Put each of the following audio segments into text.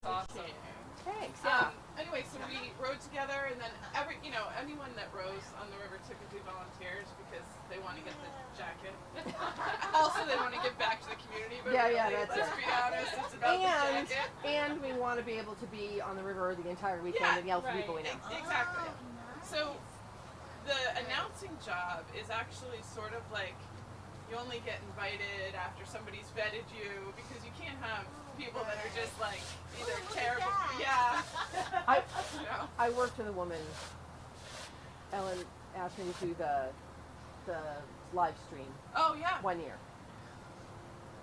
awesome. Thanks. Yeah. Anyway, so we rode together, and then anyone that rows on the river typically volunteers because they want to get the jacket. Also, they want to give back to the community. But let's be honest, it's about the jacket. And we want to be able to be on the river the entire weekend and yell for people we know. Exactly. So the announcing job is actually sort of like you only get invited after somebody's vetted you because you can't have people that are just like either terrible. Yeah. I worked with a woman. Ellen asked me to do the live stream. Oh yeah. 1 year.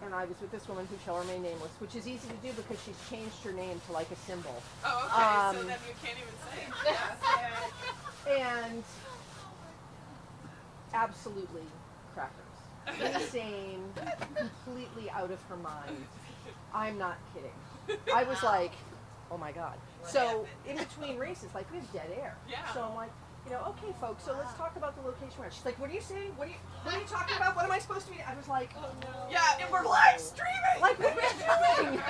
And I was with this woman who shall remain nameless, which is easy to do because she's changed her name to like a symbol. Oh, okay. So then you can't even say it. Yes. And absolutely crackers. Insane, completely out of her mind. I'm not kidding. I was like, oh my God. So in between races, like we have dead air. Yeah. So I'm like, okay, folks, so let's talk about the location. She's like, what are you saying? What are you talking about? What am I supposed to be? I was like, oh no. Yeah, and we're live streaming. Like, what are you doing?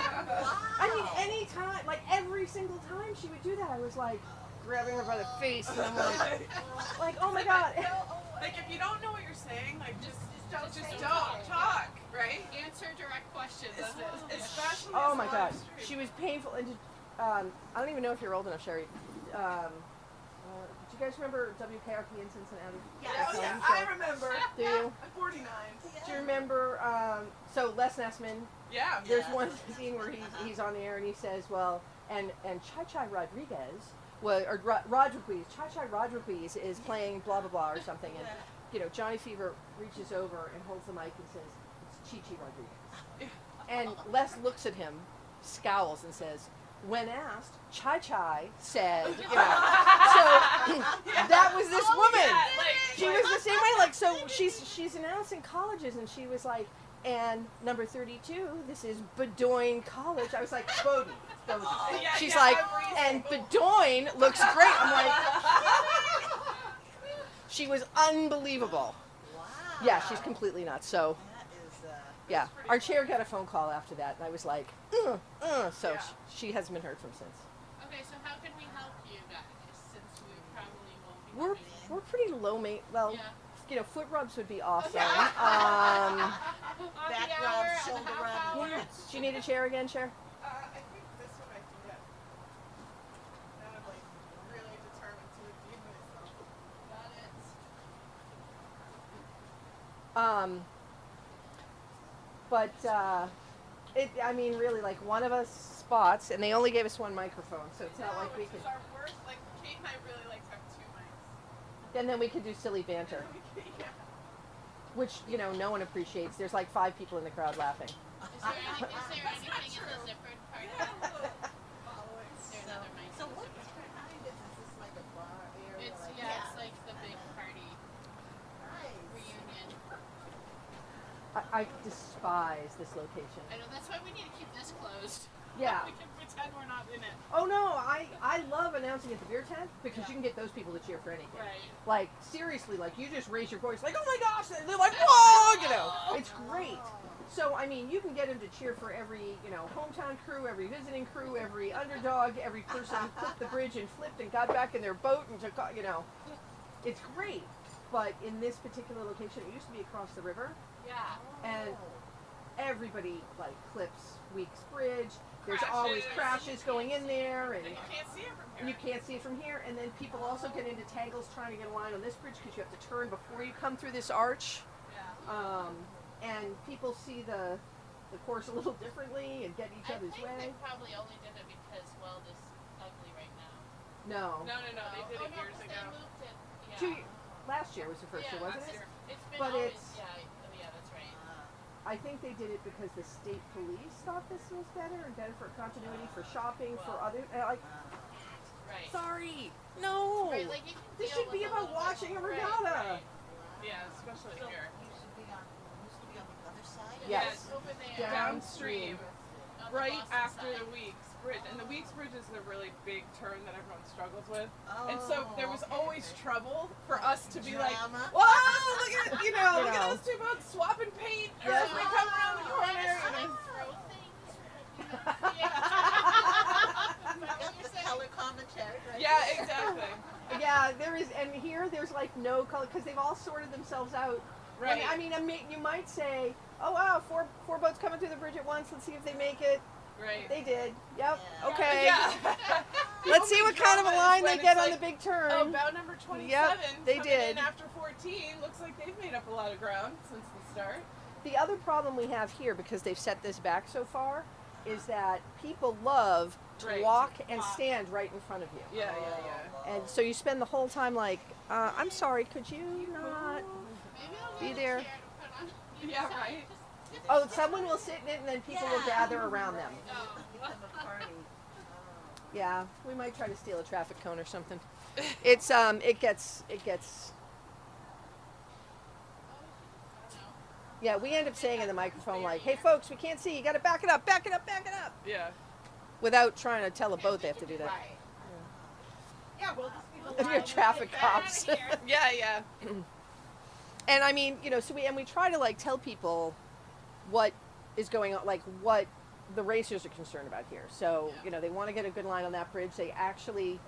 I mean, any time, like every single time she would do that, I was like, grabbing her by the face, and I'm like, oh my God. Like if you don't know what you're saying, like just don't talk, right? Answer direct questions. Especially. Oh my God, she was painful, and I don't even know if you're old enough, Sherry. Do you guys remember WKRP in Cincinnati? Yes. Yeah, I remember. Do you? I'm 49. Do you remember? So Les Nessman. Yeah. There's one scene where he's on the air and he says, well, and Chai Chai Rodriguez. Or Rodriguez, Chai Rodriguez is playing blah blah blah or something, and Johnny Fever reaches over and holds the mic and says, "It's Chi Chi Rodriguez," and Les looks at him, scowls, and says, "When asked, Chai Chai said, So that was this woman. She was the same way. Like so, she's announcing colleges, and she was like, and number 32, this is Bedoin College. I was like, Bowdoin. She's like, and Bedoin looks great. I'm like, she was unbelievable. Wow. Yeah, she's completely nuts. So, yeah, our chair got a phone call after that, and I was like, so she hasn't been heard from since. Okay, so how can we help you guys since we probably won't be? We're pretty low maintenance. Well. Yeah. Foot rubs would be awesome. Back rubs, shoulder rubs. Yeah. Do you need a chair again, Cher? I think this one I can get. Now I'm like really determined to redeem myself. I mean, really, like one of us spots, and they only gave us one microphone, so it's not like we could. Our worst, like Kate and I really like to have two mics. And then we could do silly banter. Which, no one appreciates. There's like 5 people in the crowd laughing. Is there anything in the zippered part? Is there another mic? So what's behind this? Is this like a bar area? It's like the big party Nice. reunion. I despise this location. I know, that's why we need to keep this closed. Yeah. We can pretend we're not in it. Oh no, I love announcing at the beer tent because you can get those people to cheer for anything. Right. Like seriously, like you just raise your voice like, oh my gosh, and they're like, whoa, it's great. So I mean, you can get them to cheer for every hometown crew, every visiting crew, every underdog, every person who clipped the bridge and flipped and got back in their boat and took, it's great. But in this particular location, it used to be across the river. Yeah. And everybody like clips Weeks Bridge. There's always crashes going in there, and you can't see it from here. You can't see it from here, and then people also get into tangles trying to get a line on this bridge because you have to turn before you come through this arch. Yeah. And people see the course a little differly and get each other's way. I think they probably only did it because, this ugly right now. No. No. They did it years ago. They moved it. Last year was the first year, wasn't it? It's been But always, it's. yeah, that's right. I think they did it because the state police thought this was better and better for continuity, for shopping, for other. Right. Sorry, no. Right, like you can This deal should be with about watching a regatta. Right. Yeah, especially here. Used to be on the other side? Yes. Over there. Downstream. On the Right Boston after side. the Weeks Bridge. And the Weeks Bridge is the really big turn that everyone struggles with. Oh, And so there was always trouble for us to be like, Drama. whoa, look at look at those two boats swapping paint as we come around the corner. Can I throw things? Yeah. and here there's like no color because they've all sorted themselves out. Right. I mean, you might say, oh wow, four boats coming through the bridge at once. Let's see if they make it. Right. They did. Yep. Yeah. Okay. Yeah. Let's see what kind of a drama is line when they get it's on like, the big turn. Oh, bow number 27. Yep, they coming did. in after 14. Looks like they've made up a lot of ground since the start. The other problem we have here, because they've set this back so far, is that people love to Right. walk and stand right in front of you. Yeah, yeah, And so you spend the whole time like, I'm sorry, could you not Maybe I'll be get a there? chair to put on either Yeah, side. right. Just Oh, someone will sit in it and then people will gather around them. oh. Become a party. Yeah, we might try to steal a traffic cone or something. It's it gets yeah, we end up saying in the microphone like, hey folks, we can't see, you gotta back it up, back it up, back it up. Yeah. Without trying to tell a boat they have to do that. Right. Yeah, we'll just be Your traffic cops. Yeah, yeah. And I mean, you know, so we try to like tell people what is going on, like what the racers are concerned about here. So, you know, they want to get a good line on that bridge. They actually,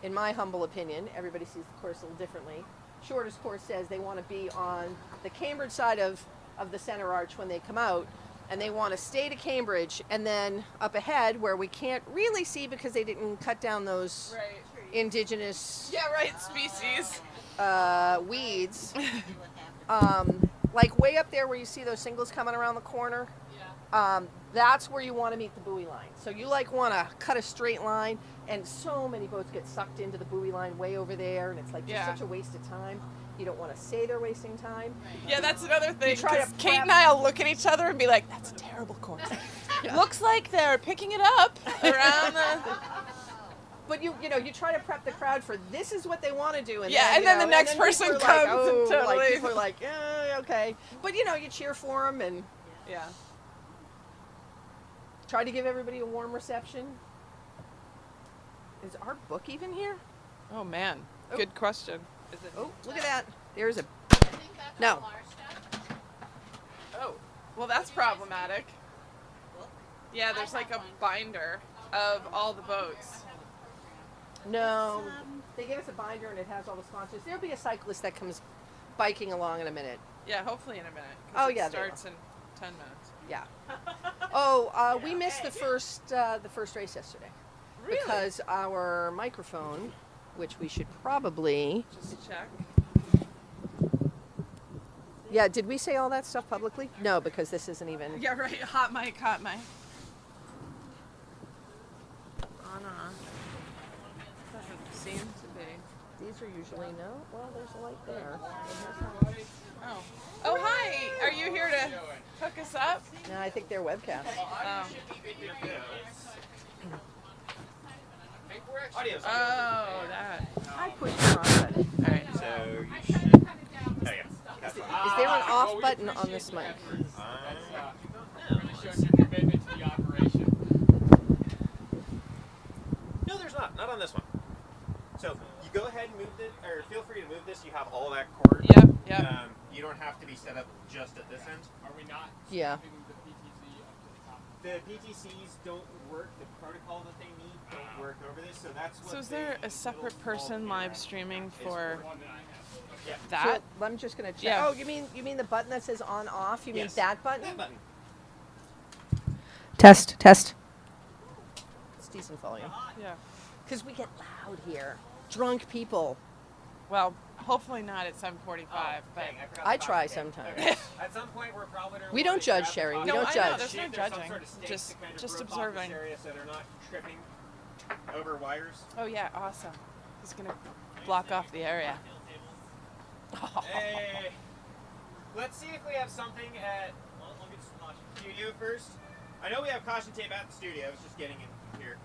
in my humble opinion, everybody sees the course a little differently. Shortest course says they want to be on the Cambridge side of the center arch when they come out, and they want to stay to Cambridge, and then up ahead where we can't really see because they didn't cut down those Right. indigenous Yeah, right. Species. weeds. You would have to Like way up there where you see those singles coming around the corner, Yeah. that's where you want to meet the buoy line. So you like want to cut a straight line, and so many boats get sucked into the buoy line way over there, and it's like just Yeah. such a waste of time. You don't want to say they're wasting time. Yeah, that's another thing. try to 'Cause Kate prep- and I'll look at each other and be like, "That's a terrible course." Looks like they're picking it up around the. But you know you try to prep the crowd for this is what they want to do, and Yeah, then, and you then know, the next people person are comes like, and oh, totally- like, people are like, okay, but you know you cheer for them and Yeah. try to give everybody a warm reception. Is our book even here? Oh man, Oh. good question. Is it? Oh, look at that. There's a I think that's No. all our stuff. Oh, well that's problematic. Yeah, there's like a binder of all the boats. no. They gave us a binder and it has all the sponsors. There'll be a cyclist that comes biking along in a minute. Yeah, hopefully in a minute. 'Cause Oh, it yeah, they starts in 10 minutes. Yeah. Oh, we missed the first race yesterday Really? because our microphone, which we should probably. Just check. Yeah, did we say all that stuff publicly? No, because this isn't even. Yeah, right. Hot mic, hot mic. Anna. Doesn't seem to be. These are usually no. Well, there's a light there. Oh. Oh, hi. Are you here to hook us up? No, I think they're webcast. Oh. Audio's Oh, that. I put you on button. All right. So you should. Oh yeah. That's fine. Is there an off button on this mic? Really shows your commitment to the operation. No, there's not. Not on this one. So you go ahead and move this, or feel free to move this. You have all that cord. Yep, yep. You don't have to be set up just at this end. Are we not Yeah. moving the PTZ up to the top? The PTCs don't work. The protocol that they need don't work over this. So that's what. So is they there a built separate all person the live interactive streaming is for One that I have. Yeah. that? So I'm just gonna check. Yeah. Oh, you mean the button that says on off? You mean Yes. that button? That button. Test. It's decent volume. Yeah. Because we get loud here. Drunk people. Well, hopefully not at 7:45, but Dang, forgot I the try coffee cake. sometimes. Okay. At some point, we're probably gonna We wanna don't judge, grab the Sherry. We coffee no, don't I cake, know, judge. there's see no if there's some judging. sort of stakes Just to kind of just rope off this observing. area so they're not tripping over wires. Oh yeah, awesome. He's gonna block off the area. Hey, let's see if we have something at. Well, let me just launch the studio first. I know we have caution tape at the studio. It's just getting in here.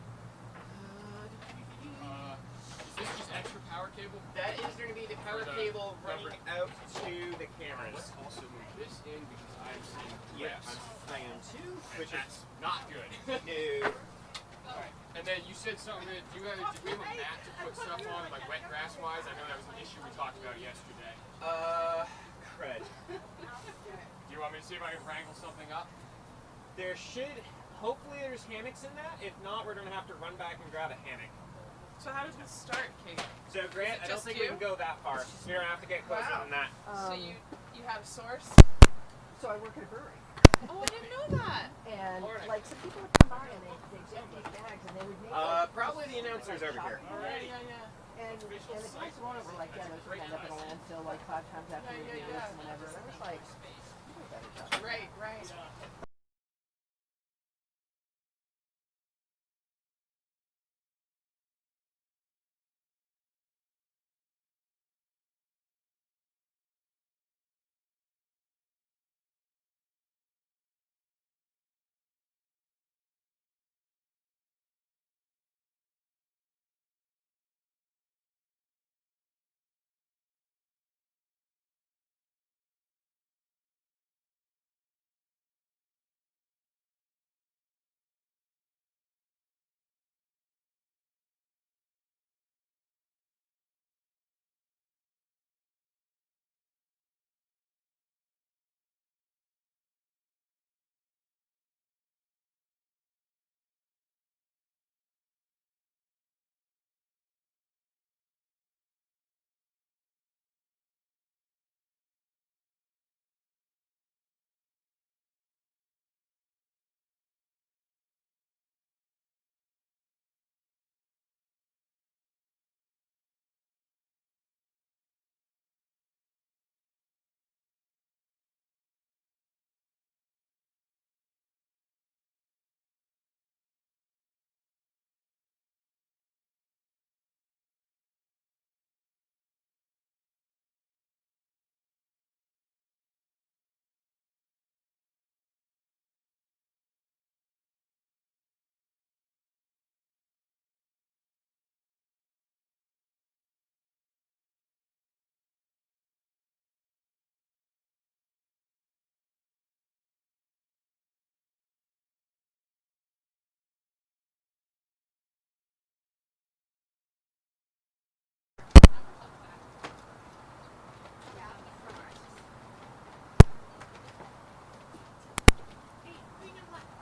Is this just extra power cable? That is going to be the power cable running out to the cameras. Let's also move this in because I'm seeing Yes, clips. I am too. Which That's not good. is no. Alright. And then you said something that did we have a mat to put stuff on, like wet grass wise? I know that was an issue we talked about yesterday. Crud. Do you want me to see if I can wrangle something up? There should, hopefully, there's hammocks in that. If not, we're going to have to run back and grab a hammock. So how did this start, Kate? So Grant, I don't Just think you? we can go that far. We don't have to get closer Wow. than that. So you had a source? So I work at a brewery. Oh, I didn't know that. And Alright. like some people would come by and they'd get these bags and they would make Probably the announcers over here. Yeah. and the guys who own it were like, yeah, those would end up in a landfill like 5 times after we do this and whatever. And I was like, you do a better job. Right.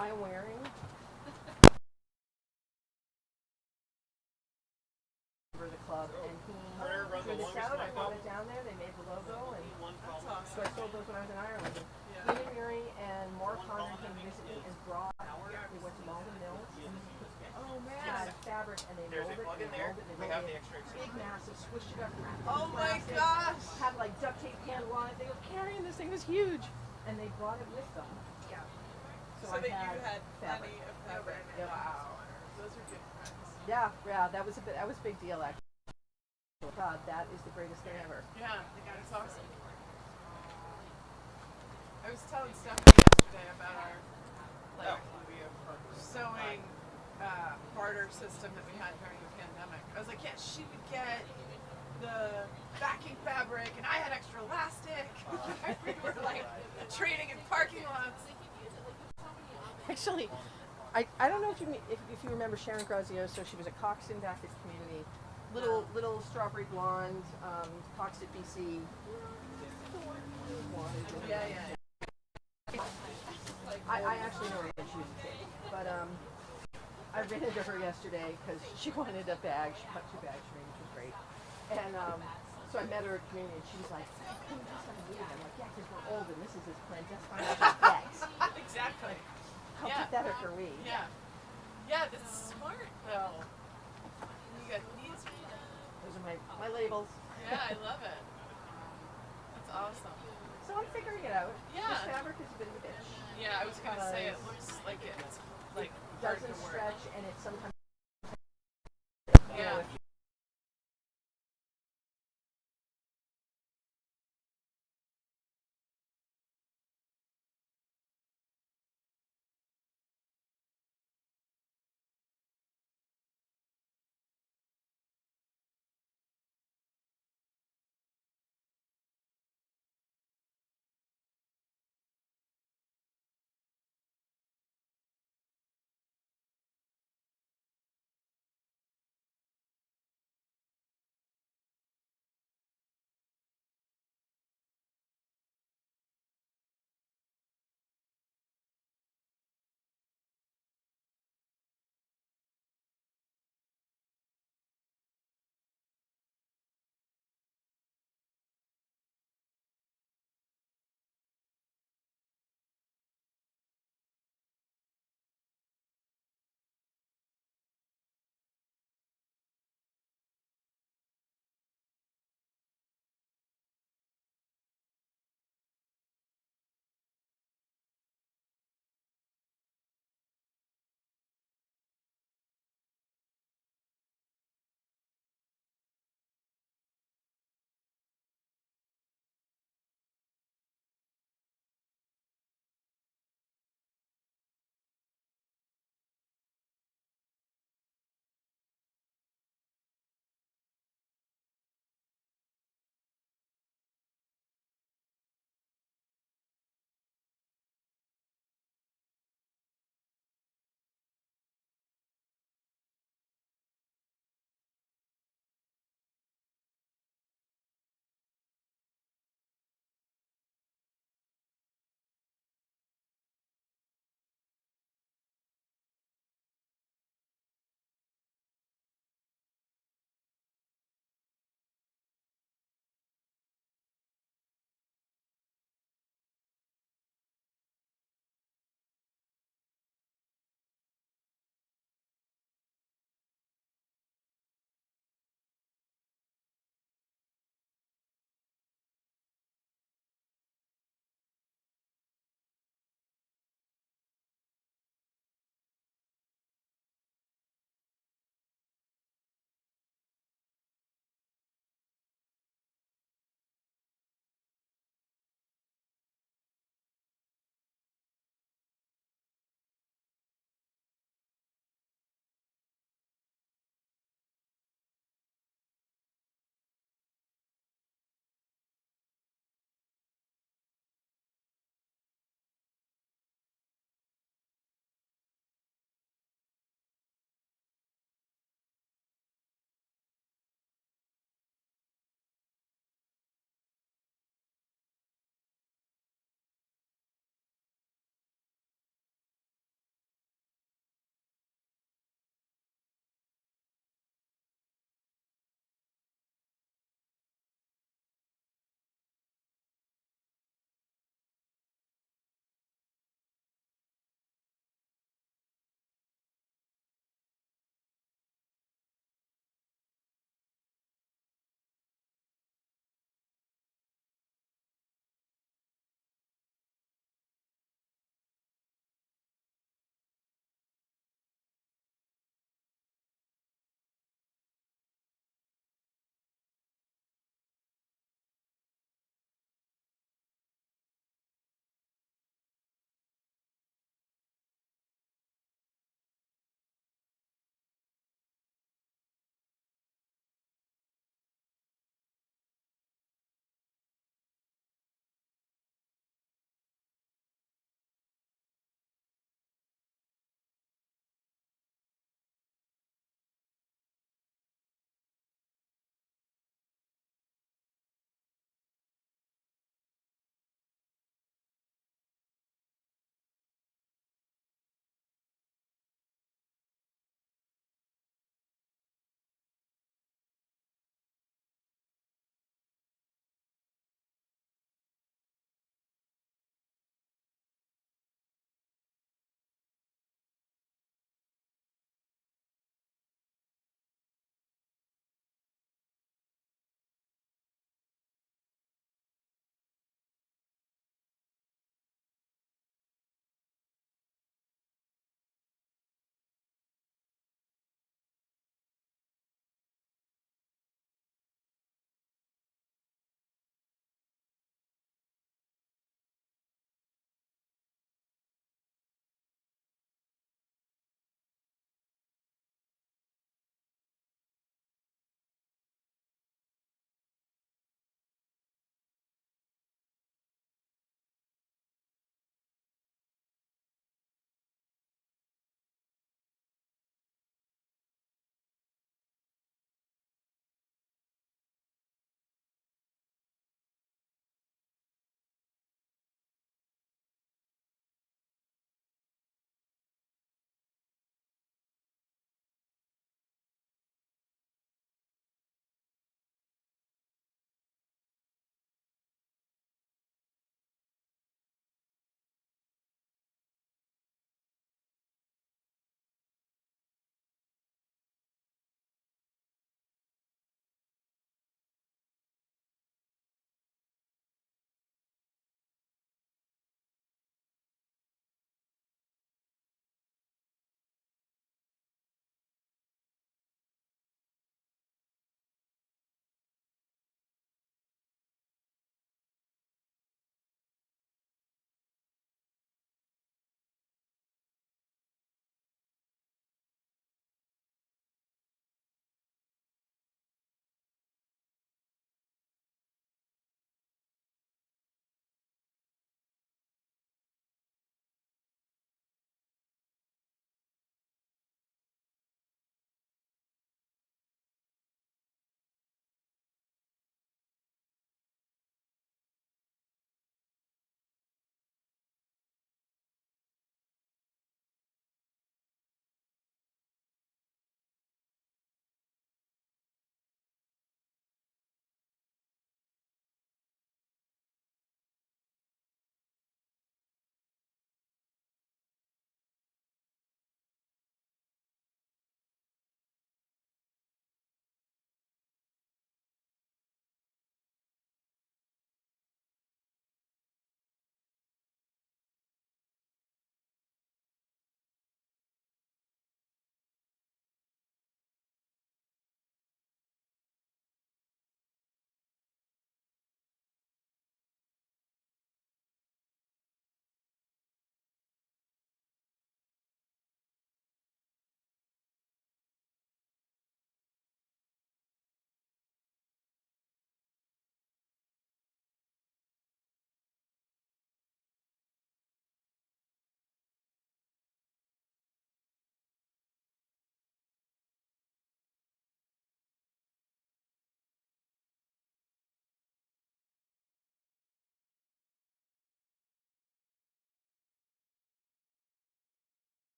I'm wearing for the club, and he threw this out. I brought it down there. They made the logo, and That's so awesome. I sold those when I was in Ireland. Yeah. Ian Murray and Mark Condon came to visit me and brought. They went to Malden Mills and Oh had man. fabric, and they There's rolled a it. plug in And they there. rolled it. And We they have rolled the it. extra. Big, massive, swished it up. Oh my plastic, gosh. Had like duct tape handle on it. They were carrying this thing. It was huge, and they brought it with them. Yeah. So I that you had fabric. plenty of fabric. Yep. Wow. Those are good friends. Yeah, that was a big deal actually. God, that is the greatest thing ever. Yeah, that's awesome. I was telling Stephanie yesterday about our sewing barter system that we had during the pandemic. I was like, yeah, she would get the backing fabric, and I had extra elastic. We were like trading in parking lots. Actually, I don't know if you remember Sharon Grazioso. She was at Coxton Baptist Community, little strawberry blonde, Coxton, BC. Yeah. I actually know her when she was a kid, but I ran into her yesterday because she wanted a bag. She cut 2 bags for me, which was great. And so I met her at community, and she was like, "Can you just start moving?" I'm like, "Yeah, because we're old, and this is this clandestine bags. Exactly. How pathetic are we?" Yeah. Yeah, this is smart though. You got these. Those are my labels. Yeah, I love it. That's awesome. So I'm figuring it out. Yeah. This fabric is a bit of a bitch. Yeah, I was gonna say it looks like it's like hard to Doesn't work. stretch, and it's sometimes Yeah.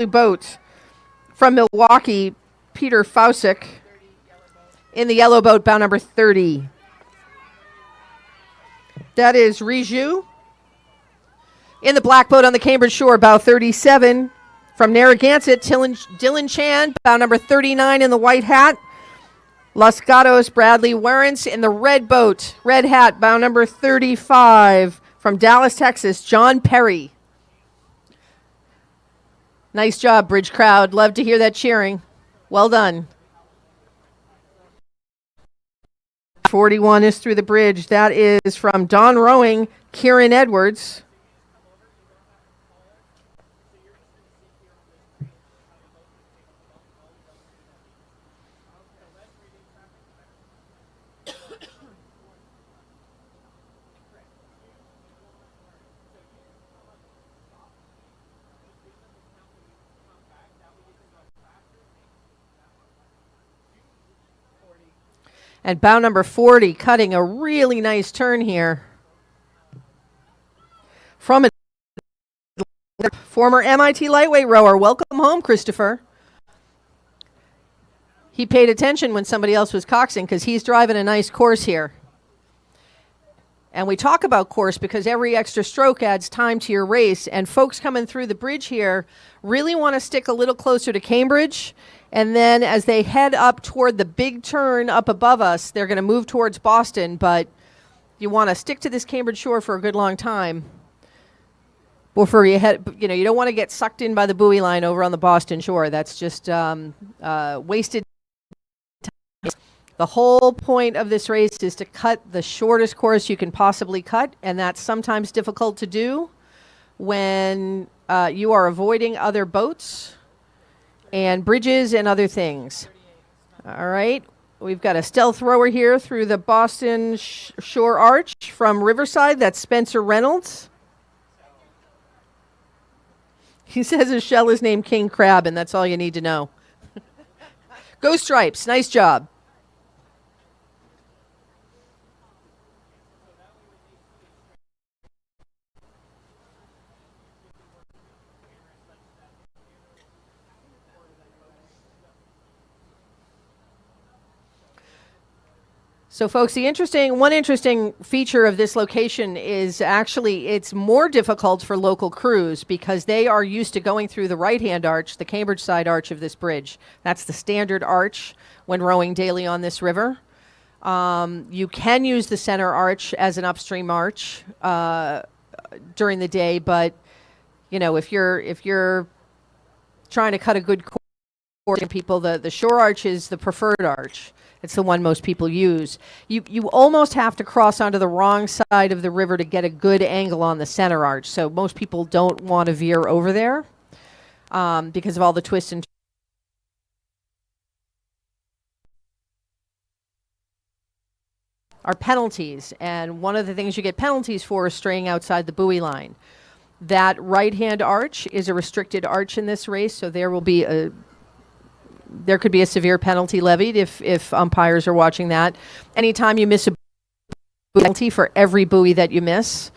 boat from Milwaukee, Peter Fausick, in the yellow boat, bow number 30. That is Riju. In the black boat on the Cambridge shore, bow 37. From Narragansett, Dylan Chan, bow number 39 in the white hat. Los Gatos, Bradley Warrens in the red boat, red hat, bow number 35. From Dallas, Texas, John Perry. Nice job, bridge crowd. Love to hear that cheering. Well done. 41 is through the bridge. That is from Don Rowing, Kieran Edwards. And bow number 40, cutting a really nice turn here. From a former MIT lightweight rower. Welcome home, Christopher. He paid attention when somebody else was coxing because he's driving a nice course here. And we talk about course because every extra stroke adds time to your race. And folks coming through the bridge here really want to stick a little closer to Cambridge. And then as they head up toward the big turn up above us, they're going to move towards Boston. But you want to stick to this Cambridge shore for a good long time before you head. You know, you don't want to get sucked in by the buoy line over on the Boston shore. That's just wasted time. The whole point of this race is to cut the shortest course you can possibly cut, and that's sometimes difficult to do when you are avoiding other boats and bridges and other things. All right, we've got a stealth rower here through the Boston Shore Arch from Riverside. That's Spencer Reynolds. He says his shell is named King Crab, and that's all you need to know. Go Stripes, nice job. So folks, one interesting feature of this location is actually it's more difficult for local crews because they are used to going through the right-hand arch, the Cambridge side arch of this bridge. That's the standard arch when rowing daily on this river. You can use the center arch as an upstream arch during the day, but you know, if you're trying to cut a good course, people, the shore arch is the preferred arch. It's the one most people use. You almost have to cross onto the wrong side of the river to get a good angle on the center arch. So most people don't want to veer over there because of all the twists and are penalties. And one of the things you get penalties for is straying outside the buoy line. That right-hand arch is a restricted arch in this race, so there could be a severe penalty levied if umpires are watching that. Anytime you miss a penalty for every buoy that you miss.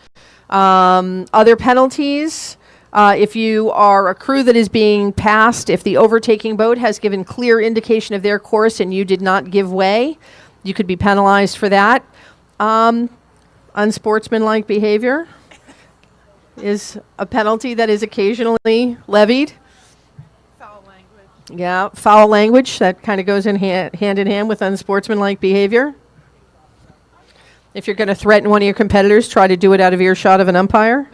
Other penalties, if you are a crew that is being passed, if the overtaking boat has given clear indication of their course and you did not give way, you could be penalized for that. Unsportsmanlike behavior is a penalty that is occasionally levied. Yeah, foul language, that kind of goes in hand in hand with unsportsmanlike behavior. If you're going to threaten one of your competitors, try to do it out of earshot of an umpire.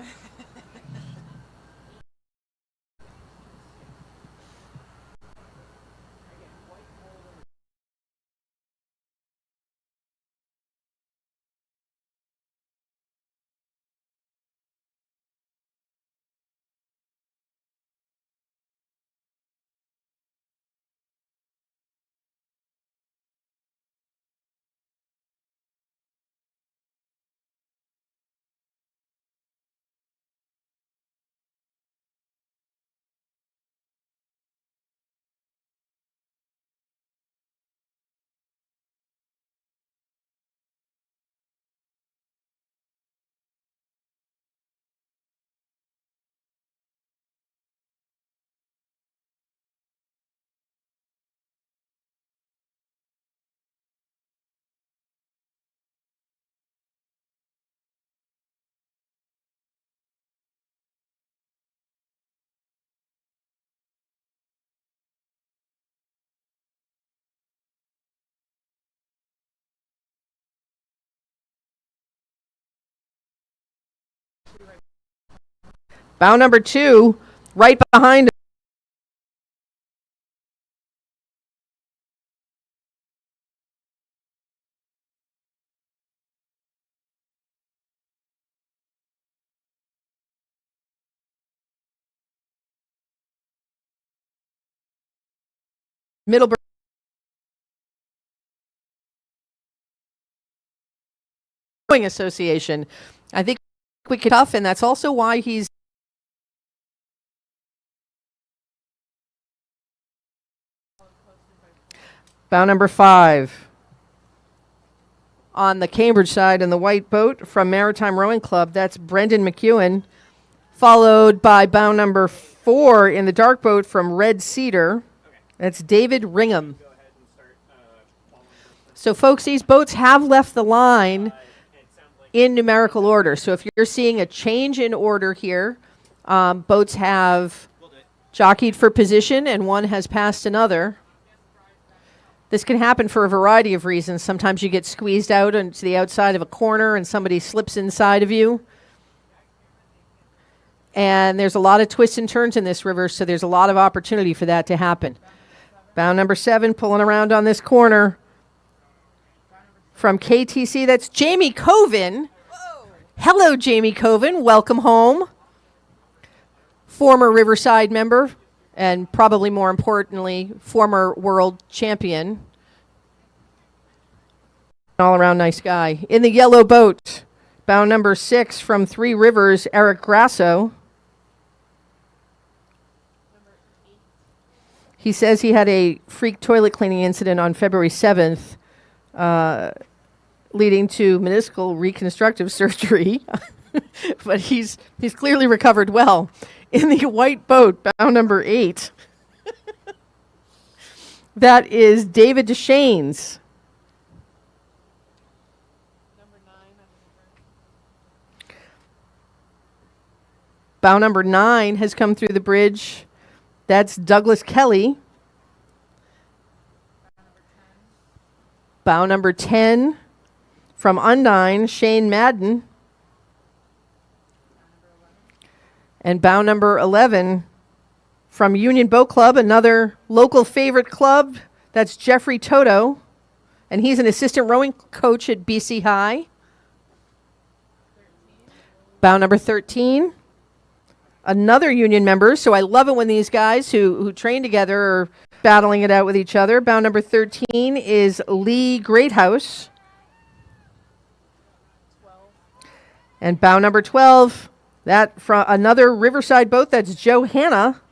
Bow number 2, right behind. Middleburg Association. I think we could tough, and that's also why he's bow number 5 on the Cambridge side in the white boat from Maritime Rowing Club. That's Brendan McEwen, followed by bow number 4 in the dark boat from Red Cedar. That's David Ringham. So, folks, these boats have left the line in numerical order. So if you're seeing a change in order here, boats have jockeyed for position and one has passed another. This can happen for a variety of reasons. Sometimes you get squeezed out into the outside of a corner and somebody slips inside of you. And there's a lot of twists and turns in this river, so there's a lot of opportunity for that to happen. Bow number 7 pulling around on this corner. From KTC, that's Jamie Coven. Whoa. Hello, Jamie Coven. Welcome home. Former Riverside member, and probably more importantly, former world champion. All around nice guy. In the yellow boat, bow number 6 from Three Rivers, Eric Grasso. He says he had a freak toilet cleaning incident on February 7th. Leading to meniscal reconstructive surgery. But he's clearly recovered well. In the white boat, bow number 8, that is David Deschaines. Bow number 9 has come through the bridge. That's Douglas Kelly. Bow number 10 from Undine, Shane Madden. And bow number 11 from Union Boat Club, another local favorite club. That's Jeffrey Toto. And he's an assistant rowing coach at BC High. Bow number 13. Another Union member. So I love it when these guys who train together are battling it out with each other. Bow number 13 is Lee Greathouse. And bow number 12, that from another Riverside boat, that's Joe Hanna.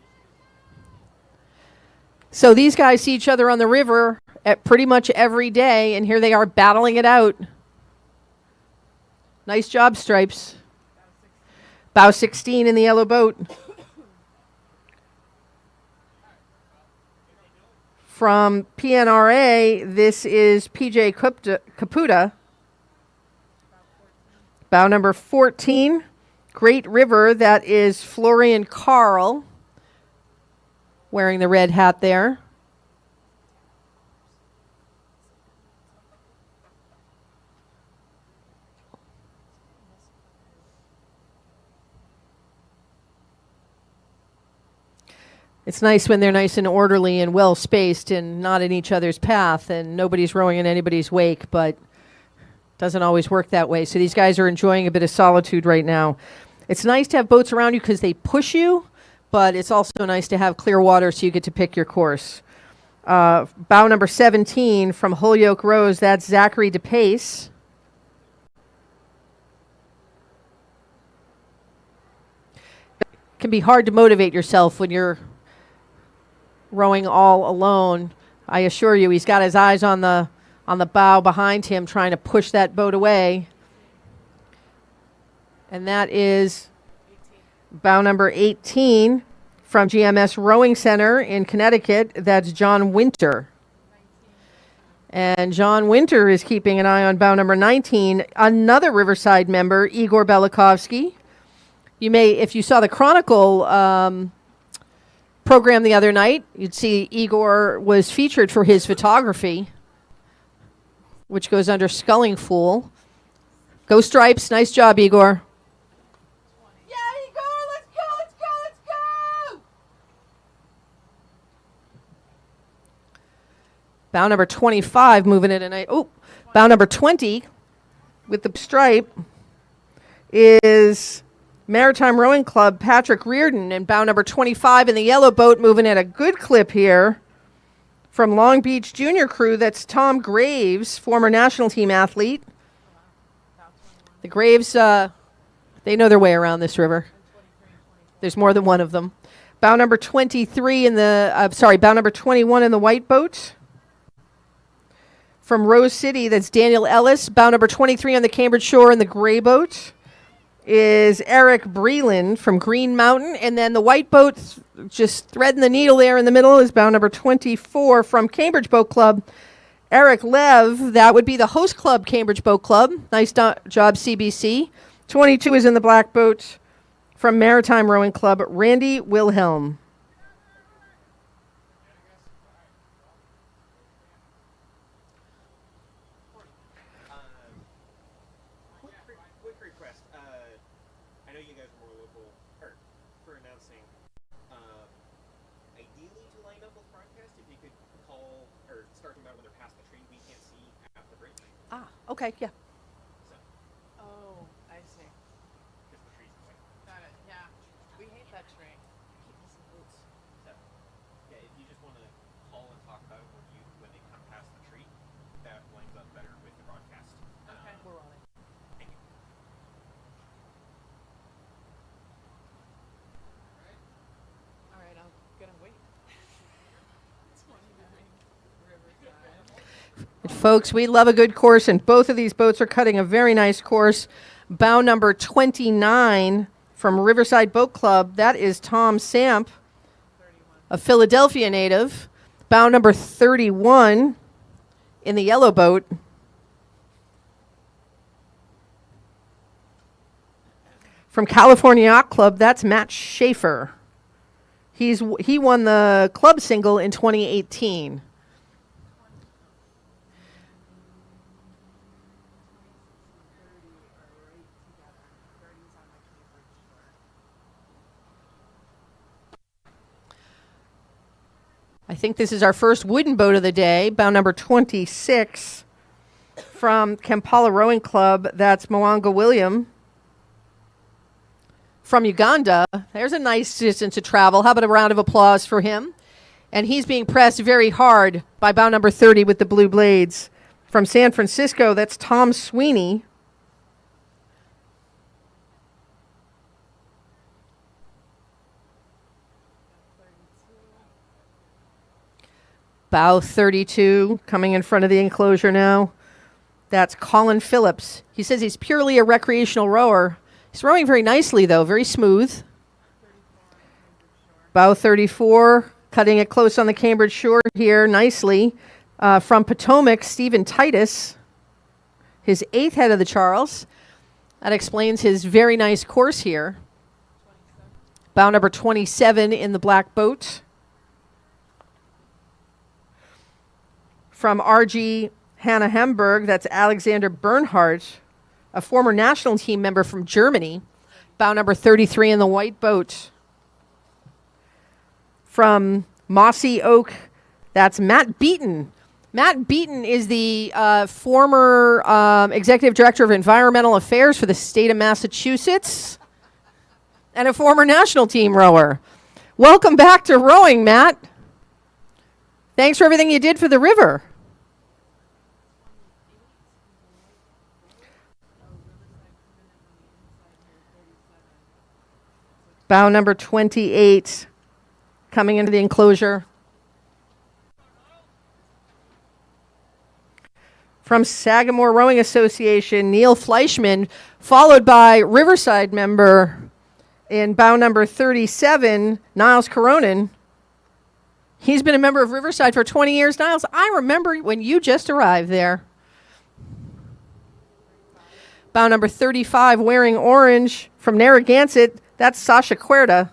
So these guys see each other on the river at pretty much every day, and here they are battling it out. Nice job, Stripes. Bow 16 in the yellow boat. From PNRA, this is PJ Caputa. Bow number 14, Great River, that is Florian Carl, wearing the red hat there. It's nice when they're nice and orderly and well spaced and not in each other's path and nobody's rowing in anybody's wake, but doesn't always work that way. So these guys are enjoying a bit of solitude right now. It's nice to have boats around you because they push you, but it's also nice to have clear water so you get to pick your course. Bow number 17 from Holyoke Rose, that's Zachary DePace. It can be hard to motivate yourself when you're rowing all alone. I assure you, he's got his eyes on the bow behind him, trying to push that boat away. And that is bow number 18 from GMS Rowing Center in Connecticut. That's John Winter. And John Winter is keeping an eye on bow number 19, another Riverside member, Igor Belikovsky. You may, if you saw the Chronicle program the other night, you'd see Igor was featured for his photography, which goes under Sculling Fool. Go Stripes. Nice job, Igor. Bow number 25 moving it tonight. Oh, bow number 20 with the stripe is Maritime Rowing Club Patrick Reardon, and bow number 25 in the yellow boat moving at a good clip here from Long Beach Junior Crew. That's Tom Graves, former national team athlete. The Graves, they know their way around this river. There's more than one of them. Bow number 23 in the, bow number 21 in the white boat. From Rose City, that's Daniel Ellis. Bow number 23 on the Cambridge shore in the gray boat is Eric Breland from Green Mountain. And then the white boat, just threading the needle there in the middle, is bow number 24 from Cambridge Boat Club. Eric Lev, that would be the host club, Cambridge Boat Club. Nice job, CBC. 22 is in the black boat from Maritime Rowing Club, Randy Wilhelm. Quick request. I know you guys are more local, or for announcing. Ideally, to line up with broadcast, if you could call or start talking about when they're past the tree, we can't see at the bridge. Ah, okay, yeah. So, Oh, I see. because the tree's white. Got it. Yeah. We hate that tree. So, yeah, if you just want to call and talk about it when they come past the tree, that lines up better with the broadcast. Okay. We're on it. Thank you. All right. I'm gonna wait. 29 Riverside. Folks, we love a good course, and both of these boats are cutting a very nice course. Bow number 29 from Riverside Boat Club, that is Tom Samp, a Philadelphia native. Bow number 31 in the yellow boat. From California Yacht Club, that's Matt Schaefer. He won the club single in 2018. I think this is our first wooden boat of the day, bow number 26 from Kampala Rowing Club. That's Mwanga William from Uganda. There's a nice distance to travel. How about a round of applause for him? And he's being pressed very hard by bow number 30 with the blue blades. From San Francisco, that's Tom Sweeney. Bow 32 coming in front of the enclosure now. That's Colin Phillips. He says he's purely a recreational rower. He's rowing very nicely, though, very smooth. Bow 34, cutting it close on the Cambridge shore here nicely. From Potomac, Stephen Titus, his 8th head of the Charles. That explains his very nice course here. Bow number 27 in the black boat. From RG Hannah Hamburg, that's Alexander Bernhardt, a former national team member from Germany. Bow number 33 in the white boat. From Mossy Oak, that's Matt Beaton. Matt Beaton is the former executive director of environmental affairs for the state of Massachusetts and a former national team rower. Welcome back to rowing, Matt. Thanks for everything you did for the river. Bow number 28 coming into the enclosure. From Sagamore Rowing Association, Neil Fleischman, followed by Riverside member in bow number 37, Niles Coronin. He's been a member of Riverside for 20 years, Niles. I remember when you just arrived there. Bow number 35, wearing orange, from Narragansett, that's Sasha Cuerda.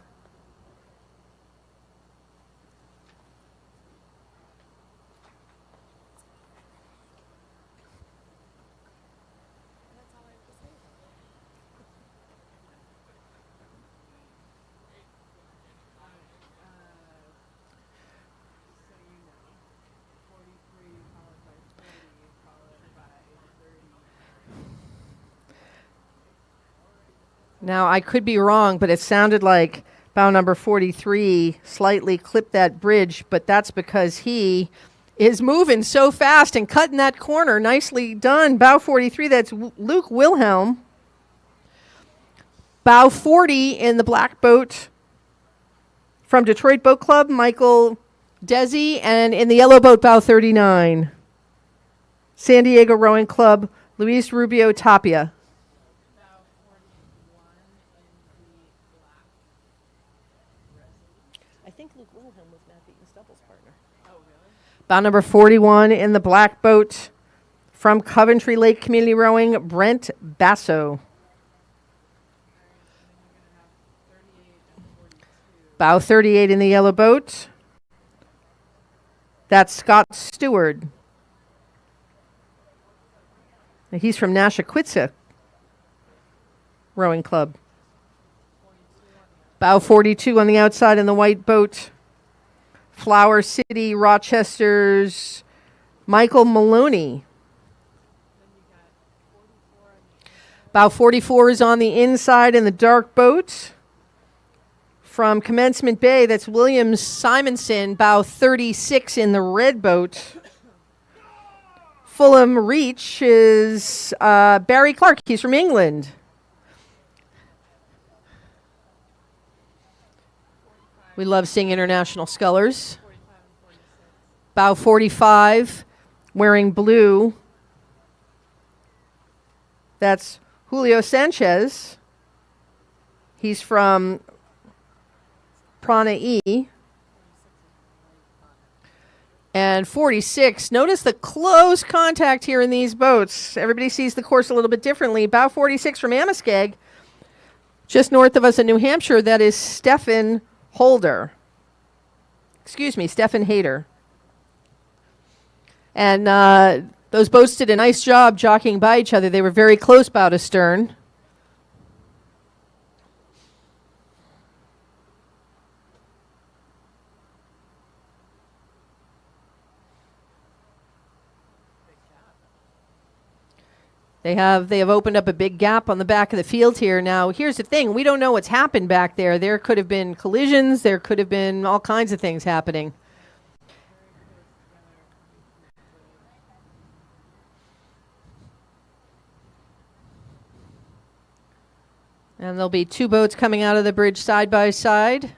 Now, I could be wrong, but it sounded like bow number 43 slightly clipped that bridge, but that's because he is moving so fast and cutting that corner. Nicely done. Bow 43, that's Luke Wilhelm. Bow 40 in the black boat from Detroit Boat Club, Michael Desi, and in the yellow boat, bow 39, San Diego Rowing Club, Luis Rubio Tapia. I think Luke Wilhelm was Matt Beaton's doubles partner. Oh, really? Bow number 41 in the black boat from Coventry Lake Community Rowing, Brent Basso. Bow 38 in the yellow boat. That's Scott Stewart. He's from Nashaquitsa Rowing Club. Bow 42 on the outside in the white boat. Flower City, Rochester's Michael Maloney. Bow 44 is on the inside in the dark boat. From Commencement Bay, that's William Simonson, bow 36 in the red boat. Fulham Reach is Barry Clark. He's from England. We love seeing international scullers. Bow 45, wearing blue. That's Julio Sanchez. He's from Prana E. And 46, notice the close contact here in these boats. Everybody sees the course a little bit differently. Bow 46 from Amoskeag, just north of us in New Hampshire, that is Stefan Holder. Excuse me, Stefan Hayter. And those boats did a nice job jockeying by each other. They were very close bow to stern. They have opened up a big gap on the back of the field here. Now, here's the thing. We don't know what's happened back there. There could have been collisions. There could have been all kinds of things happening. And there'll be two boats coming out of the bridge side by side.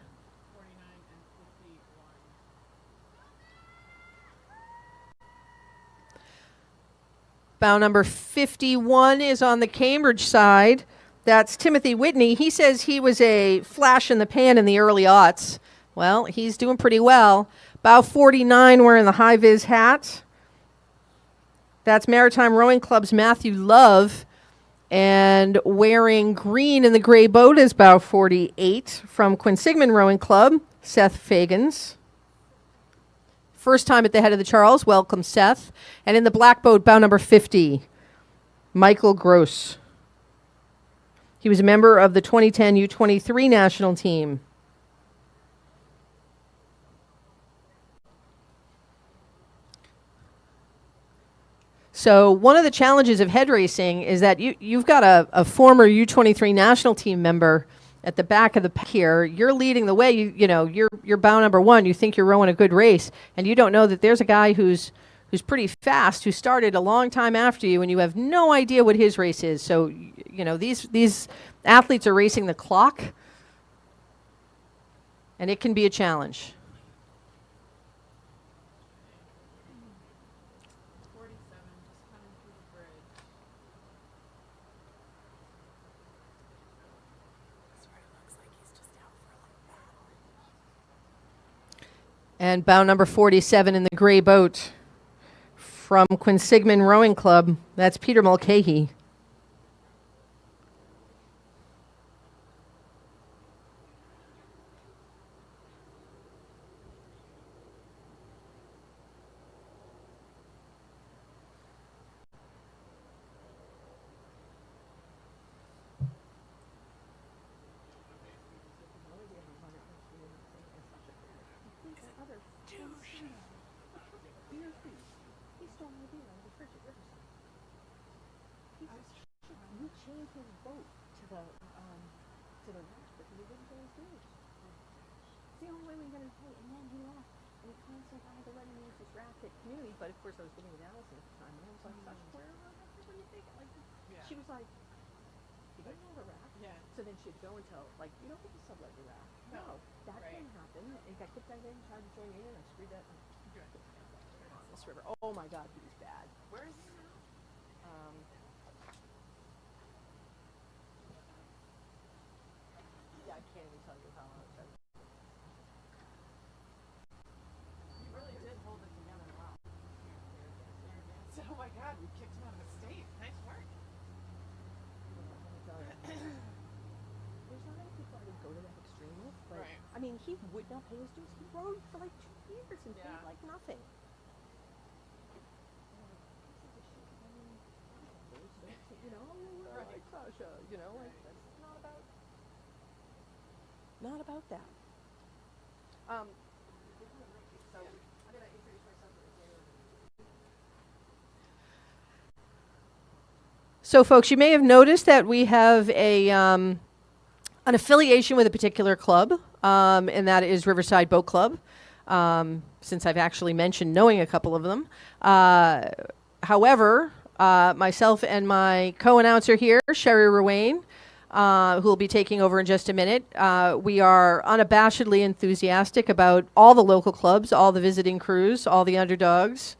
Bow number 51 is on the Cambridge side. That's Timothy Whitney. He says he was a flash in the pan in the early aughts. Well, he's doing pretty well. Bow 49 wearing the high-vis hat. That's Maritime Rowing Club's Matthew Love. And wearing green in the gray boat is bow 48 from Quinsignment Rowing Club, Seth Fagans. First time at the head of the Charles. Welcome, Seth. And in the black boat, bow number 50, Michael Gross. He was a member of the 2010 U23 national team. So one of the challenges of head racing is that you've got a former U23 national team member at the back of the pack here. You're leading the way. You're bow number one. You think you're rowing a good race, and you don't know that there's a guy who's pretty fast, who started a long time after you, and you have no idea what his race is. So, these athletes are racing the clock, and it can be a challenge. And bow number 47 in the gray boat from Quinsignment Rowing Club, that's Peter Mulcahy. to the raft, but he didn't pay his dues. It's the only way we're going to pay. And then he left. And he constantly wanted to let me use this raft at community, but of course I was living with Allison at the time. And I was like, Sasha, what are you thinking? Like, she was like, you don't have a raft? Yeah. So then she'd go and tell, like, you don't get to sublet your raft. No, that didn't happen. And got kicked out of there and tried to join in, and I screwed that up. On this river. Oh my God, he was bad. Where is he now? Yeah, I can't even tell you how long it's been. You really did hold it together well. So, oh my God, we kicked him out of the state. Nice work. There's not many people I would go to that extreme with, but Right. I mean, he would not pay his dues. He rode for like 2 years and paid Yeah. like nothing. You know, like Sasha, you know, like that's not about that. So I'm gonna introduce myself as So, folks, you may have noticed that we have an affiliation with a particular club, and that is Riverside Boat Club, since I've actually mentioned knowing a couple of them. However, myself and my co-announcer here, Sherry Ruane, who will be taking over in just a minute, we are unabashedly enthusiastic about all the local clubs, all the visiting crews, all the underdogs,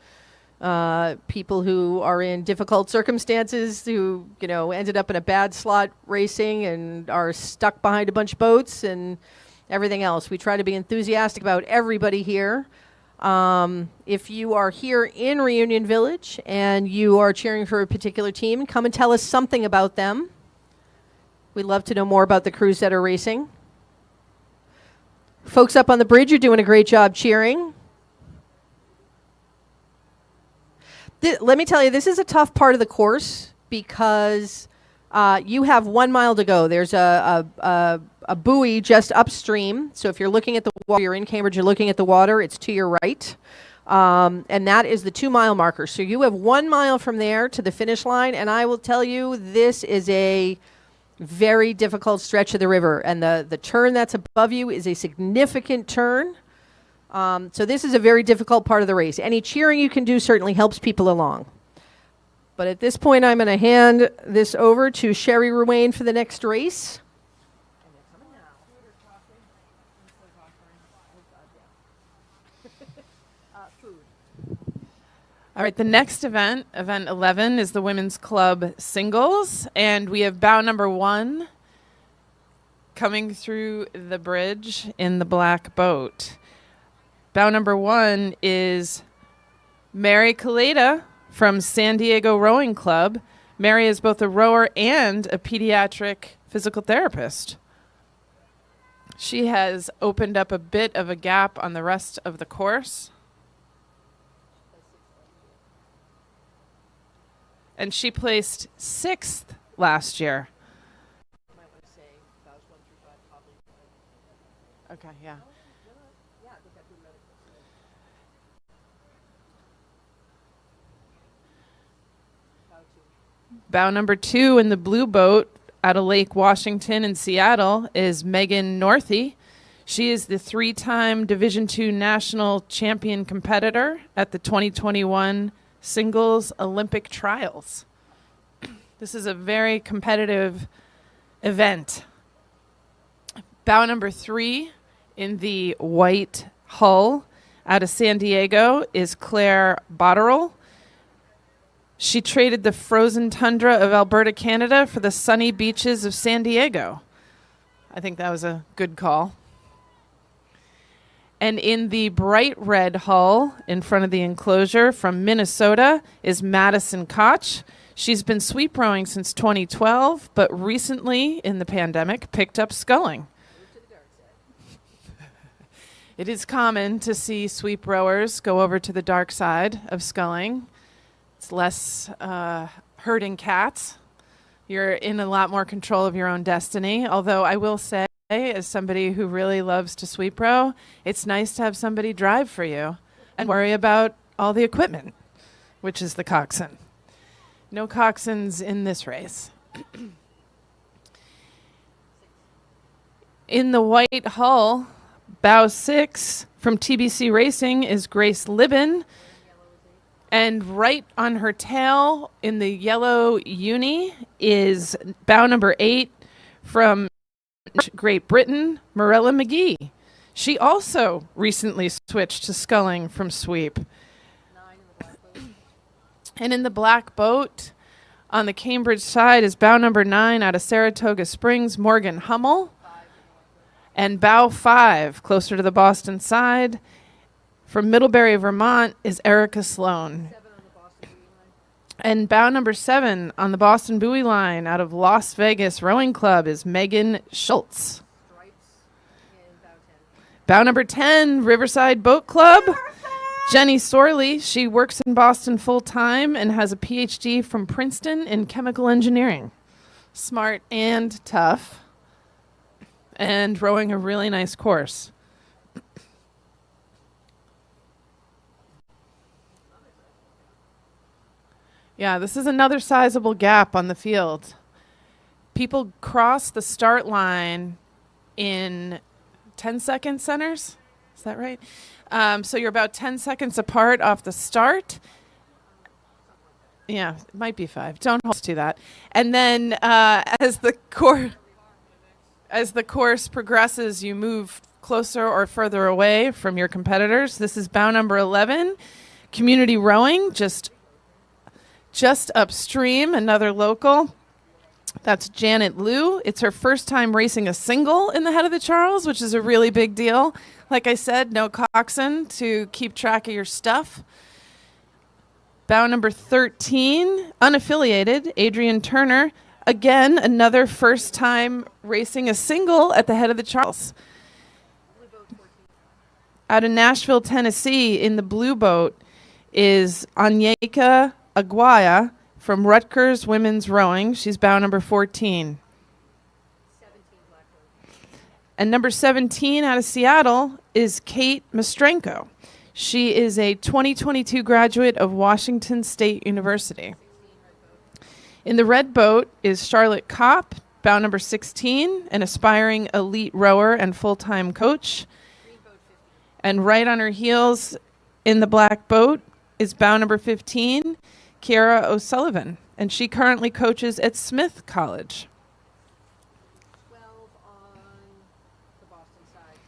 people who are in difficult circumstances, who, you know, ended up in a bad slot racing and are stuck behind a bunch of boats and everything else. We try to be enthusiastic about everybody here. If you are here in Reunion Village and you are cheering for a particular team, come and tell us something about them. We'd love to know more about the crews that are racing. Folks up on the bridge are doing a great job cheering. Let me tell you, this is a tough part of the course because you have 1 mile to go. There's a buoy just upstream. So if you're looking at the water, you're in Cambridge, you're looking at the water, it's to your right. And that is the 2 mile marker. So you have 1 mile from there to the finish line. And I will tell you, this is a very difficult stretch of the river. And the turn that's above you is a significant turn. So this is a very difficult part of the race. Any cheering you can do certainly helps people along. But at this point, I'm going to hand this over to Sherry Ruane for the next race. All right, the next event, event 11, is the Women's Club Singles, and we have bow number 1 coming through the bridge in the black boat. Bow number 1 is Mary Kaleda from San Diego Rowing Club. Mary is both a rower and a pediatric physical therapist. She has opened up a bit of a gap on the rest of the course. And she placed 6th last year. Okay, yeah. Bow number 2 in the blue boat out of Lake Washington in Seattle is Megan Northey. She is the 3-time Division II national champion competitor at the 2021 Singles Olympic Trials. This is a very competitive event. Bow number 3 in the white hull out of San Diego is Claire Botterill. She traded the frozen tundra of Alberta, Canada for the sunny beaches of San Diego. I think that was a good call. And in the bright red hull in front of the enclosure from Minnesota is Madison Koch. She's been sweep rowing since 2012, but recently in the pandemic picked up sculling. It is common to see sweep rowers go over to the dark side of sculling. It's less herding cats. You're in a lot more control of your own destiny. Although I will say, as somebody who really loves to sweep row, it's nice to have somebody drive for you and worry about all the equipment, which is the coxswain. No coxswains in this race. In the white hull, bow 6 from TBC Racing is Grace Libben. And right on her tail in the yellow uni is bow number 8 from Great Britain, Morella McGee. She also recently switched to sculling from sweep. And in the black boat on the Cambridge side is bow number 9 out of Saratoga Springs, Morgan Hummel. And bow 5, closer to the Boston side, from Middlebury, Vermont, is Erica Sloan. And bow number 7 on the Boston buoy line out of Las Vegas Rowing Club is Megan Schultz. Bow number 10, Riverside Boat Club. Jenny Sorley, she works in Boston full-time and has a PhD from Princeton in chemical engineering. Smart and tough. And rowing a really nice course. Yeah, this is another sizable gap on the field. People cross the start line in 10-second centers. Is that right? So you're about 10 seconds apart off the start. Yeah, it might be 5. Don't hold to that. And then as the course progresses, you move closer or further away from your competitors. This is bow number 11, Community Rowing, just upstream, another local. That's Janet Liu. It's her first time racing a single in the Head of the Charles, which is a really big deal. Like I said, no coxswain to keep track of your stuff. Bow number 13, unaffiliated, Adrian Turner. Again, another first time racing a single at the Head of the Charles. Out of Nashville, Tennessee, in the blue boat is Anyeka Aguaya from Rutgers Women's Rowing. She's bow number 14. And number 17 out of Seattle is Kate Mastrenko. She is a 2022 graduate of Washington State University. In the red boat is Charlotte Kopp, bow number 16, an aspiring elite rower and full-time coach. And right on her heels in the black boat is bow number 15, Kiara O'Sullivan, and she currently coaches at Smith College. 12 on the Boston side.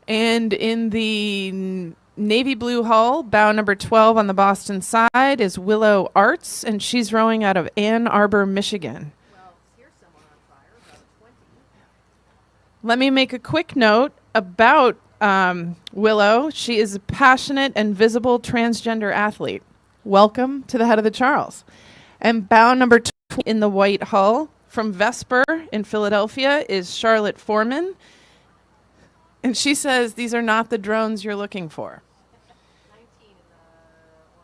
And in the navy blue hull, bow number 12 on the Boston side is Willow Arts, and she's rowing out of Ann Arbor, Michigan. Well, here's someone on fire, about 20. Let me make a quick note about Willow. She is a passionate and visible transgender athlete. Welcome to the Head of the Charles. And bow number 20 in the white hull from Vesper in Philadelphia is Charlotte Foreman. And she says these are not the drones you're looking for. 19 in the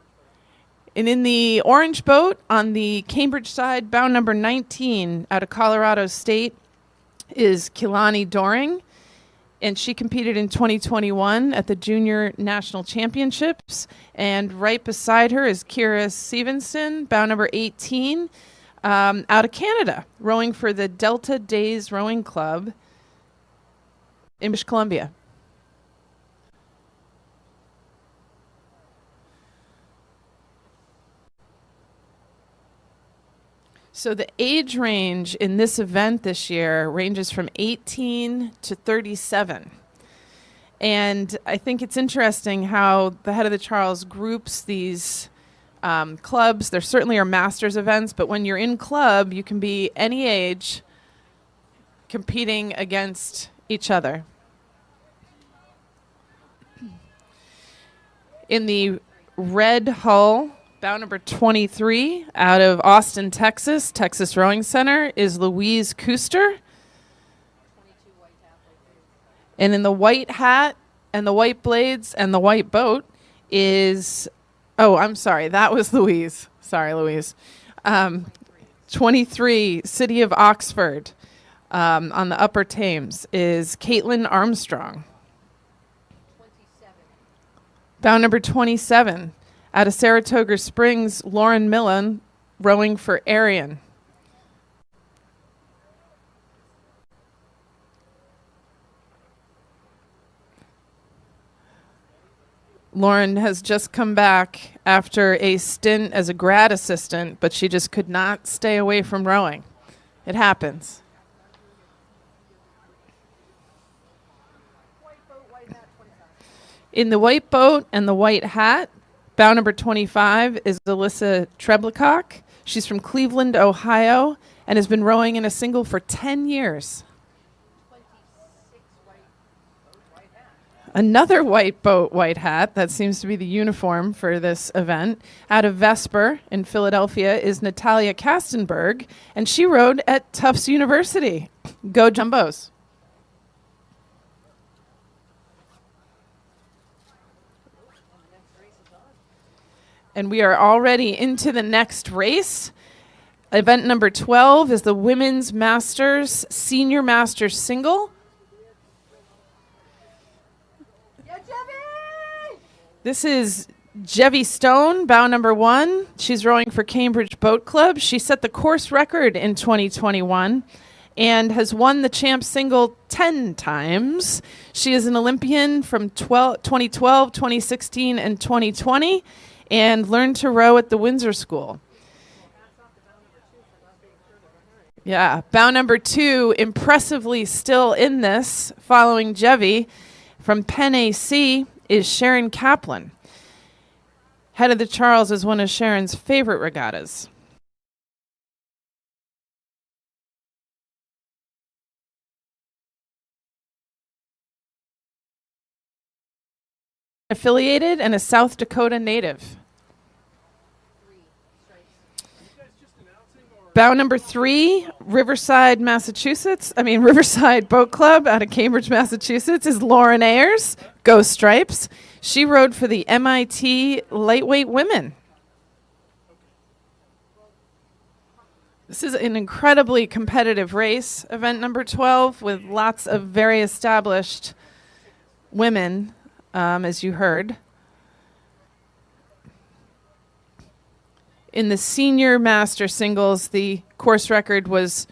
orange boat. And in the orange boat on the Cambridge side, bow number 19 out of Colorado State is Kilani Doring. And she competed in 2021 at the Junior National Championships. And right beside her is Kira Stevenson, bow number 18, out of Canada, rowing for the Delta Days Rowing Club in British Columbia. So the age range in this event this year ranges from 18 to 37. And I think it's interesting how the Head of the Charles groups these clubs. There certainly are masters events, but when you're in club, you can be any age competing against each other. In the red hull, bow number 23 out of Austin, Texas, Texas Rowing Center is Louise Kuster. 22 white hat. And in the white hat and the white blades and the white boat is, oh, I'm sorry, that was Louise. Sorry, Louise. 23, City of Oxford, on the Upper Thames is Caitlin Armstrong. 27. Bow number 27. Out of Saratoga Springs, Lauren Millen, rowing for Arian. Lauren has just come back after a stint as a grad assistant, but she just could not stay away from rowing. It happens. In the white boat and the white hat, bow number 25 is Alyssa Treblecock. She's from Cleveland, Ohio, and has been rowing in a single for 10 years. Another white boat, white hat. That seems to be the uniform for this event. Out of Vesper in Philadelphia is Natalia Kastenberg, and she rowed at Tufts University. Go Jumbos. And we are already into the next race. Event number 12 is the Women's Masters Senior Masters Single. This is Jevy Stone, bow number 1. She's rowing for Cambridge Boat Club. She set the course record in 2021 and has won the champ single 10 times. She is an Olympian from 2012, 2016, and 2020 and learned to row at the Windsor School. Yeah, bow number 2, impressively still in this, following Jevy from Penn AC, is Sharon Kaplan. Head of the Charles is one of Sharon's favorite regattas. Affiliated and a South Dakota native. Bow number 3, Riverside Boat Club out of Cambridge, Massachusetts, is Lauren Ayers. Go Stripes. She rowed for the MIT Lightweight Women. This is an incredibly competitive race, event number 12, with lots of very established women, as you heard. In the senior master singles, the course record was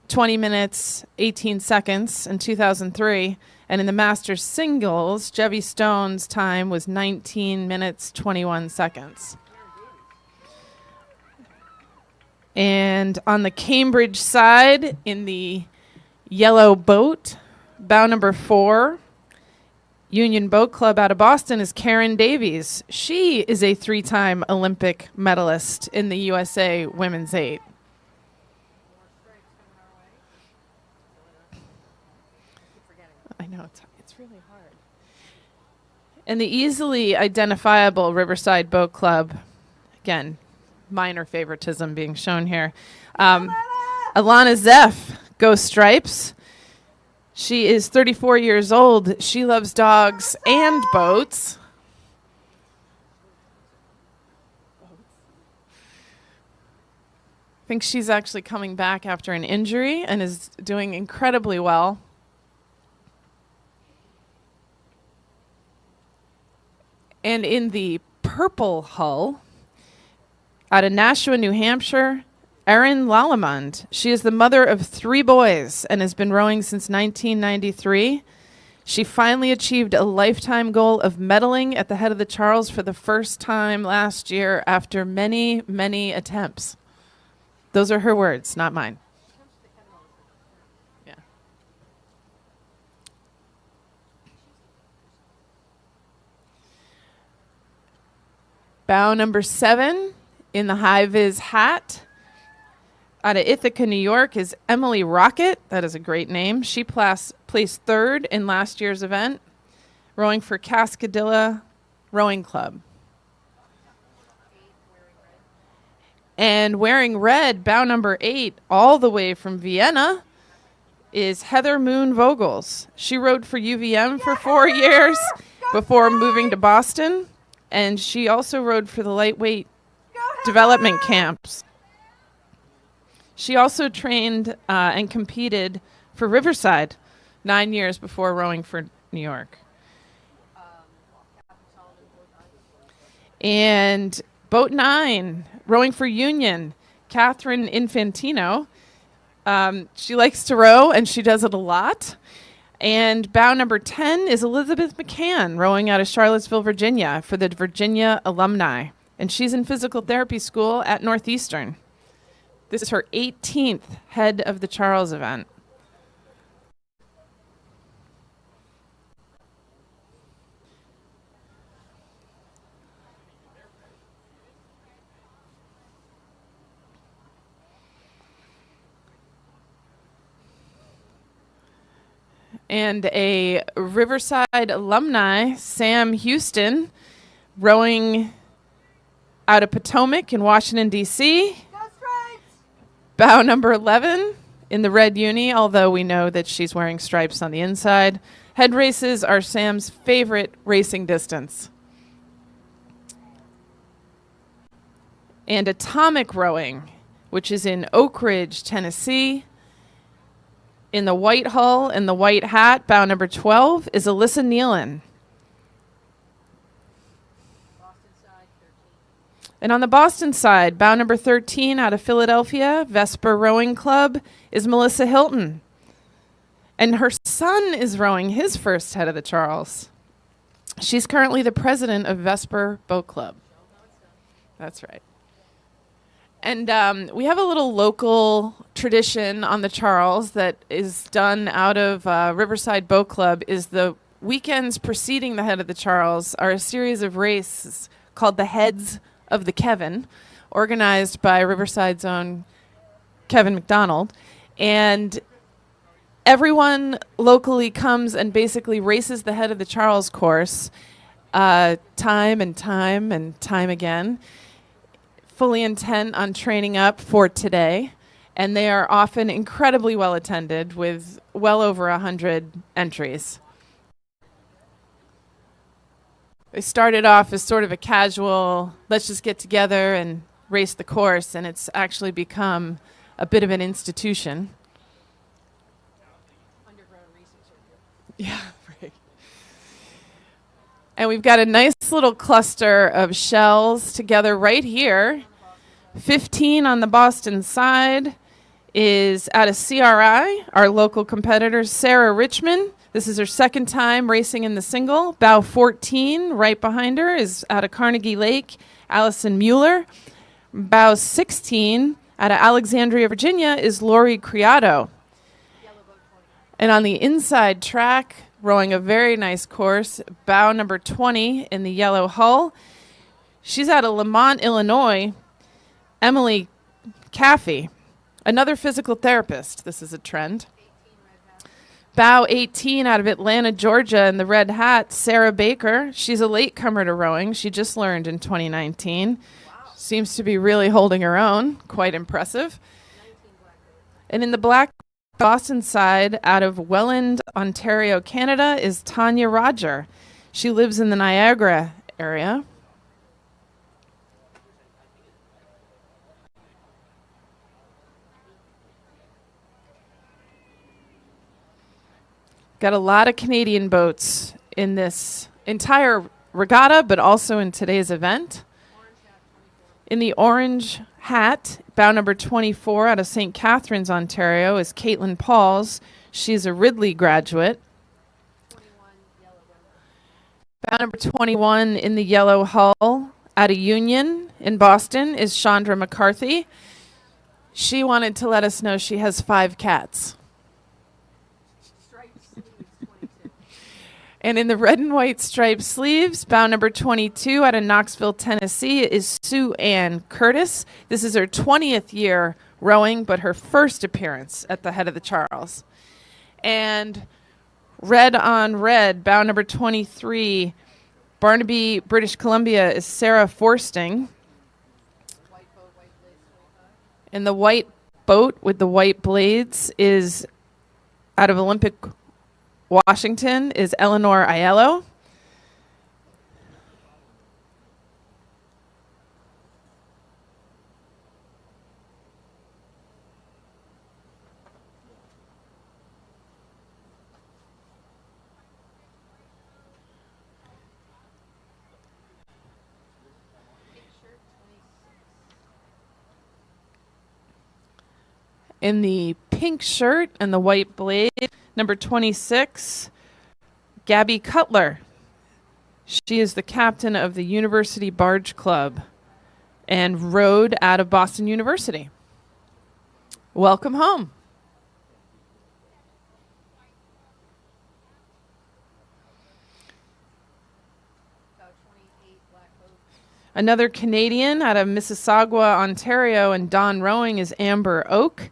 20 minutes, 18 seconds in 2003. And in the master singles, Jevy Stone's time was 19 minutes, 21 seconds. And on the Cambridge side, in the yellow boat, bow number 4, Union Boat Club out of Boston, is Karen Davies. She is a 3-time Olympic medalist in the USA Women's 8. I know, it's really hard. And the easily identifiable Riverside Boat Club, again, minor favoritism being shown here. Alana Zeff, Go Stripes. She is 34 years old. She loves dogs and boats. I think she's actually coming back after an injury and is doing incredibly well. And in the purple hull, out of Nashua, New Hampshire, Erin Lallemund. She is the mother of 3 boys and has been rowing since 1993. She finally achieved a lifetime goal of medaling at the head of the Charles for the first time last year after many, many attempts. Those are her words, not mine. Yeah. Bow number 7 in the high-vis hat. Out of Ithaca, New York, is Emily Rocket. That is a great name. She placed 3rd in last year's event, rowing for Cascadilla Rowing Club. And wearing red, bow number 8, all the way from Vienna, is Heather Moon Vogels. She rowed for UVM for 4 years before moving to Boston, and she also rowed for the lightweight development camps. She also trained and competed for Riverside 9 years before rowing for New York. And boat 9, rowing for Union, Catherine Infantino. She likes to row, and she does it a lot. And bow number 10 is Elizabeth McCann, rowing out of Charlottesville, Virginia, for the Virginia alumni. And she's in physical therapy school at Northeastern. This is her 18th Head of the Charles event. And a Riverside alumni, Sam Houston, rowing out of Potomac in Washington, D.C. Bow number 11 in the red uni, although we know that she's wearing stripes on the inside. Head races are Sam's favorite racing distance. And atomic rowing, which is in Oak Ridge, Tennessee. In the white hull and the white hat, bow number 12, is Alyssa Nealon. And on the Boston side, bow number 13 out of Philadelphia, Vesper Rowing Club, is Melissa Hilton. And her son is rowing his first Head of the Charles. She's currently the president of Vesper Boat Club. That's right. And we have a little local tradition on the Charles that is done out of Riverside Boat Club. Is the weekends preceding the Head of the Charles are a series of races called the Heads of the Kevin, organized by Riverside's own Kevin McDonald. And everyone locally comes and basically races the Head of the Charles course time and time and time again, fully intent on training up for today. And they are often incredibly well attended with well over 100 entries. They started off as sort of a casual, let's just get together and race the course, and it's actually become a bit of an institution. Underground racing circuit. Yeah, right. And we've got a nice little cluster of shells together right here. 15 on the Boston side is out of CRI, our local competitor, Sarah Richmond. This is her second time racing in the single. Bow 14, right behind her, is out of Carnegie Lake, Allison Mueller. Bow 16, out of Alexandria, Virginia, is Lori Criado. And on the inside track, rowing a very nice course, bow number 20 in the yellow hull. She's out of Lamont, Illinois, Emily Caffey, another physical therapist. This is a trend. Bow 18 out of Atlanta, Georgia, in the red hat, Sarah Baker. She's a latecomer to rowing. She just learned in 2019. Wow. Seems to be really holding her own. Quite impressive. And in the black Boston side, out of Welland, Ontario, Canada, is Tanya Roger. She lives in the Niagara area. Got a lot of Canadian boats in this entire regatta, but also in today's event. In the orange hat, bow number 24 out of St. Catharines, Ontario, is Caitlin Pauls. She's a Ridley graduate. Bow number 21 in the yellow hull out of Union in Boston is Chandra McCarthy. She wanted to let us know she has 5 cats. And in the red and white striped sleeves, bow number 22 out of Knoxville, Tennessee, is Sue Ann Curtis. This is her 20th year rowing, but her first appearance at the Head of the Charles. And red on red, bow number 23, Barnaby, British Columbia, is Sarah Forsting. And the white boat with the white blades is out of Olympic Washington, is Eleanor Aiello. In the pink shirt and the white blade, Number 26, Gabby Cutler. She is the captain of the University Barge Club and rowed out of Boston University. Welcome home. Another Canadian out of Mississauga, Ontario, and Dawn rowing is Amber Oak.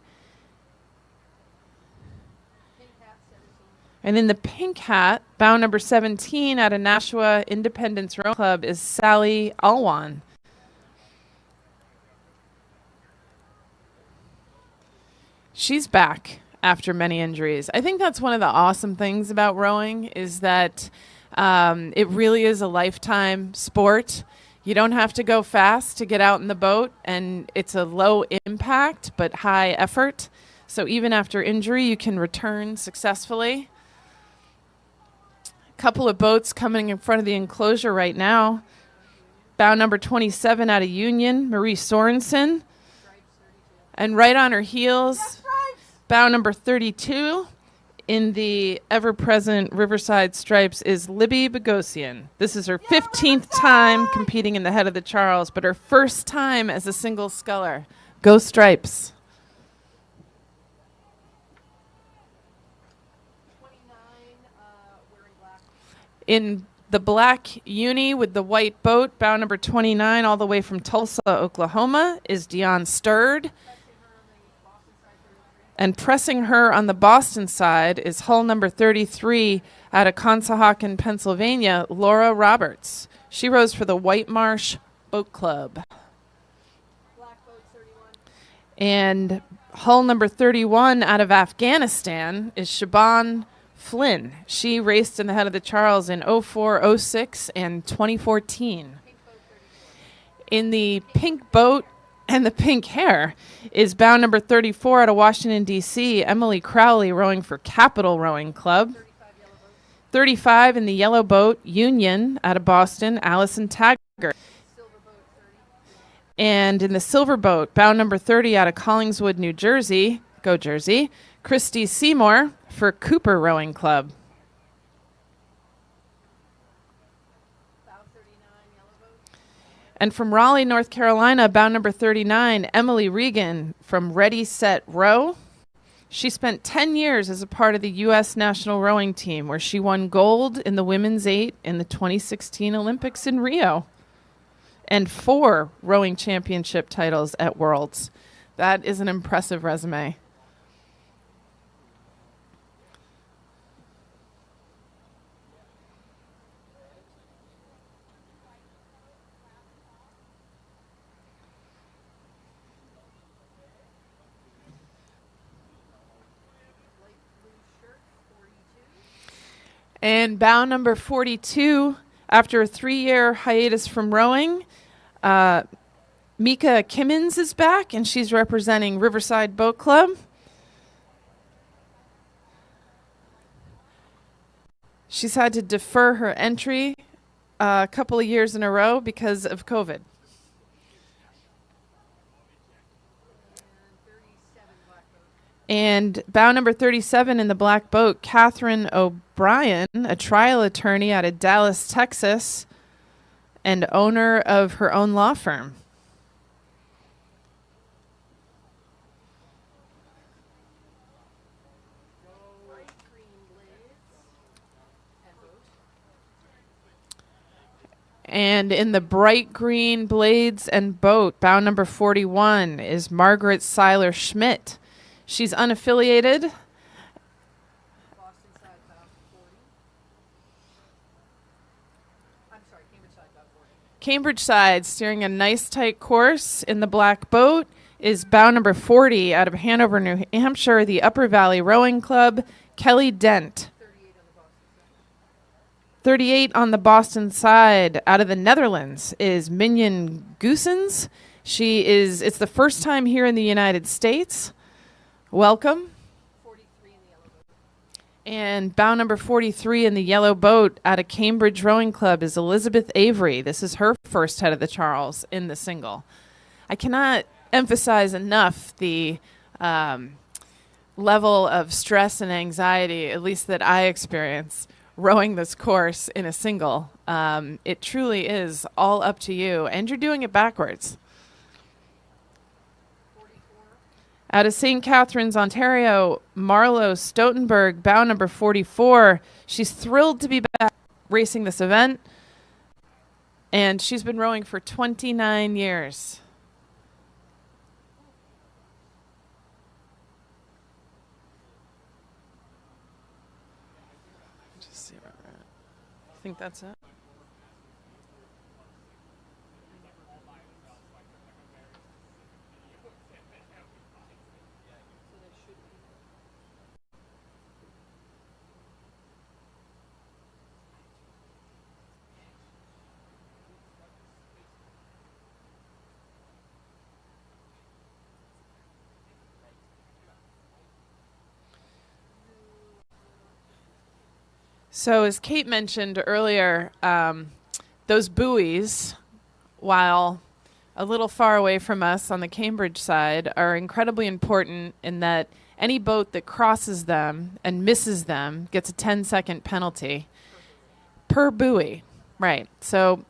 And in the pink hat, bow number 17 out of Nashua Independence Rowing Club is Sally Alwan. She's back after many injuries. I think that's one of the awesome things about rowing is that it really is a lifetime sport. You don't have to go fast to get out in the boat, and it's a low impact but high effort. So even after injury, you can return successfully. A couple of boats coming in front of the enclosure right now. Bow number 27 out of Union, Marie Sorensen. And right on her heels, bow number 32 in the ever-present Riverside Stripes is Libby Bogosian. This is her 15th time competing in the head of the Charles, but her first time as a single sculler. Go Stripes. 29 wearing black. In the black uni with the white boat, bow number 29 all the way from Tulsa, Oklahoma, is Dion Sturd. And pressing her on the Boston side is hull number 33 out of Conshohocken, Pennsylvania, Laura Roberts. She rows for the White Marsh Boat Club. Black boat 31. And hull number 31 out of Afghanistan is Shaban Flynn. She raced in the head of the Charles in 04, 06, and 2014. In the pink boat and the pink hair is bow number 34 out of Washington, D.C., Emily Crowley rowing for Capital Rowing Club. 35 in the yellow boat, Union out of Boston, Allison Taggart. And in the silver boat, bow number 30 out of Collingswood, New Jersey, go Jersey, Christy Seymour for Cooper Rowing Club. And from Raleigh, North Carolina, bow number 39, Emily Regan from Ready, Set, Row. She spent 10 years as a part of the U.S. national rowing team, where she won gold in the women's 8 in the 2016 Olympics in Rio, and 4 rowing championship titles at Worlds. That is an impressive resume. And bow number 42, after a 3-year hiatus from rowing, Mika Kimmins is back, and she's representing Riverside Boat Club. She's had to defer her entry a couple of years in a row because of COVID. And bow number 37 in the black boat, Catherine O'Brien, a trial attorney out of Dallas, Texas, and owner of her own law firm. And in the bright green blades and boat, bow number 41 is Margaret Seiler Schmidt. She's unaffiliated. Boston side bow 40. I'm sorry, Cambridge side bow 40. Cambridge side, steering a nice tight course in the black boat, is bow number 40 out of Hanover, New Hampshire, the Upper Valley Rowing Club, Kelly Dent. 38 on the Boston side out of the Netherlands is Minion Goosens. It's the first time here in the United States. Welcome. 43 in the yellow boat. And bow number 43 in the yellow boat out of Cambridge Rowing Club is Elizabeth Avery. This is her first head of the Charles in the single. I cannot emphasize enough the level of stress and anxiety, at least that I experience, rowing this course in a single. It truly is all up to you, and you're doing it backwards. Out of St. Catharines, Ontario, Marlo Stoutenberg, bow number 44. She's thrilled to be back racing this event, and she's been rowing for 29 years. Just see where we're at. I think that's it. So as Kate mentioned earlier, those buoys, while a little far away from us on the Cambridge side, are incredibly important in that any boat that crosses them and misses them gets a 10-second penalty per buoy. Right. So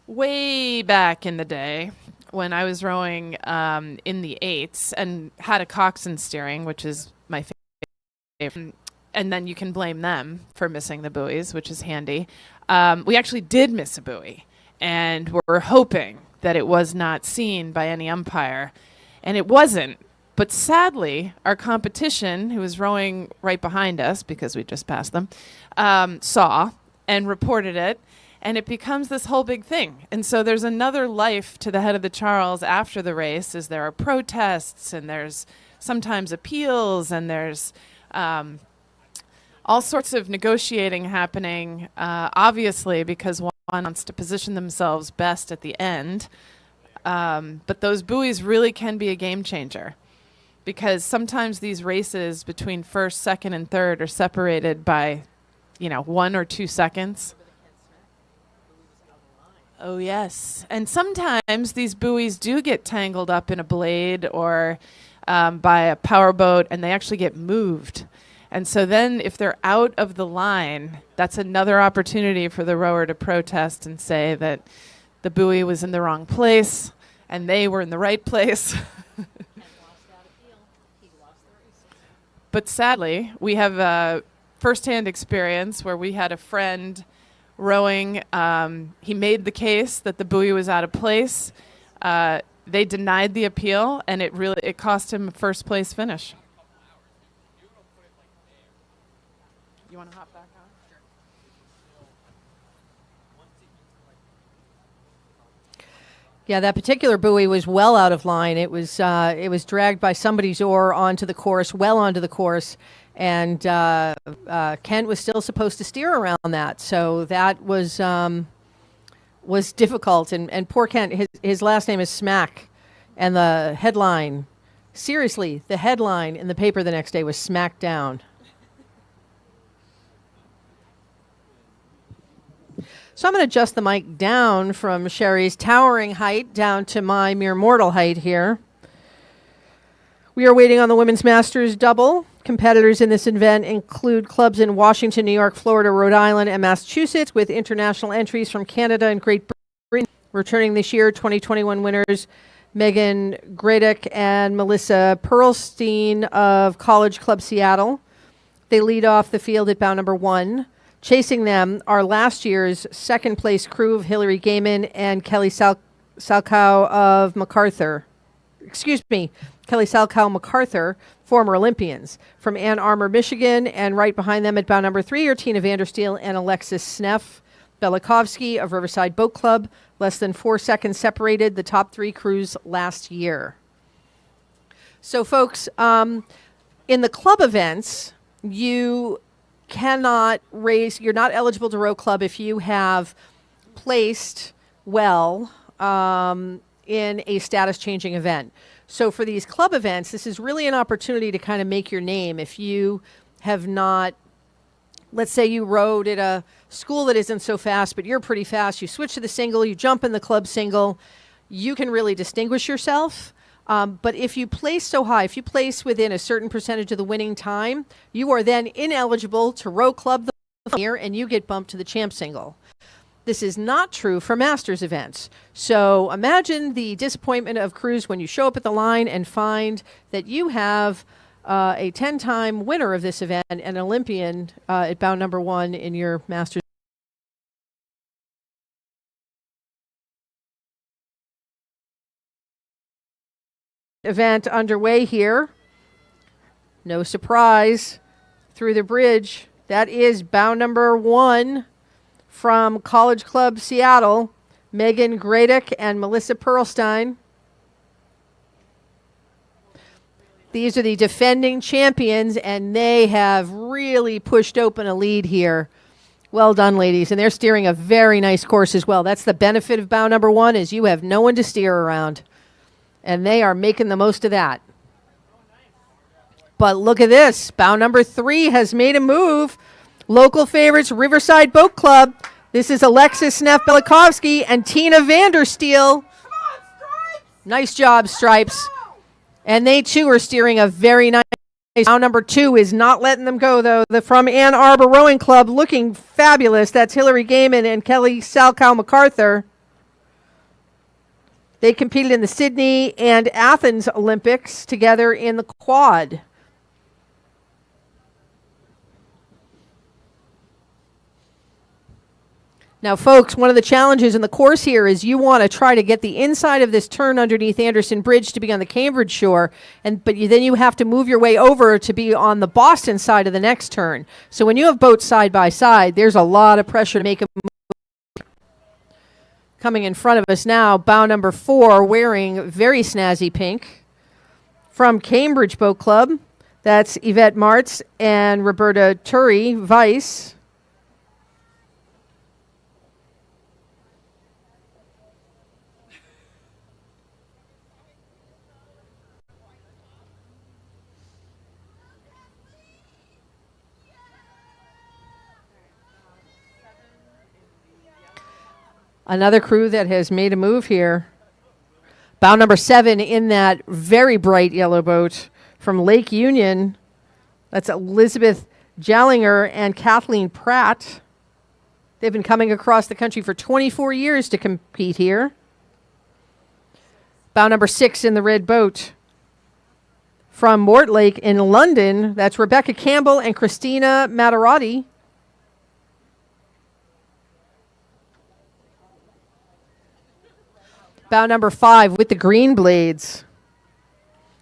way back in the day when I was rowing in the 8s and had a coxswain steering, which is my favorite, and then you can blame them for missing the buoys, which is handy. We actually did miss a buoy, and we're hoping that it was not seen by any umpire, and it wasn't. But sadly, our competition, who was rowing right behind us because we just passed them, saw and reported it, and it becomes this whole big thing. And so there's another life to the head of the Charles after the race, as there are protests, and there's sometimes appeals, and there's all sorts of negotiating happening, obviously, because one wants to position themselves best at the end. But those buoys really can be a game changer, because sometimes these races between first, second, and third are separated by, 1 or 2 seconds. Oh, yes. And sometimes these buoys do get tangled up in a blade or by a powerboat, and they actually get moved. And so then if they're out of the line, that's another opportunity for the rower to protest and say that the buoy was in the wrong place and they were in the right place. But sadly, we have a firsthand experience where we had a friend rowing. He made the case that the buoy was out of place. They denied the appeal, and it cost him a first place finish. You want to hop back on? Yeah, that particular buoy was well out of line. It was dragged by somebody's oar onto the course, well onto the course, and Kent was still supposed to steer around that. So that was difficult. And poor Kent, his last name is Smack, and the headline, seriously, the headline in the paper the next day was "Smack Down." So I'm going to adjust the mic down from Sherry's towering height down to my mere mortal height here. We are waiting on the Women's Masters double. Competitors in this event include clubs in Washington, New York, Florida, Rhode Island, and Massachusetts, with international entries from Canada and Great Britain. Returning this year, 2021 winners Megan Gradick and Melissa Perlstein of College Club Seattle. They lead off the field at bow number 1. Chasing them are last year's second place crew of Hillary Gaiman and Kelly Salchow of MacArthur. Kelly Salchow MacArthur, former Olympians. From Ann Arbor, Michigan, and right behind them at bow number 3 are Tina Vandersteel and Alexis Sneff. Belikovsky of Riverside Boat Club, less than 4 seconds separated the top 3 crews last year. So folks, in the club events, you cannot race. You're not eligible to row club if you have placed well in a status changing event. So for these club events, this is really an opportunity to kind of make your name. If you have not, let's say you rowed at a school that isn't so fast, but you're pretty fast, you switch to the single, you jump in the club single, you can really distinguish yourself. But if you place so high, if you place within a certain percentage of the winning time, you are then ineligible to row club the year, and you get bumped to the champ single. This is not true for Masters events. So imagine the disappointment of crews when you show up at the line and find that you have a 10-time winner of this event, an Olympian at bound number 1 in your Masters. Event underway here. No surprise, through the bridge. That is bound number 1 from College Club Seattle, Megan Gradick and Melissa Perlstein. These are the defending champions, and they have really pushed open a lead here. Well done, ladies. And they're steering a very nice course as well. That's the benefit of bound number 1, is you have no one to steer around. And they are making the most of that. But look at this. Bound number 3 has made a move. Local favorites, Riverside Boat Club. This is Alexis Neff-Belikovsky and Tina Vandersteel. Nice job, Stripes. And they, too, are steering a very nice. Bound number 2 is not letting them go, though. From Ann Arbor Rowing Club, looking fabulous. That's Hillary Gaiman and Kelly Salcow MacArthur. They competed in the Sydney and Athens Olympics together in the quad. Now, folks, one of the challenges in the course here is you want to try to get the inside of this turn underneath Anderson Bridge to be on the Cambridge shore, but then you have to move your way over to be on the Boston side of the next turn. So when you have boats side by side, there's a lot of pressure to make a move. Coming in front of us now, bound number 4, wearing very snazzy pink. From Cambridge Boat Club, that's Yvette Martz and Roberta Turry Weiss. Another crew that has made a move here. Bound number 7 in that very bright yellow boat from Lake Union. That's Elizabeth Jallinger and Kathleen Pratt. They've been coming across the country for 24 years to compete here. Bound number 6 in the red boat. From Mortlake in London, that's Rebecca Campbell and Christina Matarati. Bound number 5 with the green blades.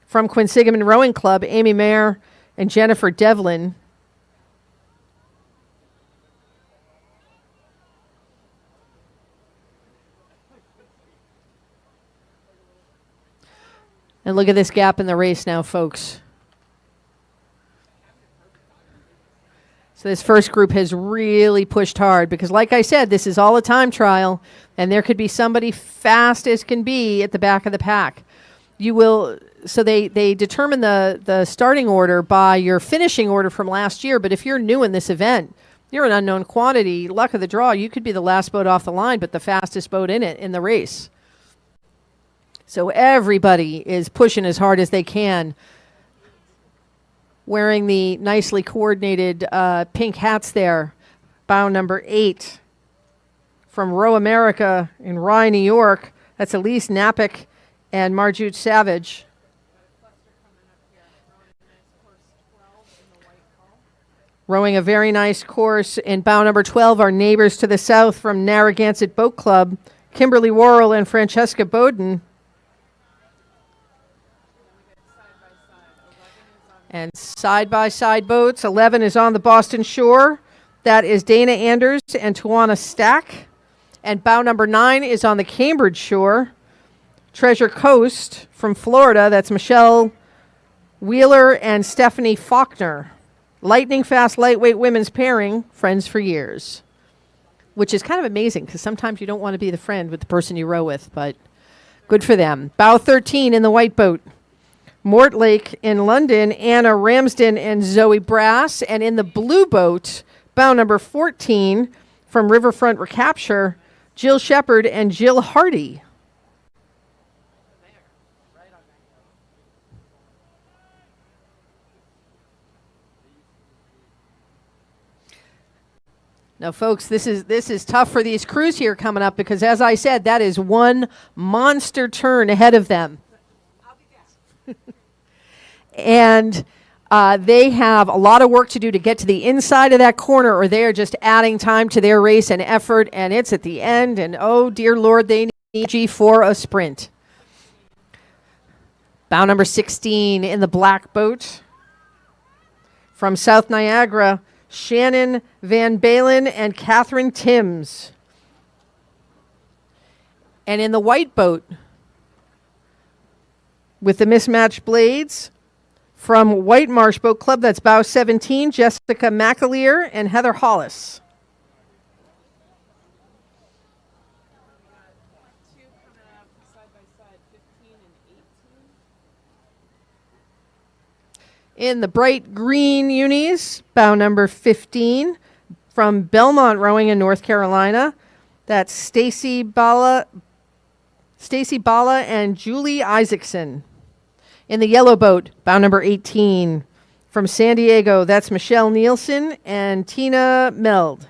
From Quinsigamond Rowing Club, Amy Mayer and Jennifer Devlin. And look at this gap in the race now, folks. So this first group has really pushed hard because, like I said, this is all a time trial, and there could be somebody fast as can be at the back of the pack. You will. So they determine the starting order by your finishing order from last year. But if you're new in this event, you're an unknown quantity. Luck of the draw, you could be the last boat off the line, but the fastest boat in the race. So everybody is pushing as hard as they can, wearing the nicely coordinated pink hats there. Bound number 8 from Row America in Rye, New York. That's Elise Napick and Marjute Savage. Rowing a very nice course in bound number 12, our neighbors to the south from Narragansett Boat Club, Kimberly Worrell and Francesca Bowden. And side-by-side boats, 11 is on the Boston shore. That is Dana Anders and Tawana Stack. And bow number 9 is on the Cambridge shore. Treasure Coast from Florida, that's Michelle Wheeler and Stephanie Faulkner. Lightning fast lightweight women's pairing, friends for years. Which is kind of amazing because sometimes you don't want to be the friend with the person you row with, but good for them. Bow 13 in the white boat. Mortlake in London, Anna Ramsden and Zoe Brass. And in the blue boat, bow number 14 from Riverfront Recapture, Jill Shepard and Jill Hardy. Now, folks, this is tough for these crews here coming up because, as I said, that is one monster turn ahead of them. And they have a lot of work to do to get to the inside of that corner, or they are just adding time to their race and effort, and it's at the end, and oh, dear Lord, they need G for a sprint. Bow number 16 in the black boat. From South Niagara, Shannon Van Balen and Catherine Timms. And in the white boat, with the mismatched blades, from White Marsh Boat Club, that's bow 17, Jessica McAleer and Heather Hollis. Two coming up side by side, 15 and 18. In the bright green unis, bow number 15, from Belmont Rowing in North Carolina, that's Stacy Bala and Julie Isaacson. In the yellow boat, bow number 18, from San Diego, that's Michelle Nielsen and Tina Meld.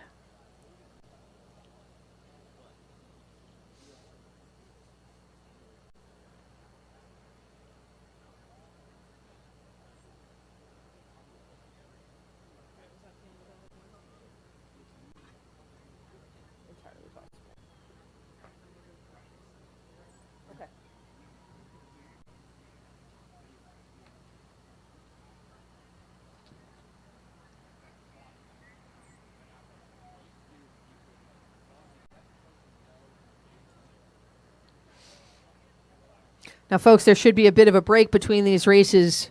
Now, folks, there should be a bit of a break between these races.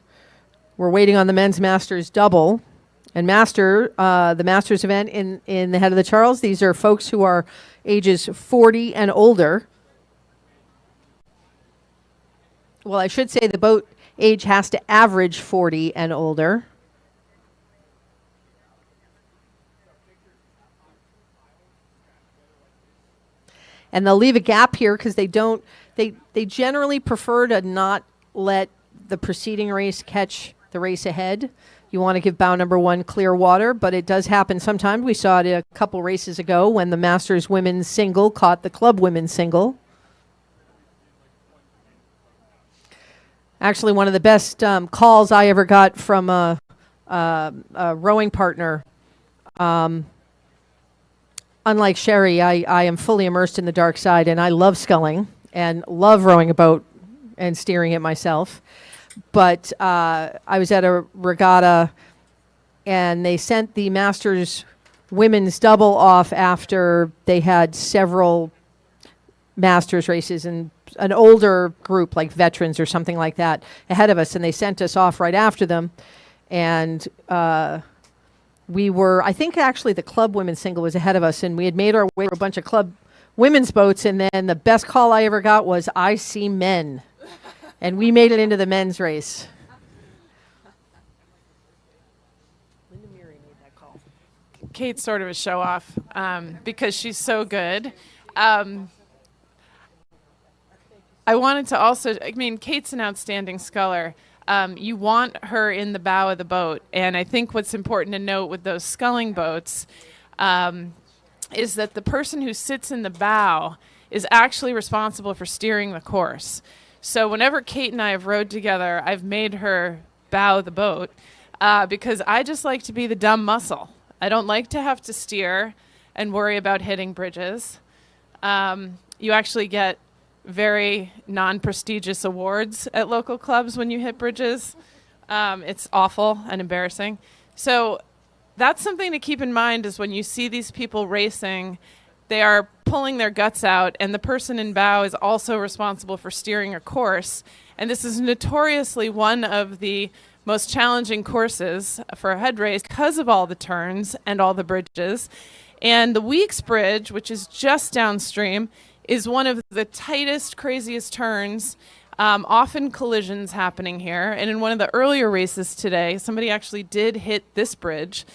We're waiting on the men's Masters double. And the Masters event in the Head of the Charles, these are folks who are ages 40 and older. Well, I should say the boat age has to average 40 and older. And they'll leave a gap here because they generally prefer to not let the preceding race catch the race ahead. You want to give bow number 1 clear water, but it does happen sometimes. We saw it a couple races ago when the Masters women's single caught the club women's single. Actually, one of the best calls I ever got from a rowing partner. Unlike Sherry, I am fully immersed in the dark side, and I love sculling and love rowing a boat and steering it myself. But I was at a regatta, and they sent the Masters women's double off after they had several Masters races and an older group, like veterans or something like that, ahead of us, and they sent us off right after them. And we were, I think actually the club women's single was ahead of us, and we had made our way to a bunch of club women's boats, and then the best call I ever got was, "I see men." And we made it into the men's race. Linda Murray made that call. Kate's sort of a show-off because she's so good. I wanted to also, Kate's an outstanding sculler. You want her in the bow of the boat. And I think what's important to note with those sculling boats is that the person who sits in the bow is actually responsible for steering the course. So whenever Kate and I have rowed together, I've made her bow the boat because I just like to be the dumb muscle. I don't like to have to steer and worry about hitting bridges. You actually get very non-prestigious awards at local clubs when you hit bridges. It's awful and embarrassing. So that's something to keep in mind is when you see these people racing, they are pulling their guts out, and the person in bow is also responsible for steering a course. And this is notoriously one of the most challenging courses for a head race because of all the turns and all the bridges. And the Weeks Bridge, which is just downstream, is one of the tightest, craziest turns, often collisions happening here. And in one of the earlier races today, somebody actually did hit this bridge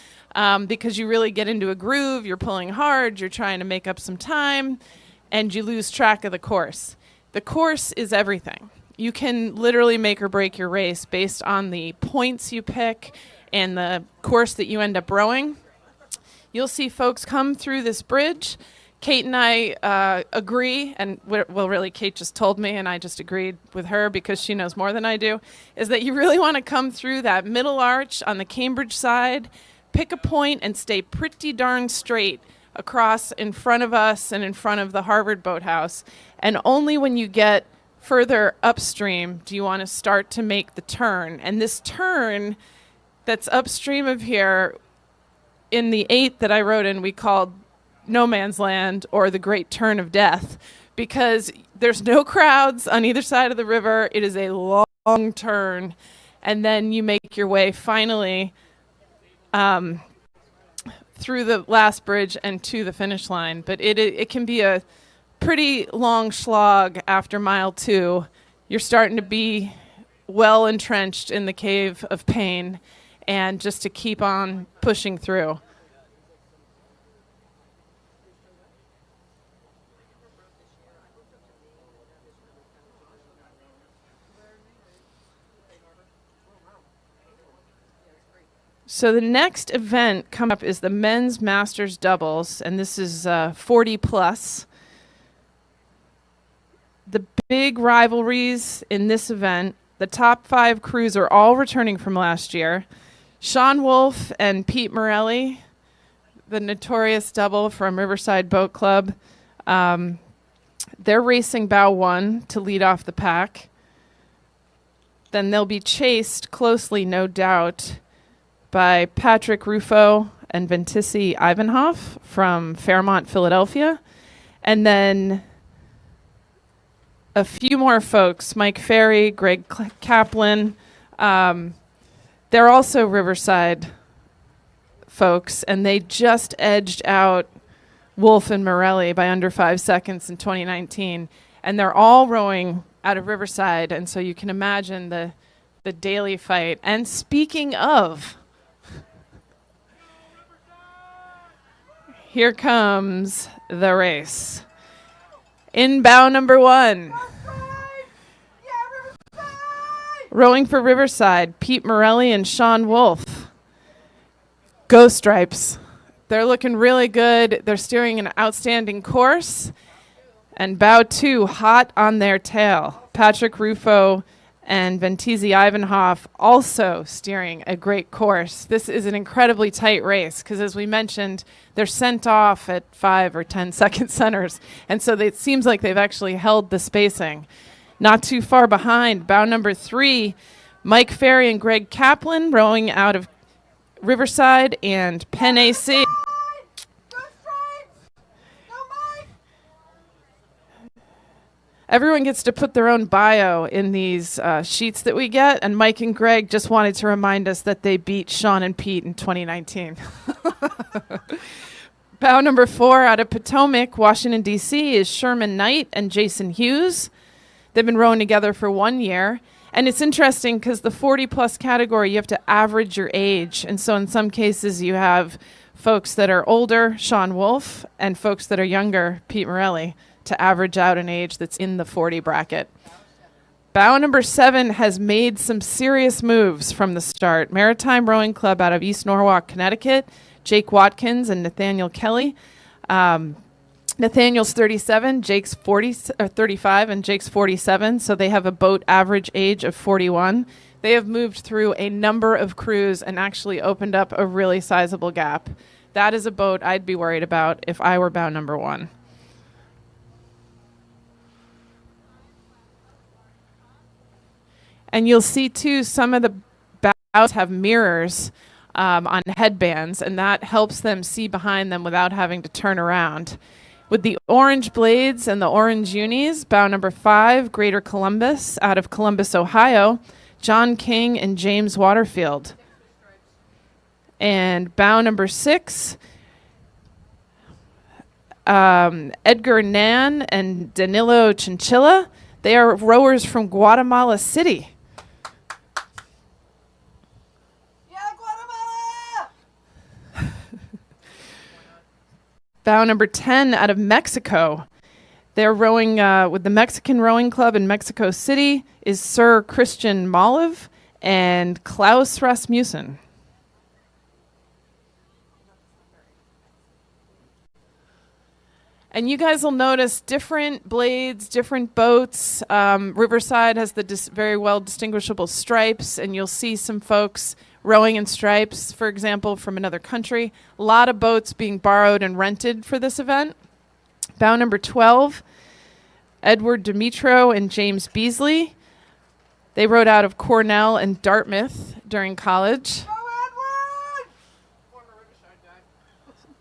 because you really get into a groove, you're pulling hard, you're trying to make up some time, and you lose track of the course. The course is everything. You can literally make or break your race based on the points you pick and the course that you end up rowing. you'll see folks come through this bridge. Kate and I agree, and well, really, Kate just told me, and I just agreed with her because she knows more than I do, is that you really want to come through that middle arch on the Cambridge side, pick a point, and stay pretty darn straight across in front of us and in front of the Harvard Boathouse. And only when you get further upstream do you want to start to make the turn. And this turn that's upstream of here, in the 8 that I wrote in, we called No Man's Land, or the Great Turn of Death, because there's no crowds on either side of the river. It is a long turn, and then you make your way finally through the last bridge and to the finish line. But it can be a pretty long slog after mile 2. You're starting to be well entrenched in the cave of pain, and just to keep on pushing through. So the next event coming up is the men's masters doubles, and this is 40 plus. The big rivalries in this event, the top 5 crews are all returning from last year. Sean Wolf and Pete Morelli, the notorious double from Riverside Boat Club, they're racing bow 1 to lead off the pack. Then they'll be chased closely, no doubt, by Patrick Ruffo and Ventisi Ivanhoff from Fairmont, Philadelphia. And then a few more folks, Mike Ferry, Greg Kaplan. They're also Riverside folks, and they just edged out Wolf and Morelli by under 5 seconds in 2019. And they're all rowing out of Riverside, and so you can imagine the daily fight. And speaking of, here comes the race. In bow number 1. Rowing for Riverside, Pete Morelli and Sean Wolf. Go Stripes. They're looking really good. They're steering an outstanding course. And bow 2, hot on their tail. Patrick Ruffo and Ventisi Ivanhoff also steering a great course. This is an incredibly tight race because, as we mentioned, they're sent off at 5 or 10 second centers. And so it seems like they've actually held the spacing. Not too far behind, bow number 3, Mike Ferry and Greg Kaplan rowing out of Riverside and Penn AC. Everyone gets to put their own bio in these sheets that we get, and Mike and Greg just wanted to remind us that they beat Sean and Pete in 2019. Bow number 4 out of Potomac, Washington, D.C. is Sherman Knight and Jason Hughes. They've been rowing together for 1 year. And it's interesting because the 40-plus category, you have to average your age. And so in some cases, you have folks that are older, Sean Wolf, and folks that are younger, Pete Morelli, to average out an age that's in the 40 bracket. Bow number 7 has made some serious moves from the start. Maritime Rowing Club out of East Norwalk, Connecticut, Jake Watkins and Nathaniel Kelly. Nathaniel's 37, Jake's 35, and Jake's 47, so they have a boat average age of 41. They have moved through a number of crews and actually opened up a really sizable gap. That is a boat I'd be worried about if I were bow number 1. And you'll see, too, some of the bows have mirrors on headbands, and that helps them see behind them without having to turn around. With the orange blades and the orange unis, bow number 5, Greater Columbus, out of Columbus, Ohio, John King and James Waterfield. And bow number 6, Edgar Nan and Danilo Chinchilla. They are rowers from Guatemala City. Bow number 10 out of Mexico. They're rowing with the Mexican Rowing Club in Mexico City is Sir Christian Moliv and Klaus Rasmussen. And you guys will notice different blades, different boats. Riverside has the very well distinguishable stripes, and you'll see some folks rowing in stripes, for example, from another country. A lot of boats being borrowed and rented for this event. Bow number 12, Edward Dimitro and James Beasley. They rowed out of Cornell and Dartmouth during college. Go Edward!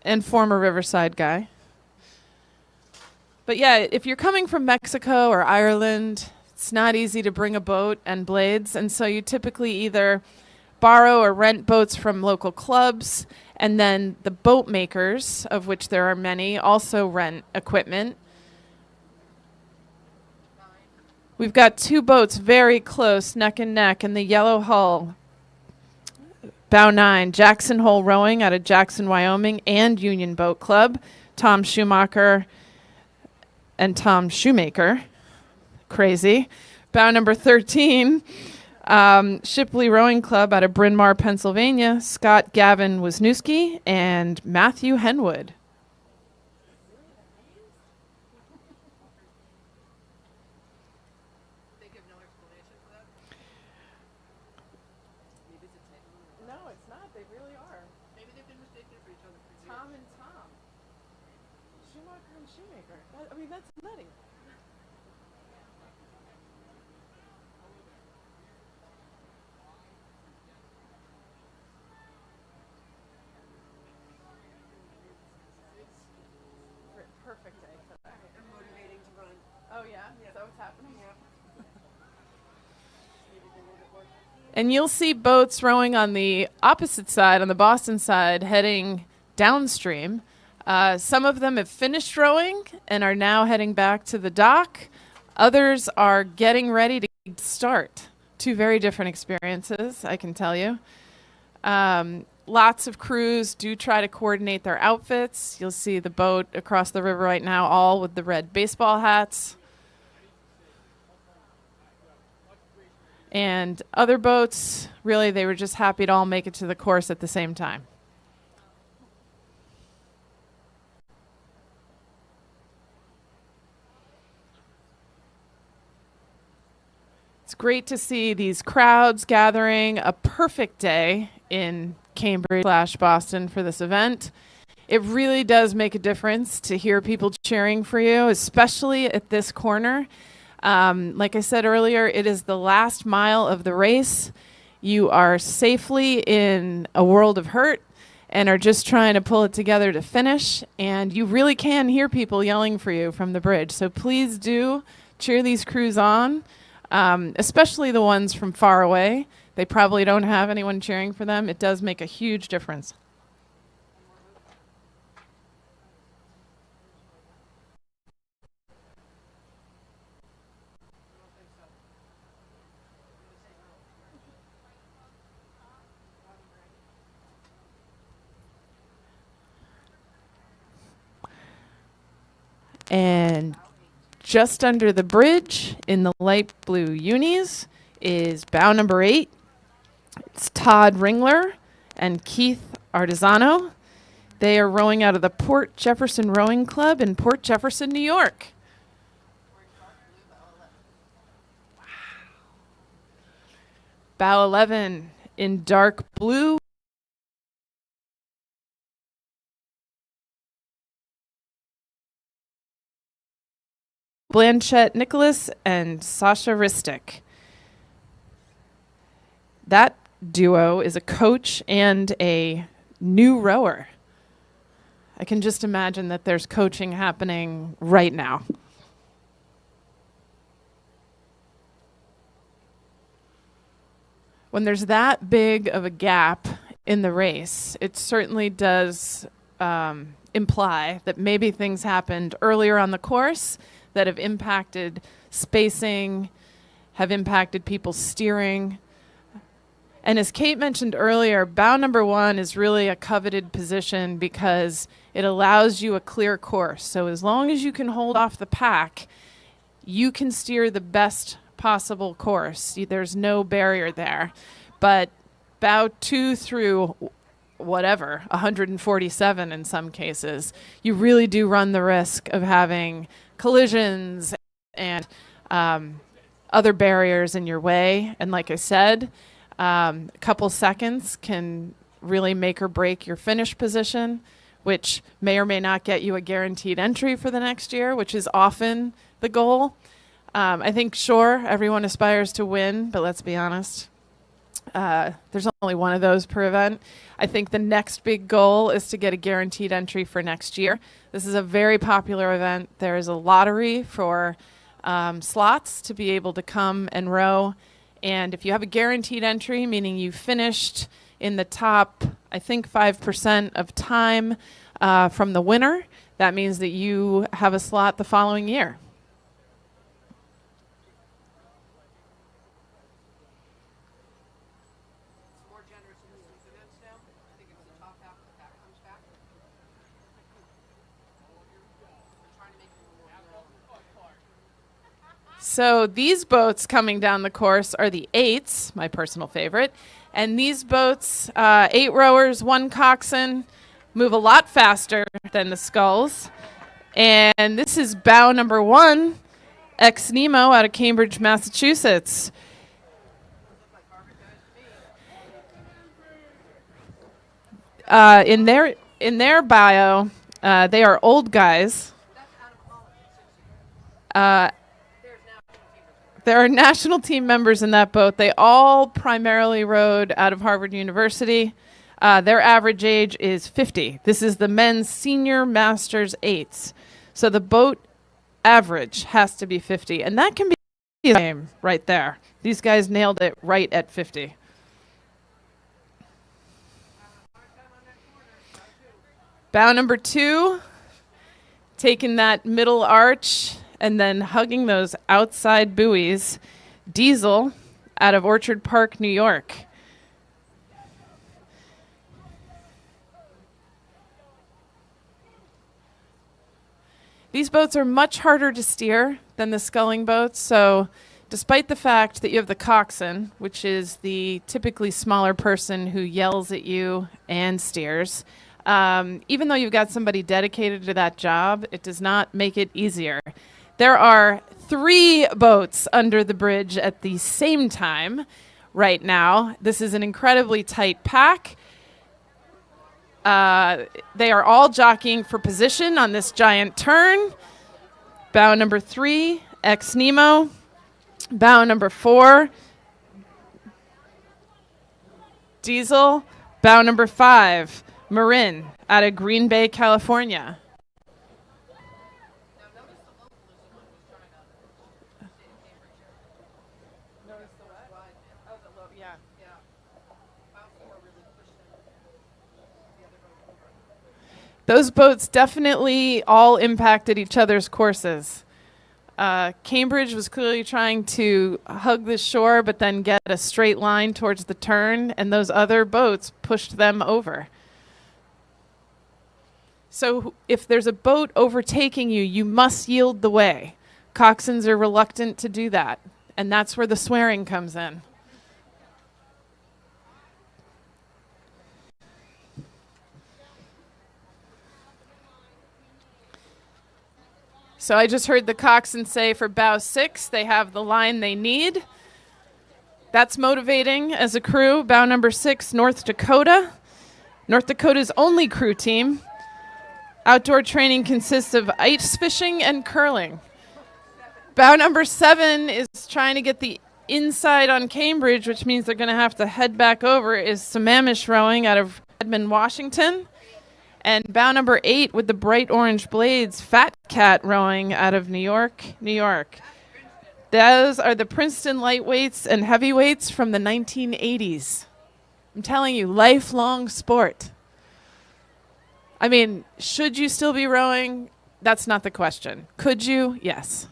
And former Riverside guy. But yeah, if you're coming from Mexico or Ireland, it's not easy to bring a boat and blades, and so you typically either borrow or rent boats from local clubs, and then the boat makers, of which there are many, also rent equipment. We've got two boats very close, neck and neck, in the yellow hull. Bow 9, Jackson Hole Rowing out of Jackson, Wyoming, and Union Boat Club. Tom Schumacher and Tom Shoemaker. Crazy. Bow number 13, Shipley Rowing Club out of Bryn Mawr, Pennsylvania. Scott Gavin Wisniewski and Matthew Henwood. They give no explanation for that? Maybe it's a typo. No, it's not. They really are. Maybe they've been mistaken for each other for years. Tom and Tom. Schumacher and Shoemaker. I mean, that's nutty. Perfect day for that. They're motivating to run. Oh yeah? Is that what's happening? Yeah. Maybe they need it more. And you'll see boats rowing on the opposite side, on the Boston side, heading downstream. Some of them have finished rowing and are now heading back to the dock. Others are getting ready to start. Two very different experiences, I can tell you. Lots of crews do try to coordinate their outfits. You'll see the boat across the river right now, all with the red baseball hats. And other boats, really, they were just happy to all make it to the course at the same time. It's great to see these crowds gathering. A perfect day in Cambridge/Boston for this event. It really does make a difference to hear people cheering for you, especially at this corner. Like I said earlier, it is the last mile of the race. You are safely in a world of hurt and are just trying to pull it together to finish. And you really can hear people yelling for you from the bridge. So please do cheer these crews on, especially the ones from far away. They probably don't have anyone cheering for them. It does make a huge difference. And just under the bridge in the light blue unis is bow number 8. It's Todd Ringler and Keith Artisano. They are rowing out of the Port Jefferson Rowing Club in Port Jefferson, New York. Wow. Bow 11 in dark blue. Blanchett Nicholas and Sasha Ristic. That duo is a coach and a new rower. I can just imagine that there's coaching happening right now. When there's that big of a gap in the race, it certainly does imply that maybe things happened earlier on the course that have impacted spacing, have impacted people's steering. And as Kate mentioned earlier, bow number 1 is really a coveted position because it allows you a clear course. So as long as you can hold off the pack, you can steer the best possible course. There's no barrier there. But bow 2 through whatever, 147 in some cases, you really do run the risk of having collisions and other barriers in your way. And like I said, a couple seconds can really make or break your finish position, which may or may not get you a guaranteed entry for the next year, which is often the goal. I think, sure, everyone aspires to win, but let's be honest. There's only one of those per event. I think the next big goal is to get a guaranteed entry for next year. This is a very popular event. There is a lottery for slots to be able to come and row. And if you have a guaranteed entry, meaning you finished in the top, I think, 5% of time from the winner, that means that you have a slot the following year. So these boats coming down the course are the 8s, my personal favorite. And these boats, 8 rowers, 1 coxswain, move a lot faster than the sculls. And this is bow number 1, Ex Nemo out of Cambridge, Massachusetts. In their bio, they are old guys. There are national team members in that boat. They all primarily rowed out of Harvard University. Their average age is 50. This is the men's senior masters 8s. So the boat average has to be 50. And that can be the same right there. These guys nailed it right at 50. Bow number 2, taking that middle arch and then hugging those outside buoys, Diesel out of Orchard Park, New York. These boats are much harder to steer than the sculling boats, so despite the fact that you have the coxswain, which is the typically smaller person who yells at you and steers, even though you've got somebody dedicated to that job, it does not make it easier. There are 3 boats under the bridge at the same time right now. This is an incredibly tight pack. They are all jockeying for position on this giant turn. Bow number 3, Ex Nemo. Bow number 4, Diesel. Bow number 5, Marin out of Green Bay, California. Those boats definitely all impacted each other's courses. Cambridge was clearly trying to hug the shore but then get a straight line towards the turn, and those other boats pushed them over. So if there's a boat overtaking you, you must yield the way. Coxswains are reluctant to do that, and that's where the swearing comes in. So I just heard the coxswain say for bow 6, they have the line they need. That's motivating as a crew. Bow number 6, North Dakota. North Dakota's only crew team. Outdoor training consists of ice fishing and curling. Bow number 7 is trying to get the inside on Cambridge, which means they're going to have to head back over, is Sammamish rowing out of Redmond, Washington. And bow number 8 with the bright orange blades, Fat Cat rowing out of New York, New York. Those are the Princeton lightweights and heavyweights from the 1980s. I'm telling you, lifelong sport. I mean, should you still be rowing? That's not the question. Could you? Yes.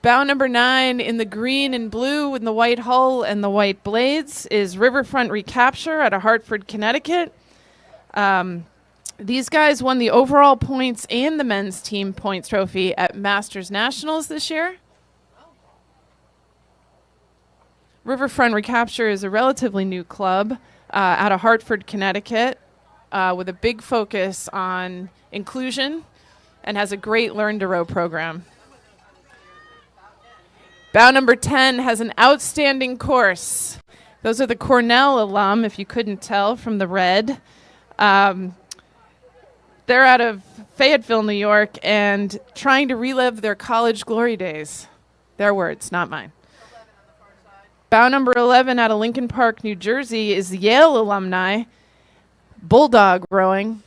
Bow number 9 in the green and blue with the white hull and the white blades is Riverfront Recapture out of Hartford, Connecticut. These guys won the overall points and the men's team points trophy at Masters Nationals this year. Riverfront Recapture is a relatively new club. out of Hartford, Connecticut, with a big focus on inclusion and has a great Learn to Row program. Bow number 10 has an outstanding course. Those are the Cornell alum, if you couldn't tell from the red. They're out of Fayetteville, New York, and trying to relive their college glory days. Their words, not mine. Bow number 11 out of Lincoln Park, New Jersey is Yale alumni, bulldog rowing.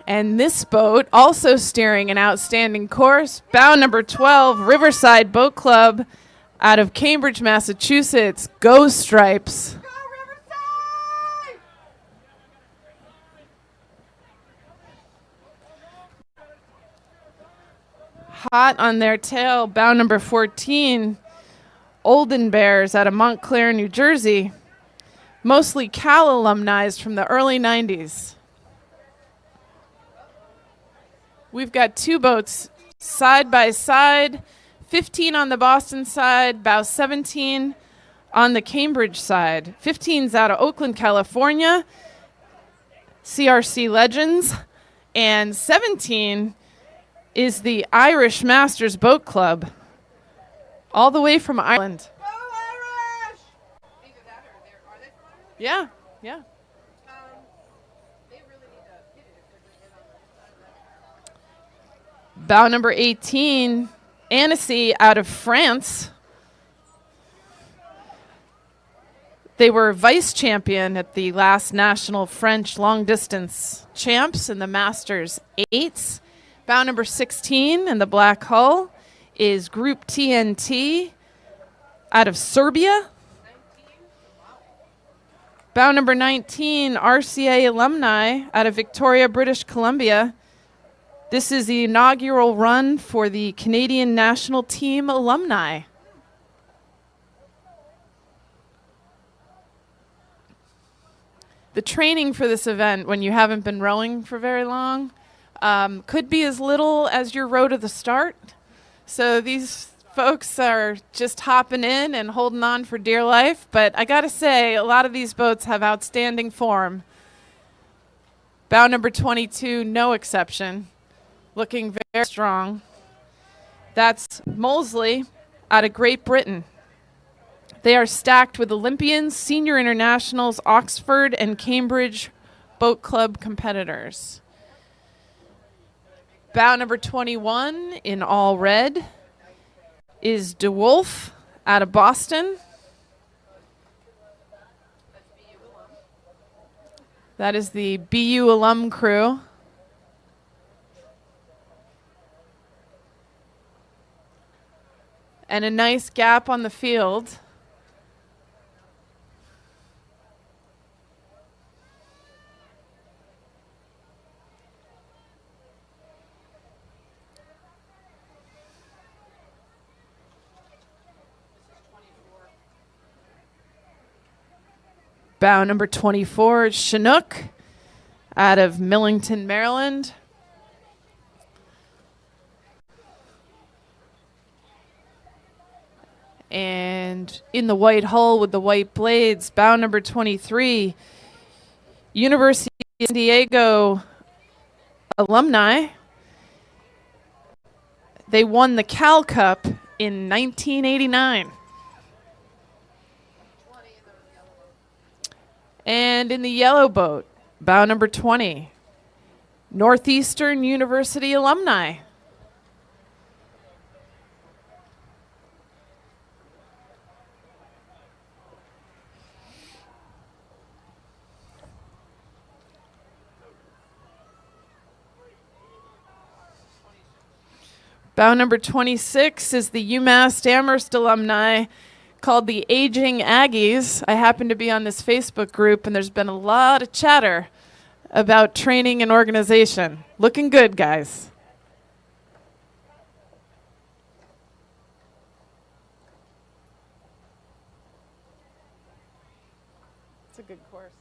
And this boat, also steering an outstanding course, bow number 12, Riverside Boat Club out of Cambridge, Massachusetts. Go Stripes. Go Riverside! Hot on their tail, bow number 14, Olden Bears out of Montclair, New Jersey. Mostly Cal alumni from the early 90s. We've got two boats side by side, 15 on the Boston side, bow 17 on the Cambridge side. 15's out of Oakland, California, CRC Legends, and 17 is the Irish Masters Boat Club, all the way from Ireland. Go Irish! Either that or are they from Ireland? Yeah, yeah. They really need to hit it if they're going to get on the side of that. Bow number 18, Annecy out of France. They were vice champion at the last national French long distance champs in the Masters 8s. Bow number 16 in the black hull is Group TNT out of Serbia. Bow number 19, RCA alumni out of Victoria, British Columbia. This is the inaugural run for the Canadian national team alumni. The training for this event, when you haven't been rowing for very long, could be as little as your row to the start. So these folks are just hopping in and holding on for dear life. But I got to say, a lot of these boats have outstanding form. Bow number 22, no exception. Looking very strong. That's Molesley out of Great Britain. They are stacked with Olympians, senior internationals, Oxford and Cambridge Boat Club competitors. Bow number 21 in all red is DeWolf out of Boston. That is the BU alum crew. And a nice gap on the field. Bow number 24 is Chinook out of Millington, Maryland. And in the white hull with the white blades, bow number 23, University of San Diego alumni. They won the Cal Cup in 1989. And in the yellow boat, bow number 20, Northeastern University alumni. Bow number 26 is the UMass Amherst alumni called the Aging Aggies. I happen to be on this Facebook group, and there's been a lot of chatter about training and organization. Looking good, guys. It's a good course.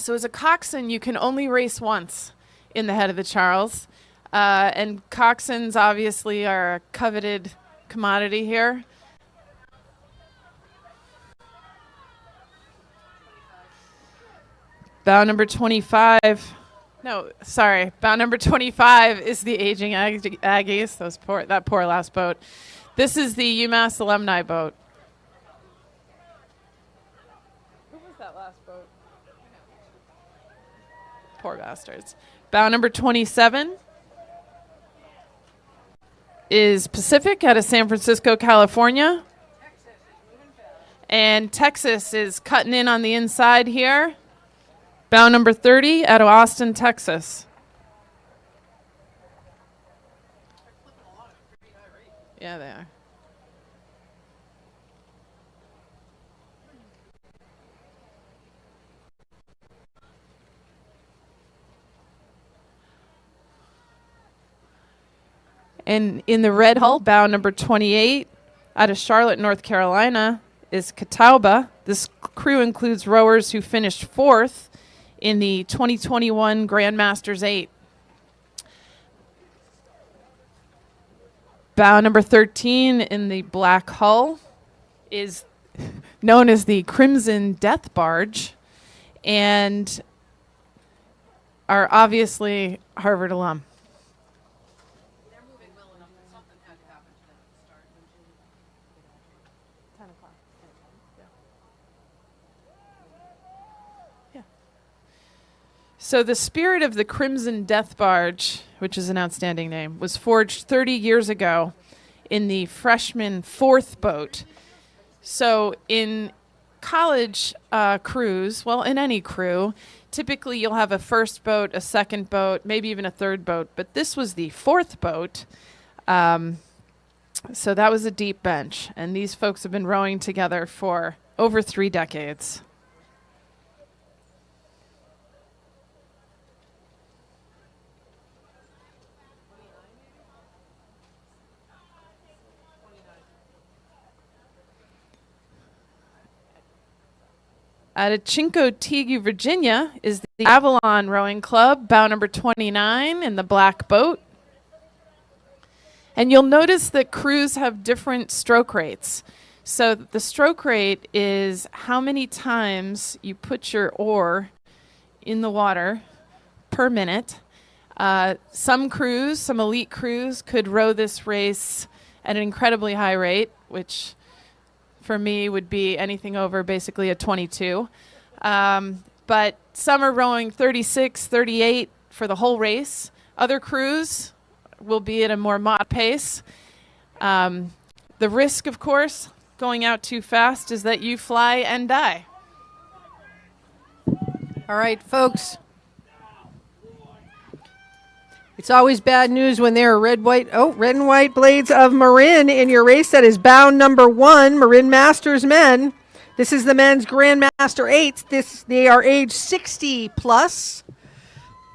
So as a coxswain, you can only race once in the head of the Charles. And coxswains obviously are a coveted commodity here. Bow number 25. No, sorry. Bow number 25 is the aging Aggies. That poor last boat. This is the UMass alumni boat. Who was that last boat? Poor bastards. Bow number 27 is Pacific out of San Francisco, California. And Texas is cutting in on the inside here. Bow number 30 out of Austin, Texas. Yeah, they are. And in the red hull, bow number 28 out of Charlotte, North Carolina is Catawba. This crew includes rowers who finished fourth in the 2021 Grandmasters 8. Bow number 13 in the black hull is known as the Crimson Death Barge and are obviously Harvard alum. They're moving well enough that something had to happen to them at the start. 10 o'clock. Yeah. So the spirit of the Crimson Death Barge, which is an outstanding name, was forged 30 years ago in the freshman fourth boat. So in college crews, well, in any crew, typically you'll have a first boat, a second boat, maybe even a third boat. But this was the fourth boat. So that was a deep bench. And these folks have been rowing together for over 3 decades. Out of Chincoteague, Virginia, is the Avalon Rowing Club, bow number 29 in the black boat. And you'll notice that crews have different stroke rates. So the stroke rate is how many times you put your oar in the water per minute. Some crews, some elite crews, could row this race at an incredibly high rate, which for me would be anything over basically a 22. But some are rowing 36, 38 for the whole race. Other crews will be at a more moderate pace. The risk, of course, going out too fast is that you fly and die. All right, folks. It's always bad news when there are red and white blades of Marin in your race. That is bow number 1, Marin Masters men. This is the men's Grandmaster 8. They are age 60 plus.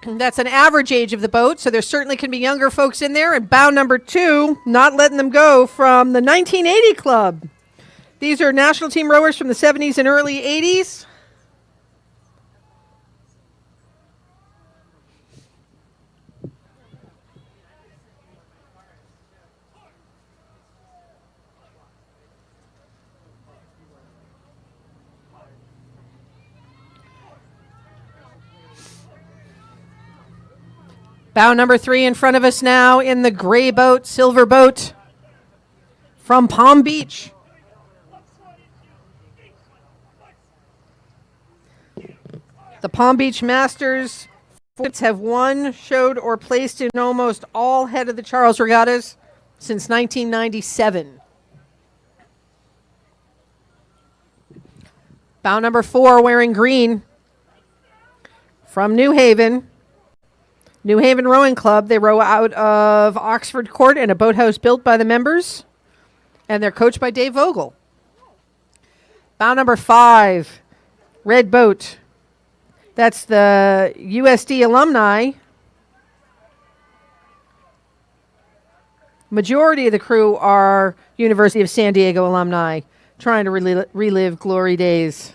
That's an average age of the boat, so there certainly can be younger folks in there. And bow number 2, not letting them go, from the 1980 club. These are national team rowers from the 70s and early 80s. Bow number 3 in front of us now in the gray boat, silver boat from Palm Beach. The Palm Beach Masters have won, showed, or placed in almost all head of the Charles regattas since 1997. Bow number 4 wearing green from New Haven. New Haven Rowing Club. They row out of Oxford Court in a boathouse built by the members. And they're coached by Dave Vogel. Bow number 5, red boat. That's the USD alumni. Majority of the crew are University of San Diego alumni trying to relive glory days.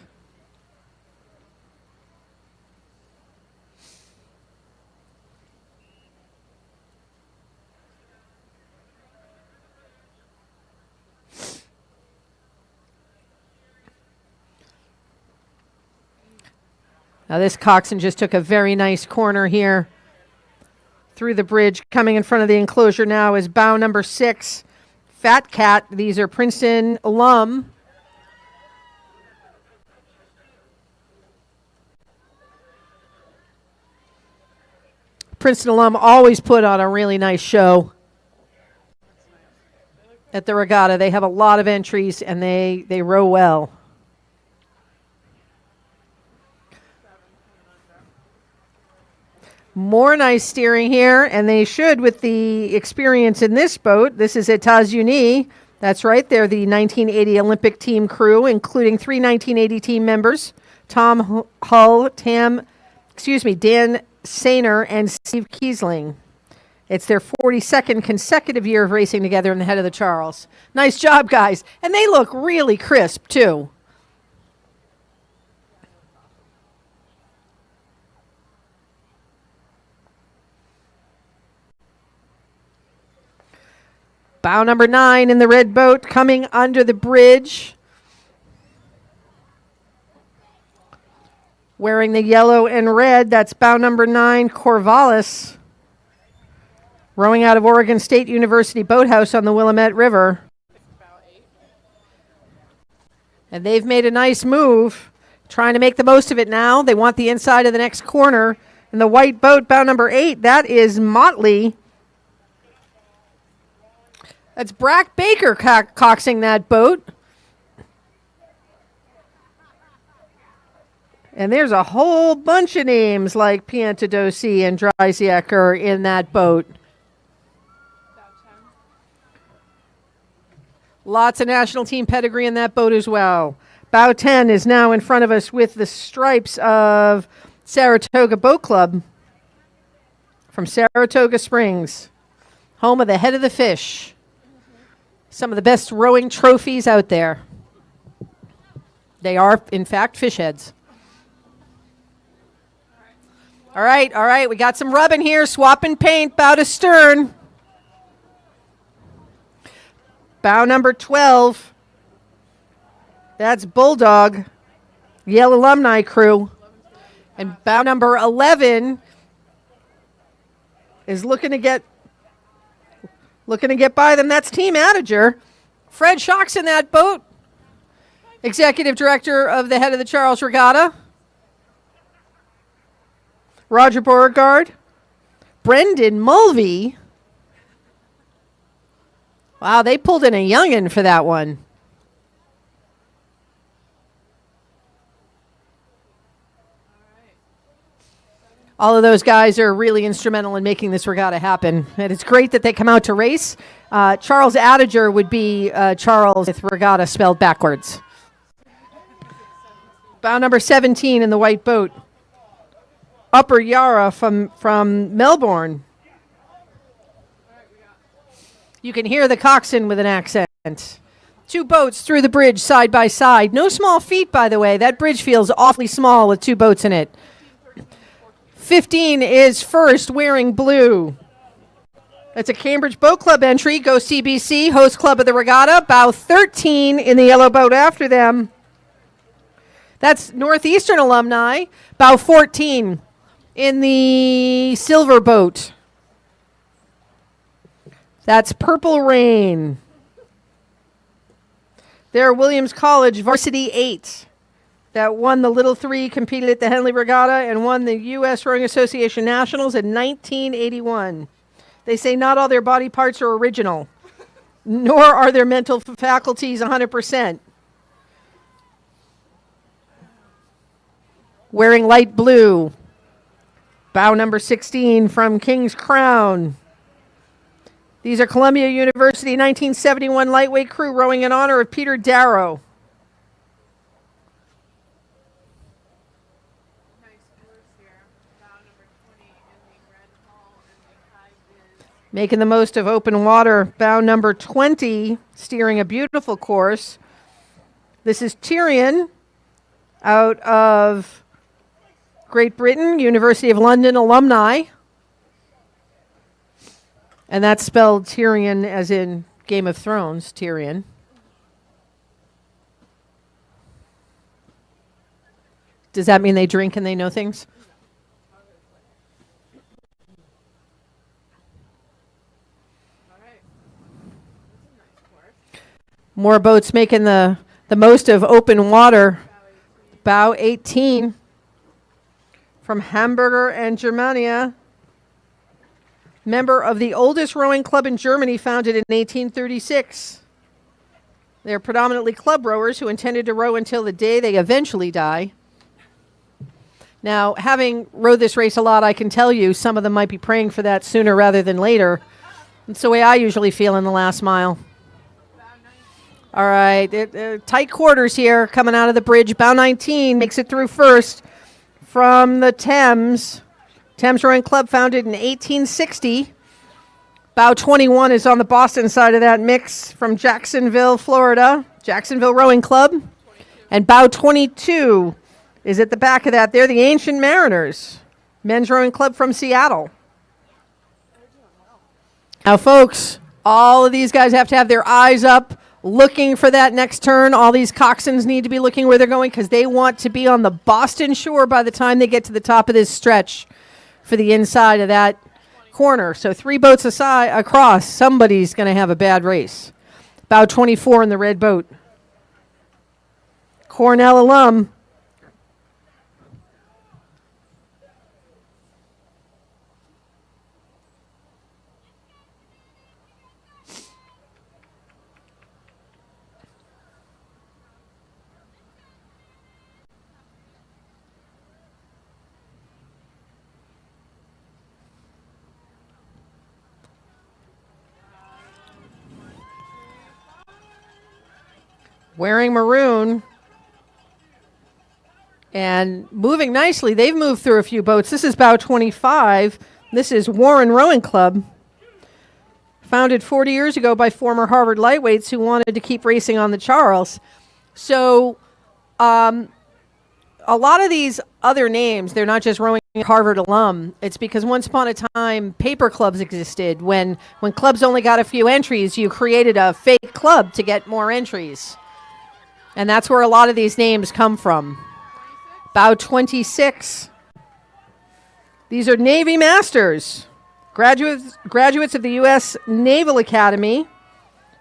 Now this coxswain just took a very nice corner here through the bridge. Coming in front of the enclosure now is bow number 6, Fat Cat. These are Princeton alum. Princeton alum always put on a really nice show at the regatta. They have a lot of entries and they row well. More nice steering here, and they should with the experience in this boat. This is États-Unis. That's right. They're the 1980 Olympic team crew, including 3 1980 team members, Tom Hull, Dan Sainer, and Steve Kiesling. It's their 42nd consecutive year of racing together in the head of the Charles. Nice job, guys. And they look really crisp, too. Bow number 9 in the red boat coming under the bridge. Wearing the yellow and red, that's bow number 9, Corvallis. Rowing out of Oregon State University Boathouse on the Willamette River. And they've made a nice move, trying to make the most of it now. They want the inside of the next corner. And the white boat, bow number 8, that is Motley. That's Brack Baker coxing that boat. And there's a whole bunch of names like Piantadosi and Drysiak are in that boat. Lots of national team pedigree in that boat as well. Bow 10 is now in front of us with the stripes of Saratoga Boat Club from Saratoga Springs, home of the Head of the Fish. Some of the best rowing trophies out there. They are, in fact, fish heads. All right. We got some rubbing here. Swapping paint, bow to stern. Bow number 12. That's Bulldog, Yale alumni crew. And bow number 11 is looking to get by them. That's Team Manager. Fred Schock's in that boat. Executive Director of the Head of the Charles Regatta. Roger Beauregard. Brendan Mulvey. Wow, they pulled in a youngin' for that one. All of those guys are really instrumental in making this regatta happen. And it's great that they come out to race. Charles Adager would be Charles with regatta spelled backwards. Bow number 17 in the white boat. Upper Yarra from Melbourne. You can hear the coxswain with an accent. 2 boats through the bridge side by side. No small feat, by the way. That bridge feels awfully small with 2 boats in it. 15 is first, wearing blue. That's a Cambridge Boat Club entry. Go CBC, host club of the regatta. Bow 13 in the yellow boat after them. That's Northeastern alumni. Bow 14 in the silver boat. That's Purple Rain. They're Williams College Varsity 8. That won the Little 3, competed at the Henley Regatta, and won the U.S. Rowing Association Nationals in 1981. They say not all their body parts are original, nor are their mental faculties 100%. Wearing light blue. Bow number 16 from King's Crown. These are Columbia University 1971 lightweight crew rowing in honor of Peter Darrow. Making the most of open water. Bow number 20, steering a beautiful course. This is Tyrion out of Great Britain, University of London alumni. And that's spelled Tyrion as in Game of Thrones, Tyrion. Does that mean they drink and they know things? More boats making the most of open water. Bow 18 from Hamburger and Germania. Member of the oldest rowing club in Germany, founded in 1836. They're predominantly club rowers who intended to row until the day they eventually die. Now, having rowed this race a lot, I can tell you some of them might be praying for that sooner rather than later. That's the way I usually feel in the last mile. All right, tight quarters here coming out of the bridge. Bow 19 makes it through first from the Thames. Thames Rowing Club, founded in 1860. Bow 21 is on the Boston side of that mix from Jacksonville, Florida. Jacksonville Rowing Club. And Bow 22 is at the back of that. They're the Ancient Mariners, men's rowing club from Seattle. Now, folks, all of these guys have to have their eyes up, looking for that next turn. All these coxswains need to be looking where they're going because they want to be on the Boston shore by the time they get to the top of this stretch for the inside of that corner. So 3 boats across, somebody's going to have a bad race. Bow 24 in the red boat. Cornell alum. Wearing maroon and moving nicely. They've moved through a few boats. This is Bow 25. This is Warren Rowing Club, founded 40 years ago by former Harvard lightweights who wanted to keep racing on the Charles. So a lot of these other names, they're not just rowing Harvard alum. It's because once upon a time, paper clubs existed. When clubs only got a few entries, you created a fake club to get more entries. And that's where a lot of these names come from. Bow 26. These are Navy Masters, graduates of the U.S. Naval Academy,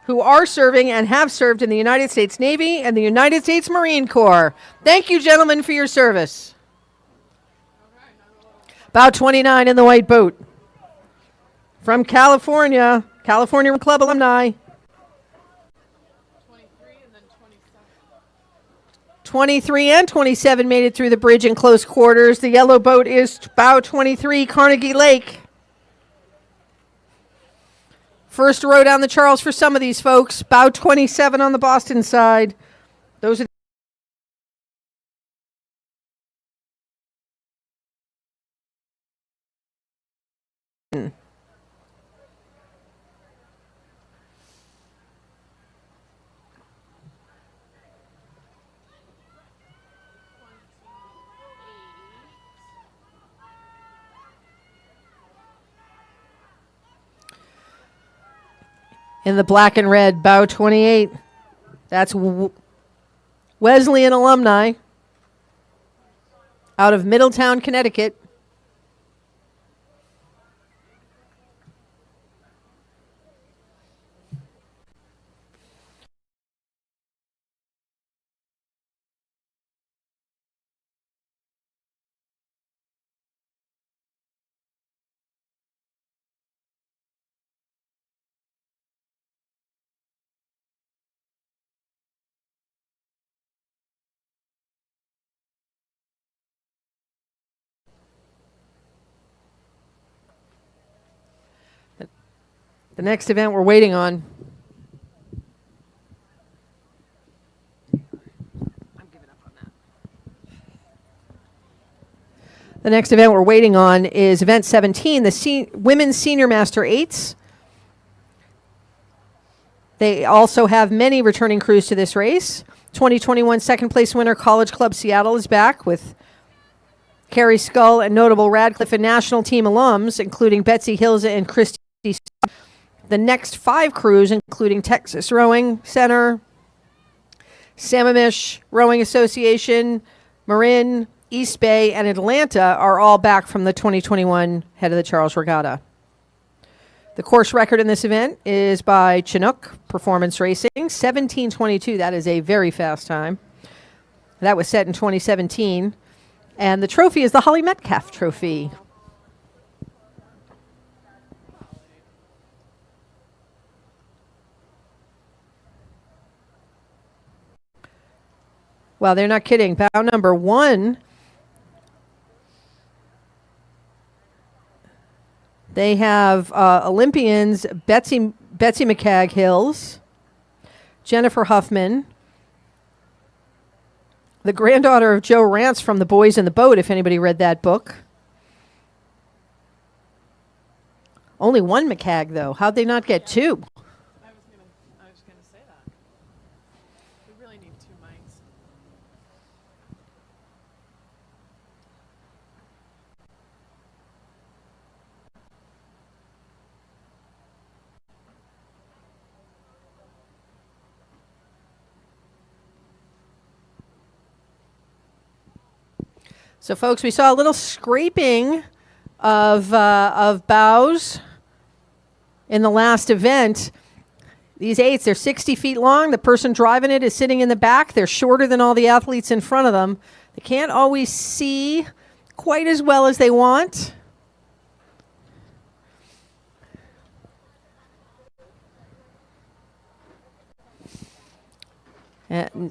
who are serving and have served in the United States Navy and the United States Marine Corps. Thank you, gentlemen, for your service. Bow 29 in the white boat. From California, California Club alumni. 23 and 27 made it through the bridge in close quarters. The yellow boat is Bow 23, Carnegie Lake. First row down the Charles for some of these folks. Bow 27 on the Boston side. Those are in the black and red, Bow 28. That's Wesleyan alumni out of Middletown, Connecticut. The next event we're waiting on. The next event we're waiting on is event 17, the Women's Senior Master 8s. They also have many returning crews to this race. 2021 second place winner College Club Seattle is back with Carrie Scull and notable Radcliffe and national team alums, including Betsy Hilza and Christy. The next 5 crews, including Texas Rowing Center, Sammamish Rowing Association, Marin, East Bay, and Atlanta are all back from the 2021 Head of the Charles Regatta. The course record in this event is by Chinook Performance Racing, 17:22. That is a very fast time. That was set in 2017. And the trophy is the Holly Metcalf Trophy. Well, they're not kidding. Bow number 1. They have Olympians Betsy McCagg-Hills, Jennifer Huffman, the granddaughter of Joe Rance from The Boys in the Boat, if anybody read that book. Only one McCagg, though. How'd they not get 2? I was gonna say that. We really need 2 mics. So, folks, we saw a little scraping of bows in the last event. These 8s, they're 60 feet long. The person driving it is sitting in the back. They're shorter than all the athletes in front of them. They can't always see quite as well as they want.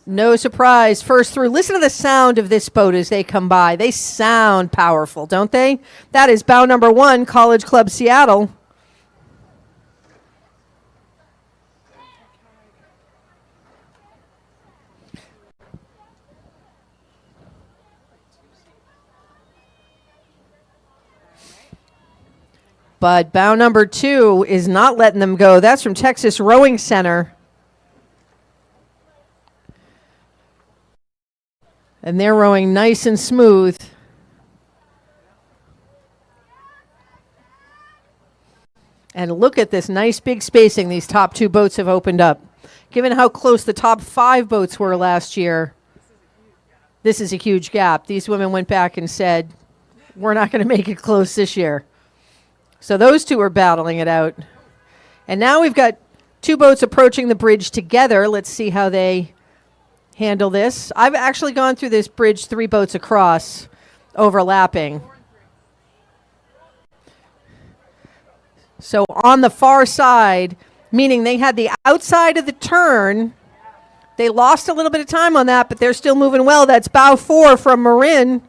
No surprise, first through. Listen to the sound of this boat as they come by. They sound powerful, don't they? That is bow number 1, College Club Seattle. But bow number 2 is not letting them go. That's from Texas Rowing Center. And they're rowing nice and smooth. And look at this nice big spacing these top 2 boats have opened up. Given how close the top 5 boats were last year, this is a huge gap. These women went back and said, we're not going to make it close this year. So those 2 are battling it out. And now we've got 2 boats approaching the bridge together. Let's see how they handle this. I've actually gone through this bridge 3 boats across, overlapping. So on the far side, meaning they had the outside of the turn, they lost a little bit of time on that, but they're still moving well. That's bow 4 from Marin.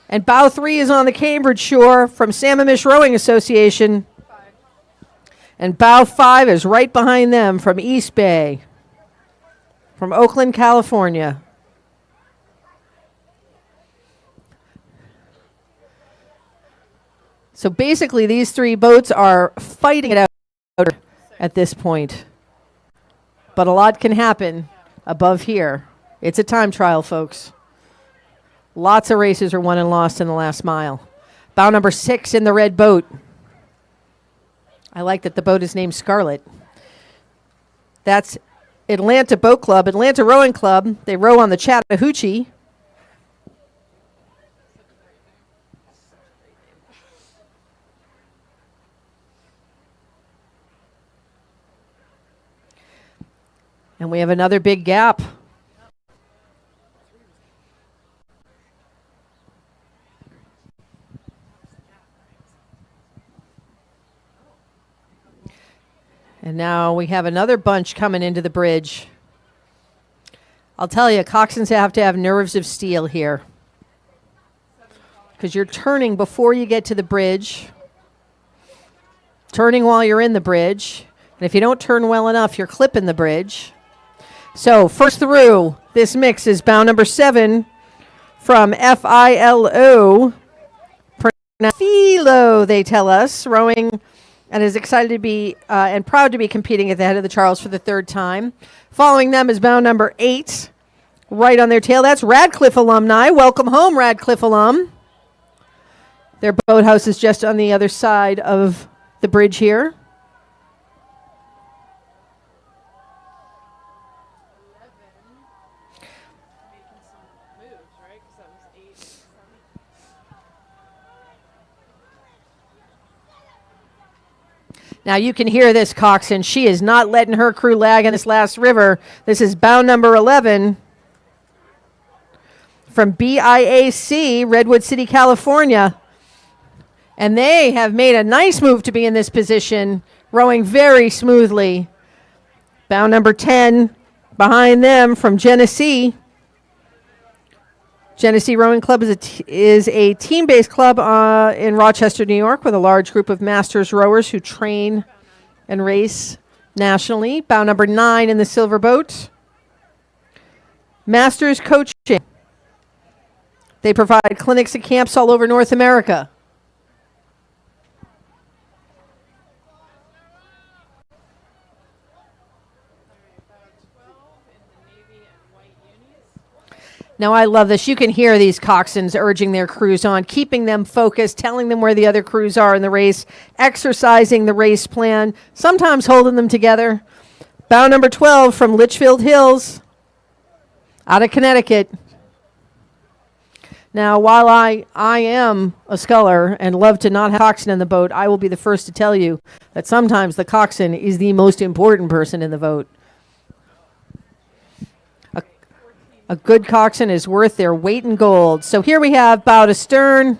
And bow 3 is on the Cambridge shore from Sammamish Rowing Association. And bow 5 is right behind them from East Bay, from Oakland, California. So basically, these 3 boats are fighting it out at this point. But a lot can happen above here. It's a time trial, folks. Lots of races are won and lost in the last mile. Bow number 6 in the red boat. I like that the boat is named Scarlet. That's Atlanta Boat Club, Atlanta Rowing Club. They row on the Chattahoochee. And we have another big gap. And now we have another bunch coming into the bridge. I'll tell you, coxswains have to have nerves of steel here, because you're turning before you get to the bridge, turning while you're in the bridge, and if you don't turn well enough, you're clipping the bridge. So first through this mix is bow number 7 from FILO. Philo, they tell us, rowing, and is excited to be and proud to be competing at the Head of the Charles for the 3rd time. Following them is bow number 8, right on their tail. That's Radcliffe alumni. Welcome home, Radcliffe alum. Their boathouse is just on the other side of the bridge here. Now you can hear this coxswain. She is not letting her crew lag in this last river. This is bow number 11 from BIAC, Redwood City, California. And they have made a nice move to be in this position, rowing very smoothly. Bow number 10 behind them from Genesee. Genesee Rowing Club is a team-based club in Rochester, New York, with a large group of masters rowers who train and race nationally. Bow number 9 in the silver boat. Masters Coaching. They provide clinics and camps all over North America. Now, I love this. You can hear these coxswains urging their crews on, keeping them focused, telling them where the other crews are in the race, exercising the race plan, sometimes holding them together. Bow number 12 from Litchfield Hills, out of Connecticut. Now, while I am a sculler and love to not have a coxswain in the boat, I will be the first to tell you that sometimes the coxswain is the most important person in the boat. A good coxswain is worth their weight in gold. So here we have bow to stern.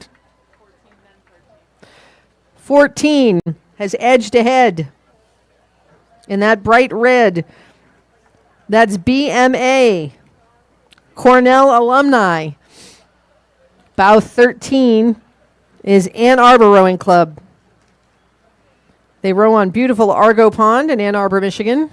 14 has edged ahead in that bright red. That's BMA, Cornell alumni. Bow 13 is Ann Arbor Rowing Club. They row on beautiful Argo Pond in Ann Arbor, Michigan.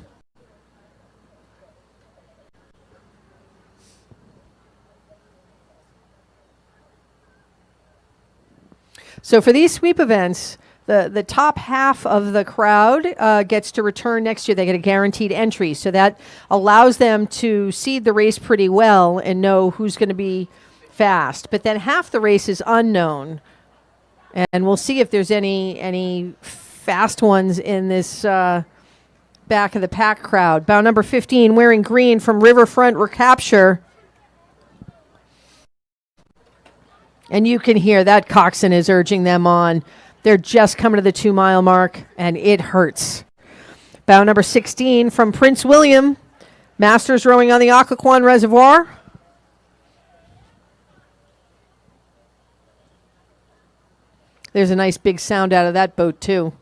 So for these sweep events, the top half of the crowd gets to return next year. They get a guaranteed entry. So that allows them to seed the race pretty well and know who's going to be fast. But then half the race is unknown. And we'll see if there's any fast ones in this back of the pack crowd. Bow number 15, wearing green from Riverfront Recapture. And you can hear that coxswain is urging them on. They're just coming to the 2 mile mark, and it hurts. Bow number 16 from Prince William. Masters rowing on the Occoquan Reservoir. There's a nice big sound out of that boat, too.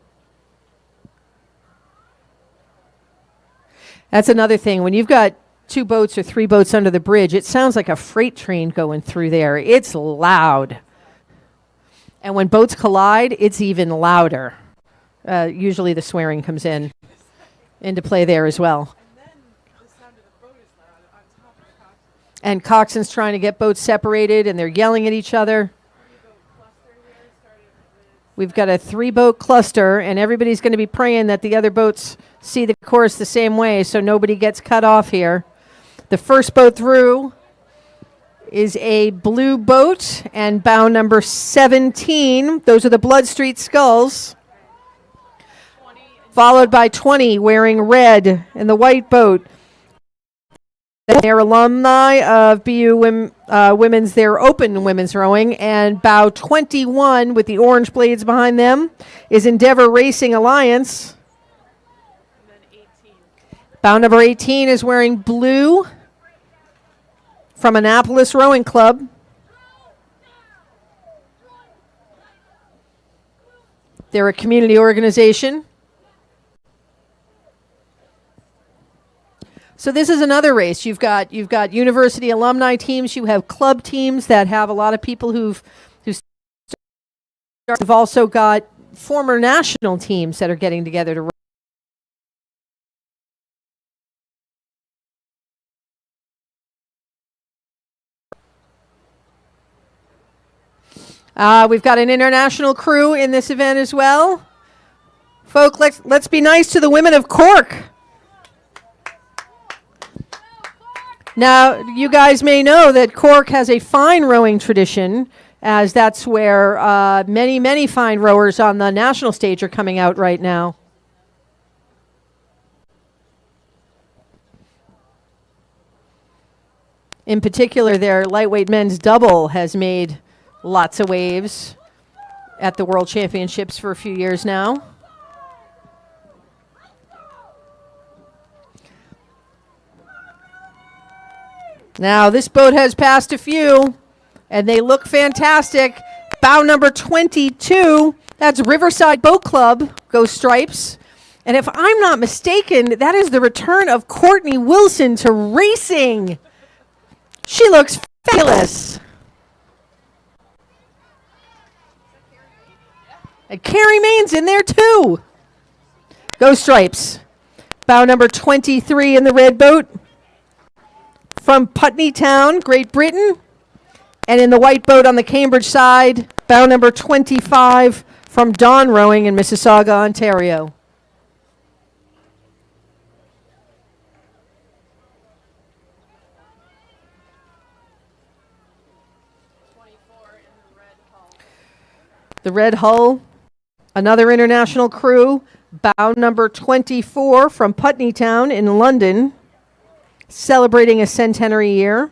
That's another thing. When you've got 2 boats or 3 boats under the bridge, it sounds like a freight train going through there. It's loud. And when boats collide, it's even louder. Usually the swearing comes into play there as well. And then the sound of the boat is loud on top of the coxswain. And coxswains trying to get boats separated, and they're yelling at each other. We've got a 3-boat cluster, and everybody's going to be praying that the other boats see the course the same way so nobody gets cut off here. The first boat through is a blue boat, and bow number 17. Those are the Blood Street Skulls. Followed by 20 wearing red in the white boat. They're alumni of BU Women's, their open women's rowing. And bow 21 with the orange blades behind them is Endeavor Racing Alliance. And then 18. Bow number 18 is wearing blue from Annapolis Rowing Club. They're a community organization. So this is another race. You've got university alumni teams. You have club teams that have a lot of people who've also got former national teams that are getting together to race. We've got an international crew in this event as well. Folk, let's be nice to the women of Cork. Now, you guys may know that Cork has a fine rowing tradition, as that's where many, many fine rowers on the national stage are coming out right now. In particular, their lightweight men's double has made lots of waves at the World Championships for a few years now. Now, this boat has passed a few, and they look fantastic. Bow number 22, that's Riverside Boat Club, Go Stripes. And if I'm not mistaken, that is the return of Courtney Wilson to racing. She looks fabulous. And Carrie Main's in there too. Go Stripes. Bow number 23 in the red boat from Putney Town, Great Britain. And in the white boat on the Cambridge side, bow number 25 from Dawn Rowing in Mississauga, Ontario. The red hull, another international crew, bow number 24 from Putney Town in London, celebrating a centenary year.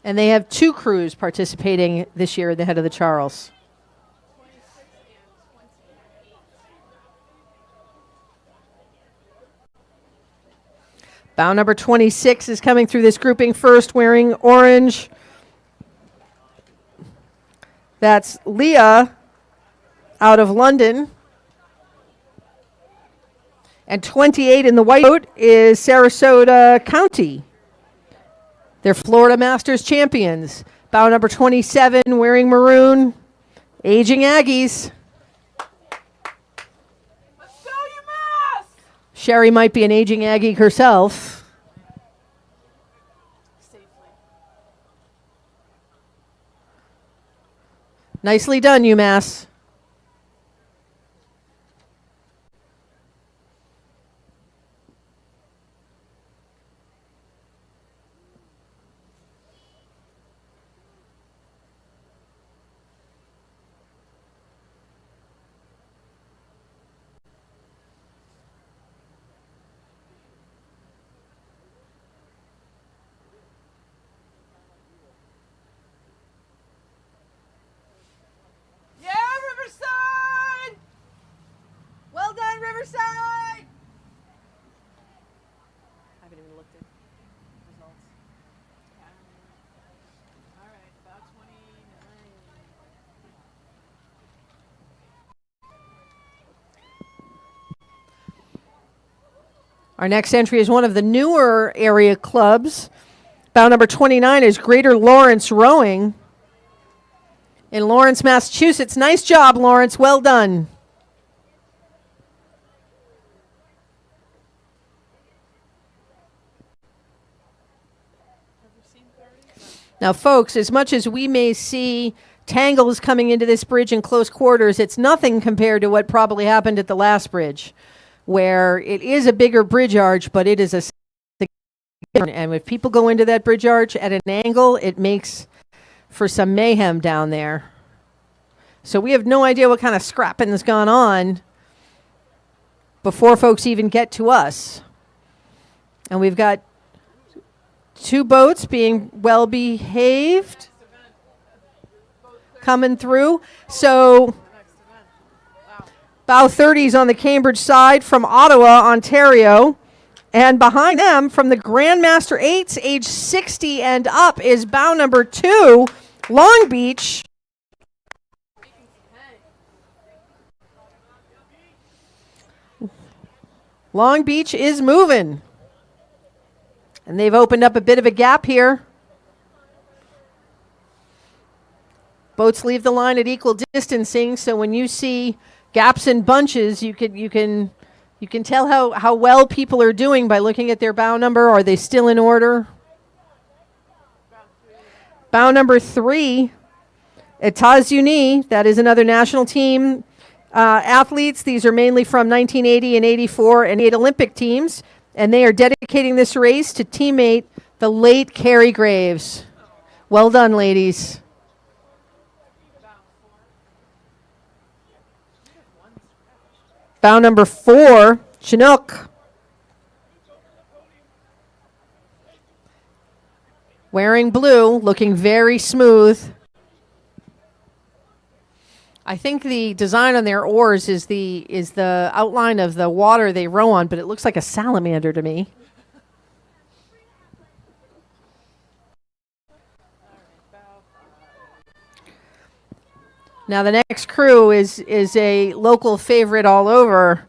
And they have 2 crews participating this year at the head of the Charles. Bow number 26 is coming through this grouping first, wearing orange. That's Leah out of London. And 28 in the white boat is Sarasota County. They're Florida Masters champions. Bow number 27 wearing maroon. Aging Aggies. Let's go, UMass! Sherry might be an aging Aggie herself. Nicely done, UMass. Riverside! I haven't even looked at results. All right, about 29. Our next entry is one of the newer area clubs. Bow number 29 is Greater Lawrence Rowing in Lawrence, Massachusetts. Nice job, Lawrence. Well done. Now, folks, as much as we may see tangles coming into this bridge in close quarters, it's nothing compared to what probably happened at the last bridge, where it is a bigger bridge arch, but it is a... And if people go into that bridge arch at an angle, it makes for some mayhem down there. So we have no idea what kind of scrapping has gone on before folks even get to us. And we've got 2 boats being well behaved coming through. So bow 30s on the Cambridge side from Ottawa, Ontario. And behind them from the Grandmaster 8s, age 60 and up, is bow number 2, Long Beach. Long Beach is moving. And they've opened up a bit of a gap here. Boats leave the line at equal distancing, so when you see gaps and bunches, you can tell how well people are doing by looking at their bow number. Are they still in order? Bow number 3, États-Unis. That is another national team. Athletes, these are mainly from 1980 and 84 and 8 Olympic teams. And they are dedicating this race to teammate the late Carrie Graves. Well done, ladies. Bow number 4, Chinook. Wearing blue, looking very smooth. I think the design on their oars is the outline of the water they row on, but it looks like a salamander to me. Now the next crew is a local favorite all over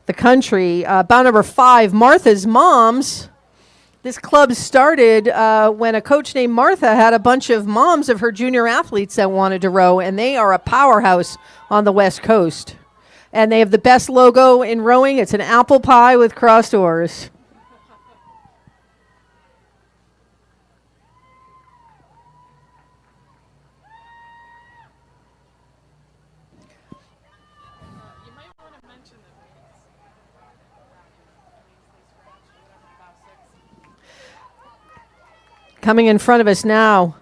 the country. Bout number 5, Martha's Moms. This club started when a coach named Martha had a bunch of moms of her junior athletes that wanted to row, and they are a powerhouse on the West Coast. And they have the best logo in rowing. It's an apple pie with crossed oars. You might want to mention the weights. Coming in front of us now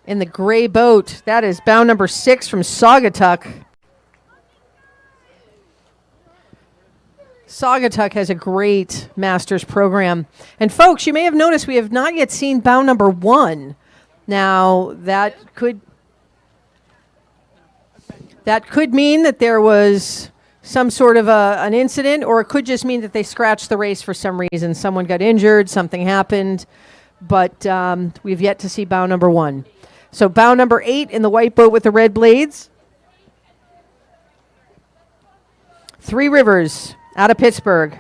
in the gray boat, that is bound number 6 from Saugatuck. Saugatuck has a great master's program. And folks, you may have noticed we have not yet seen bound number 1. Now, that could mean that there was some sort of an incident, or it could just mean that they scratched the race for some reason. Someone got injured, something happened, but we've yet to see bound number 1. So bound number 8 in the white boat with the red blades. Three Rivers out of Pittsburgh.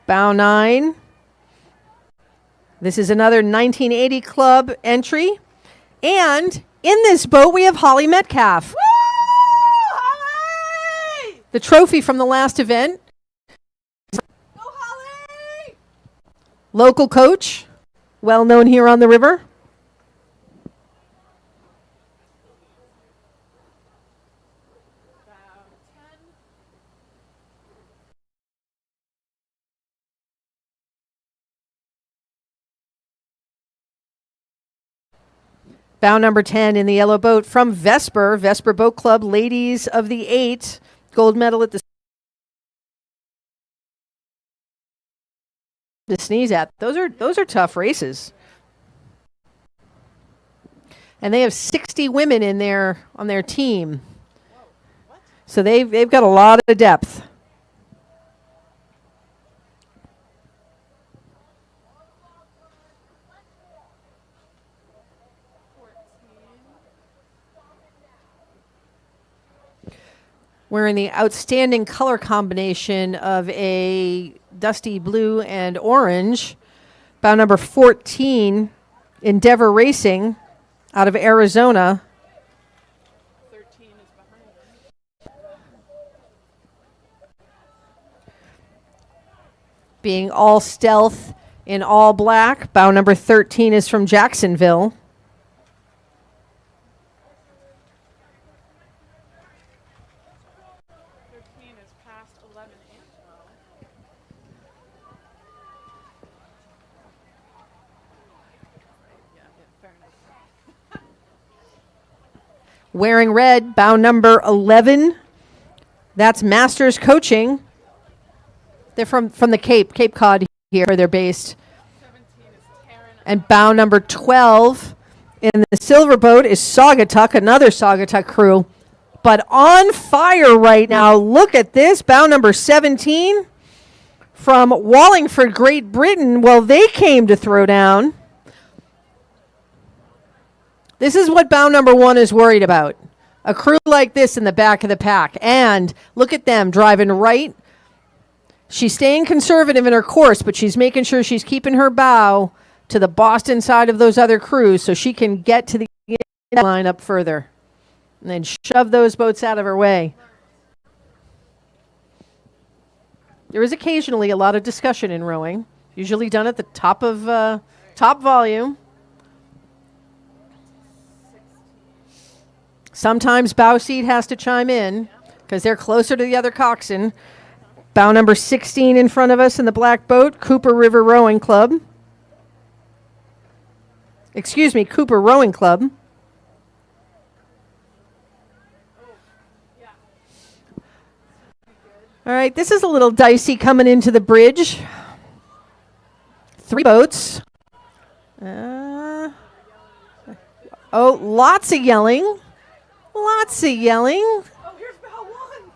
Bound 9. This is another 1980 club entry. And in this boat, we have Holly Metcalf. Woo! Holly! The trophy from the last event. Go Holly! Local coach, well known here on the river. Bound 10. Bound number 10 in the yellow boat from Vesper Boat Club, ladies of the 8, gold medal at the to sneeze at. Those are tough races. And they have 60 women in on their team. So they've got a lot of depth. We're in the outstanding color combination of a dusty blue and orange. Bound number 14, Endeavor Racing out of Arizona. 13 is behind. Being all stealth in all black. Bound number 13 is from Jacksonville. 13 is past 11 and 12. Yeah, fair enough. Wearing red, bound number 11. That's Masters Coaching. They're from the Cape Cod here, where they're based. 17 is Taryn. And bound number 12 in the silver boat is Saugatuck, another Saugatuck crew. But on fire right now. Look at this. Bound number 17 from Wallingford, Great Britain. Well, they came to throw down. This is what bound number 1 is worried about. A crew like this in the back of the pack. And look at them driving right. She's staying conservative in her course, but she's making sure she's keeping her bow to the Boston side of those other crews so she can get to the line up further. And then shove those boats out of her way. There is occasionally a lot of discussion in rowing, usually done at the top of top volume. Sometimes bow seat has to chime in because they're closer to the other coxswain. Bow number 16 in front of us in the black boat, Cooper River Rowing Club. Excuse me, Cooper Rowing Club. All right, this is a little dicey coming into the bridge. 3 boats. Lots of yelling. Lots of yelling. Oh, here's bow 1.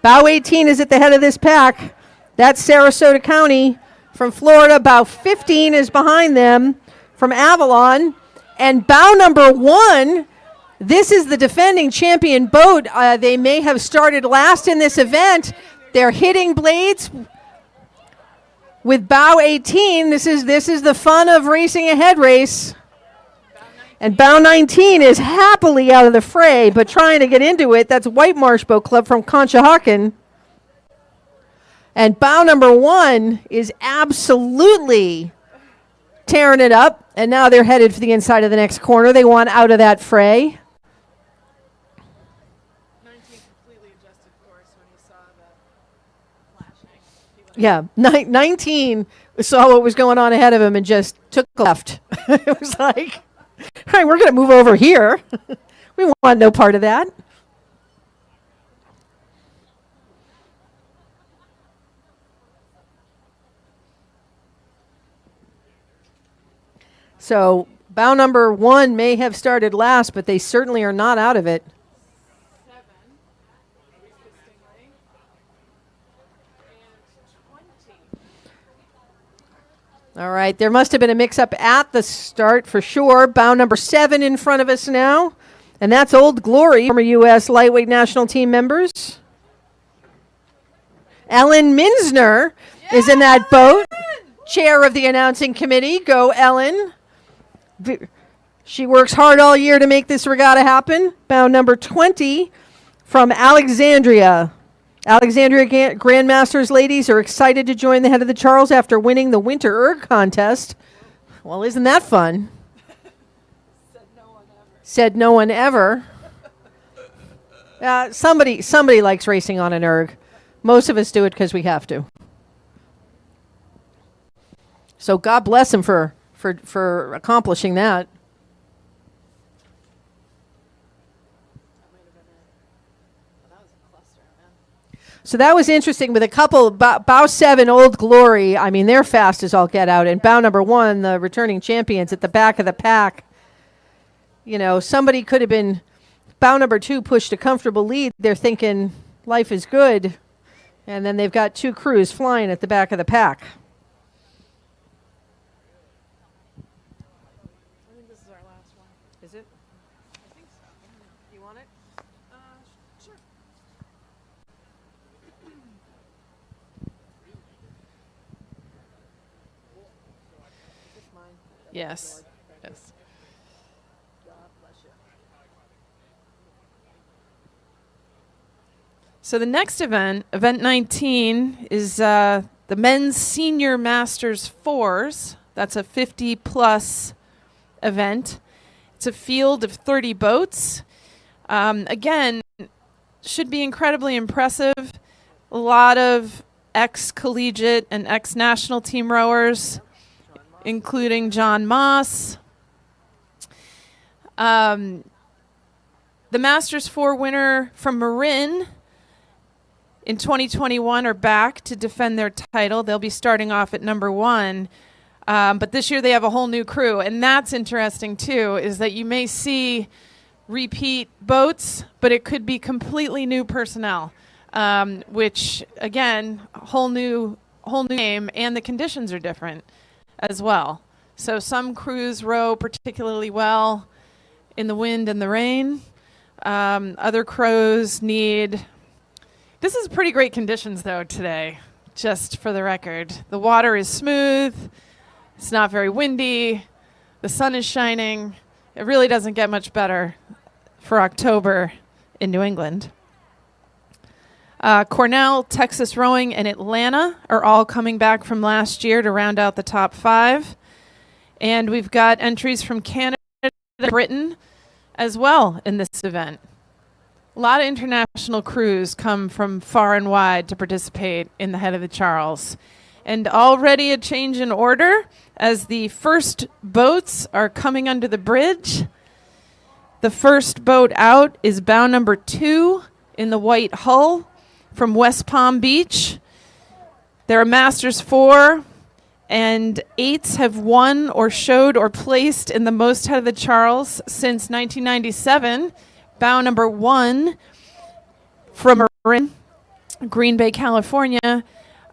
Bow 18 is at the head of this pack. That's Sarasota County from Florida. Bow 15 is behind them from Avalon. And bow number 1, this is the defending champion boat. They may have started last in this event. They're hitting blades with bow 18. This is the fun of racing a head race. And bow 19 is happily out of the fray, but trying to get into it. That's White Marsh Boat Club from Conshohocken. And bow number 1 is absolutely tearing it up. And now they're headed for the inside of the next corner. They want out of that fray. 19 completely adjusted course when he saw the flashing. Yeah, 19 saw what was going on ahead of him and just took a left. It was like, all right, we're going to move over here. We want no part of that. So bow number 1 may have started last, but they certainly are not out of it. 7, interestingly, and 20. All right, there must have been a mix-up at the start for sure. Bow number 7 in front of us now, and that's Old Glory, former U.S. lightweight national team members. Ellen Minsner is in that boat, chair of the announcing committee. Go, Ellen. She works hard all year to make this regatta happen. Bow number 20 from Alexandria. Alexandria Grandmasters ladies are excited to join the head of the Charles after winning the Winter Erg contest. Well, isn't that fun? Said no one ever. Somebody likes racing on an erg. Most of us do it because we have to. So God bless him for accomplishing that. So that was interesting with a couple, bow 7, Old Glory. I mean, they're fast as all get out. And bow number 1, the returning champions at the back of the pack. You know, somebody could have been, bow number 2 pushed a comfortable lead. They're thinking life is good. And then they've got 2 crews flying at the back of the pack. I think this is our last one. Is it? I think so. You want it? Sure. Yes. Yes. So the next event, event 19, is the men's senior masters fours. That's a 50-plus event. It's a field of 30 boats. Again, should be incredibly impressive. A lot of ex-collegiate and ex-national team rowers, including John Moss. The Masters 4 winner from Marin in 2021 are back to defend their title. They'll be starting off at number 1. But this year they have a whole new crew. And that's interesting, too, is that you may see repeat boats, but it could be completely new personnel, which, again, whole new game, and the conditions are different as well. So some crews row particularly well in the wind and the rain. Other crews need... This is pretty great conditions, though, today, just for the record. The water is smooth. It's not very windy. The sun is shining. It really doesn't get much better for October in New England. Cornell, Texas Rowing, and Atlanta are all coming back from last year to round out the top 5. And we've got entries from Canada and Britain as well in this event. A lot of international crews come from far and wide to participate in the head of the Charles. And already a change in order as the first boats are coming under the bridge. The first boat out is bow number 2 in the white hull from West Palm Beach. There are Masters 4 and 8s have won or showed or placed in the most head of the Charles since 1997. Bow number 1 from Marin Green Bay, California.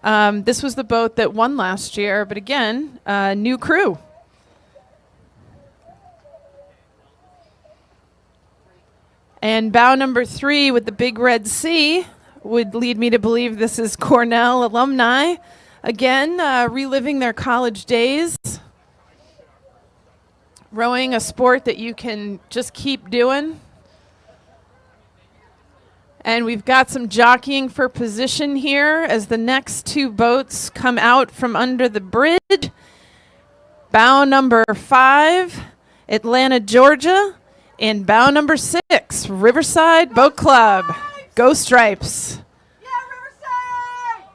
This was the boat that won last year, but again, new crew. And bow number 3 with the Big Red Sea would lead me to believe this is Cornell alumni. Again, reliving their college days. Rowing, a sport that you can just keep doing. And we've got some jockeying for position here as the next 2 boats come out from under the bridge. Bow number 5, Atlanta, Georgia. And bow number 6, Riverside Boat Club. Go Stripes. Yeah, Riverside!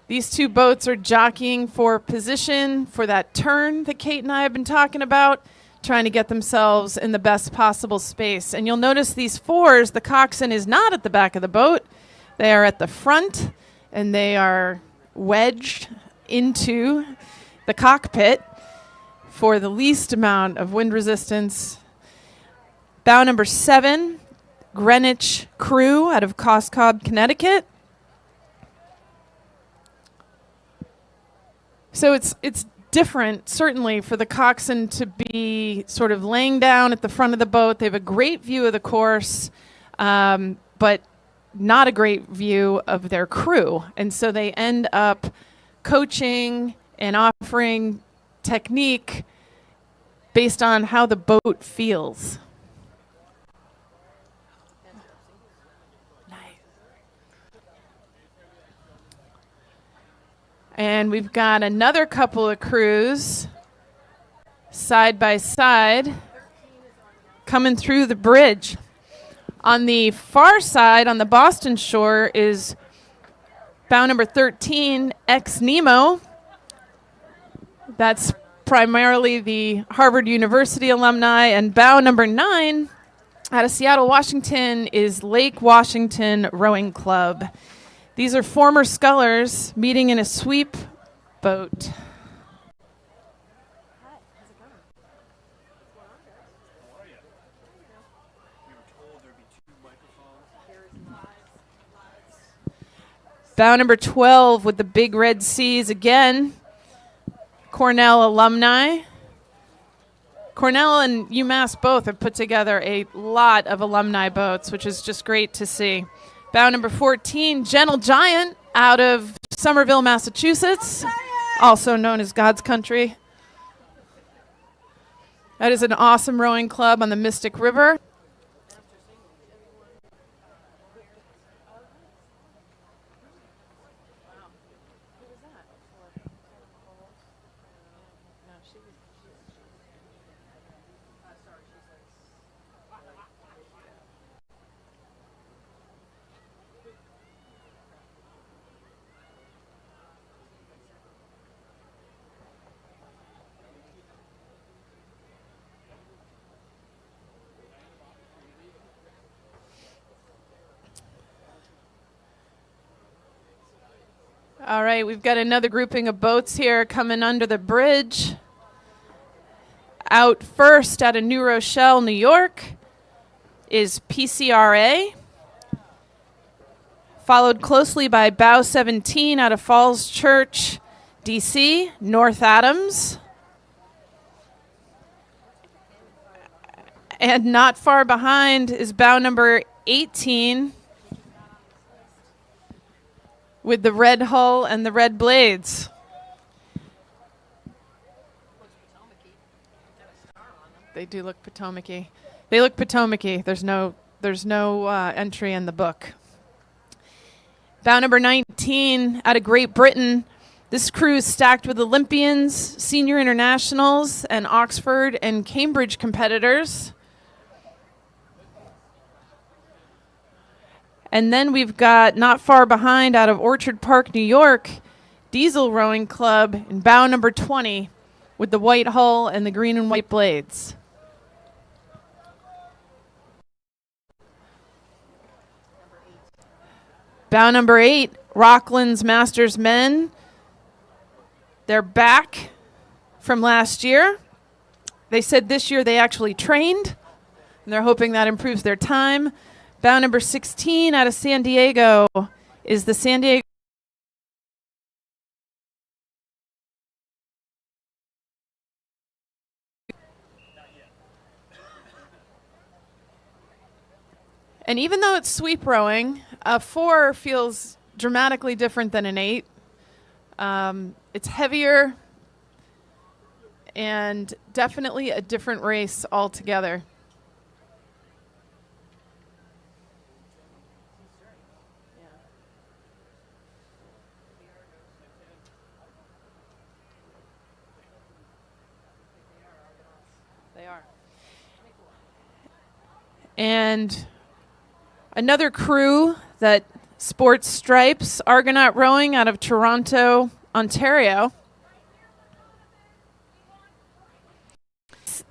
These 2 boats are jockeying for position for that turn that Kate and I have been talking about, trying to get themselves in the best possible space. And you'll notice these 4s, the coxswain is not at the back of the boat. They are at the front, and they are wedged into the cockpit for the least amount of wind resistance. Bow number 7, Greenwich Crew out of Coscob, Connecticut. So it's different, certainly, for the coxswain to be sort of laying down at the front of the boat. They have a great view of the course, but not a great view of their crew. And so they end up coaching and offering technique based on how the boat feels. And we've got another couple of crews side by side coming through the bridge. On the far side, on the Boston shore, is bow number 13, Ex Nemo. That's primarily the Harvard University alumni. And bow number 9, out of Seattle, Washington, is Lake Washington Rowing Club. These are former scullers meeting in a sweep boat. Bow number 12 with the Big Red Seas again. Cornell alumni. Cornell and UMass both have put together a lot of alumni boats, which is just great to see. Bow number 14, Gentle Giant out of Somerville, Massachusetts, also known as God's Country. That is an awesome rowing club on the Mystic River. All right, we've got another grouping of boats here coming under the bridge. Out first out of New Rochelle, New York, is PCRA, followed closely by Bow 17 out of Falls Church, D.C., North Adams. And not far behind is bow number 18, with the red hull and the red blades. They do look Potomac-y. They look Potomac-y. There's no entry in the book. Bow number 19 out of Great Britain. This crew is stacked with Olympians, senior internationals, and Oxford and Cambridge competitors. And then we've got, not far behind, out of Orchard Park, New York, Diesel Rowing Club in bow number 20 with the white hull and the green and white blades. Bow number 8, Rockland's Masters Men. They're back from last year. They said this year they actually trained, and they're hoping that improves their time. Bow number 16 out of San Diego is the San Diego. And even though it's sweep rowing, a 4 feels dramatically different than an 8. It's heavier and definitely a different race altogether. They are. And another crew that sports stripes, Argonaut Rowing out of Toronto, Ontario.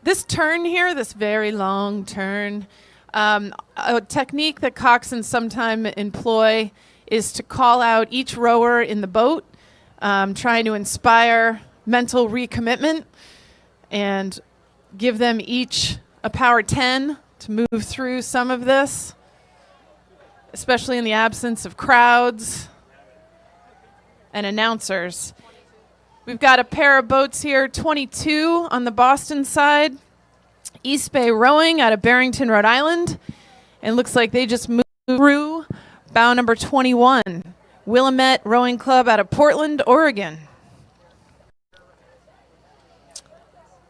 This turn here, this very long turn, a technique that coxswains sometimes employ is to call out each rower in the boat, trying to inspire mental recommitment and give them each a power 10 to move through some of this, especially in the absence of crowds and announcers. We've got a pair of boats here, 22 on the Boston side, East Bay Rowing out of Barrington, Rhode Island, and looks like they just moved through bow number 21, Willamette Rowing Club out of Portland, Oregon.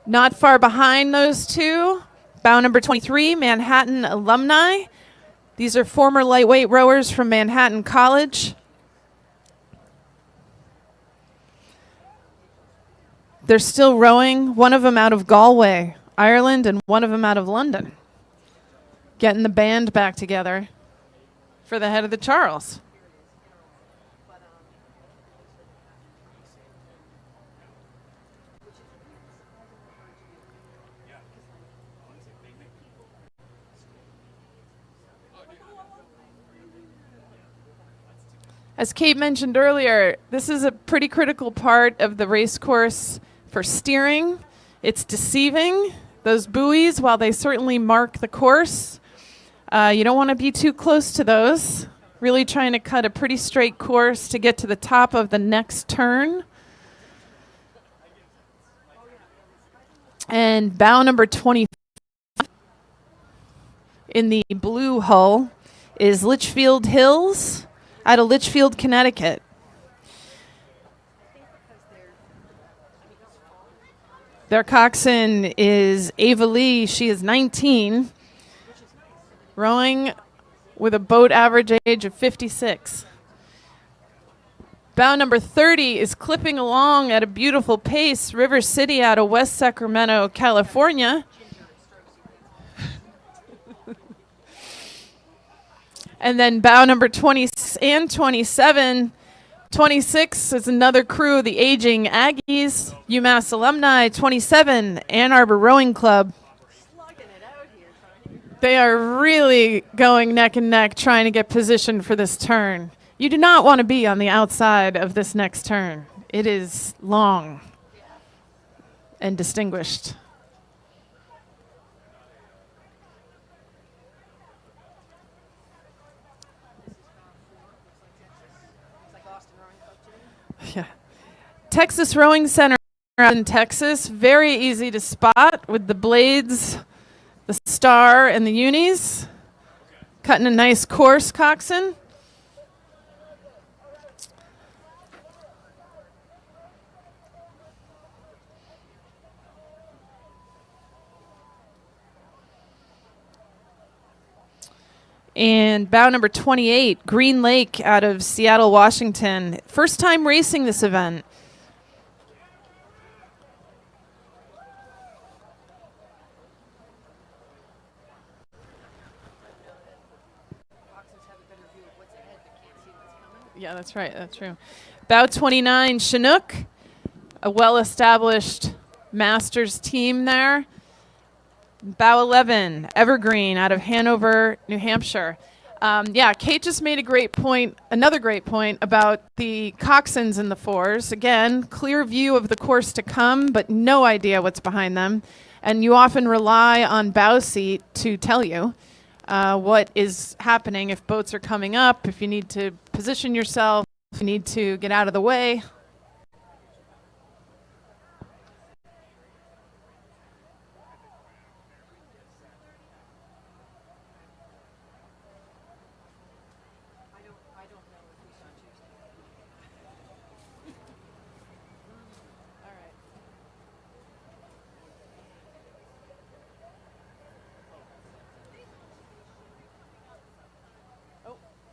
Not far behind those two, bow number 23, Manhattan Alumni. These are former lightweight rowers from Manhattan College. They're still rowing, one of them out of Galway, Ireland, and one of them out of London. Getting the band back together for the head of the Charles. As Kate mentioned earlier, this is a pretty critical part of the race course for steering. It's deceiving. Those buoys, while they certainly mark the course, you don't want to be too close to those. Really trying to cut a pretty straight course to get to the top of the next turn. And bow number 25 in the blue hull is Litchfield Hills out of Litchfield, Connecticut. Their coxswain is Ava Lee. She is 19, rowing with a boat average age of 56. Bow number 30 is clipping along at a beautiful pace, River City out of West Sacramento, California. And then bow number 20 and 27. 26 is another crew, the Aging Aggies, UMass alumni. 27, Ann Arbor Rowing Club. They are really going neck and neck trying to get positioned for this turn. You do not want to be on the outside of this next turn. It is long and distinguished. Yeah. Texas Rowing Center in Texas, very easy to spot with the blades, the star, and the unis. Cutting a nice course, coxswain. And bow number 28, Green Lake out of Seattle, Washington. First time racing this event. Yeah, that's right. That's true. Bow 29, Chinook, a well-established Masters team there. Bow 11, Evergreen out of Hanover, New Hampshire. Kate just made a great point, another great point about the coxswains in the 4s. Again, clear view of the course to come, but no idea what's behind them. And you often rely on bow seat to tell you. what is happening, if boats are coming up, if you need to position yourself, if you need to get out of the way.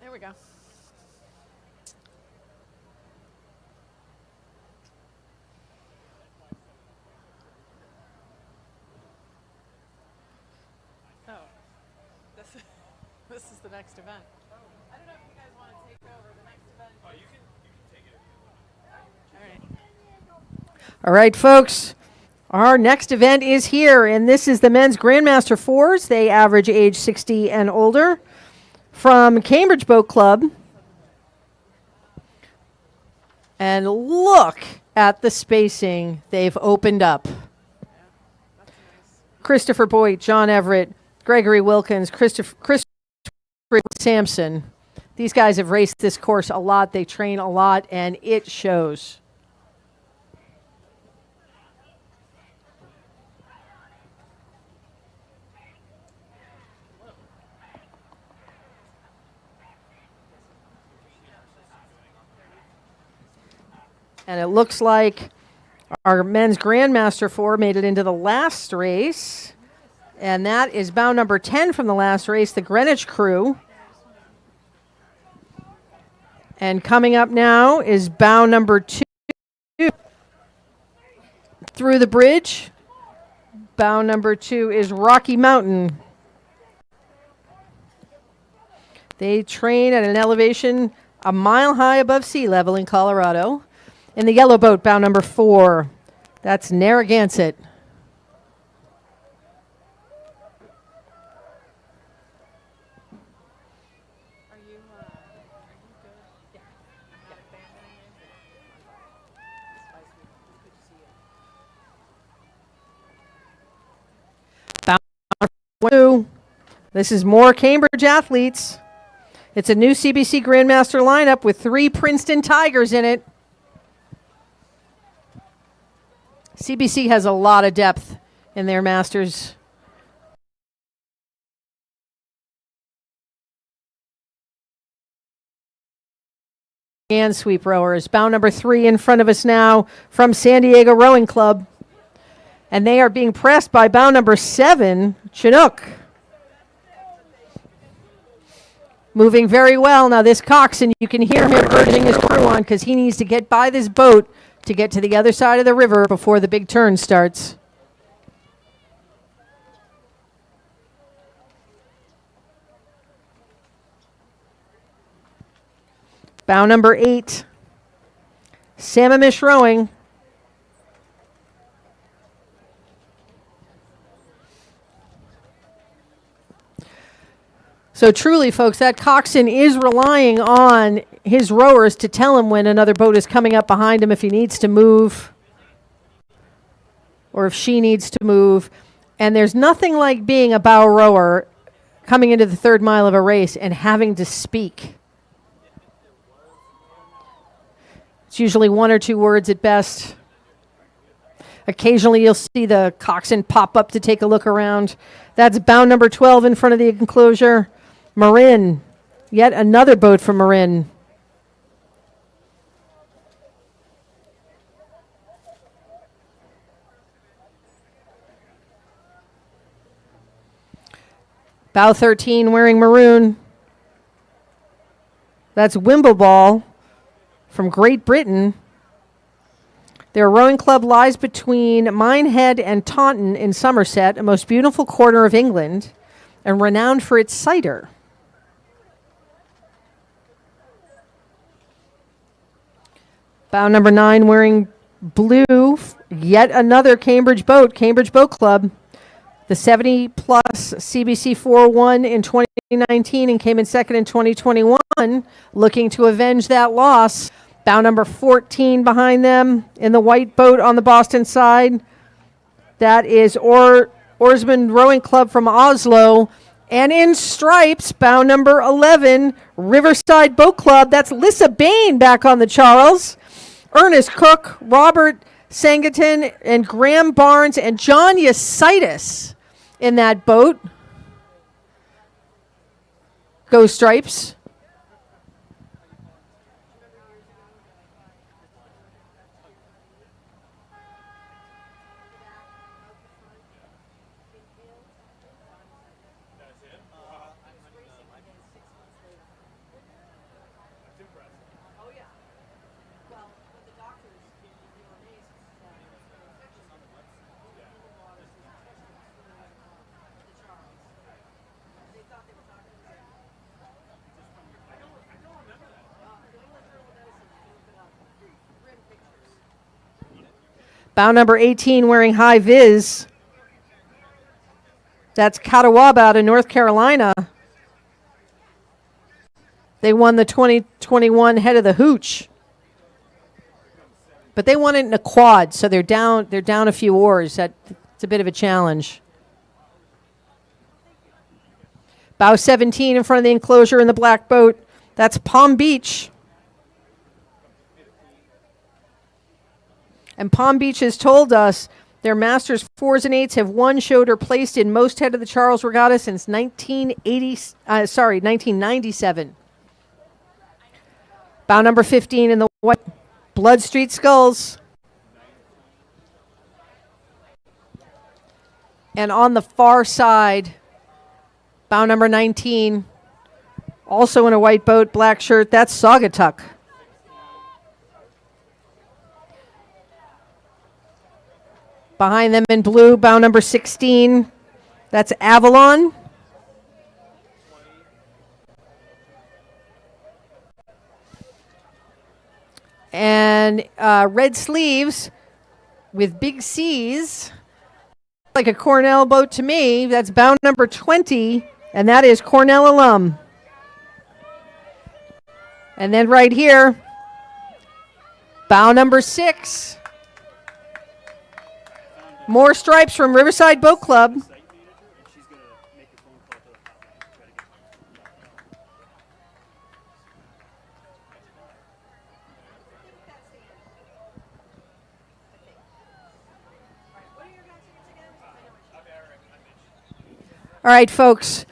There we go. Oh, this is the next event. I don't know if you guys want to take over the next event. Oh, you can take it. All right, folks. Our next event is here, and this is the men's Grandmaster 4s. They average age 60 and older. From Cambridge Boat Club. And look at the spacing they've opened up. Christopher Boyd, John Everett, Gregory Wilkins, Christopher Sampson. These guys have raced this course a lot. They train a lot, and it shows. And it looks like our men's Grandmaster 4 made it into the last race. And that is bow number 10 from the last race, the Greenwich Crew. And coming up now is bow number 2 through the bridge. Bow number 2 is Rocky Mountain. They train at an elevation a mile high above sea level in Colorado. In the yellow boat, bow number 4, that's Narragansett. Bow number 2, this is more Cambridge athletes. It's a new CBC Grandmaster lineup with 3 Princeton Tigers in it. CBC has a lot of depth in their Masters. And sweep rowers. Bow number 3 in front of us now from San Diego Rowing Club. And they are being pressed by bow number 7, Chinook. Moving very well. Now this coxswain, you can hear him urging his crew on because he needs to get by this boat to get to the other side of the river before the big turn starts. Bow number 8, Sammamish Rowing. So truly, folks, that coxswain is relying on his rowers to tell him when another boat is coming up behind him, if he needs to move or if she needs to move. And there's nothing like being a bow rower coming into the 3rd mile of a race and having to speak. It's usually 1 or 2 words at best. Occasionally you'll see the coxswain pop up to take a look around. That's bow number 12 in front of the enclosure. Marin, yet another boat from Marin. Bow 13 wearing maroon. That's Wimbleball from Great Britain. Their rowing club lies between Minehead and Taunton in Somerset, a most beautiful corner of England, and renowned for its cider. Bow number 9 wearing blue, yet another Cambridge Boat Club. The 70-plus CBC 4 in 2019 and came in second in 2021, looking to avenge that loss. Bow number 14 behind them in the white boat on the Boston side. That is Oarsman Rowing Club from Oslo. And in stripes, bow number 11, Riverside Boat Club. That's Lissa Bain back on the Charles. Ernest Cook, Robert Sangaton, and Graham Barnes, and John Yasitis in that boat. Go stripes. Bow number 18 wearing high vis. That's Catawba out of North Carolina. They won the 2021 Head of the Hooch. But they won it in a quad, so they're down a few oars. It's a bit of a challenge. Bow 17 in front of the enclosure in the black boat. That's Palm Beach. And Palm Beach has told us their Masters 4s and 8s have won, showed, or placed in most Head of the Charles regatta since 1997. Bow number 15 in the white Blood Street Skulls. And on the far side, bow number 19, also in a white boat, black shirt, that's Saugatuck. Behind them in blue, bow number 16, that's Avalon. And red sleeves with big C's, like a Cornell boat to me. That's bow number 20, and that is Cornell alum. And then right here, bow number 6. More stripes from Riverside Boat Club. All right, folks.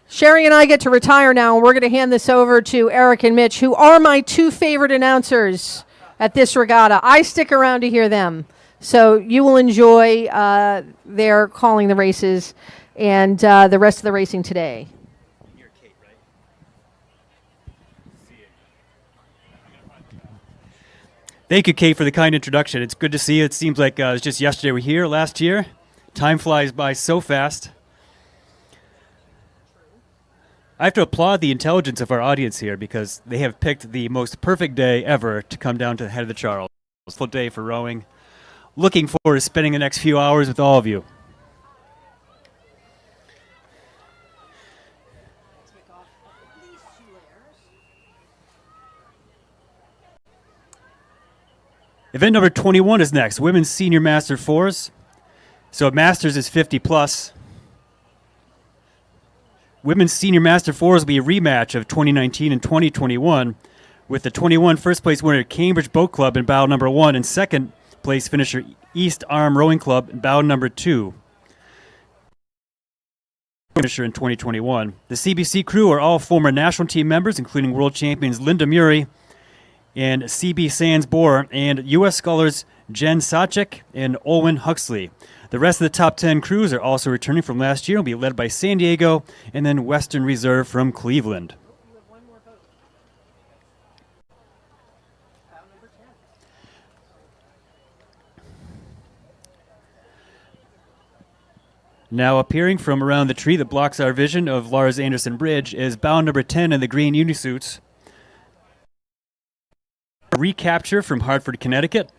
Sherry and I get to retire now, and we're going to hand this over to Eric and Mitch, who are my two favorite announcers at this regatta. I stick around to hear them. So you will enjoy their calling the races and the rest of the racing today. You're Kate, right? Thank you, Kate, for the kind introduction. It's good to see you. It seems like it was just yesterday we're here, last year. Time flies by so fast. I have to applaud the intelligence of our audience here because they have picked the most perfect day ever to come down to the Head of the Charles. Full day for rowing. Looking forward to spending the next few hours with all of you. Event number 21 is next, Women's Senior Master 4s. So Masters is 50 plus. Women's Senior Master 4s will be a rematch of 2019 and 2021 with the 21 first place winner Cambridge Boat Club in bow number 1 and second place finisher East Arm Rowing Club in bow number 2. Finisher in 2021. The CBC crew are all former national team members, including world champions Linda Murray and CB Sands Bohr, and U.S. scholars Jen Sachek and Olwen Huxley. The rest of the top 10 crews are also returning from last year and will be led by San Diego and then Western Reserve from Cleveland. Now appearing from around the tree that blocks our vision of Lars Anderson Bridge is bow number 10 in the green unisuits. A recapture from Hartford, Connecticut.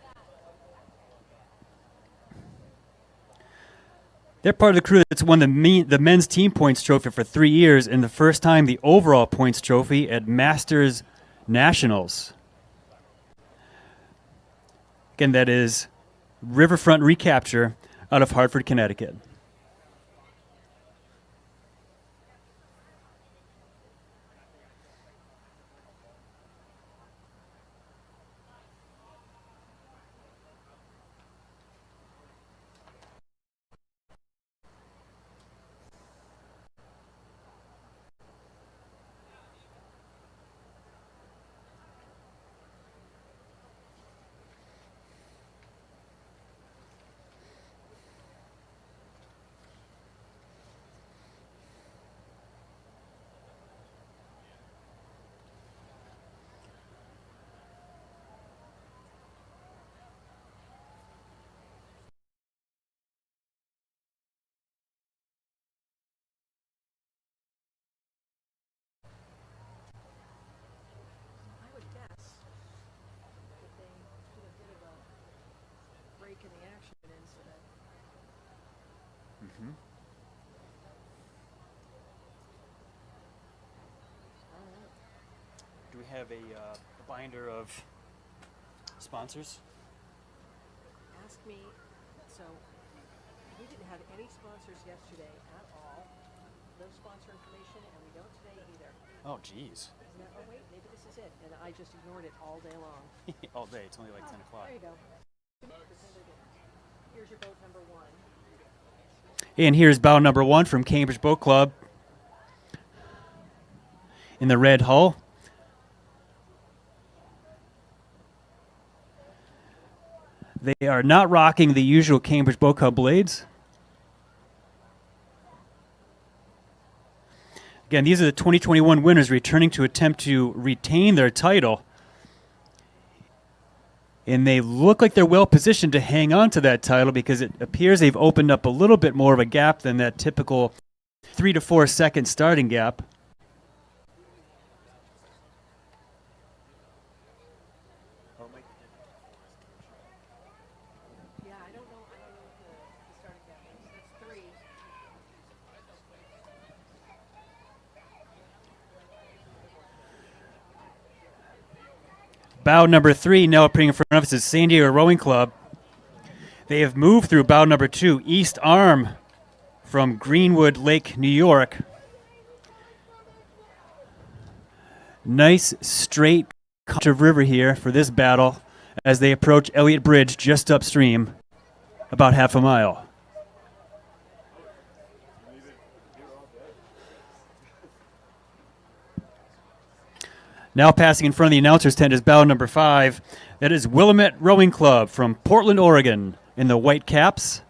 They're part of the crew that's won the men's team points trophy for 3 years and the first time the overall points trophy at Masters Nationals. Again, that is Riverfront Recapture out of Hartford, Connecticut. Mm-hmm. Do we have a binder of sponsors? Ask me. So we didn't have any sponsors yesterday at all. No sponsor information, and we don't today either. Oh, geez. Isn't that, oh wait, maybe this is it. And I just ignored it all day long. All day. It's only like 10 o'clock. There you go. Here's your boat number 1. And here's bow number 1 from Cambridge Boat Club in the red hull. They are not rocking the usual Cambridge Boat Club blades. Again, these are the 2021 winners returning to attempt to retain their title. And they look like they're well positioned to hang on to that title because it appears they've opened up a little bit more of a gap than that typical 3 to 4 second starting gap. Yeah, I don't know what the starting gap is. That's 3. Bow number 3 now appearing in front of us is San Diego Rowing Club. They have moved through bow number 2, East Arm from Greenwood Lake, New York. Nice straight cut of river here for this battle as they approach Elliott Bridge just upstream, about half a mile. Now passing in front of the announcer's tent is bow number 5. That is Willamette Rowing Club from Portland, Oregon, in the white caps.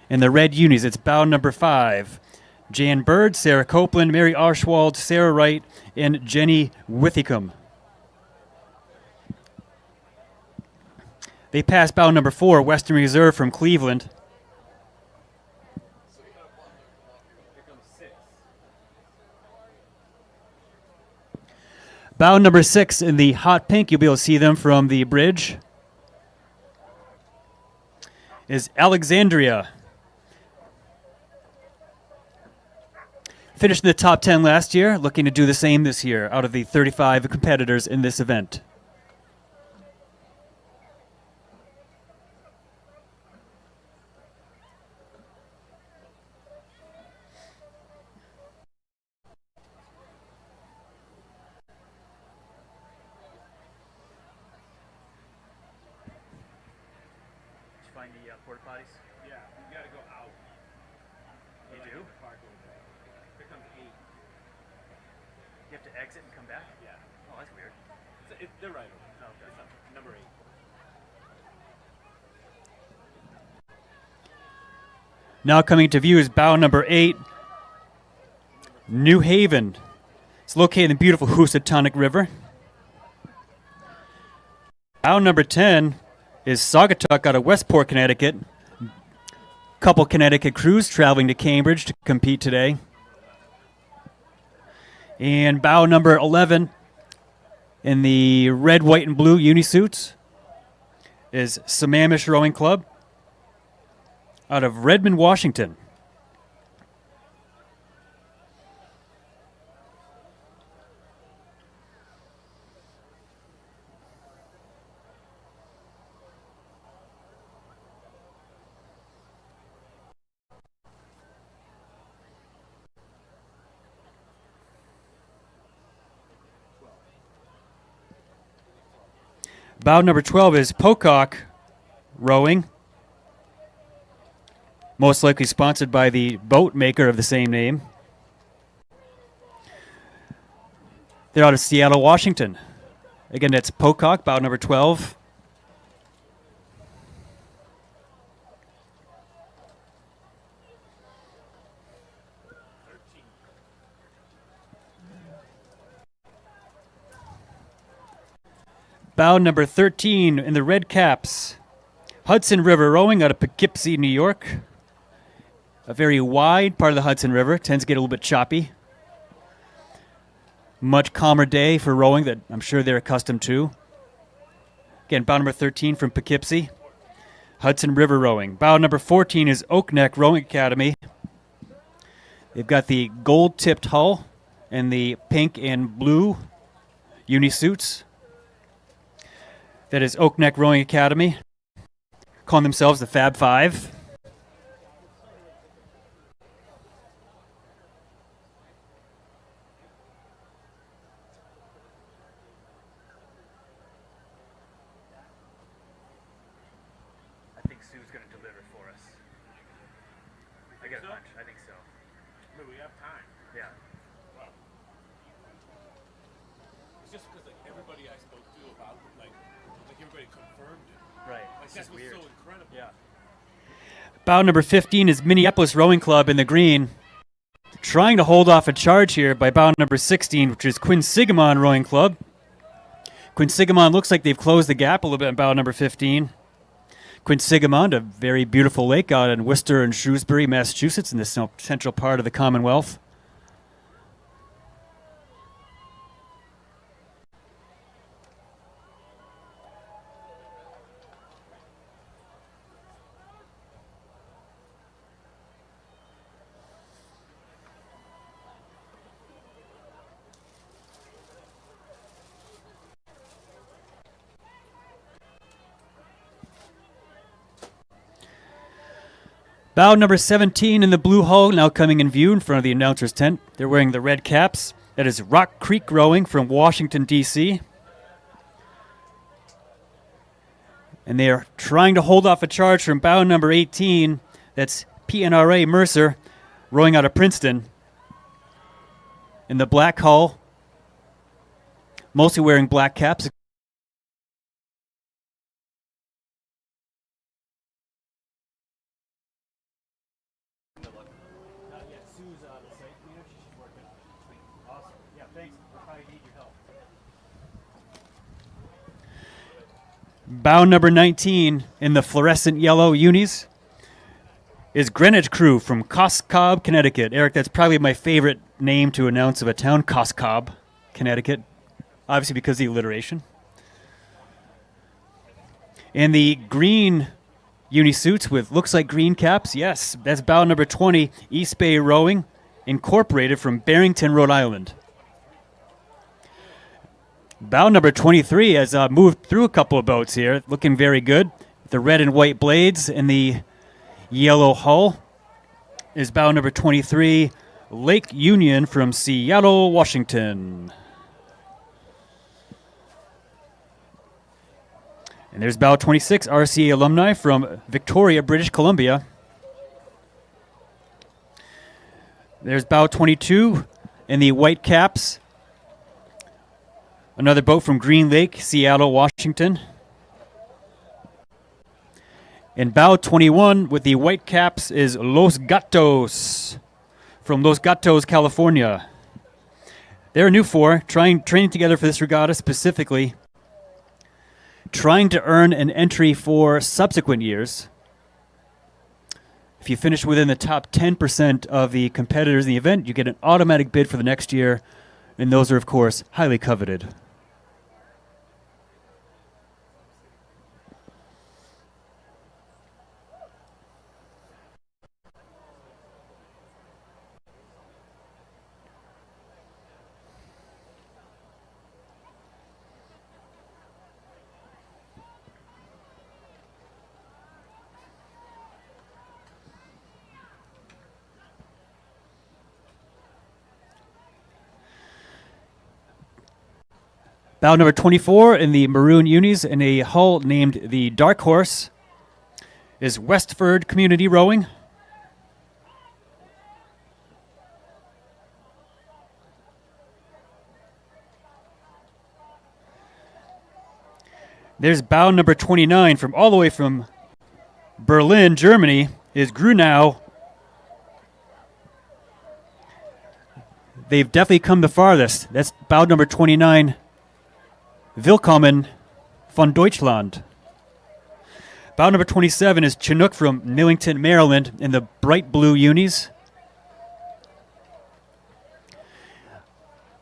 In the red unis, it's bow number 5. Jan Bird, Sarah Copeland, Mary Archwald, Sarah Wright, and Jenny Withicum. They pass bow number 4, Western Reserve from Cleveland. Bow number 6 in the hot pink, you'll be able to see them from the bridge, is Alexandria. Finished in the top 10 last year, looking to do the same this year out of the 35 competitors in this event. Find the porta potties? Yeah, you gotta go out. You Like do? in the parking lot. Here comes 8. You have to exit and come back? Yeah. Oh, that's weird. They're right over there. Oh, okay. It's number 8. Now coming to view is bow number 8, New Haven. It's located in the beautiful Housatonic River. Bow number 10 is Saugatuck out of Westport, Connecticut. Couple Connecticut crews traveling to Cambridge to compete today. And bow number 11 in the red, white, and blue unisuits is Sammamish Rowing Club out of Redmond, Washington. Bow number 12 is Pocock Rowing, most likely sponsored by the boat maker of the same name. They're out of Seattle, Washington. Again, that's Pocock, bow number 12. Bow number 13 in the red caps, Hudson River Rowing out of Poughkeepsie, New York. A very wide part of the Hudson River, tends to get a little bit choppy. Much calmer day for rowing that I'm sure they're accustomed to. Again, bow number 13 from Poughkeepsie. Hudson River Rowing. Bow number 14 is Oak Neck Rowing Academy. They've got the gold-tipped hull and the pink and blue uni-suits. That is Oak Neck Rowing Academy, calling themselves the Fab Five. I think Sue's going to deliver for us. I got a hunch. I think so. No, we have time. Yeah. It's just because like everybody I spoke to about it, like everybody confirmed it. Right. Like that's what's so incredible. Yeah. Bow number 15 is Minneapolis Rowing Club in the green. Trying to hold off a charge here by bow number 16, which is Quinsigamon Rowing Club. Quinsigamon looks like they've closed the gap a little bit in bow number 15. Quinsigamon, a very beautiful lake out in Worcester and Shrewsbury, Massachusetts, in the central part of the Commonwealth. Bow number 17 in the blue hull now coming in view in front of the announcer's tent. They're wearing the red caps. That is Rock Creek Rowing from Washington, D.C. And they are trying to hold off a charge from bow number 18. That's PNRA Mercer rowing out of Princeton. In the black hull, mostly wearing black caps. Bow number 19 in the fluorescent yellow unis is Greenwich Crew from Coscob, Connecticut. Eric, that's probably my favorite name to announce of a town, Coscob, Connecticut. Obviously because of the alliteration. And the green unisuits with looks like green caps. Yes, that's bow number 20, East Bay Rowing, Incorporated from Barrington, Rhode Island. Bow number 23 has moved through a couple of boats here, looking very good. The red and white blades and the yellow hull is bow number 23, Lake Union from Seattle, Washington. And there's bow 26, RCA alumni from Victoria, British Columbia. There's bow 22 and the white caps. Another boat from Green Lake, Seattle, Washington. And bow 21 with the white caps is Los Gatos from Los Gatos, California. They're a new four, training together for this regatta specifically, trying to earn an entry for subsequent years. If you finish within the top 10% of the competitors in the event, you get an automatic bid for the next year, and those are, of course, highly coveted. Bow number 24 in the maroon unis in a hull named the Dark Horse is Westford Community Rowing. There's bow number 29 from all the way from Berlin, Germany, is Grunau. They've definitely come the farthest. That's bow number 29. Willkommen von Deutschland. Bow number 27 is Chinook from Millington, Maryland, in the bright blue unis.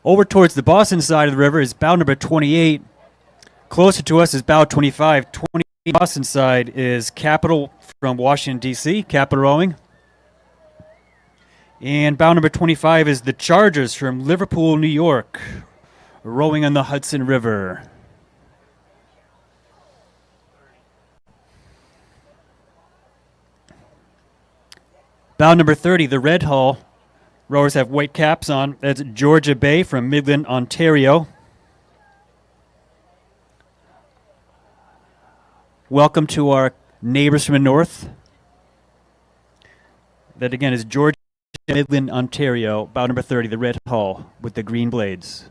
Over towards the Boston side of the river is bow number 28. Closer to us is bow 25. Boston side is Capital from Washington, D.C., Capital Rowing. And bow number 25 is the Chargers from Liverpool, New York, rowing on the Hudson River. Bow number 30, the Red Hull. Rowers have white caps on. That's Georgia Bay from Midland, Ontario. Welcome to our neighbors from the north. That again is Georgia, Midland, Ontario. Bow number 30, the Red Hull with the green blades.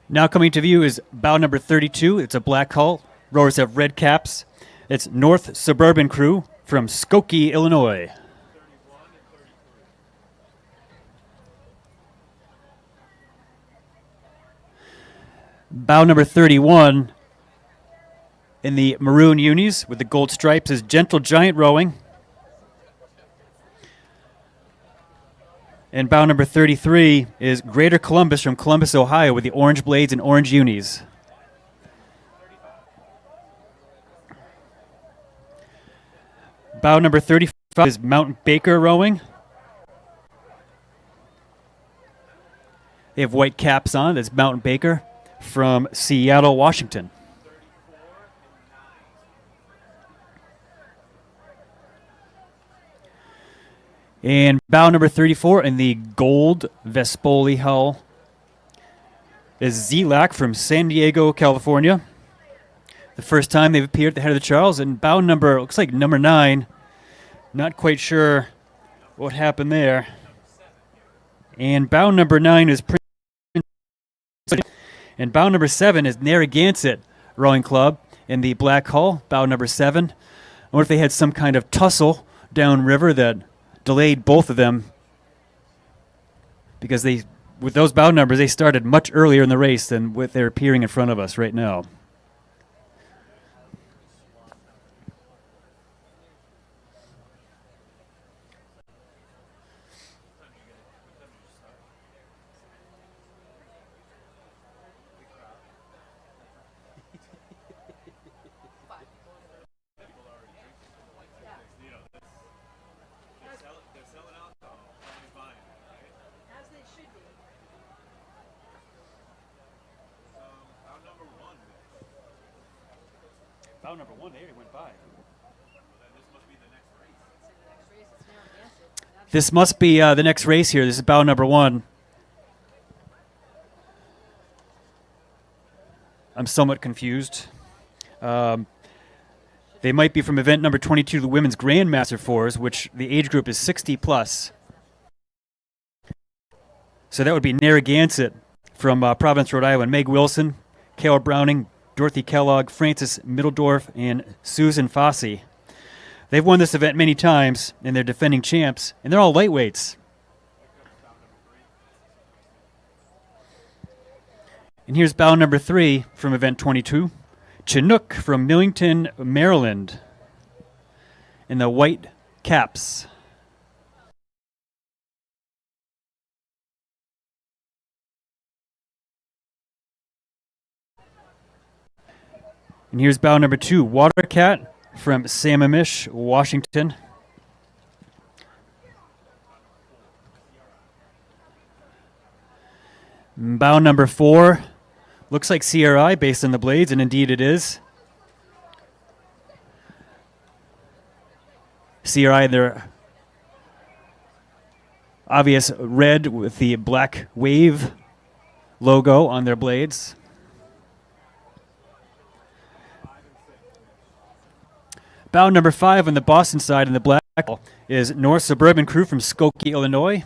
Now coming to view is bow number 32. It's a black hull. Rowers have red caps. It's North Suburban Crew from Skokie, Illinois. Bow number 31 in the maroon unis with the gold stripes is Gentle Giant Rowing. And bow number 33 is Greater Columbus from Columbus, Ohio with the orange blades and orange unis. Bow number 35 is Mount Baker Rowing. They have white caps on. That's Mount Baker from Seattle, Washington. And bow number 34 in the gold Vespoli hull is Zelac from San Diego, California. The first time they've appeared at the head of the Charles. And bow number, looks like number 9. Not quite sure what happened there. And bow number 9 is and bow number 7 is Narragansett Rowing Club in the black hull, bow number 7. I wonder if they had some kind of tussle downriver that delayed both of them, because they, with those bow numbers, they started much earlier in the race than what they're appearing in front of us right now. Bow number 1, they already went by. This must be the next race here. This is bow number 1. I'm somewhat confused. They might be from event number 22, the Women's Grandmaster Fours, which the age group is 60 plus. So that would be Narragansett from Providence, Rhode Island. Meg Wilson, Carol Browning, Dorothy Kellogg, Frances Middledorf, and Susan Fossey. They've won this event many times, and they're defending champs, and they're all lightweights. And here's bow number 3 from event 22, Chinook from Millington, Maryland, in the white caps. And here's bow number 2, Watercat from Sammamish, Washington. Bow number 4 looks like CRI based on the blades, and indeed it is. CRI, their obvious red with the black wave logo on their blades. Bow number 5 on the Boston side in the black is North Suburban Crew from Skokie, Illinois,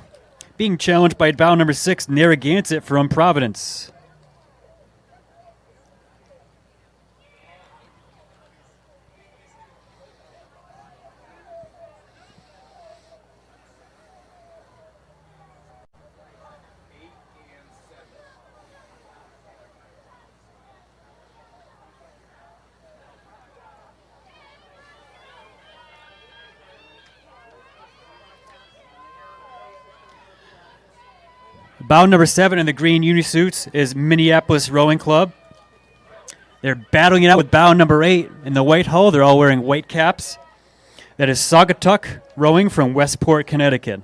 being challenged by bow number 6, Narragansett from Providence. Bow number 7 in the green unisuits is Minneapolis Rowing Club. They're battling it out with bow number 8 in the white hull. They're all wearing white caps. That is Saugatuck Rowing from Westport, Connecticut.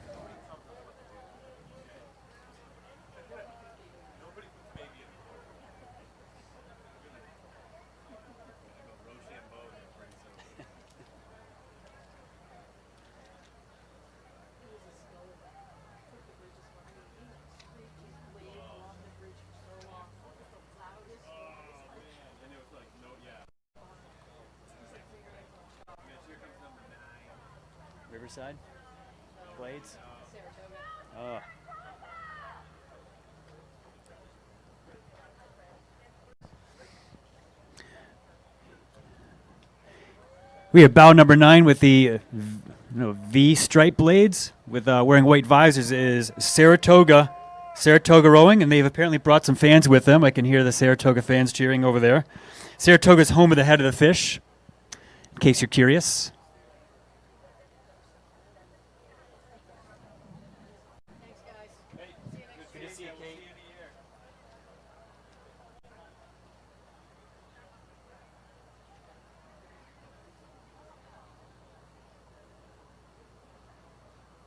Riverside? Blades? Oh. We have bow number 9 with the V stripe blades with wearing white visors is Saratoga Rowing, and they've apparently brought some fans with them. I can hear the Saratoga fans cheering over there. Saratoga's home of the head of the fish, in case you're curious.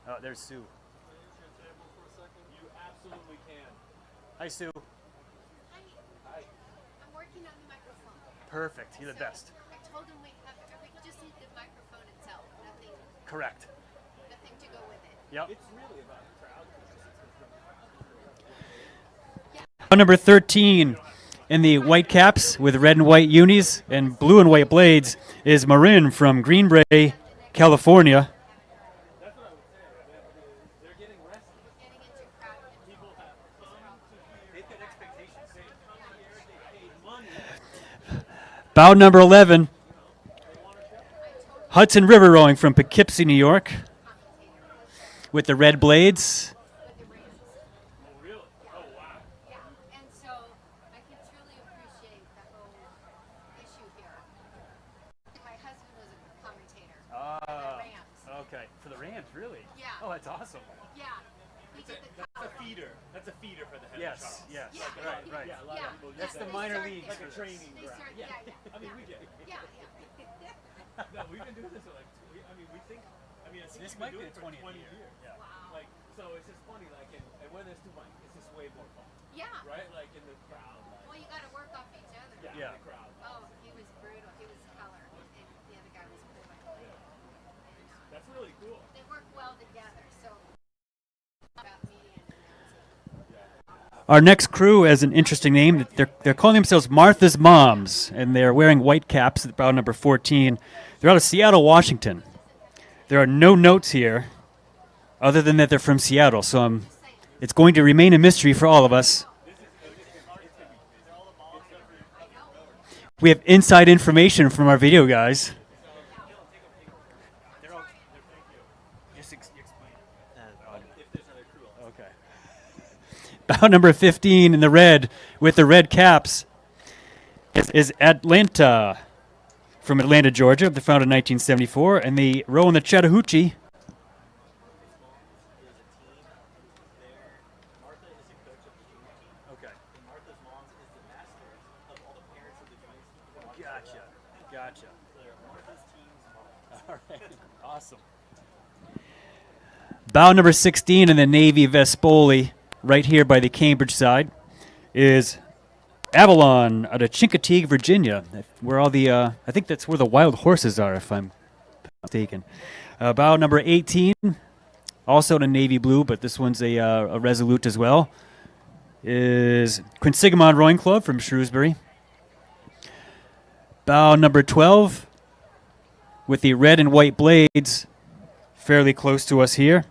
Oh, there's Sue. You absolutely can. Hi, Sue. Hi. I'm working on the microphone. Perfect. You're the best. I told him we just need the microphone itself. Nothing Correct. to go with it. Yep. It's really about the crowd. Bow number 13 in the white caps with red and white unis and blue and white blades is Marin from Green Bay, California. That's what I would say. They're getting rested. Getting into crowd. People have come to here. They've got expectations. They come here. They paid money. Bow number 11, Hudson River Rowing from Poughkeepsie, New York, with the red blades. Oh, really? Oh, wow. Yeah. And so I can truly appreciate the whole issue here. My husband was a commentator for the Rams. Okay. For the Rams, really? Yeah. Oh, that's awesome. Yeah. He did the That's a feeder. That's a feeder for the head Yes, of Charles. yes. Yeah. Right, right. Yeah, a lot Yeah. of people. That's Yeah, the they minor start leagues. Like a there. training They ground. start, yeah. I mean, we get it. Yeah. No, we've been doing this for like, I mean, we think, I mean, I think This we've might been be doing the it for 20th 20 year. years. Yeah. Wow. Like, so it's just funny, like, and when there's two mics, it's just way more fun, Yeah. right? Like in the crowd, Well, like, you got to work off each other. Yeah. the crowd. Oh, he was brutal. He was color, and the other guy was cool. And, That's really cool. they work well together. So about media and announcing. Our next crew has an interesting name. They're calling themselves Martha's Moms, and they're wearing white caps at bow number 14. They're out of Seattle, Washington. There are no notes here, other than that they're from Seattle. So it's going to remain a mystery for all of us. We have inside information from our video guys. Okay. Bow number 15 in the red with the red caps is Atlanta from Atlanta, Georgia. They're founded in 1974, and they row in the Chattahoochee. Okay. Gotcha. All right. Awesome. Bow number 16 in the Navy Vespoli, right here by the Cambridge side, is Avalon out of Chincoteague, Virginia, where all the I think that's where the wild horses are, if I'm mistaken. Bow number 18, also in a navy blue, but this one's a Resolute as well, is Quinsigamond Rowing Club from Shrewsbury. Bow number 12, with the red and white blades, fairly close to us here,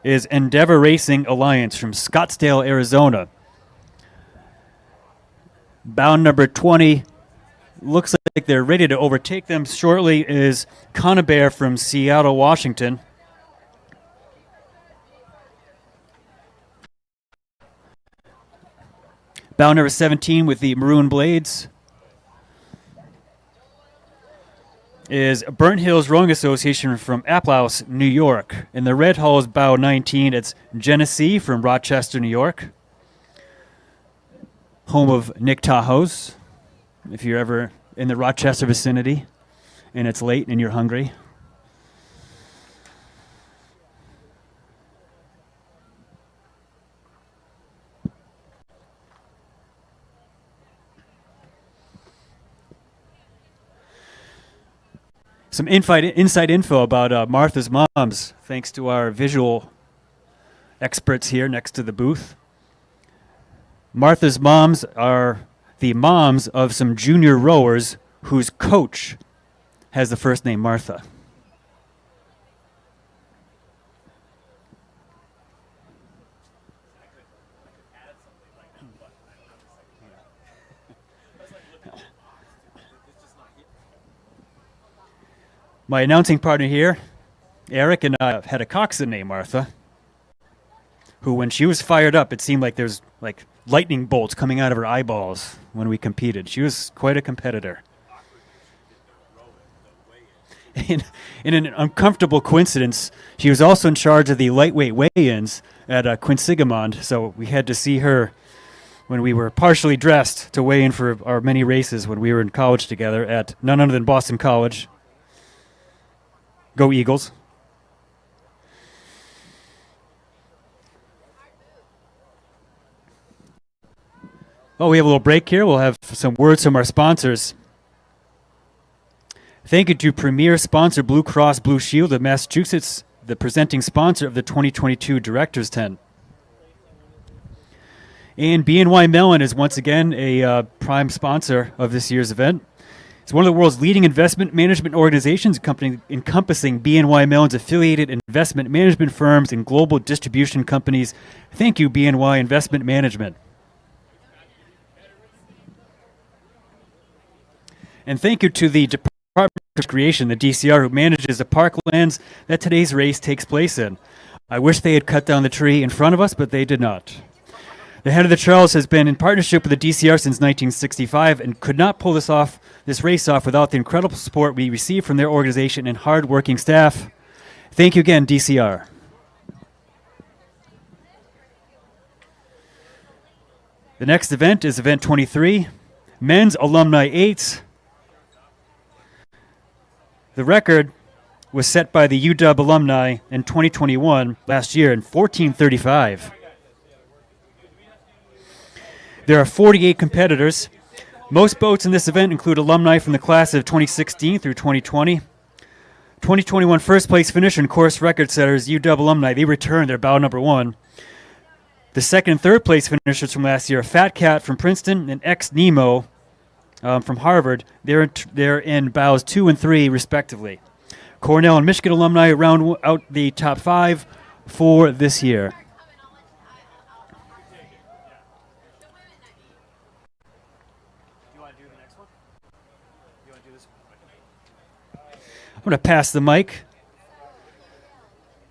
is Endeavor Racing Alliance from Scottsdale, Arizona. Bow number 20, looks like they're ready to overtake them shortly, is Conabear from Seattle, Washington. Bow number 17 with the maroon blades is Burnt Hills Rowing Association from Applehouse, New York. In the red hull is bow 19. It's Genesee from Rochester, New York. home of Nick Tahoe's. If you're ever in the Rochester vicinity and it's late and you're hungry. Some inside info about Martha's Moms, thanks to our visual experts here next to the booth. Martha's Moms are the moms of some junior rowers whose coach has the first name Martha. My announcing partner here, Eric, and I had a coxswain named Martha, who, when she was fired up, it seemed like there's like lightning bolts coming out of her eyeballs when we competed. She was quite a competitor. In an uncomfortable coincidence, she was also in charge of the lightweight weigh-ins at Quinsigamond, so we had to see her when we were partially dressed to weigh in for our many races when we were in college together at none other than Boston College. Go Eagles. Oh, we have a little break here. We'll have some words from our sponsors. Thank you to premier sponsor Blue Cross Blue Shield of Massachusetts, the presenting sponsor of the 2022 Director's Tent. And BNY Mellon is once again a prime sponsor of this year's event. It's one of the world's leading investment management organizations, encompassing BNY Mellon's affiliated investment management firms and global distribution companies. Thank you, BNY Investment Management. And thank you to the Department of Recreation, the DCR, who manages the parklands that today's race takes place in. I wish they had cut down the tree in front of us, but they did not. The head of the Charles has been in partnership with the DCR since 1965 and could not pull this race off without the incredible support we receive from their organization and hard-working staff. Thank you again, DCR. The next event is Event 23, Men's Alumni 8s. The record was set by the UW alumni in 2021, last year, in 14:35. There are 48 competitors. Most boats in this event include alumni from the class of 2016 through 2020. 2021 first place finisher and course record setters, UW alumni, they returned their bow number 1. The second and third place finishers from last year, Fat Cat from Princeton and Ex Nemo from Harvard, they're in bows 2 and 3 respectively. Cornell and Michigan alumni round out the top 5 for this year. I'm going to pass the mic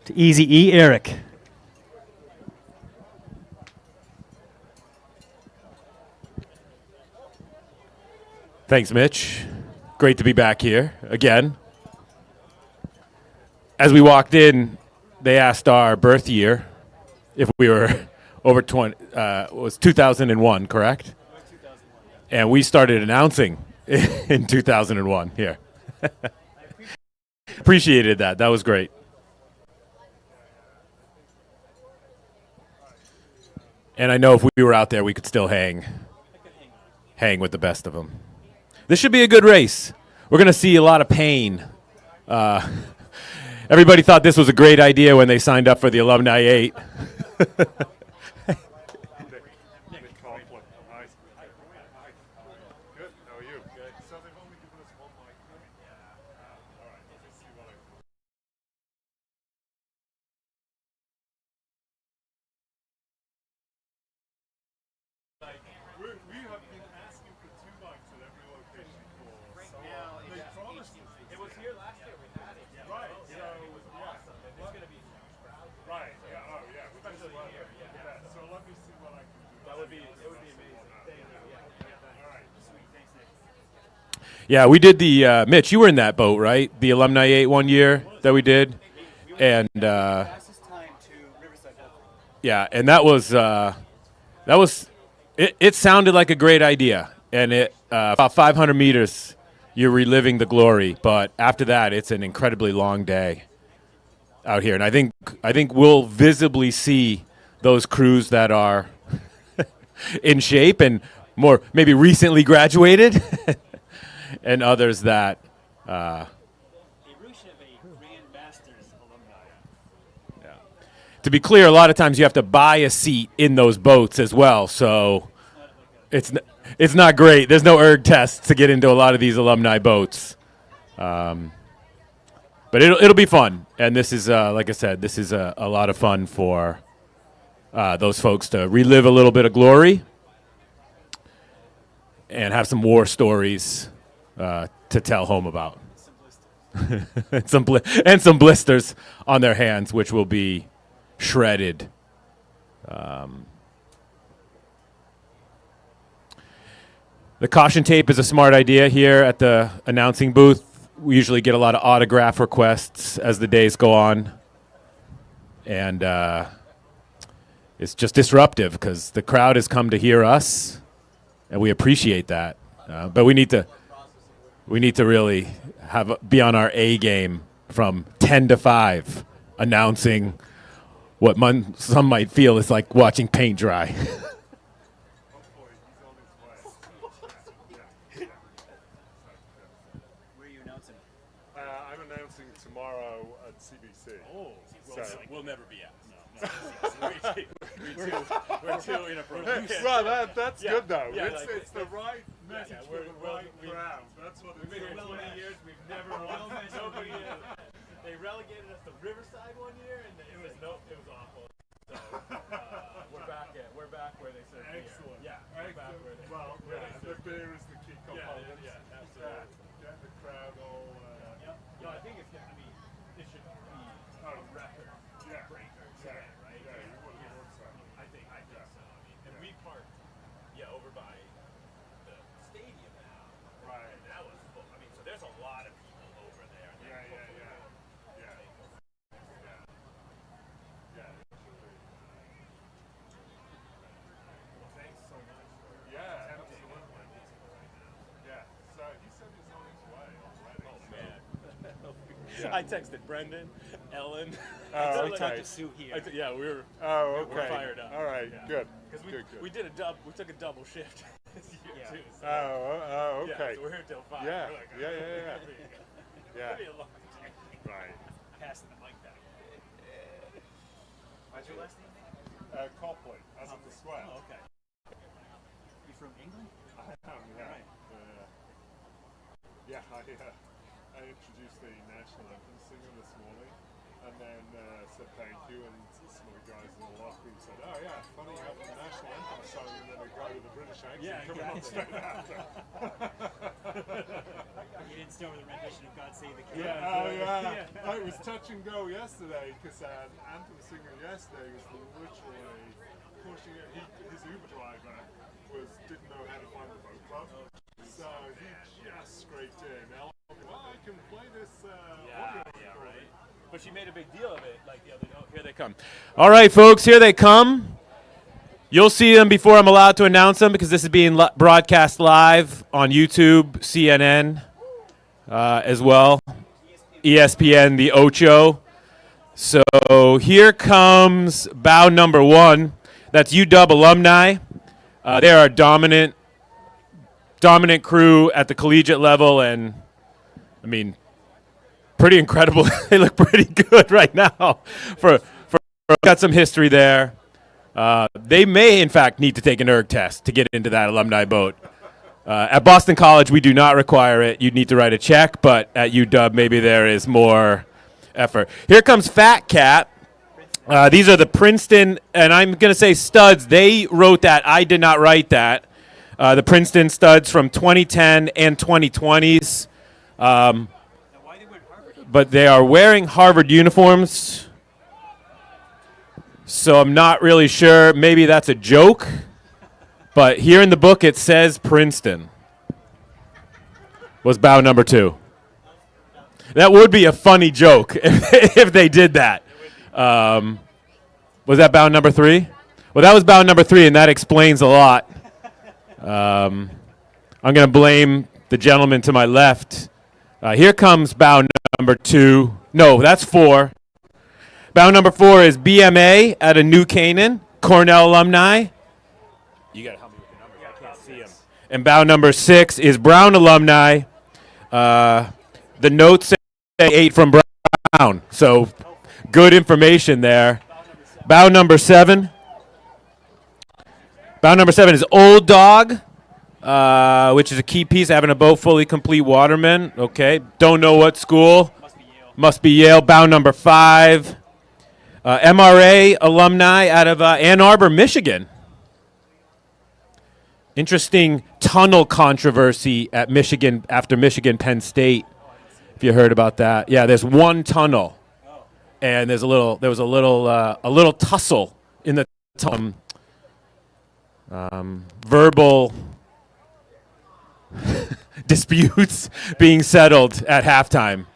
to Easy E, Eric. Thanks, Mitch. Great to be back here again. As we walked in, they asked our birth year if we were over 20. It was 2001, correct? 2001. And we started announcing in 2001 here. Appreciated that. That was great. And I know if we were out there, we could still hang with the best of them. This should be a good race. We're going to see a lot of pain. Everybody thought this was a great idea when they signed up for the Alumni 8. Yeah, we did the Mitch. You were in that boat, right? The Alumni 8 one year that we did, and yeah, and that was It sounded like a great idea, and about 500 meters, you're reliving the glory. But after that, it's an incredibly long day out here, and I think we'll visibly see those crews that are in shape and more maybe recently graduated, and others that. To be clear, a lot of times you have to buy a seat in those boats as well, so it's not great. There's no erg tests to get into a lot of these alumni boats, but it'll be fun. And this is, like I said, this is a lot of fun for those folks to relive a little bit of glory and have some war stories to tell home about, and some blisters on their hands, which will be shredded. The caution tape is a smart idea here at the announcing booth. We usually get a lot of autograph requests as the days go on, and it's just disruptive because the crowd has come to hear us, and we appreciate that. But we need to really be on our A game from 10 to 5, announcing what some might feel is like watching paint dry. Where are you announcing? I'm announcing tomorrow at CBC. Oh, so we'll never be out. We're too inappropriate. Well, that's good though. Yeah, it's the right message for the right crowd. That's what it's We've been here all 20 about. years. We've never won. Nobody. They relegated us to Riverside one year, and it was awful. So we're back where they serve beer. Excellent. Yeah, we're back where they. Well, the beer is the key component. Yeah, absolutely. Get the crowd all. No, I think it's going to be. It should be a record breaker today, right? Yeah, you would have worked so. I think so. I mean, and we parked, over by the stadium now. Right. And that was full. I mean, so there's a lot of people over there. And Yeah. Well, thanks so much. Yeah, absolutely. Yeah. So he said he's on his way already. Oh man. Yeah. I texted Brendan, Ellen. Oh, We okay. took the suit here. Yeah, we were. Oh, okay. We're fired up. All right. Yeah. Good. Because Good. we did we took a double shift this year Yeah. too. So Oh, okay. Yeah, so we're here till 5. Yeah. We're like, Yeah. It'll be a long day. Right. Passing the mic back. What's your last name? Copley, as in the square. Oh, okay. You from England? I am, yeah. Right. I introduced the national anthem singer this morning, and then said thank you, and some of the guys in the locker room said, oh yeah, funny you have the national anthem song, and then a guy with a British accent coming on straight after. You didn't start with a rendition of God Save the King. It was touch and go yesterday, because anthem singer yesterday was literally pushing it. His Uber driver didn't know how to find the boat club, so he just scraped in. Well, I can play this. Right. But she made a big deal of it, like the other. Oh, here they come. All right, folks, here they come. You'll see them before I'm allowed to announce them because this is being broadcast live on YouTube, CNN, as well, ESPN, the Ocho. So here comes bow number 1. That's UW alumni. They are a dominant crew at the collegiate level, and I mean, pretty incredible. They look pretty good right now. For got some history there. They may, in fact, need to take an erg test to get into that alumni boat. At Boston College, we do not require it. You'd need to write a check, but at UW, maybe there is more effort. Here comes Fat Cat. These are the Princeton, and I'm going to say studs. They wrote that. I did not write that. The Princeton studs from 2010 and 2020s. But they are wearing Harvard uniforms. So I'm not really sure. Maybe that's a joke. But here in the book it says Princeton was bow number 2. That would be a funny joke if they did that. Was that bow number 3? Well, that was bow number 3, and that explains a lot. I'm going to blame the gentleman to my left. Here comes bow number 2. No, that's 4. Bow number 4 is BMA out of New Canaan, Cornell alumni. You got to help me with the numbers. I can't see them. And bow number 6 is Brown alumni. The notes say 8 from Brown, so good information there. Bow number 7. Bow number 7 is Old Dog, which is a key piece, having a boat fully complete waterman. Okay, don't know what school. Must be Yale. Bow number 5. MRA alumni out of Ann Arbor, Michigan. Interesting tunnel controversy at Michigan after Michigan Penn State. If you heard about that, yeah, there's one tunnel, and there was a little tussle in the verbal disputes being settled at halftime.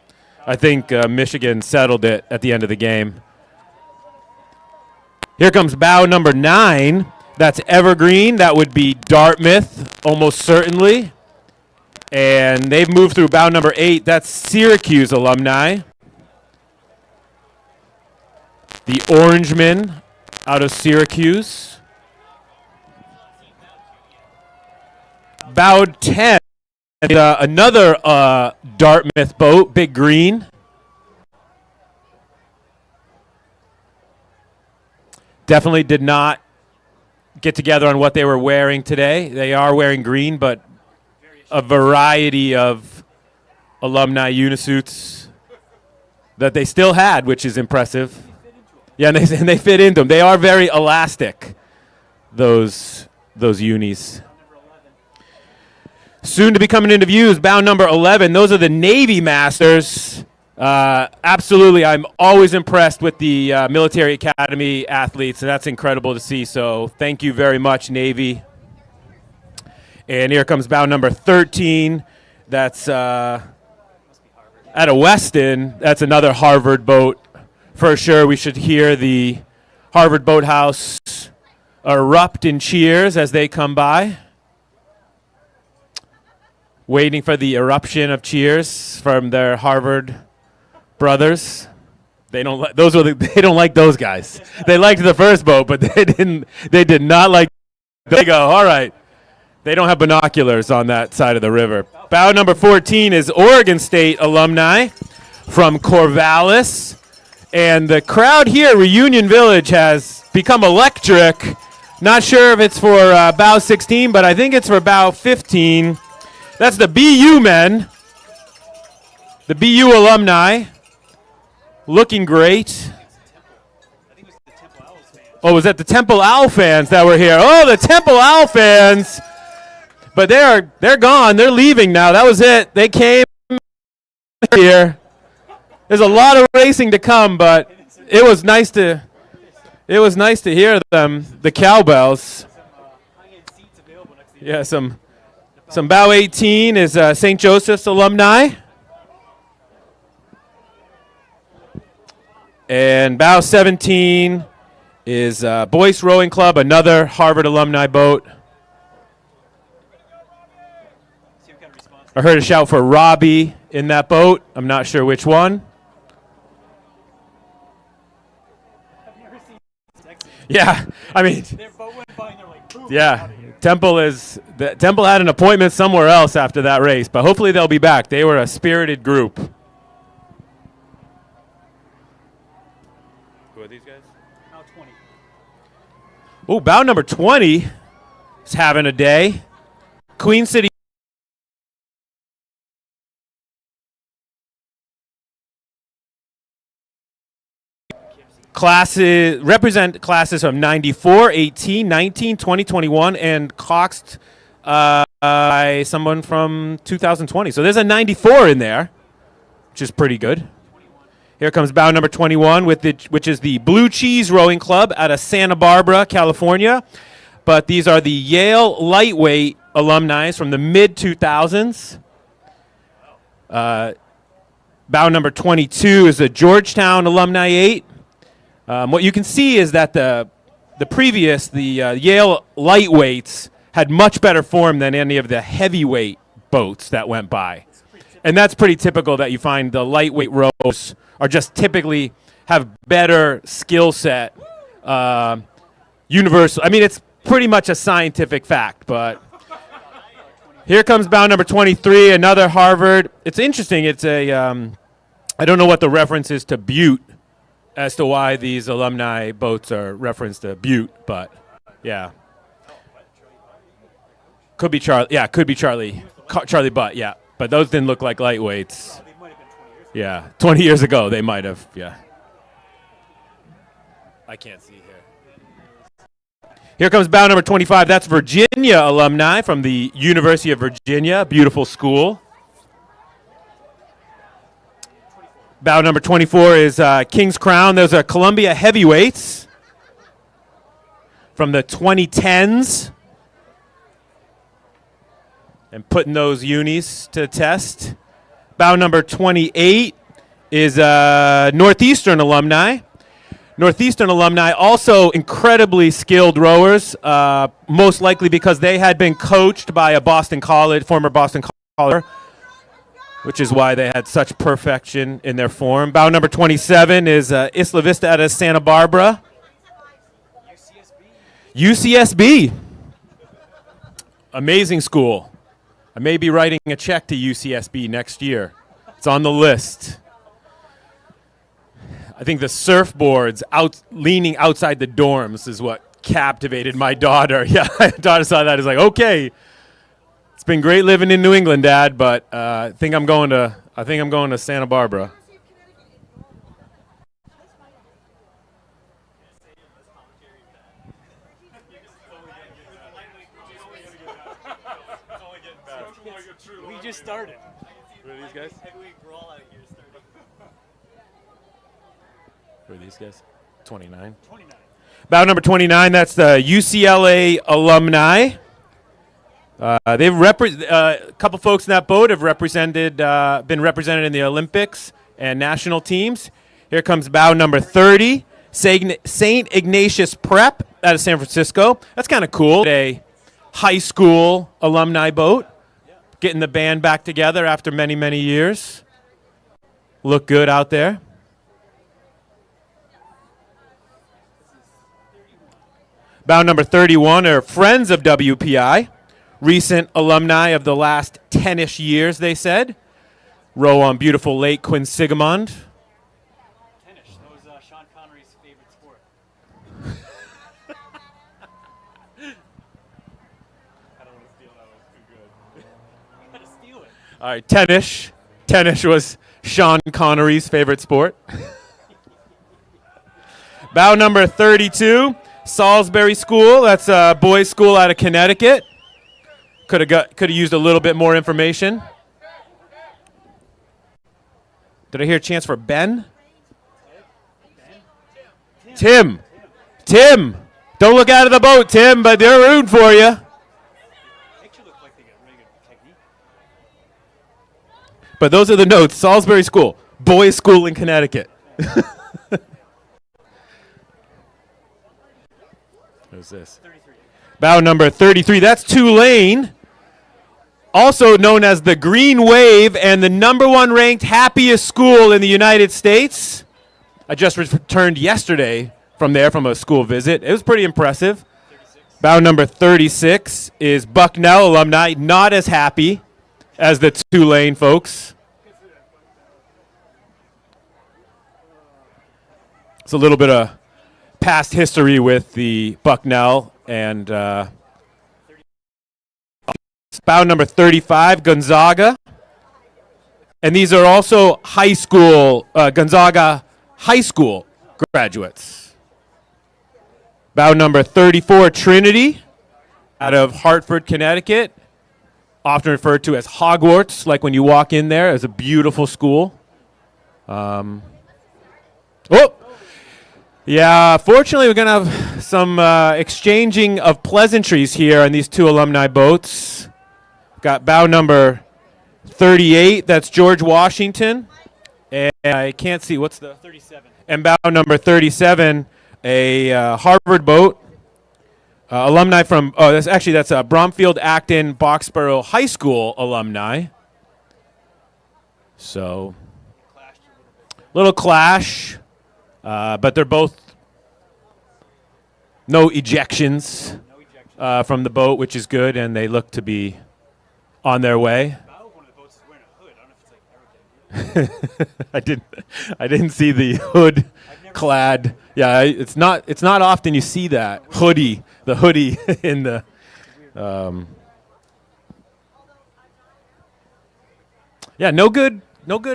I think Michigan settled it at the end of the game. Here comes bow number 9. That's Evergreen. That would be Dartmouth, almost certainly. And they've moved through bow number 8. That's Syracuse alumni. The Orangemen out of Syracuse. Bow 10. Another Dartmouth boat, Big Green. Definitely did not get together on what they were wearing today. They are wearing green, but a variety of alumni unisuits that they still had, which is impressive. Yeah, and they fit into them. They are very elastic, those unis. Soon to be coming into view is bow number 11. Those are the Navy Masters. Absolutely, I'm always impressed with the military academy athletes, and that's incredible to see. So thank you very much, Navy. And here comes bow number 13. That's out of Weston. That's another Harvard boat. For sure, we should hear the Harvard Boathouse erupt in cheers as they come by. Waiting for the eruption of cheers from their Harvard brothers. They don't like those. They don't like those guys. They liked the first boat, but they didn't. They did not like. They go, all right. They don't have binoculars on that side of the river. Bow number 14 is Oregon State alumni from Corvallis. And the crowd here, Reunion Village, has become electric. Not sure if it's for bow 16, but I think it's for bow 15. That's the BU men. The BU alumni. Looking great. Oh, was that the Temple Owl fans that were here? Oh, the Temple Owl fans. But they're gone. They're leaving now. That was it. They came here. There's a lot of racing to come, but it was nice to hear them. The cowbells. Yeah, some bow 18 is St. Joseph's alumni. And bow 17 is Boyce Rowing Club, another Harvard alumni boat. I heard a shout for Robbie in that boat. I'm not sure which one. Yeah, I mean, yeah, Temple had an appointment somewhere else after that race, but hopefully they'll be back. They were a spirited group. Who are these guys? Bow 20. Oh, bow number 20 is having a day. Queen City. Classes represent classes from 94, 18, 19, 20, 21, and coxed by someone from 2020. So there's a 94 in there, which is pretty good. Here comes bow number 21, which is the Blue Cheese Rowing Club out of Santa Barbara, California. But these are the Yale lightweight alumni from the mid-2000s. Bow number 22 is a Georgetown alumni 8. What you can see is that the Yale lightweights had much better form than any of the heavyweight boats that went by. And that's pretty typical that you find the lightweight rowers are just typically have better skill set. Universal. I mean, it's pretty much a scientific fact, but here comes bow number 23, another Harvard. It's interesting. It's a, I don't know what the reference is to Butte as to why these alumni boats are referenced to Butte, but yeah. Could be Charlie. Yeah, could be Charlie. Charlie Butt, yeah. But those didn't look like lightweights. Yeah, 20 years ago they might have, yeah. I can't see here. Here comes bow number 25. That's Virginia alumni from the University of Virginia. Beautiful school. Bow number 24 is King's Crown. Those are Columbia heavyweights from the 2010s. And putting those unis to the test. Bow number 28 is Northeastern alumni. Northeastern alumni, also incredibly skilled rowers, most likely because they had been coached by a former Boston College, which is why they had such perfection in their form. Bow number 27 is Isla Vista out of Santa Barbara. UCSB. Amazing school. I may be writing a check to UCSB next year. It's on the list. I think the surfboards leaning outside the dorms is what captivated my daughter. Yeah, my daughter saw that. It's like, okay, it's been great living in New England, Dad, but I think I'm going to Santa Barbara. We just started. Who are these guys? Who are these guys? 29. 29. Bow number 29, that's the UCLA alumni. A couple folks in that boat have been represented in the Olympics and national teams. Here comes bow number 30, St. Ignatius Prep out of San Francisco. That's kind of cool. A high school alumni boat. Getting the band back together after many, many years. Look good out there. Bow number 31 are friends of WPI. Recent alumni of the last 10-ish years, they said. Row on beautiful Lake Quinsigamond. Tennis. That was Sean Connery's favorite sport. I don't want to steal that one. It's too good. How to steal it? All right, tennis. Tennis was Sean Connery's favorite sport. Bow number 32, Salisbury School. That's a boys' school out of Connecticut. Could have used a little bit more information. Did I hear a chance for Ben? Tim. Don't look out of the boat, Tim, but they're rooting for you. Actually look like they got really good technique. But those are the notes. Salisbury School, boys' school in Connecticut. Who's this? 33. Bow number 33. That's Tulane, also known as the Green Wave and the #1 ranked happiest school in the United States. I just returned yesterday from a school visit. It was pretty impressive. 36. Bow number 36 is Bucknell alumni, not as happy as the Tulane folks. It's a little bit of past history with the Bucknell and bow number 35, Gonzaga. And these are also high school, Gonzaga high school graduates. Bow number 34, Trinity, out of Hartford, Connecticut. Often referred to as Hogwarts, like when you walk in there. It's a beautiful school. Yeah, fortunately we're going to have some exchanging of pleasantries here on these two alumni boats. Got bow number 38, that's George Washington. And I can't see, what's the? 37. And bow number 37, a Harvard boat. Alumni from, that's Bromfield, Acton, Boxborough High School alumni. So, little clash, but they're both no ejections from the boat, which is good, and they look to be on their way. One of the boats is wearing a hood. I don't know if it's like aeroplane. I didn't see the hood clad. Yeah, it's not often you see that the hoodie in the. Yeah, no good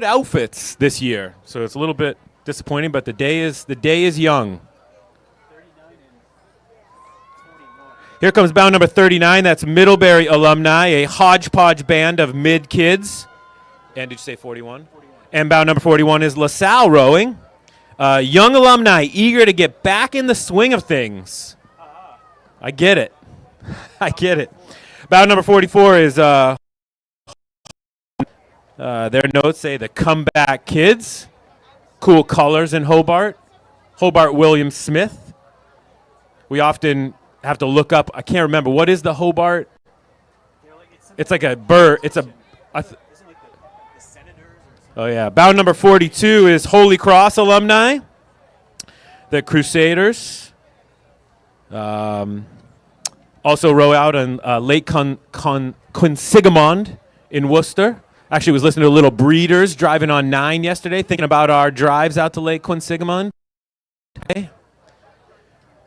outfits this year, so it's a little bit disappointing. But the day is young. Here comes bow number 39. That's Middlebury alumni, a hodgepodge band of mid kids. And did you say 41? 41. And bow number 41 is LaSalle rowing. Young alumni eager to get back in the swing of things. I get it. I get it. Bow number 44 is their notes say the comeback kids. Cool colors in Hobart. Hobart William Smith. We often have to look up. I can't remember. What is the Hobart? It's like a bird. It's a. Oh, yeah. Bow number 42 is Holy Cross alumni, the Crusaders. Also row out on Lake Quinsigamond in Worcester. Actually, was listening to Little Breeders driving on 9 yesterday, thinking about our drives out to Lake Quinsigamond. Okay.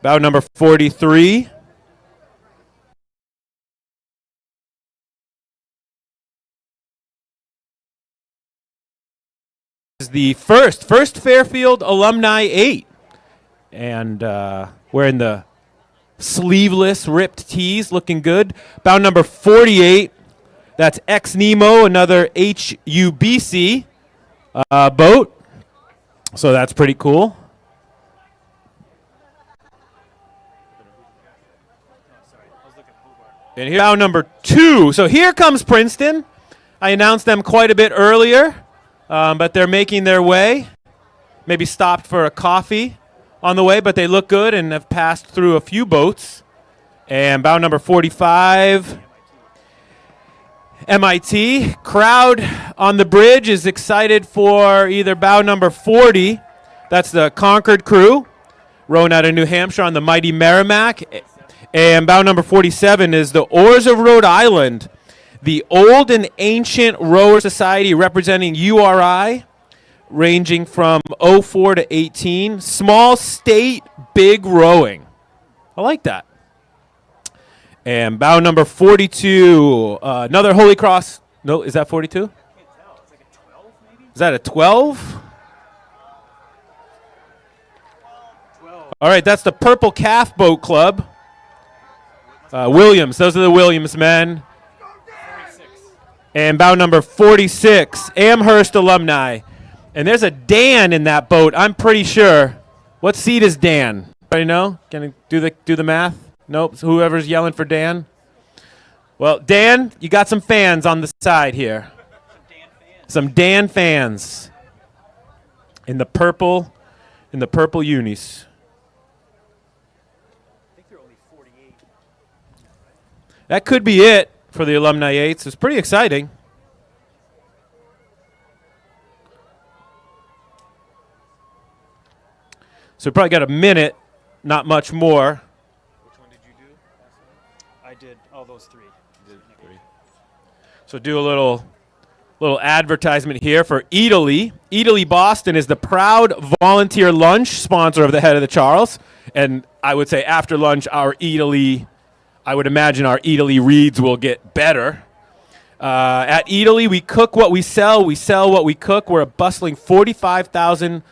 Bow number 43. Is the first Fairfield alumni 8, and wearing the sleeveless ripped tees, looking good. Bow number 48, that's Ex Nemo, another HUBC boat, so that's pretty cool. And here, bow number 2. So here comes Princeton. I announced them quite a bit earlier. But they're making their way. Maybe stopped for a coffee on the way, but they look good and have passed through a few boats. And bow number 45, MIT. Crowd on the bridge is excited for either bow number 40, that's the Concord crew, rowing out of New Hampshire on the mighty Merrimack. And bow number 47 is the Oars of Rhode Island, the Old and Ancient Rower Society representing URI, ranging from 04 to 18. Small state, big rowing. I like that. And bow number 42, another Holy Cross. No, is that 42? I can't tell. It's like a 12 maybe? Is that a 12? 12. All right, that's the Purple Calf Boat Club. Williams, those are the Williams men. And bow number 46, Amherst alumni. And there's a Dan in that boat, I'm pretty sure. What seat is Dan? Anybody know? Can I do the math? Nope. So whoever's yelling for Dan. Well, Dan, you got some fans on the side here. Some Dan fans. In the purple unis. I think they're only 48. That could be it for the Alumni 8s. It's pretty exciting. So we probably got a minute, not much more. Which one did you do? I did all those 3. So do a little advertisement here for Eataly. Eataly Boston is the proud volunteer lunch sponsor of the Head of the Charles. And I would say after lunch, I would imagine our Eataly reads will get better. At Eataly, we cook what we sell what we cook. We're a bustling 45,000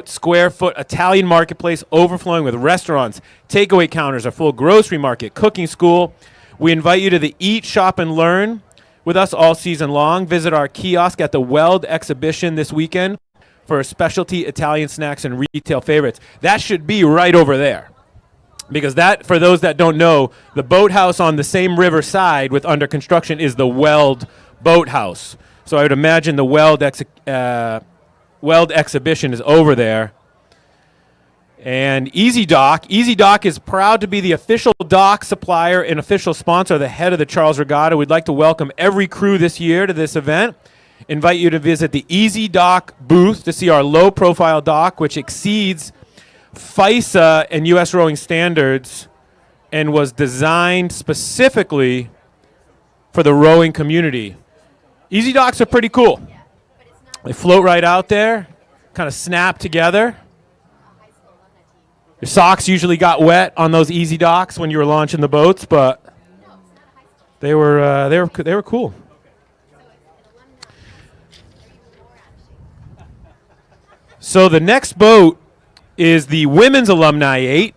square foot Italian marketplace overflowing with restaurants, takeaway counters, a full grocery market, cooking school. We invite you to the Eat, Shop, and Learn with us all season long. Visit our kiosk at the Weld exhibition this weekend for specialty Italian snacks and retail favorites. That should be right over there. Because that, for those that don't know, the boathouse on the same river side with under construction is the Weld Boathouse. So I would imagine the Weld exhibition is over there. And EasyDock is proud to be the official dock supplier and official sponsor of the head of the Charles Regatta. We'd like to welcome every crew this year to this event. Invite you to visit the EasyDock booth to see our low-profile dock, which exceeds FISA and U.S. rowing standards and was designed specifically for the rowing community. EasyDocks are pretty cool. They float right out there, kind of snap together. Your socks usually got wet on those EasyDocks when you were launching the boats, but they were cool. So the next boat is the Women's Alumni 8.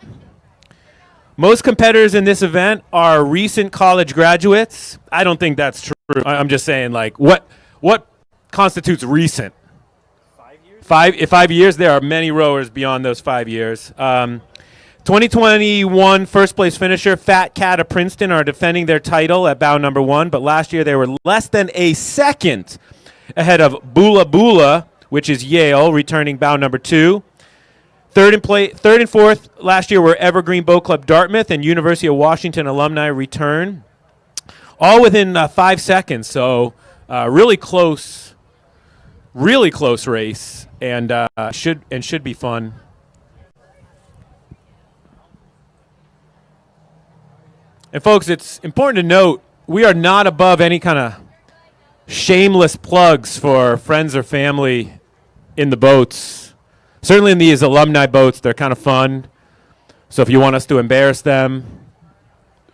Most competitors in this event are recent college graduates. I don't think that's true. I'm just saying, like, what constitutes recent? 5 years? 5 years? There are many rowers beyond those 5 years. 2021 first place finisher, Fat Cat of Princeton, are defending their title at bow number 1, but last year they were less than a second ahead of Bula Bula, which is Yale, returning bow number 2. Third and fourth last year were Evergreen Boat Club Dartmouth and University of Washington alumni return, all within 5 seconds. So really close race, and should be fun. And folks, it's important to note we are not above any kind of shameless plugs for friends or family in the boats. Certainly in these alumni boats, they're kind of fun. So if you want us to embarrass them,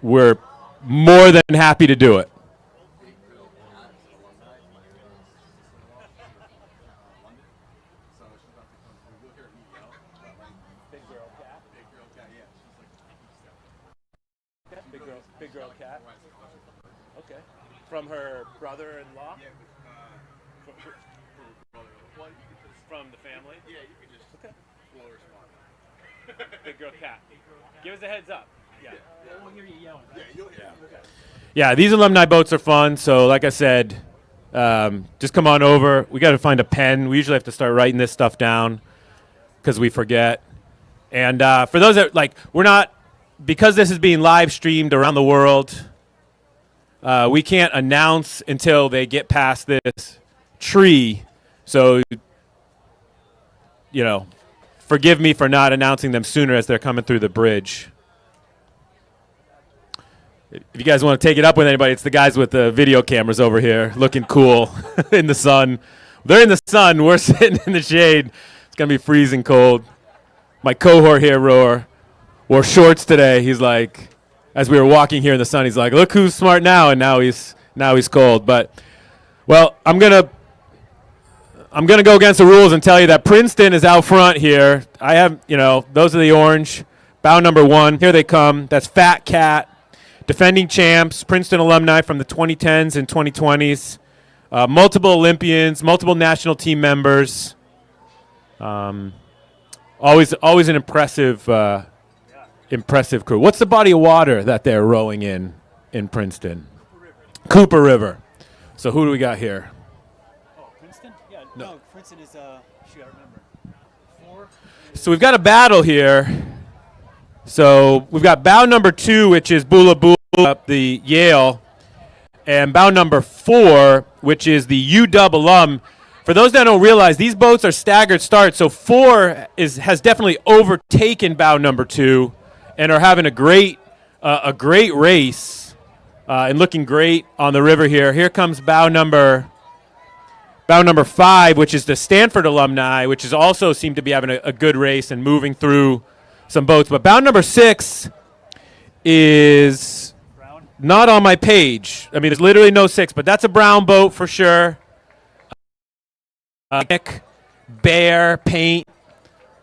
we're more than happy to do it. Big girl cat. Okay. From her brother-in-law? From the family? Yeah, you can just blow her spot. Big girl cat. Give us a heads up. Yeah. We'll hear you yelling. Right? Yeah, you'll hear me. Okay. Yeah, these alumni boats are fun. So like I said, just come on over. We got to find a pen. We usually have to start writing this stuff down because we forget. And for those that, like, we're not, because this is being live streamed around the world, we can't announce until they get past this tree. So, you know, forgive me for not announcing them sooner as they're coming through the bridge. If you guys want to take it up with anybody, it's the guys with the video cameras over here looking cool in the sun. They're in the sun. We're sitting in the shade. It's going to be freezing cold. My cohort here wore shorts today. He's like, as we were walking here in the sun, he's like, look who's smart now, and now he's cold. But, well, I'm gonna go against the rules and tell you that Princeton is out front here. I have, those are the orange. Bow number 1. Here they come. That's Fat Cat, defending champs, Princeton alumni from the 2010s and 2020s. Multiple Olympians, multiple national team members. Always an impressive crew. What's the body of water that they're rowing in Princeton? Cooper River. So who do we got here? Oh, Princeton? Yeah, no Princeton is, shoot, I remember. 4. So we've got a battle here. So we've got bow number 2, which is Bula Bula, the Yale, and bow number 4, which is the UW alum. For those that don't realize, these boats are staggered starts. So 4 has definitely overtaken bow number 2. And are having a great race and looking great on the river here. Here comes bow number 5, which is the Stanford alumni, which is also seemed to be having a good race and moving through some boats. But bow number 6 is not on my page. I mean, there's literally no 6, but that's a brown boat for sure. Bear paint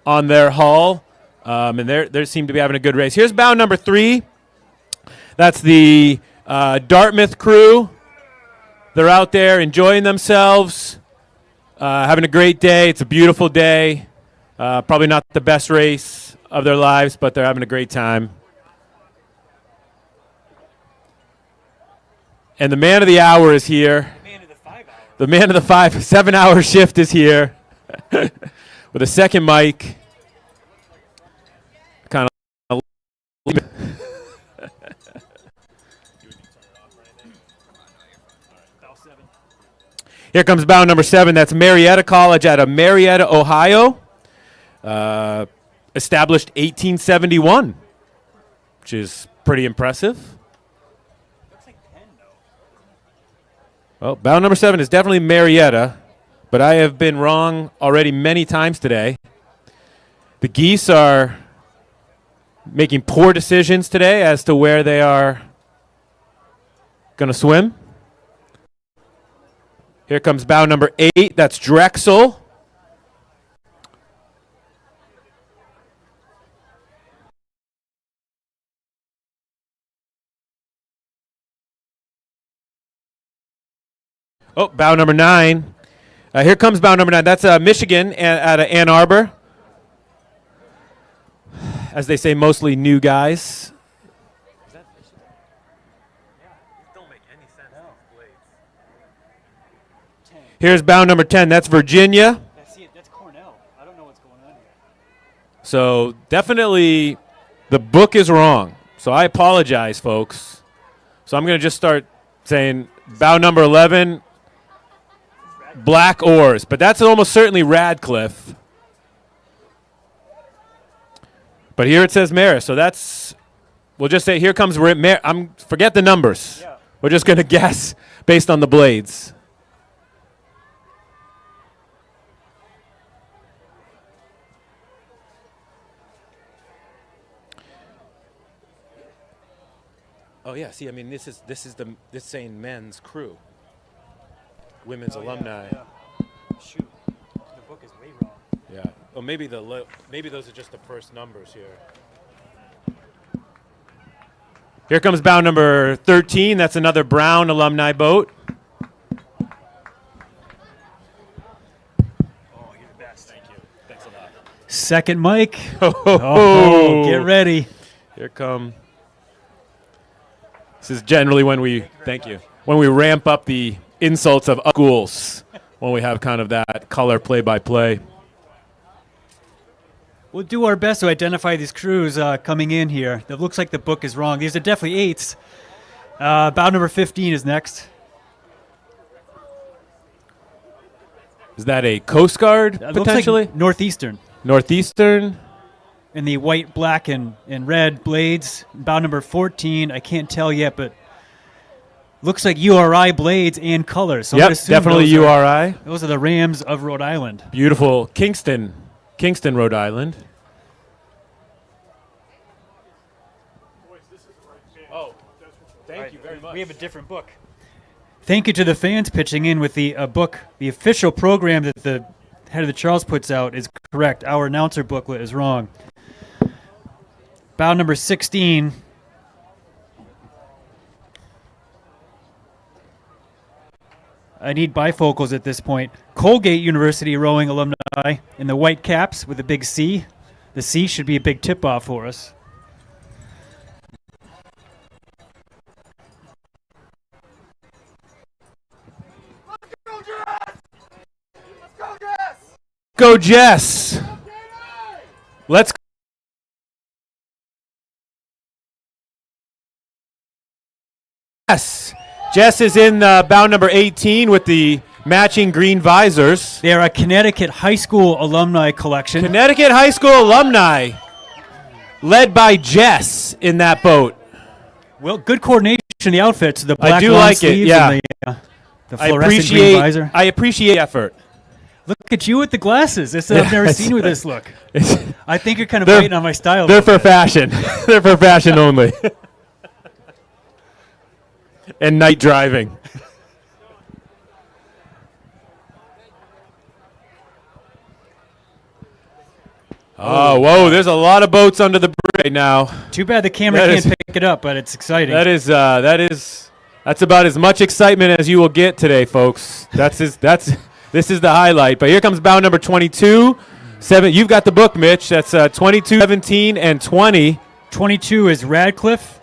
on their hull. And they seem to be having a good race. Here's bow number 3. That's the Dartmouth crew. They're out there enjoying themselves, having a great day. It's a beautiful day. Probably not the best race of their lives, but they're having a great time. And the man of the hour is here. The man of the 7-hour shift is here with a second mic. Here comes bow number 7. That's Marietta College out of Marietta, Ohio. Established 1871, which is pretty impressive. Well, bow number 7 is definitely Marietta, but I have been wrong already many times today. The geese are making poor decisions today as to where they are going to swim. Here comes bow number 8. That's Drexel. Oh, bow number 9. Here comes bow number 9. That's Michigan out of Ann Arbor. As they say, mostly new guys. Here's bow number 10. That's Virginia. That's Cornell. I don't know what's going on here. So definitely the book is wrong. So I apologize, folks. So I'm going to just start saying bow number 11, Black Oars. But that's almost certainly Radcliffe. But here it says Marist. So that's, we'll just say here comes, forget the numbers. Yeah. We're just going to guess based on the blades. Oh yeah, see, I mean, this is saying men's crew, women's alumni. Yeah. Shoot, the book is way wrong. Yeah. Oh, maybe maybe those are just the first numbers here. Here comes bow number 13. That's another Brown alumni boat. Oh, you're the best. Thank you. Thanks a lot. Second mic. Oh, Get ready. Here come. This is generally when we when we ramp up the insults of schools when we have kind of that color play-by-play. We'll do our best to identify these crews coming in here. It looks like the book is wrong. These are definitely 8s. Bow number 15 is next. Is that a Coast Guard potentially? Like Northeastern. Northeastern. In the white, black, and red blades. Bow number 14, I can't tell yet, but looks like URI blades and colors. So yep, definitely URI. Those are the Rams of Rhode Island. Beautiful Kingston, Rhode Island. Oh, thank you very much. We have a different book. Thank you to the fans pitching in with the book. The official program that the head of the Charles puts out is correct. Our announcer booklet is wrong. Bow number 16. I need bifocals at this point. Colgate University rowing alumni in the white caps with a big C. The C should be a big tip-off for us. Go Jess! Let's go. Yes. Jess is in bow number 18 with the matching green visors. They are a Connecticut high school alumni collection. Connecticut high school alumni, led by Jess in that boat. Well, good coordination in the outfits. The black I do long like it. sleeves Yeah, and the fluorescent green visor. I appreciate effort. Look at you with the glasses. This I've never seen you with this look. I think you're kind of They're- biting on my style. a They're little for bit. fashion. They're for fashion only. And night driving. Oh, whoa! There's a lot of boats under the bridge right now. Too bad the camera That can't is- pick it up, but it's exciting. That's about as much excitement as you will get today, folks. This is the highlight. But here comes bow number 22. You've got the book, Mitch. That's 22, 17, and 20. 22 is Radcliffe.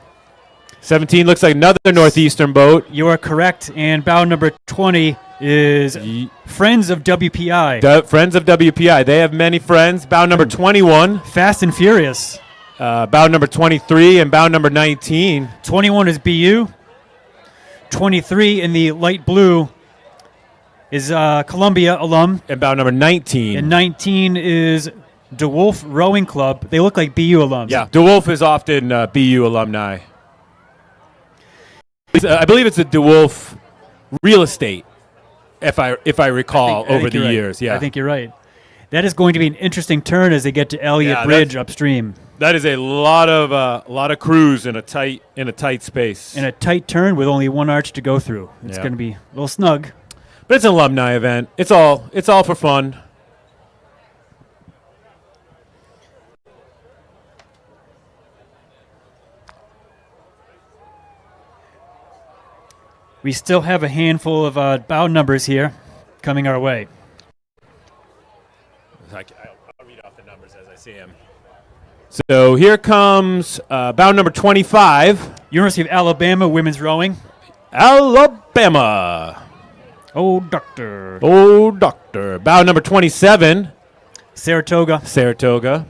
17 looks like another Northeastern boat. You are correct. And bow number 20 is Friends of WPI. Friends of WPI. They have many friends. Bow number 21. Fast and Furious. bound number 23 and bound number 19. 21 is BU. 23 in the light blue is Columbia alum. And bound number 19. And 19 is DeWolf Rowing Club. They look like BU alums. Yeah, DeWolf is often BU alumni. I believe it's a DeWolf real estate, if I recall, over the years. Yeah, I think you're right. That is going to be an interesting turn as they get to Elliott Bridge upstream. That is a lot of crews in a tight space. In a tight turn with only one arch to go through. It's going to be a little snug. But it's an alumni event. It's all for fun. We still have a handful of bound numbers here coming our way. I'll read off the numbers as I see them. So here comes bound number 25. University of Alabama women's rowing. Alabama. Oh, doctor. Oh, doctor. Bound number 27. Saratoga.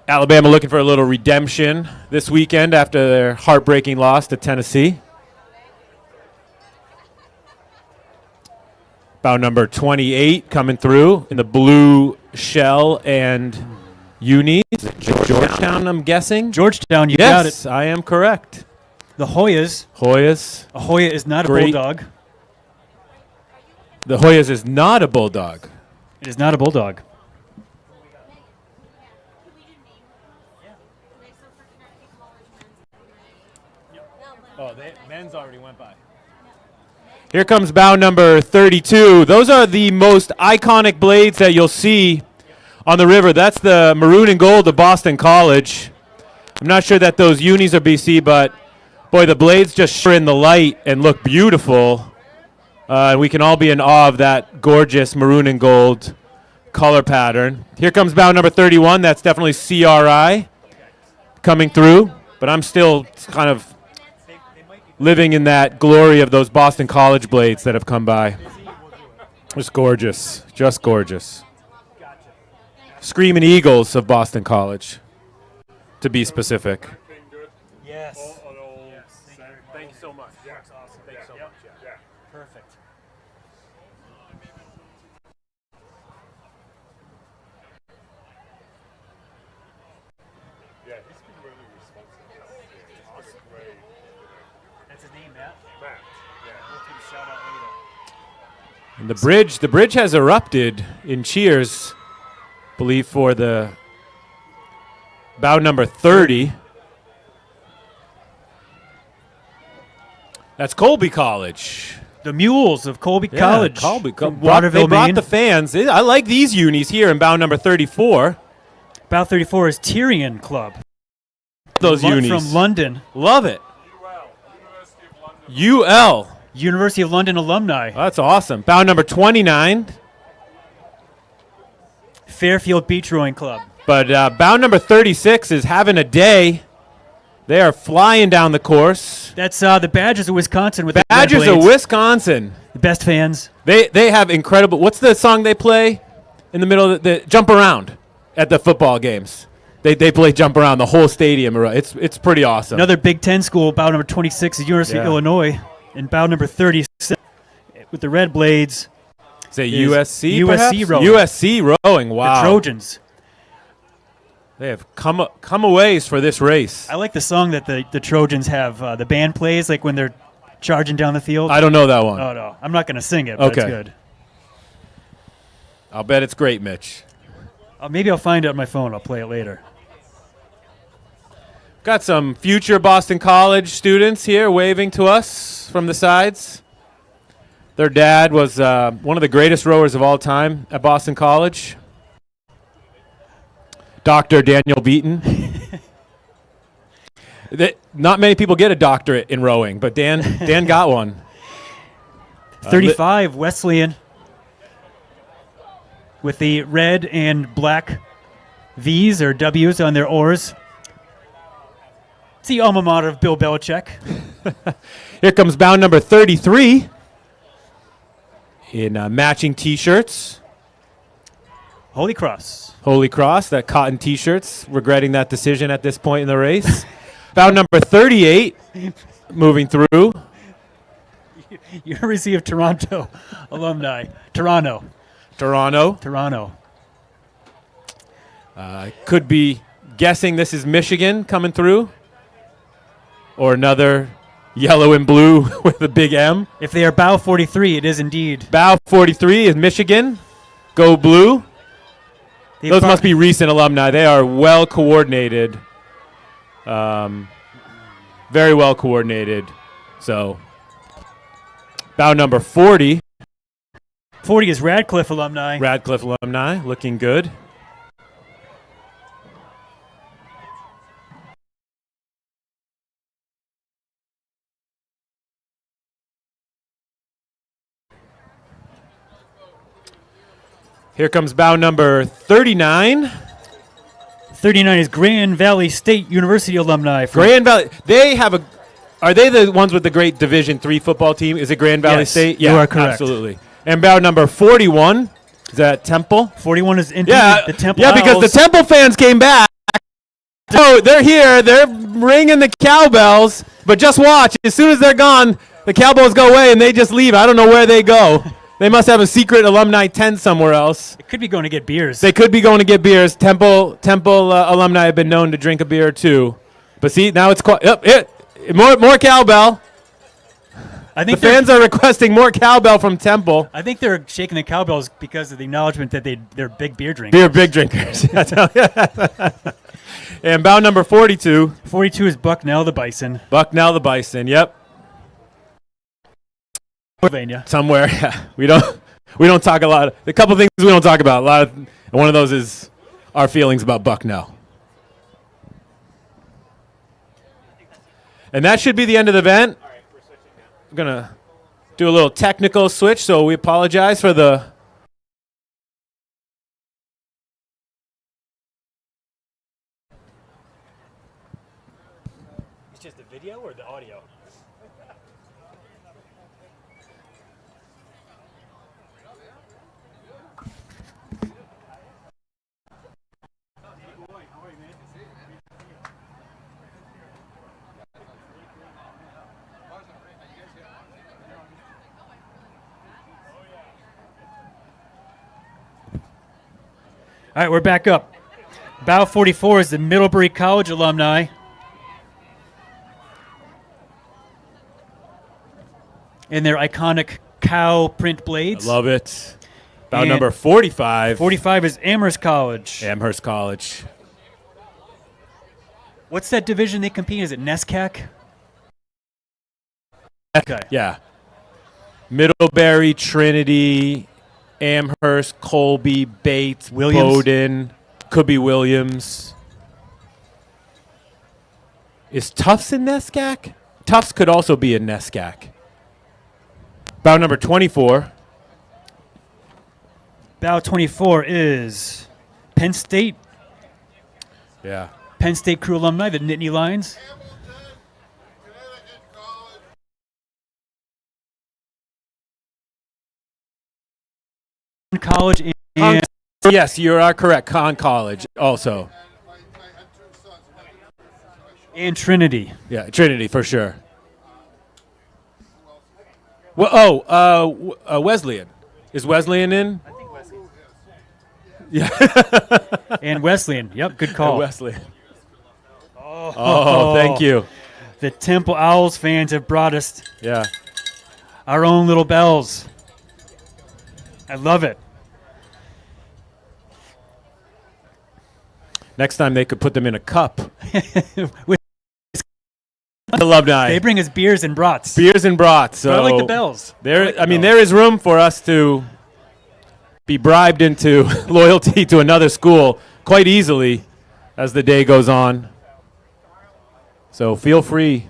Alabama looking for a little redemption this weekend after their heartbreaking loss to Tennessee. Bound number 28 coming through in the blue shell and unis. Georgetown, I'm guessing. Georgetown, you got it. Yes, I am correct. The Hoyas. A Hoya is not a bulldog. The Hoyas is not a bulldog. It is not a bulldog. Oh, men's already went by. Here comes bound number 32. Those are the most iconic blades that you'll see on the river. That's the maroon and gold of Boston College. I'm not sure that those unis are BC, but boy, the blades just shine in the light and look beautiful. And we can all be in awe of that gorgeous maroon and gold color pattern. Here comes bound number 31. That's definitely CRI coming through, but I'm still kind of living in that glory of those Boston College blades that have come by. Just gorgeous. Just gorgeous. Screaming Eagles of Boston College, to be specific. Yes. Thank you so much. That's awesome. Thank you so much. Yeah. Perfect. Yeah, he's been really responsive. It's great. That's his name, Matt. Matt. Yeah. We'll do a shout out later. And the bridge has erupted in cheers, I believe, for the bound number 30. That's Colby College. The Mules of Colby College. Colby. From Waterville, they brought Maine. the fans. I like these unis here in bound number 34. Bound 34 is Tyrian Club. Those unis. From London. Love it. University of London. UL. University of London alumni. That's awesome. Bound number 29. Fairfield Beach Rowing Club. But bound number 36 is having a day. They are flying down the course. That's the Badgers of Wisconsin with Badgers the red of blades. Wisconsin. The best fans. They have incredible. What's the song they play in the middle of the jump around at the football games? They play jump around the whole stadium. It's pretty awesome. Another Big Ten school, bound number 26 is University of Illinois. And bound number 36 with the red blades. Say USC, USC rowing. USC rowing. Wow. The Trojans. They have come a ways for this race. I like the song that the Trojans have. The band plays like when they're charging down the field. I don't know that one. Oh, no. I'm not going to sing it, but Okay. it's good. I'll bet it's great, Mitch. Maybe I'll find it on my phone. I'll play it later. Got some future Boston College students here waving to us from the sides. Their dad was one of the greatest rowers of all time at Boston College, Dr. Daniel Beaton. Not many people get a doctorate in rowing, but Dan got one. 35 Wesleyan with the red and black V's or W's on their oars. It's the alma mater of Bill Belichick. Here comes bound number 33 in matching T-shirts. Holy Cross. Holy Cross, that cotton T-shirts. Regretting that decision at this point in the race. Bound number 38, moving through. University of Toronto alumni. Toronto. Could be guessing this is Michigan coming through. Or another yellow and blue with a big M. If they are Bow 43, it is indeed. Bow 43 is Michigan. Go blue. Those must be recent alumni. They are well coordinated. Very well coordinated. So, bow number 40. 40 is Radcliffe alumni. Radcliffe alumni, looking good. Here comes bow number 39. 39 is Grand Valley State University alumni. Grand Valley. They have a. Are they the ones with the great Division III football team? Is it Grand Valley Yes, State? you are correct. Absolutely. And bow number 41 is that Temple. 41 is indeed the Temple. Yeah, because the Temple fans came back. So they're here. They're ringing the cowbells. But just watch. As soon as they're gone, the cowbells go away and they just leave. I don't know where they go. They must have a secret alumni tent somewhere else. They could be going to get beers. They could be going to get beers. Temple alumni have been known to drink a beer too. But see, now it's more cowbell. I think the fans are requesting more cowbell from Temple. I think they're shaking the cowbells because of the acknowledgement that they're big beer drinkers. Big drinkers. And bow number 42. 42 is Bucknell the Bison. Bucknell the Bison. Yep. Pennsylvania. Somewhere. Yeah. We don't talk a lot. A couple things we don't talk about. A lot of, and one of those is our feelings about Bucknell. And that should be the end of the event. I'm going to do a little technical switch, so we apologize for the... It's just the video or the audio? All right, we're back up. Bow 44 is the Middlebury College alumni. And their iconic cow print blades. I love it. Bow number 45. 45 is Amherst College. Amherst College. What's that division they compete in? Is it NESCAC? Okay. Yeah. Middlebury, Trinity, Amherst, Colby, Bates, Williams. Bowdoin, could be Williams. Is Tufts in NESCAC? Tufts could also be in NESCAC. Bow number 24. Bow 24 is Penn State. Yeah. Penn State crew alumni, the Nittany Lions. College and yes, you are correct. Conn College also. And Trinity. Yeah, Trinity for sure. Well, Wesleyan. Is Wesleyan in? I think Wesleyan. Yeah. And Wesleyan. Yep, good call. Wesleyan. Oh, thank you. The Temple Owls fans have brought us Yeah. our own little bells. I love it. Next time they could put them in a cup. With alumni. They bring us beers and brats. Beers and brats. So But I like the bells. there is room for us to be bribed into loyalty to another school quite easily as the day goes on. So feel free.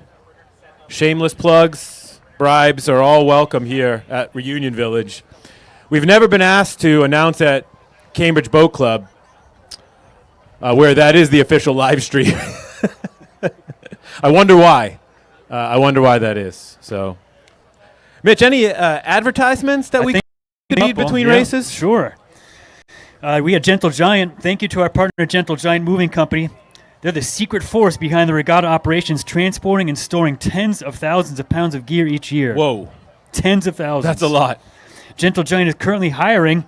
Shameless plugs, bribes are all welcome here at Reunion Village. We've never been asked to announce at Cambridge Boat Club, where that is the official live stream. I wonder why. I wonder why that is. So, Mitch, any advertisements that we could need between races? Sure. We had Gentle Giant. Thank you to our partner, Gentle Giant Moving Company. They're the secret force behind the regatta operations, transporting and storing tens of thousands of pounds of gear each year. Whoa. Tens of thousands. That's a lot. Gentle Giant is currently hiring,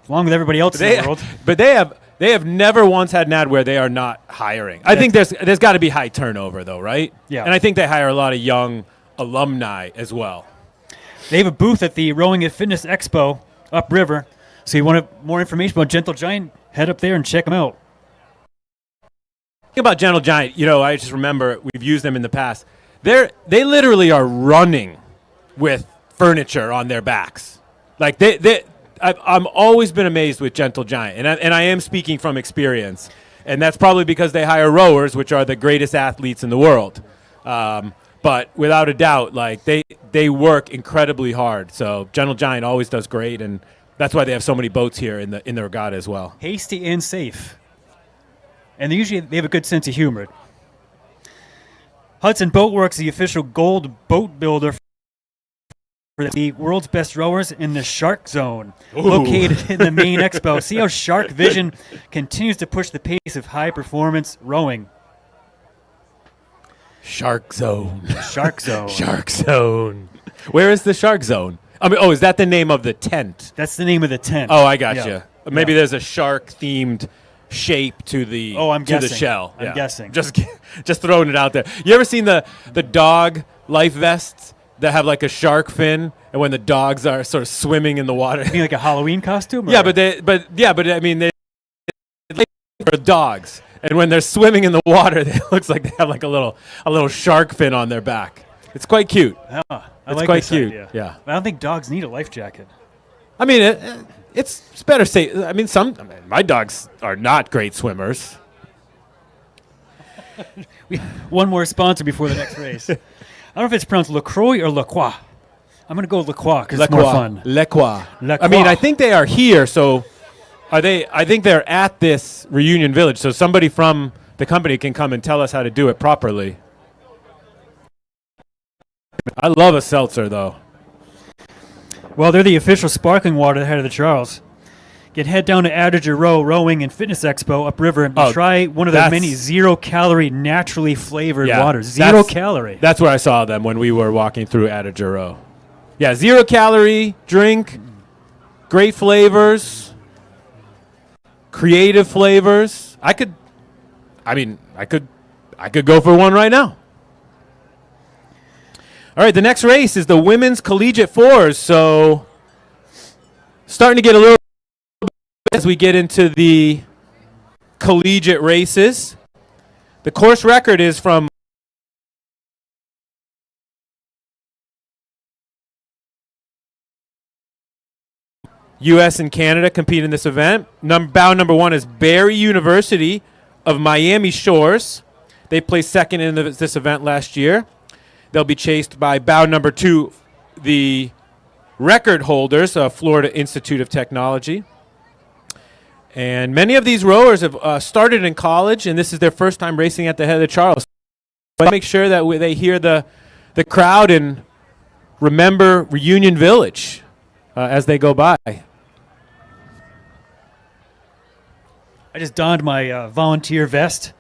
along with everybody else in the world. But they have never once had an ad where they are not hiring. I think there's got to be high turnover, though, right? Yeah. And I think they hire a lot of young alumni as well. They have a booth at the Rowing and Fitness Expo upriver. So you want more information about Gentle Giant, head up there and check them out. Think about Gentle Giant. I just remember we've used them in the past. They literally are running with furniture on their backs. Like I'm always been amazed with Gentle Giant, and I am speaking from experience, and that's probably because they hire rowers, which are the greatest athletes in the world. But without a doubt, like they work incredibly hard. So Gentle Giant always does great, and that's why they have so many boats here in the regatta as well. Hasty and safe. And they have a good sense of humor. Hudson Boatworks, the official gold boat builder for the world's best rowers in the Shark Zone, located in the main expo. See how Shark Vision continues to push the pace of high-performance rowing. Shark Zone. Shark Zone. Shark Zone. Where is the Shark Zone? Is that the name of the tent? That's the name of the tent. Oh, I got you. Yeah. Maybe there's a shark-themed shape to the guessing. the shell. I'm guessing. Just throwing it out there. You ever seen the dog life vests that have like a shark fin, and when the dogs are sort of swimming in the water? You mean like a Halloween costume? Yeah, but I mean they for dogs, and when they're swimming in the water, it looks like they have like a little shark fin on their back. It's quite cute. I it's like quite this cute. idea. Yeah. I don't think dogs need a life jacket. I mean, it's better safe. I mean, my dogs are not great swimmers. One more sponsor before the next race. I don't know if it's pronounced LaCroix or LaCroix. I'm going to go with LaCroix because it's more fun. LaCroix. I mean, I think they are here. So are they? I think they're at this reunion village. So somebody from the company can come and tell us how to do it properly. I love a seltzer, though. Well, they're the official sparkling water ahead of the Charles. You can head down to Adager Row Rowing and Fitness Expo upriver and try one of the many zero-calorie, naturally flavored waters. Zero calorie. That's where I saw them when we were walking through Adager Row. Yeah, zero-calorie drink, great flavors, creative flavors. I could go for one right now. All right, the next race is the women's collegiate fours. So starting to get a little as we get into the collegiate races. The course record is from U.S. and Canada compete in this event. Bound number 1 is Barry University of Miami Shores. They placed second in this event last year. They'll be chased by bound number 2, the record holders of Florida Institute of Technology. And many of these rowers have started in college, and this is their first time racing at the head of the Charles. But make sure that they hear the crowd and remember Reunion Village as they go by. I just donned my volunteer vest,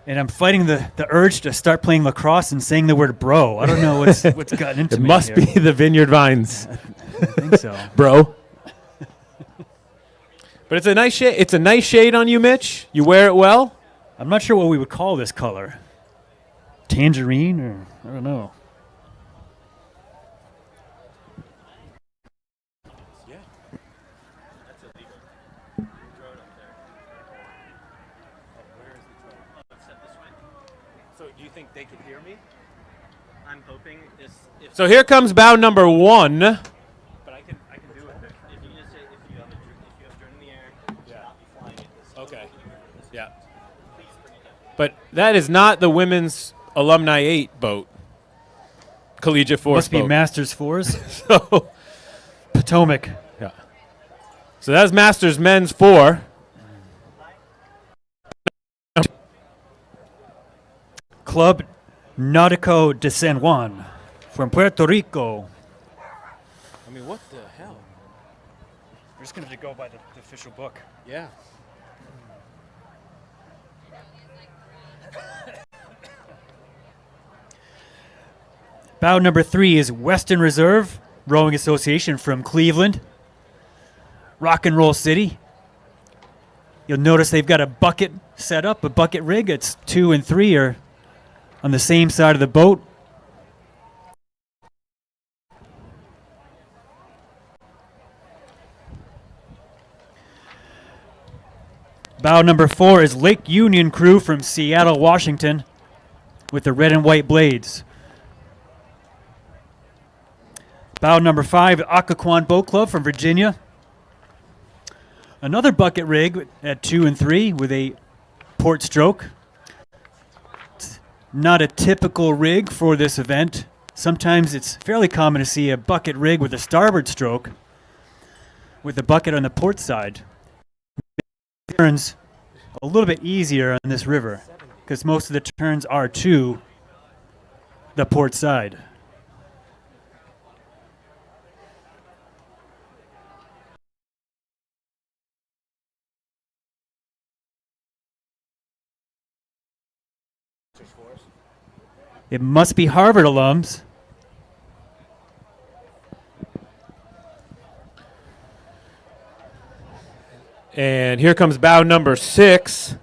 and I'm fighting the urge to start playing lacrosse and saying the word bro. I don't know what's gotten into it me. It must here. be the Vineyard Vines. I think so. Bro. But it's a nice shade. It's a nice shade on you, Mitch. You wear it well. I'm not sure what we would call this color. Tangerine, or I don't know. Yeah. That's illegal. Throw it up there. Where is the drone? Oh, it's set this way. So do you think they can hear me? I'm hoping if So here comes bound number 1. But I can do it. If you just say if you have drone in the air, not be flying it. Okay. Yeah. But that is not the women's Alumni 8 boat. Collegiate Force Must be boat. Masters 4s. So Potomac. Yeah. So that's Masters men's 4. Club Nautico de San Juan from Puerto Rico. I mean, what the hell? just going to go by the official book. Yeah. Bow number 3 is Western Reserve Rowing Association from Cleveland, Rock and Roll City. You'll notice they've got a bucket set up, a bucket rig. It's 2 and 3 are on the same side of the boat. Bow number 4 is Lake Union crew from Seattle, Washington, with the red and white blades. Bow number 5, Occoquan Boat Club from Virginia. Another bucket rig at 2 and 3 with a port stroke. It's not a typical rig for this event. Sometimes it's fairly common to see a bucket rig with a starboard stroke with a bucket on the port side. Turns a little bit easier on this river because most of the turns are to the port side. It must be Harvard alums. And here comes bow number 6.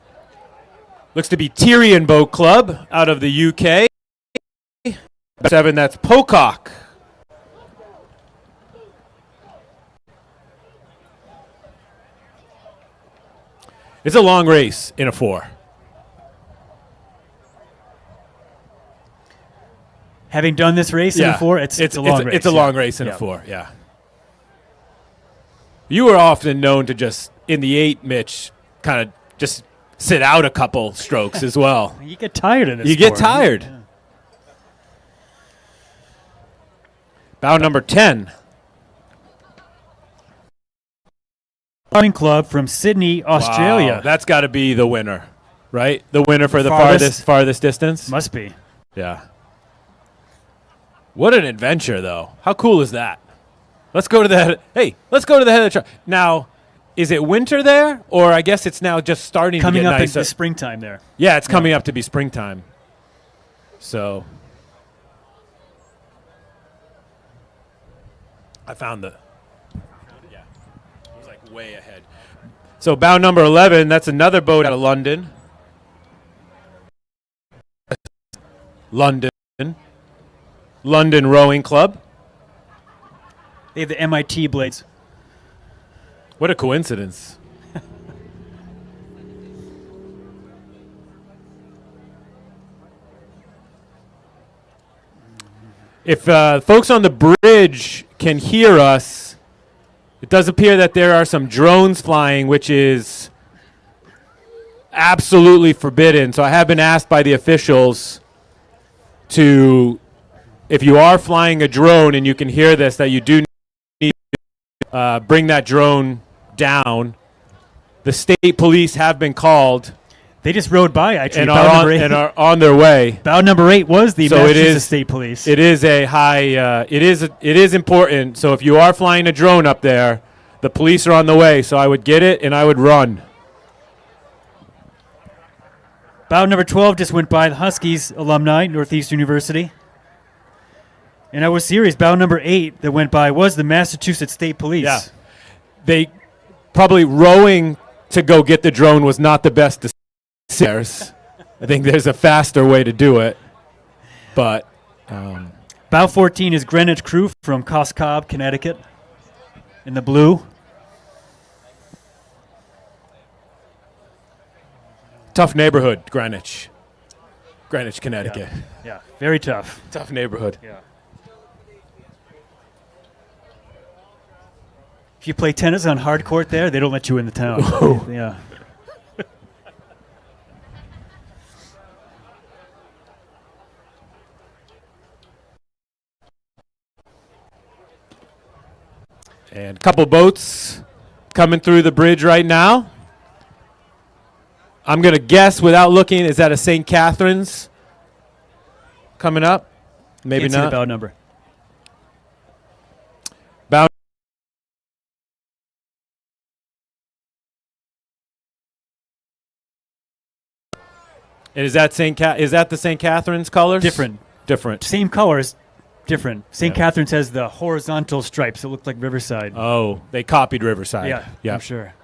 Looks to be Tyrian Boat Club out of the UK. 7, that's Pocock. It's a long race in a 4. Having done this race in a 4, it's a long race. It's a long race in a 4, yeah. You were often known to just, in the 8, Mitch, kind of just sit out a couple strokes as well. You get tired in this You sport. get tired. Yeah. Bow number 10. Rowing Club from Sydney, Australia. Wow, that's got to be the winner, right? The winner for the Farthest? farthest distance? Must be. Yeah. What an adventure, though. How cool is that? Let's go to the head. Hey, let's go to the head of the truck. Now, is it winter there, or I guess it's now just starting Coming to get up nicer? into springtime there. Yeah, it's coming up to be springtime. So I found the. Yeah, it was like way ahead. So bow number 11. That's another boat out of London. London Rowing Club. They have the MIT blades. What a coincidence. If folks on the bridge can hear us, it does appear that there are some drones flying, which is absolutely forbidden. So I have been asked by the officials to, if you are flying a drone and you can hear this, that you do need to bring that drone down. The state police have been called. They just rode by, actually. And are on their way. Bow number 8 was the So Massachusetts State Police. It is a high. It is important. So if you are flying a drone up there, the police are on the way. So I would get it and I would run. Bow number 12 just went by the Huskies alumni, Northeastern University. And I was serious. Bow number 8 that went by was the Massachusetts State Police. Yeah. They probably rowing to go get the drone was not the best decision. I think there's a faster way to do it. But Bow 14 is Greenwich crew from Coscob, Connecticut, in the blue. Tough neighborhood, Greenwich, Connecticut. Yeah, very tough. Tough neighborhood. Yeah. If you play tennis on hard court there, they don't let you in the town. Yeah. And a couple boats coming through the bridge right now. I'm going to guess without looking, is that a St. Catherine's coming up? Maybe Can't see not. the bow number. And is that the St. Catherine's colors? Different. Same colors, different. St. Catherine's has the horizontal stripes that look like Riverside. Oh, they copied Riverside. Yeah, I'm sure.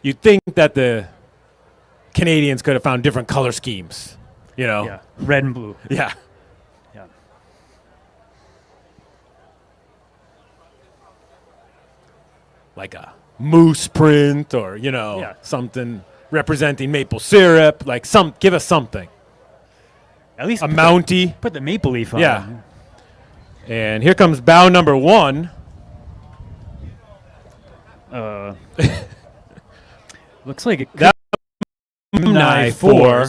You'd think that the Canadians could have found different color schemes, you know? Yeah, red and blue. Yeah. Yeah. Like a moose print or, something representing maple syrup. Like give us something. At least a Mountie. Put the maple leaf on. Yeah. And here comes bow number 1. Looks like it could that alumni 4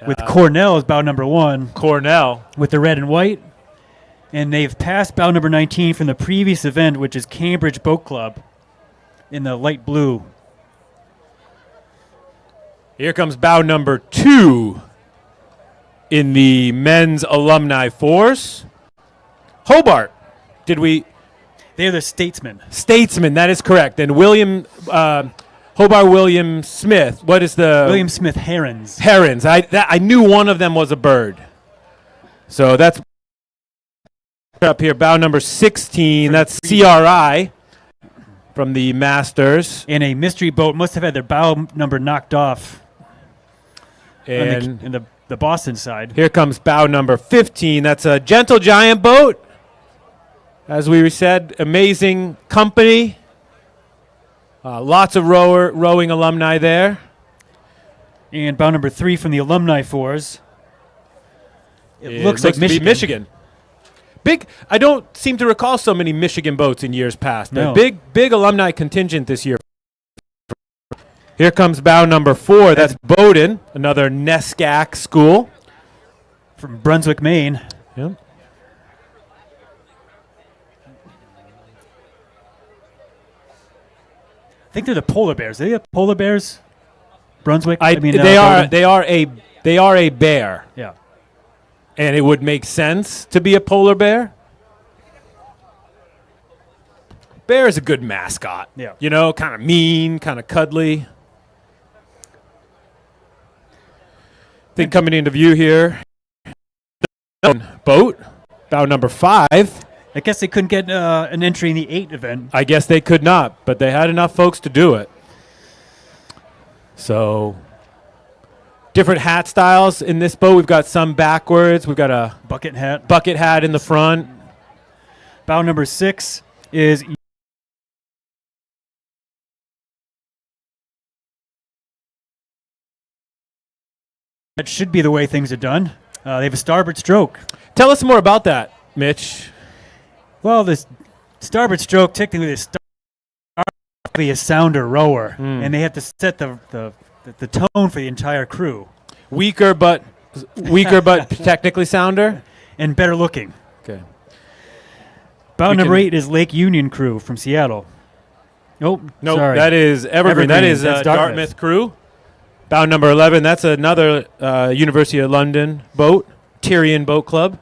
with Cornell as bow number 1. Cornell with the red and white. And they've passed bow number 19 from the previous event, which is Cambridge Boat Club in the light blue. Here comes bow number 2 in the men's alumni 4s. Hobart. They're the Statesmen. Statesmen, that is correct. And Hobart William Smith. What is the... William Smith Herons. Herons. I knew one of them was a bird. So that's up here. Bow number 16. That's CRI from the Masters. And a mystery boat must have had their bow number knocked off. And in the Boston side. Here comes bow number 15. That's a Gentle Giant boat. As we said, amazing company. Lots of rowing alumni there. And bow number 3 from the alumni 4s. It looks like to be Michigan. Big. I don't seem to recall so many Michigan boats in years past. No. Big alumni contingent this year. Here comes bow number 4. That's Bowdoin, another NESCAC school. From Brunswick, Maine. Yep. I think they're the polar bears. Are they the polar bears? Brunswick? They are a bear. Yeah. And it would make sense to be a polar bear. Bear is a good mascot. Yeah. Kind of mean, kind of cuddly. I think coming into view here, boat, bow number 5. I guess they couldn't get an entry in the 8 event. I guess they could not, but they had enough folks to do it. So, different hat styles in this boat. We've got some backwards. We've got a bucket hat in the front. Bow number 6 is that should be the way things are done. They have a starboard stroke. Tell us more about that, Mitch. Well, this starboard stroke technically is a sounder rower, and they have to set the tone for the entire crew. Weaker but technically sounder and better looking. Okay. Bow number 8 is Lake Union crew from Seattle. Nope, sorry. That is Evergreen. That is Dartmouth crew. Bow number 11. That's another University of London boat, Tyrian Boat Club.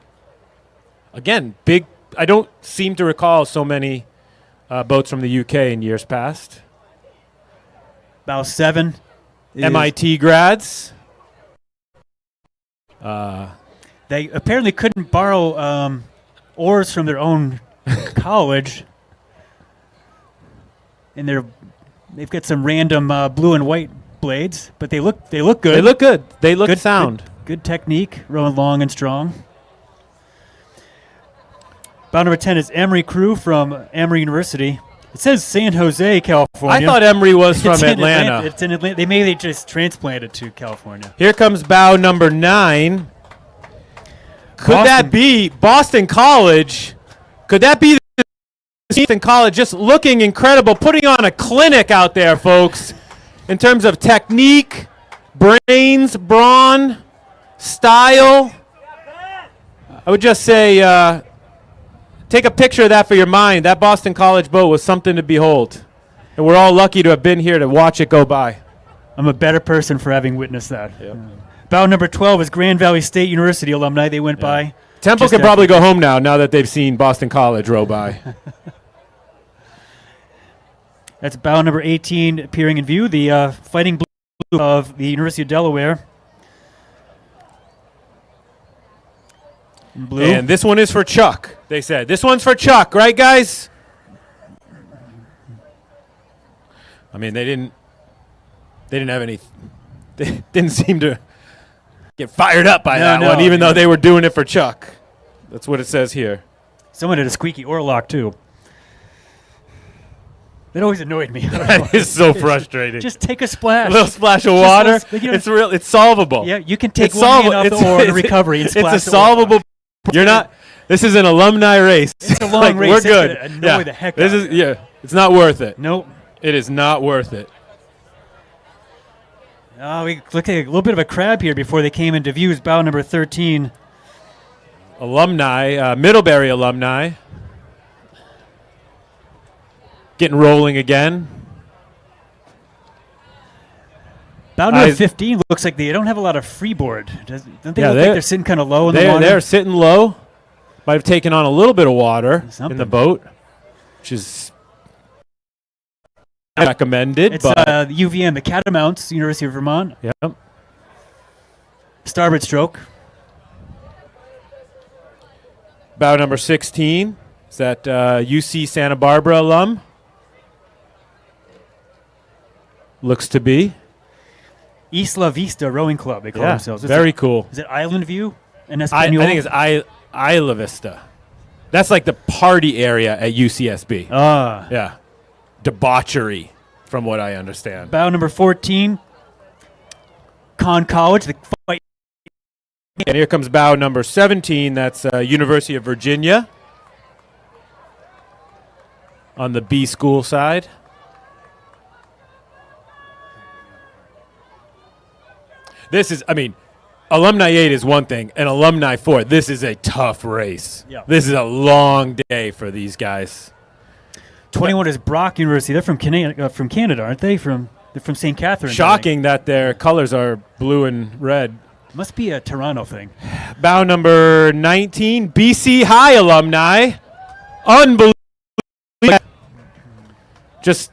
Again, big. I don't seem to recall so many boats from the UK in years past. Bow 7. MIT grads. They apparently couldn't borrow oars from their own college, and they've got some random blue and white blades, but they look good. They look good. They look sound. Good technique, rowing long and strong. Bow number 10 is Emory crew from Emory University. It says San Jose, California. I thought Emory was from Atlanta. It's in Atlanta. They maybe just transplanted to California. Here comes bow number 9. Could that be Boston College? Could that be Boston College just looking incredible, putting on a clinic out there, folks, in terms of technique, brains, brawn, style? I would just say take a picture of that for your mind. That Boston College boat was something to behold. And we're all lucky to have been here to watch it go by. I'm a better person for having witnessed that. Yep. Bow number 12 is Grand Valley State University alumni. They went by. Temple can probably go home now that they've seen Boston College row by. That's bow number 18 appearing in view. The Fighting Blue of the University of Delaware. In blue. And this one is for Chuck, they said. This one's for Chuck, right, guys? I mean, they didn't have any, they didn't seem to get fired up by that one, even though they were doing it for Chuck. That's what it says here. Someone had a squeaky oarlock, too. That always annoyed me. That is so frustrating. Just take a splash. A little splash of water. It's solvable. Yeah, you can take one hand off the oar in recovery and splash. It's a solvable. You're not. This is an alumni race. It's a long race. We're good. Annoy the heck out of it. Yeah. It's not worth it. Nope. It is not worth it. Oh, we look at a little bit of a crab here before they came into view. Bow number 13. Alumni, Middlebury alumni. Getting rolling again. Bow number 15 looks like they don't have a lot of freeboard. Don't they look like they're sitting kind of low in the water? They're sitting low. Might have taken on a little bit of water in the boat, which is recommended. It's UVM, the Catamounts, University of Vermont. Yep. Starboard stroke. Bow number 16. Is that UC Santa Barbara alum? Looks to be. Isla Vista Rowing Club, they call themselves. Very cool. Is it Island View in I Espanol? think it's Isla Vista. That's like the party area at UCSB. Ah. Yeah. Debauchery, from what I understand. Bow number 14. Con College, the fight. And here comes bow number 17. That's University of Virginia on the B school side. This is, I mean, Alumni 8 is one thing, and Alumni 4, this is a tough race. Yeah. This is a long day for these guys. 21 is Brock University. They're from Canada, aren't they? They're from St. Catharines. Shocking that their colors are blue and red. Must be a Toronto thing. Bow number 19, BC High alumni. Unbelievable. Just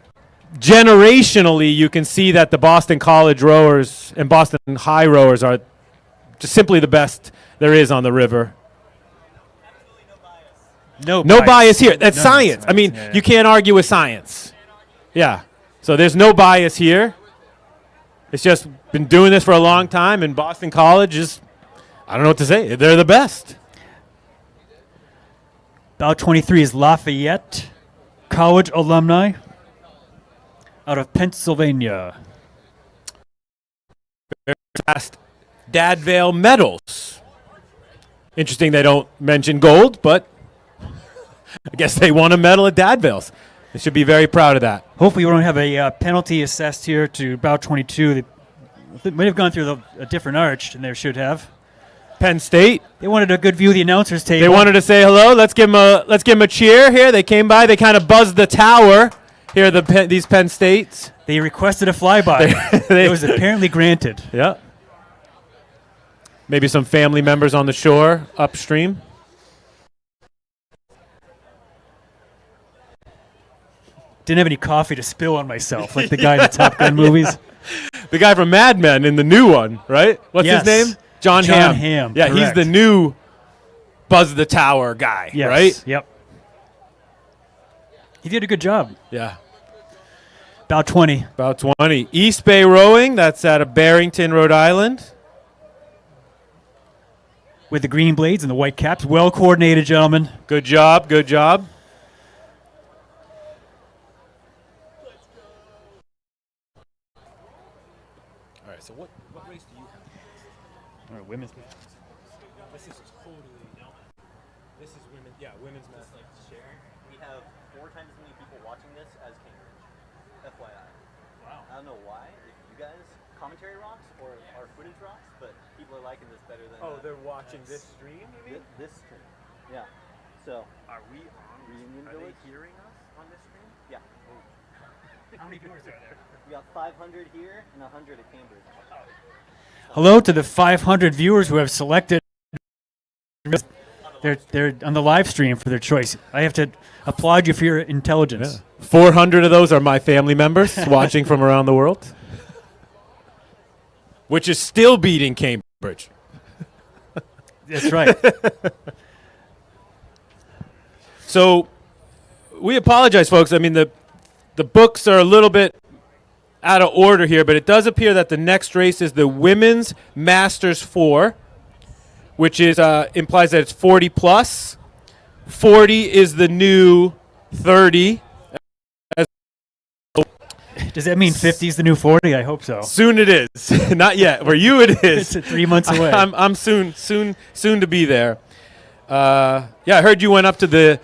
generationally, you can see that the Boston College rowers and Boston High rowers are just simply the best there is on the river. No bias here. That's science. I mean, you can't argue with science. Yeah. So there's no bias here. It's just been doing this for a long time, and Boston College is, I don't know what to say. They're the best. Bow 23 is Lafayette College alumni out of Pennsylvania. Fast Dadvale medals. Interesting they don't mention gold, but I guess they won a medal at Dadvale's. They should be very proud of that. Hopefully we don't have a penalty assessed here to Bow 22. They might have gone through a different arch than they should have. Penn State. They wanted a good view of the announcers table. They wanted to say hello. Let's give them a cheer here. They came by. They kind of buzzed the tower. Here are these Penn States. They requested a flyby. It was apparently granted. Yeah. Maybe some family members on the shore upstream. Didn't have any coffee to spill on myself, like the guy in the Top Gun movies. The guy from Mad Men in the new one, right? What's his name? John Hamm. Yeah, correct. he's the new Buzz the Tower guy, right? Yep. He did a good job. Yeah. About 20. About 20. East Bay Rowing, that's out of Barrington, Rhode Island. With the green blades and the white caps. Well coordinated, gentlemen. Good job, good job. All right, so what race do you have? All right, women's. This is totally, this is women, women's math. Like sharing, we have 4 times as many people watching this as Cambridge. FYI. Wow. I don't know why. If you guys commentary rocks or our footage rocks, but people are liking this better than. Oh, they're watching this stream, you mean? This stream. Yeah. So. Are we on Reunion Are Village? they hearing us on this stream? Yeah. How many viewers are there? We got 500 here and 100 at Cambridge. Hello to the 500 viewers who have selected their They're on the live stream for their choice. I have to applaud you for your intelligence. 400 of those are my family members watching from around the world, which is still beating Cambridge. That's right. So we apologize, folks. I mean, the books are a little bit out of order here, but it does appear that the next race is the Women's Masters 4, which is implies that it's 40 plus. 40 is the new 30. Does that mean 50 is the new 40? I hope so. Soon it is. Not yet. For you it is. It's 3 months away. I'm soon to be there. Yeah, I heard you went up to the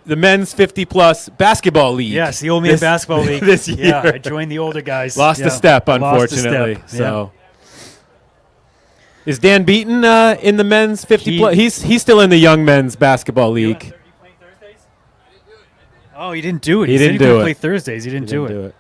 men's 50 plus basketball league. Yes, the old man basketball league this year. Yeah, I joined the older guys. Lost a step, unfortunately. So, is Dan Beaton in the men's 50 plus? He's still in the young men's basketball league. Oh, he didn't do it. He didn't said he do it. Play Thursdays. He didn't do it.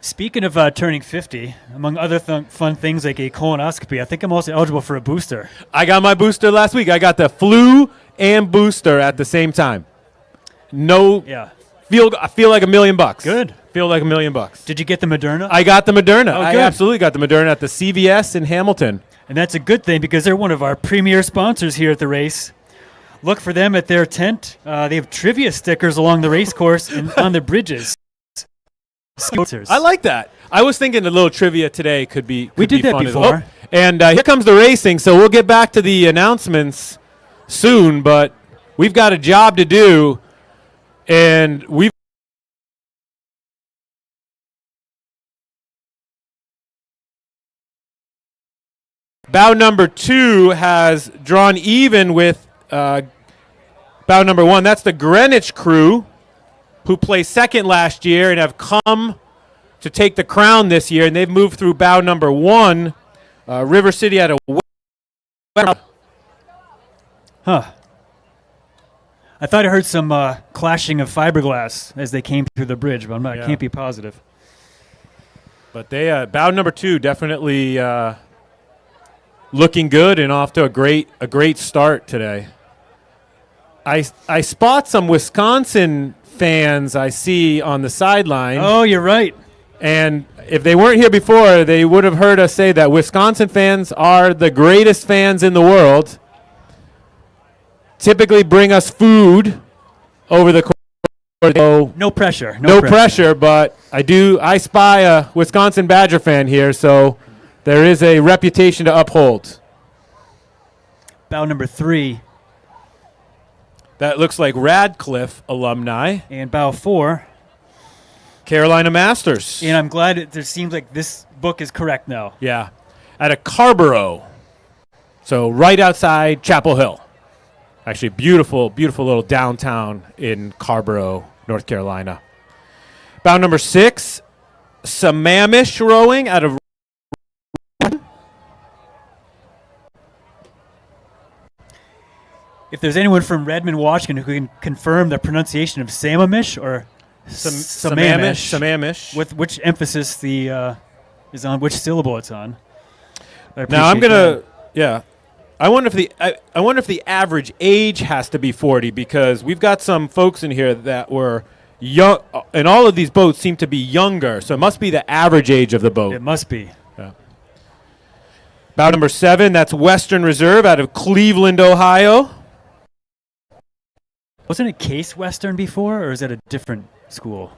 Speaking of turning 50, among other fun things like a colonoscopy, I think I'm also eligible for a booster. I got my booster last week. I got the flu and booster at the same time. I feel like $1 million. Good. Feel like $1 million. Did you get the Moderna? I got the Moderna. Oh, I good. absolutely got the Moderna at the CVS in Hamilton. And that's a good thing because they're one of our premier sponsors here at the race. Look for them at their tent. They have trivia stickers along the race course and on the bridges. I like that. I was thinking a little trivia today could be We did that fun before. And here comes the racing, so we'll get back to the announcements soon, but we've got a job to do, and we've bow number 2 has drawn even with bow number 1. That's the Greenwich crew, who placed second last year and have come to take the crown this year, and they've moved through bow number 1. River City had a Huh. I thought I heard some clashing of fiberglass as they came through the bridge, but I can't be positive. But they bow number 2 definitely looking good and off to a great start today. I spot some Wisconsin fans I see on the sideline. Oh, you're right. And if they weren't here before, they would have heard us say that Wisconsin fans are the greatest fans in the world. Typically bring us food over the course. No pressure. No pressure, but I spy a Wisconsin Badger fan here, so there is a reputation to uphold. Bow number 3. That looks like Radcliffe alumni. And bow 4. Carolina Masters. And I'm glad it seems like this book is correct now. Yeah. At a Carborough. So right outside Chapel Hill. Actually, beautiful little downtown in Carborough, North Carolina. Bow number 6, Sammamish rowing out of. If there's anyone from Redmond, Washington who can confirm the pronunciation of Sammamish or Sammamish. with which emphasis is on which syllable it's on. Now I'm gonna I wonder if the average age has to be 40 because we've got some folks in here that were young, and all of these boats seem to be younger, so it must be the average age of the boat. It must be. Yeah. Bow number 7, that's Western Reserve out of Cleveland, Ohio. Wasn't it Case Western before, or is that a different school?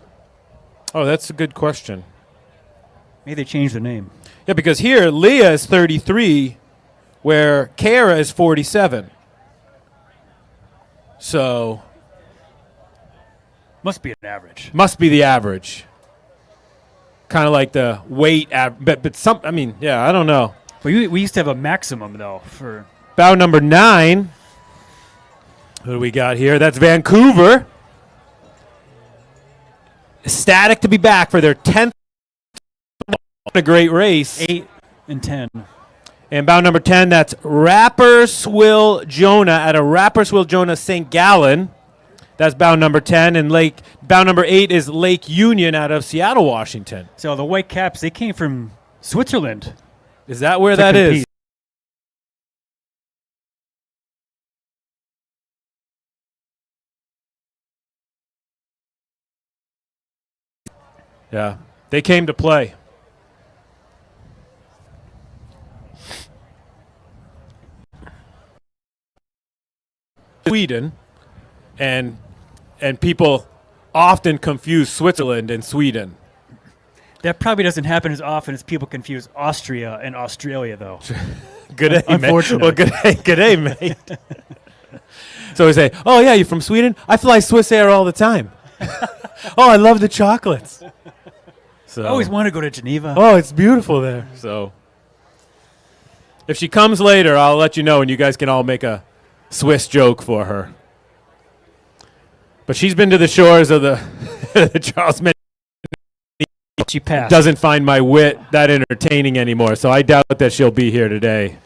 Oh, that's a good question. Maybe they changed the name. Yeah, because here Leah is 33, where Kara is 47. So must be an average. Must be the average. Kind of like the weight, but some. I mean, yeah, I don't know. But we used to have a maximum though for bow number 9. Who do we got here? That's Vancouver. Ecstatic to be back for their 10th. A great race. 8 and 10. And bow number 10, that's Rapperswil Jonah at a Rapperswil Jonah St. Gallen. That's bound number 10. And bound number 8 is Lake Union out of Seattle, Washington. So the Whitecaps, they came from Switzerland. Is that where that is? Yeah, they came to play. Sweden, and people often confuse Switzerland and Sweden. That probably doesn't happen as often as people confuse Austria and Australia, though. Good day, mate. Unfortunately. Well, good day, mate. So we say, "Oh yeah, you're from Sweden? I fly Swiss Air all the time. Oh, I love the chocolates." So, I always want to go to Geneva. oh, it's beautiful there. So if she comes later, I'll let you know, and you guys can all make a Swiss joke for her. But she's been to the shores of the Charles Manson. She passed. Doesn't find my wit that entertaining anymore, so I doubt that she'll be here today.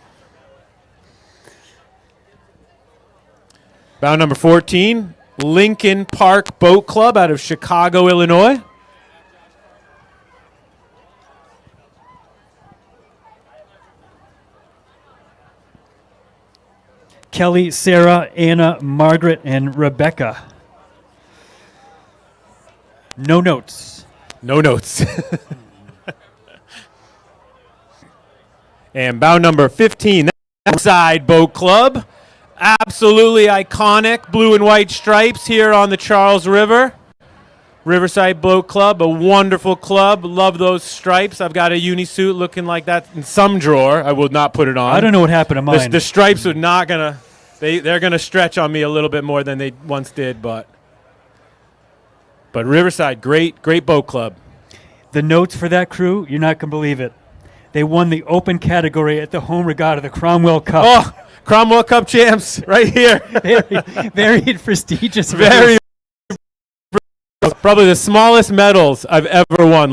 Bound number 14, Lincoln Park Boat Club out of Chicago, Illinois. Kelly, Sarah, Anna, Margaret, and Rebecca. No notes. No notes. And bound number 15, Side Boat Club. Absolutely iconic blue and white stripes here on the Charles River. Riverside Boat Club, a wonderful club. Love those stripes. I've got a unisuit looking like that in some drawer. I will not put it on. I don't know what happened to mine. The stripes are not going to, they're going to stretch on me a little bit more than they once did, but Riverside, great boat club. The notes for that crew, you're not going to believe it. They won the open category at the home regatta, the Cromwell Cup. Oh, Cromwell Cup champs right here. Very prestigious. Very. Probably the smallest medals I've ever won.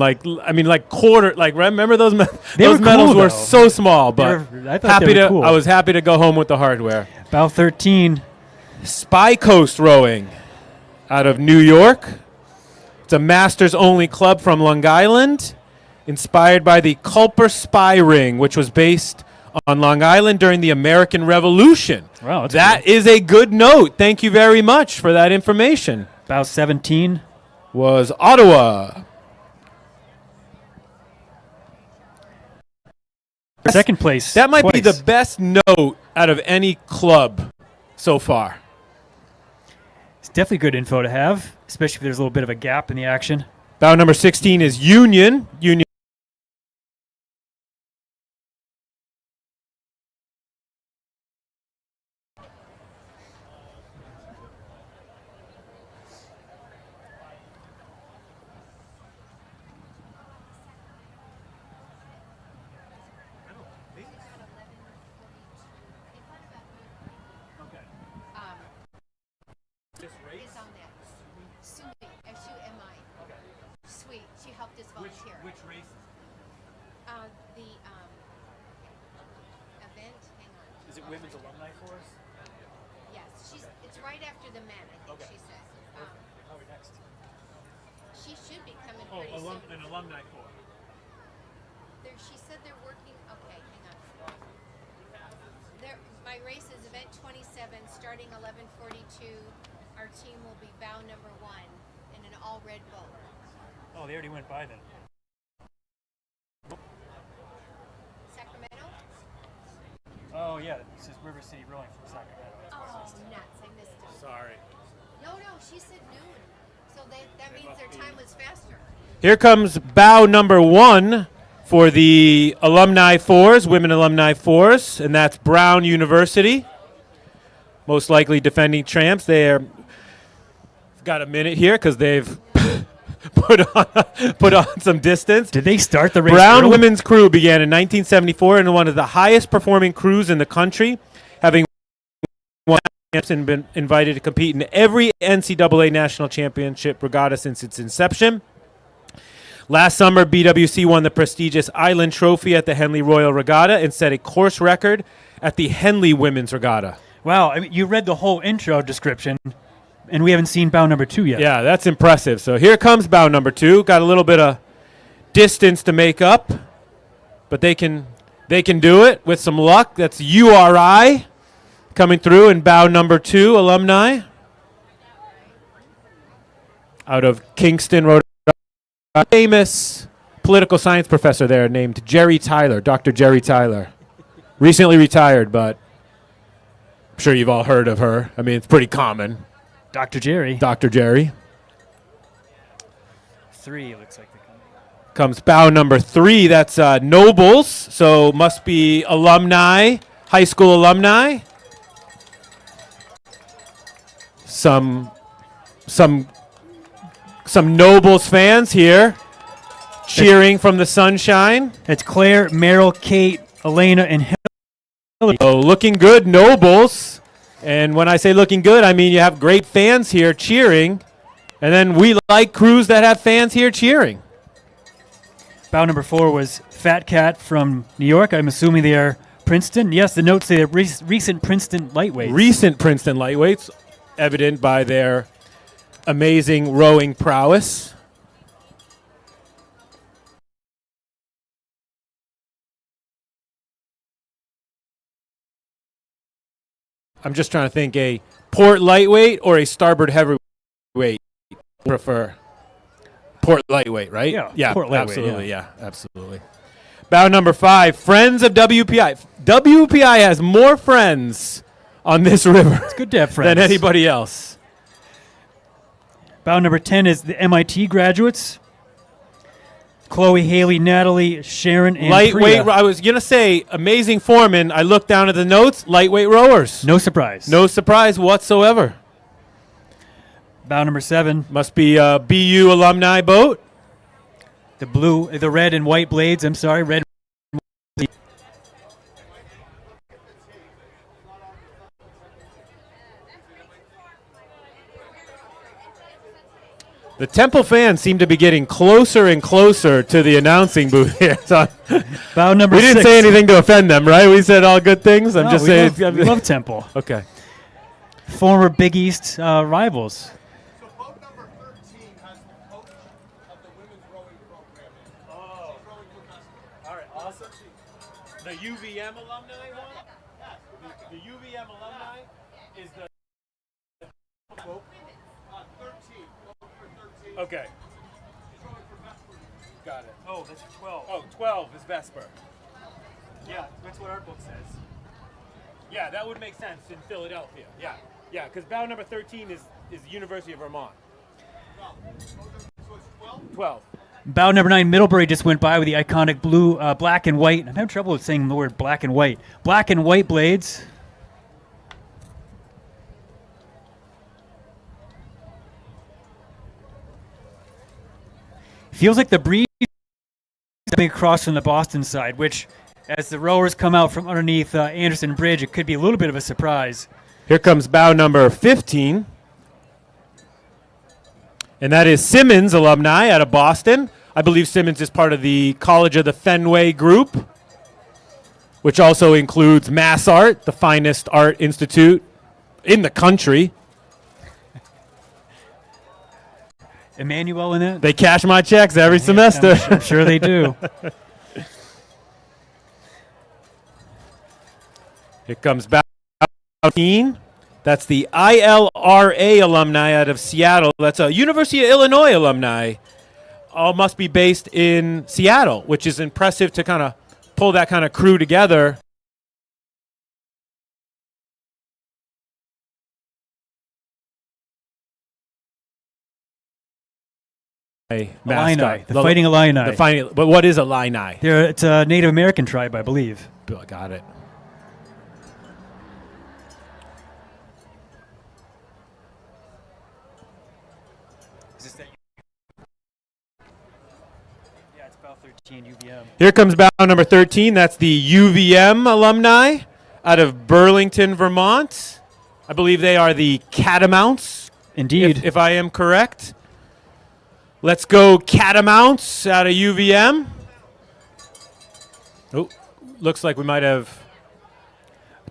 Quarter. Remember those medals? Those medals were so small, but I was happy to go home with the hardware. About 13. Spy Coast Rowing out of New York. It's a masters-only club from Long Island, inspired by the Culper Spy Ring, which was based on Long Island during the American Revolution. Wow, that is a good note. Thank you very much for that information. About 17. Was Ottawa. Second place. That might be twice. the best note out of any club so far. It's definitely good info to have, especially if there's a little bit of a gap in the action. Bound number 16 is Union. Is on that. Sumi, S-U-M-I. Okay. Sweet. She helped us volunteer. Which race? The event. Hang on. Is it Women's Alumni Force? Yes. It's right after the men, I think she said. How are we next? She should be coming pretty soon. An alumni corps. She said they're working. Okay, hang on. My race is event 27, starting 11:42. Our team will be bound number 1 in an all-red boat. Oh, they already went by then. Sacramento? Oh, yeah. This is River City Rowing from Sacramento. Oh, nuts. I missed it. Sorry. No, she said noon. So that means their time was faster. Here comes bow number 1 for the Alumni Fours, Women Alumni Fours, and that's Brown University. Most likely defending champs. They're got a minute here because they've put on some distance. Did they start the race Brown early? Women's Crew began in 1974 and one of the highest performing crews in the country, having won champs and been invited to compete in every NCAA national championship regatta since its inception. Last summer, BWC won the prestigious Island Trophy at the Henley Royal Regatta and set a course record at the Henley Women's Regatta. Wow, I mean, you read the whole intro description. And we haven't seen bow number 2 yet. Yeah, that's impressive. So here comes bow number 2. Got a little bit of distance to make up, but they can do it with some luck. That's URI coming through in bow number 2, alumni out of Kingston, Rhode Island. Famous political science professor there named Jerry Tyler, Dr. Jerry Tyler. Recently retired, but I'm sure you've all heard of her. I mean, it's pretty common. Dr. Jerry. Dr. Jerry. 3 looks like they come. Comes bow number 3. That's Nobles, so must be alumni, high school alumni. Some Nobles fans here cheering from the sunshine. It's Claire, Meryl, Kate, Elena, and Hillary. Oh, looking good, Nobles. And when I say looking good, I mean you have great fans here cheering. And then we like crews that have fans here cheering. Bow number 4 was Fat Cat from New York. I'm assuming they are Princeton. Yes, the notes say they're recent Princeton lightweights. Recent Princeton lightweights, evident by their amazing rowing prowess. I'm just trying to think, a port lightweight or a starboard heavyweight prefer? Port lightweight, right? Yeah, port lightweight, absolutely, yeah, absolutely. Bow number 5, Friends of WPI. WPI has more friends on this river. It's good to have friends. Than anybody else. Bow number 10 is the MIT graduates. Chloe, Haley, Natalie, Sharon, and Lightweight, Priya. I was going to say, amazing foreman. I looked down at the notes, lightweight rowers. No surprise. No surprise whatsoever. Bow number 7. Must be a BU alumni boat. The red and white blades, I'm sorry, red. The Temple fans seem to be getting closer and closer to the announcing booth here. So Bow number 6. we didn't say anything to offend them, right? We said all good things. I'm No, just we saying. we love Temple. Okay. Former Big East rivals. So boat number 13 has the coach of the women's rowing program in. Oh. She's rowing professional. All right, awesome. The UVM alumni one? The UVM alumni is the boat? 13. Boat number 13. Okay. She's rowing for Vesper. Got it. Oh, that's 12. Oh, 12 is Vesper. Yeah, that's what our book says. Yeah, that would make sense in Philadelphia. Yeah, yeah, because bow number 13 is the University of Vermont. So it's 12? 12. Bow number 9, Middlebury just went by with the iconic blue, black and white. I'm having trouble with saying the word black and white. Black and white blades. Feels like the breeze is coming across from the Boston side, which, as the rowers come out from underneath Anderson Bridge, it could be a little bit of a surprise. Here comes bow number 15. And that is Simmons alumni out of Boston. I believe Simmons is part of the College of the Fenway group, which also includes Mass Art, the finest art institute in the country. Emmanuel in it? They cash my checks every semester. I'm sure they do. Here comes bow 15. That's the ILRA alumni out of Seattle. That's a University of Illinois alumni. All must be based in Seattle, which is impressive to kind of pull that kind of crew together. Illini, the Fighting Illini. But what is Illini? It's a Native American tribe, I believe. Got it. Yeah, it's about 13 UVM. Here comes bow number 13. That's the UVM alumni out of Burlington, Vermont. I believe they are the Catamounts. Indeed. If I am correct. Let's go Catamounts out of UVM. Oh, looks like we might have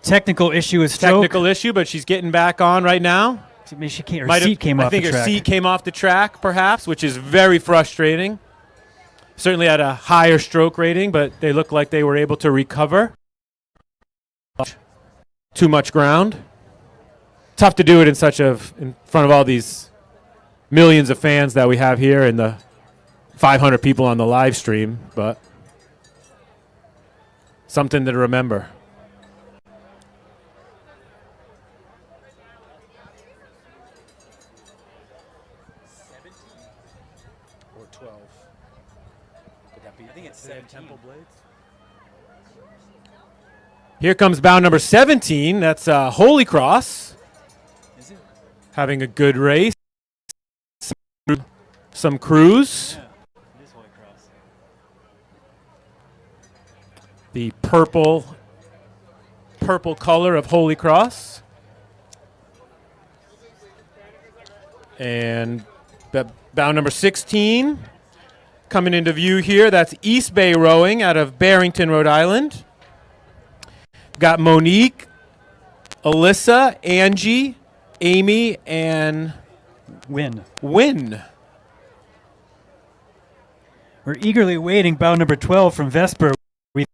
technical issue is technical issue, but she's getting back on right now. Maybe she can't, her Might have- seat came I off think the her track. seat came off the track, perhaps, which is very frustrating. Certainly had a higher stroke rating, but they looked like they were able to recover. Too much ground. Tough to do it in front of all these millions of fans that we have here and the 500 people on the live stream, but something to remember. Or 12. Could that be? I think it's 17. Temple Blades. Here comes bound number 17. That's Holy Cross. Is it? Having a good race. Some cruise. Yeah. It is Holy Cross. The purple color of Holy Cross. And bound number 16 coming into view here. That's East Bay Rowing out of Barrington, Rhode Island. Got Monique, Alyssa, Angie, Amy, and Win. Win. We're eagerly waiting bound number 12 from Vesper. We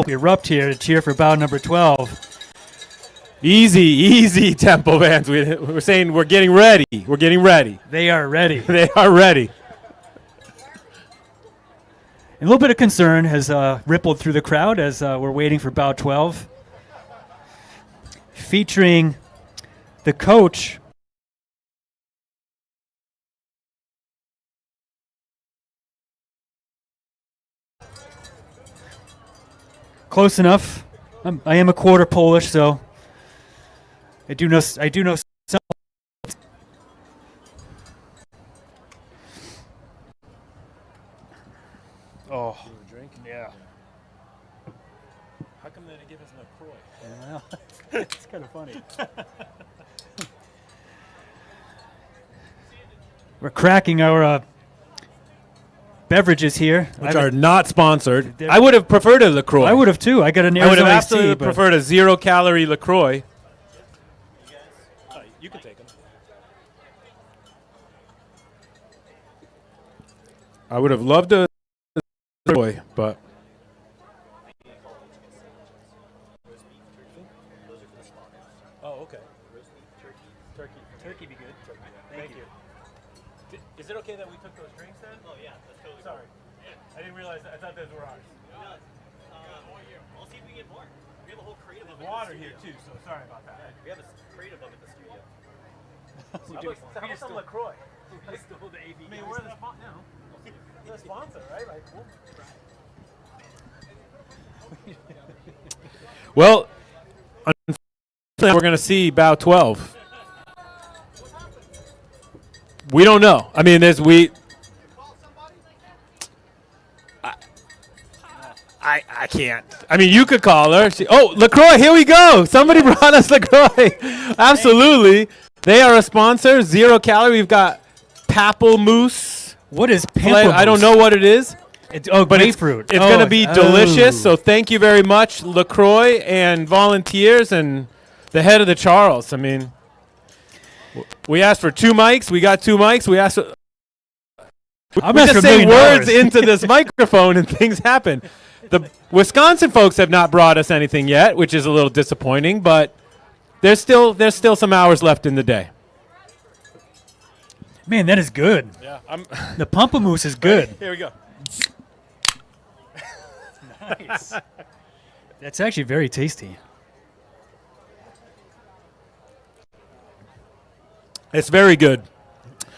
erupt here to cheer for bound number 12. Easy, Temple fans. We're saying we're getting ready. We're getting ready. They are ready. They are ready. A little bit of concern has rippled through the crowd as we're waiting for bout 12. Featuring the coach. Close enough. I am a quarter Polish, so I do know some. Oh, yeah. How come they didn't give us LaCroix? Well, it's kind of funny. We're cracking our beverages here, Which are not sponsored. I would have preferred a LaCroix. I would have too. I got an I would have Arizona absolutely iced tea, but preferred a 0-calorie LaCroix. You can take them. I would have loved a LaCroix, but oh, okay. Turkey be good. Thank you. Is it okay that we took those drinks then? Oh yeah, that's totally Sorry. I didn't realize that. I thought those were ours. We'll see if we can get more. We have a whole crate of them. There's water here too, so sorry about that. We have a crate of them at the studio. How about some LaCroix? Still the AV. I mean, we're the sponsor, right? Like, well, unfortunately, we're going to see bout 12. We don't know. I mean, I can't. I mean, you could call her. LaCroix, here we go. Somebody brought us LaCroix. Absolutely. They are a sponsor. 0-calorie. We've got pamplemousse. what is pamplemousse? I don't know what it is. But grapefruit. It's going to be delicious. So thank you very much, LaCroix and volunteers and the head of the Charles. I mean, we asked for 2 mics. We got 2 mics. We asked. I'm We asking just $1 say million. words into this microphone and things happen. The Wisconsin folks have not brought us anything yet, which is a little disappointing. But there's still some hours left in the day. Man, that is good. Yeah, The pamplemousse is good. Here we go. Nice. That's actually very tasty. It's very good.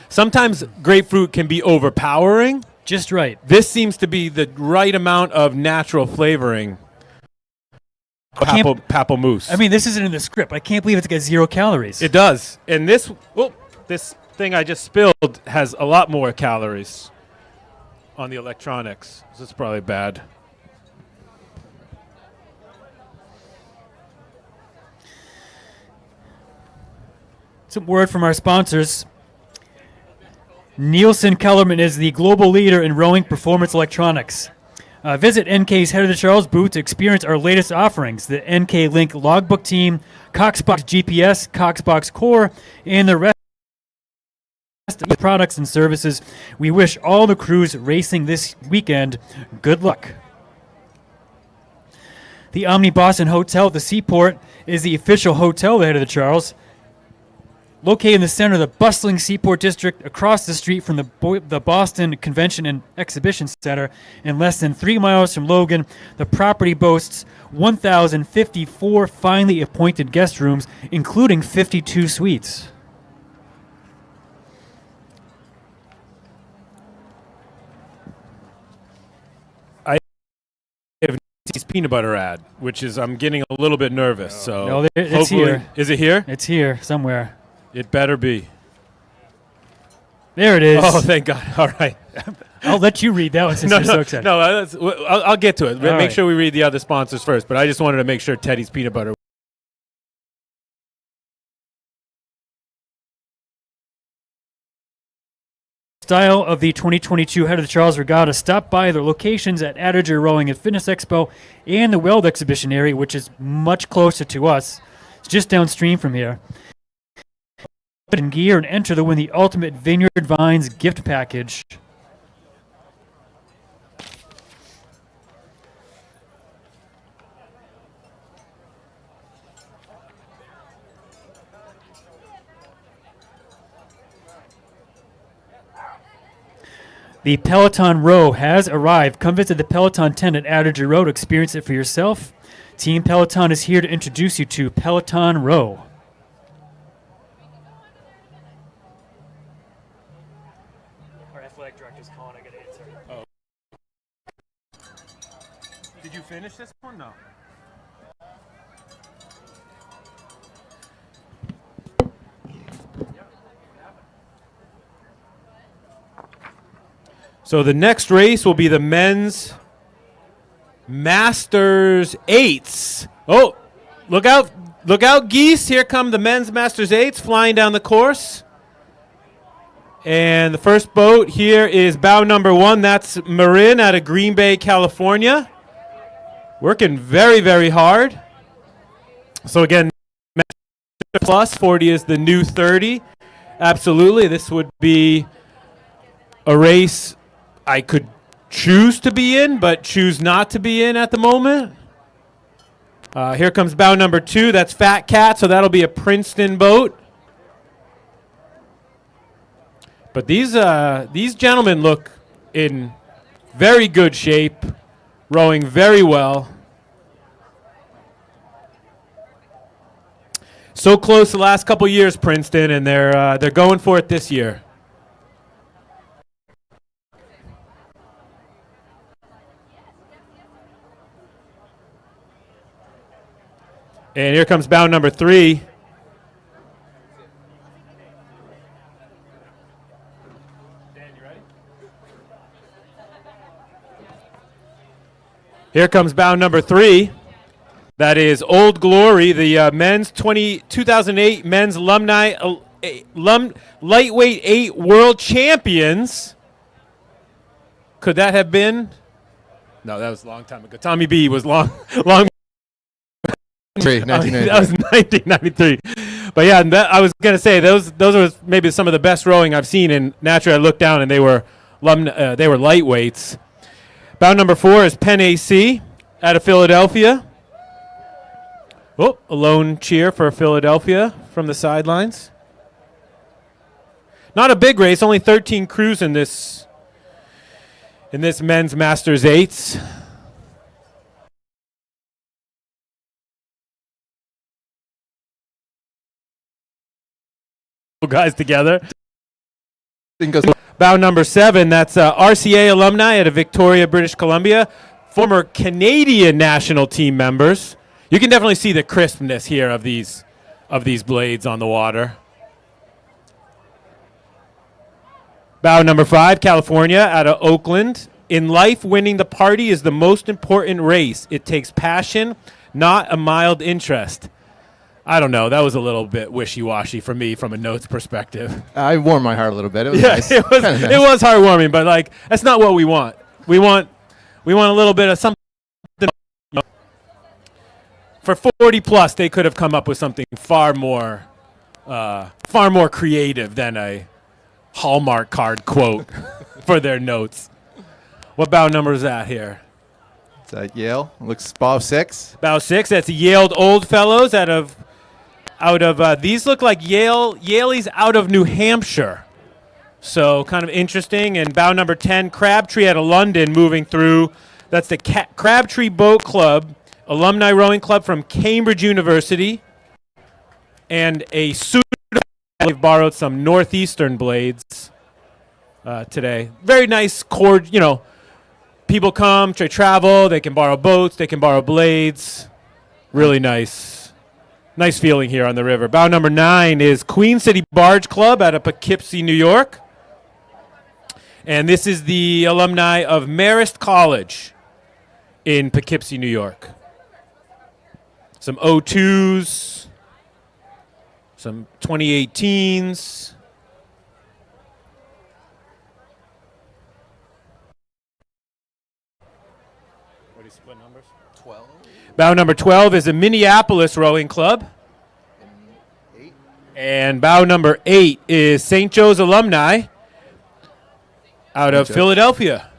Sometimes grapefruit can be overpowering. Just right. This seems to be the right amount of natural flavoring. Pamplemousse. I mean, this isn't in the script. I can't believe it's got 0 calories. It does. And this thing I just spilled has a lot more calories on the electronics. This is probably bad. Some word from our sponsors. Nielsen Kellerman is the global leader in rowing performance electronics. Visit NK's Head of the Charles booth to experience our latest offerings, the NK Link Logbook Team, Coxbox GPS, Coxbox Core, and the rest of the products and services. We wish all the crews racing this weekend good luck. The Omni Boston Hotel at the Seaport is the official hotel of the Head of the Charles. Located in the center of the bustling Seaport District, across the street from the Boston Convention and Exhibition Center, and less than 3 miles from Logan, the property boasts 1,054 finely appointed guest rooms, including 52 suites. I have Nancy's peanut butter ad, which is I'm getting a little bit nervous. So No, it's here. Is it here? It's here somewhere. It better be. There it is. Oh, thank God. All right. I'll let you read that one since you're so excited. No, I'll get to it. All Make right. sure we read the other sponsors first, but I just wanted to make sure Teddy's peanut butter. Style of the 2022 Head of the Charles Regatta. Stop by their locations at Adager Rowing and Fitness Expo and the Weld Exhibition area, which is much closer to us. It's just downstream from here. In gear and enter to win the Ultimate Vineyard Vines gift package. The Peloton Row has arrived. Come visit the Peloton tent at Adager Row to experience it for yourself. Team Peloton is here to introduce you to Peloton Row. Our athletic director's calling. I got to answer. Oh. Did you finish this one? No. So the next race will be the men's Masters 8s. Oh, look out, geese. Here come the men's Masters 8s flying down the course. And the first boat here is bow number 1. That's Marin out of Green Bay, California. Working very, very hard. So again, plus 40 is the new 30. Absolutely. This would be a race I could choose to be in, but choose not to be in at the moment. Here comes bow number 2. That's Fat Cat, so that'll be a Princeton boat. But these gentlemen look in very good shape, rowing very well. So close the last couple years, Princeton, and they're going for it this year. And here comes bow number 3. Dan, you ready? Here comes bow number 3. That is Old Glory, the men's 2008 men's alumni lightweight 8 world champions. Could that have been? No, that was a long time ago. Tommy B was long. 1993. That was 1993. But yeah, I was gonna say those are maybe some of the best rowing I've seen. And naturally, I looked down and they were lightweights. Bow number 4 is Penn AC out of Philadelphia. Oh, a lone cheer for Philadelphia from the sidelines. Not a big race, only 13 crews in this men's Masters 8s. Guys together. Bow number 7, that's RCA alumni out of Victoria, British Columbia, former Canadian national team members. You can definitely see the crispness here of these blades on the water. Bow number 5, California out of Oakland. In life, winning the party is the most important race. It takes passion, not a mild interest. I don't know. That was a little bit wishy-washy for me from a notes perspective. I warmed my heart a little bit. It was Yeah, nice. it was heartwarming, but like that's not what we want. We want We want a little bit of something. For 40 plus, they could have come up with something far more creative than a Hallmark card quote for their notes. What bow number is that here? Is that Yale? Looks bow 6. Bow 6. That's the Yale Old Fellows out of these look like Yaleys out of New Hampshire. So kind of interesting. And bow number 10, Crabtree out of London moving through. That's the Crabtree Boat Club, alumni rowing club from Cambridge University. And a suit. We've borrowed some Northeastern blades today. Very nice cord, people come, they travel, they can borrow boats, they can borrow blades. Really nice. Nice feeling here on the river. Bow number 9 is Queen City Barge Club out of Poughkeepsie, New York. And this is the alumni of Marist College in Poughkeepsie, New York. Some O2s, some 2018s. What do you split numbers? 12. Bow number 12 is the Minneapolis Rowing Club. And bow number 8 is St. Joe's alumni out of Philadelphia.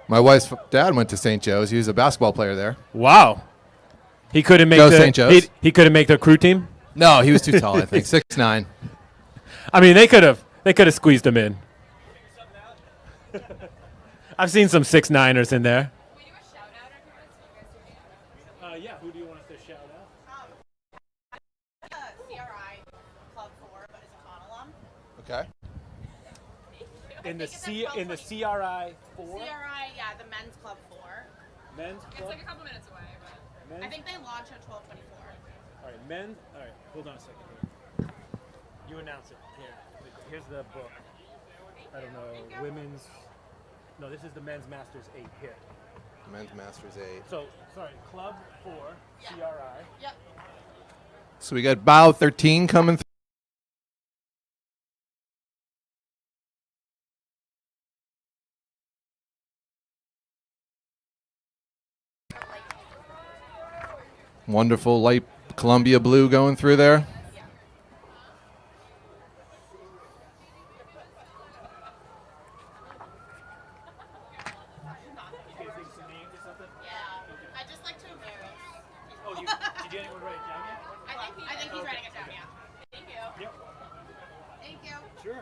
My wife's dad went to St. Joe's. He was a basketball player there. Wow. He couldn't make St. Joe's. He couldn't make the crew team? No, he was too tall, I think. 6'9". I mean, they could have squeezed him in. I've seen some 6'9"ers in there. Yeah, who do you want us to shout out? CRI Club 4, but it's a con alum. Okay. In the CRI 4? CRI, yeah, the men's club 4. Men's club? It's like a couple minutes away, but I think they launch at 12:24. All right, men. All right, hold on a second here. You announce it. Here's the book. I don't know, women's. No, this is the men's Masters 8 here. Men's Masters 8. So, sorry, Club 4, CRI. Yep. So we got bow 13 coming through. Wonderful light Columbia blue going through there. I just like to embarrass. Oh, did you anyone write it down yet? I think he's writing it down, yeah. Thank you. Yep. Thank you. Sure.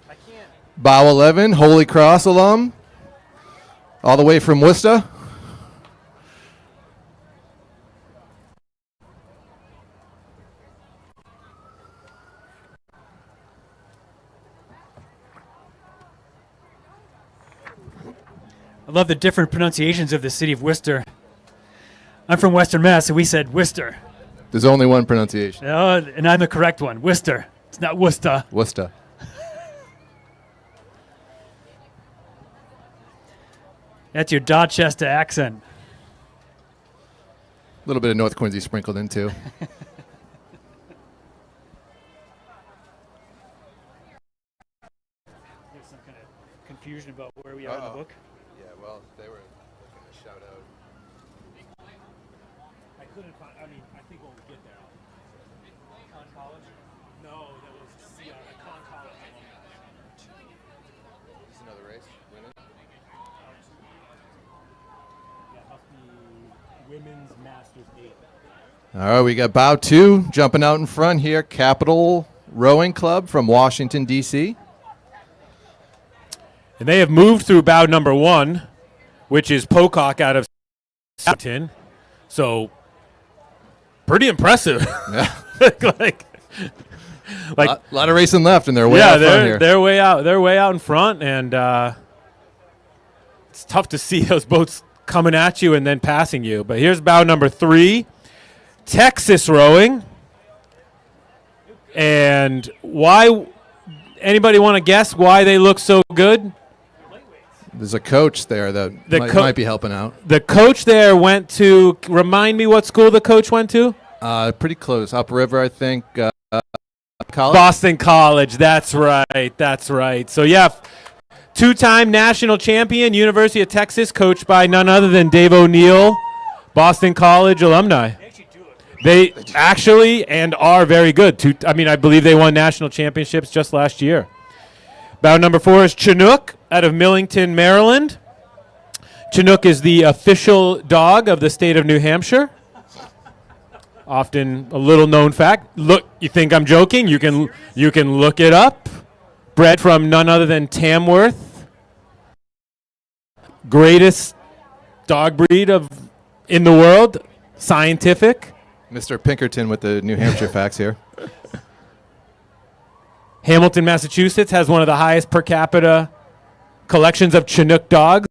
I can't. Bow 11, Holy Cross alum. All the way from Worcester. I love the different pronunciations of the city of Worcester. I'm from Western Mass, so we said Worcester. There's only one pronunciation. And I'm the correct one, Worcester. It's not Worcester. Worcester. That's your Dorchester accent. A little bit of North Quincy sprinkled in too. There's some kind of confusion about where we are in the book. Yeah, well, they were looking to shout out. I couldn't find. I mean, I think when we get there. Con College? No, that was CRI. Con College. Just another race. Women. Yeah, must be Women's Masters 8. All right, we got bow 2 jumping out in front here. Capital Rowing Club from Washington, D.C. And they have moved through bow number 1, which is Pocock out of Washington. So, pretty impressive. Yeah. like a lot of racing left, and they're way out front here. They're way out. They're way out in front, and it's tough to see those boats coming at you and then passing you. But here's bow number 3, Texas Rowing. And why? Anybody want to guess why they look so good? There's a coach there that might be helping out. The coach there went to, remind me what school the coach went to? Pretty close. Upriver, I think. College? Boston College. That's right. That's right. So, yeah, Two-time national champion, University of Texas, coached by none other than Dave O'Neill, Boston College alumni. They actually and are very good. I believe they won national championships just last year. Bout number 4 is Chinook out of Millington, Maryland. Chinook is the official dog of the state of New Hampshire. Often a little known fact. Look, you think I'm joking? You can look it up. Bred from none other than Tamworth. Greatest dog breed in the world. Scientific. Mr. Pinkerton with the New Hampshire facts here. Hamilton, Massachusetts has one of the highest per capita collections of Chinook dogs.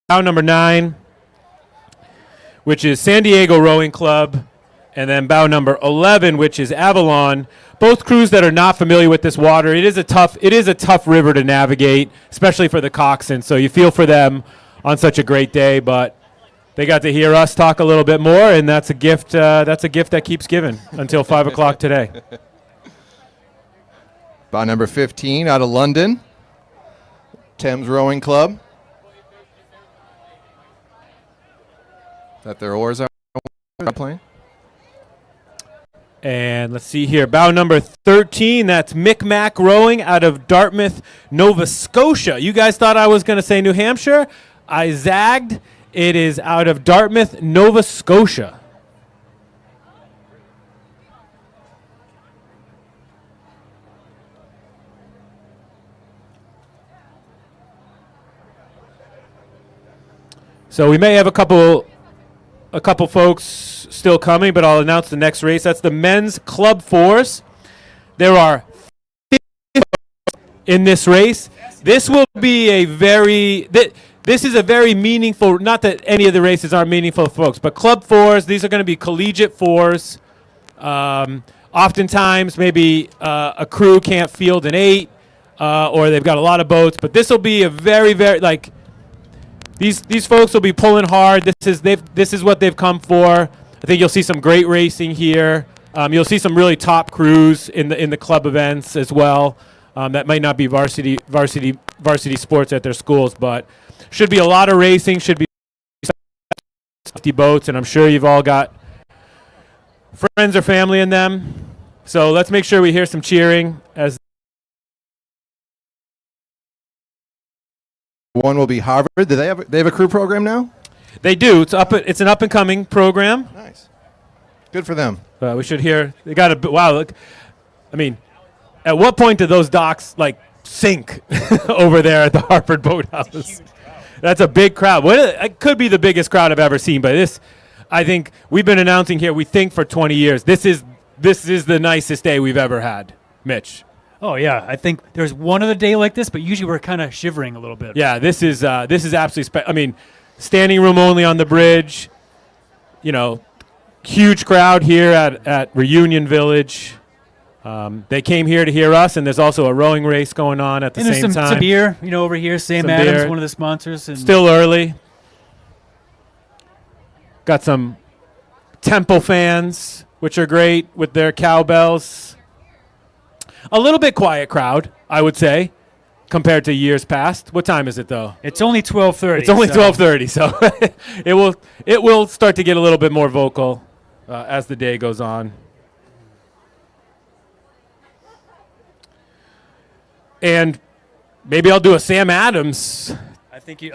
Bout number 9, which is San Diego Rowing Club, and then bout number 11, which is Avalon. Both crews that are not familiar with this water, it is a tough river to navigate, especially for the coxswain. So you feel for them on such a great day, but they got to hear us talk a little bit more, and that's a gift. That's a gift that keeps giving until 5 o'clock today. Bout number 15 out of London, Thames Rowing Club. That their oars are playing. And let's see here. Bow number 13, that's Micmac Rowing out of Dartmouth, Nova Scotia. You guys thought I was going to say New Hampshire. I zagged. It is out of Dartmouth, Nova Scotia. So we may have a couple folks still coming, but I'll announce the next race. That's the men's club fours. There are 50 in this race. This will be a very this is a very meaningful. Not that any of the races aren't meaningful, folks, but club fours. These are going to be collegiate fours. Oftentimes, maybe a crew can't field an 8, or they've got a lot of boats. But this will be a very, very like. These folks will be pulling hard. This is what they've come for. I think you'll see some great racing here. You'll see some really top crews in the club events as well. That might not be varsity sports at their schools, but should be a lot of racing. Should be 50 boats, and I'm sure you've all got friends or family in them. So let's make sure we hear some cheering as. One will be Harvard. Do they have a crew program now? They do. It's an up and coming program. Nice. Good for them. We should hear. They got a wow. Look, I mean, at what point do those docks like sink over there at the Harvard Boathouse? That's a big crowd. It could be the biggest crowd I've ever seen. But this, I think we've been announcing here. We think for 20 years. This is the nicest day we've ever had, Mitch. Oh yeah, I think there's one other day like this, but usually we're kind of shivering a little bit. Yeah, this is absolutely. I mean, standing room only on the bridge. You know, huge crowd here at Reunion Village. They came here to hear us, and there's also a rowing race going on at the same time. Some beer, over here. Sam Adams, one of the sponsors. And still early. Got some Temple fans, which are great with their cowbells. A little bit quiet crowd, I would say, compared to years past. What time is it, though? It's only 12:30. It's only 12:30, so it will start to get a little bit more vocal as the day goes on. And maybe I'll do a Sam Adams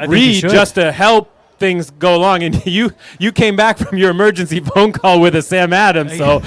read just to help things go along. And you came back from your emergency phone call with a Sam Adams, so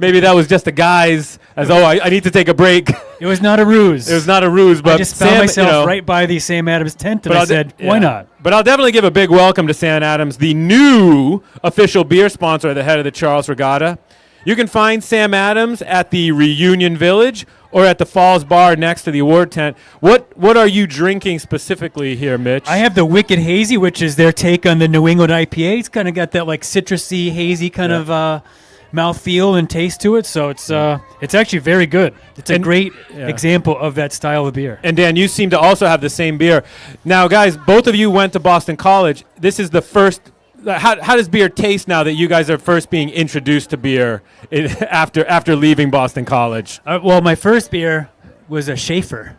maybe that was just a guise as, I need to take a break. It was not a ruse. It was not a ruse, but I just found myself right by the Sam Adams tent, and I said, why not? But I'll definitely give a big welcome to Sam Adams, the new official beer sponsor at the head of the Charles Regatta. You can find Sam Adams at the Reunion Village or at the Falls Bar next to the award tent. What are you drinking specifically here, Mitch? I have the Wicked Hazy, which is their take on the New England IPA. It's kind of got that like citrusy, hazy kind of mouthfeel and taste to it. So it's actually very good. It's a great example of that style of beer. And Dan, you seem to also have the same beer. Now, guys, both of you went to Boston College. This is the first. How does beer taste now that you guys are first being introduced to beer after leaving Boston College? Well, my first beer was a Schaefer,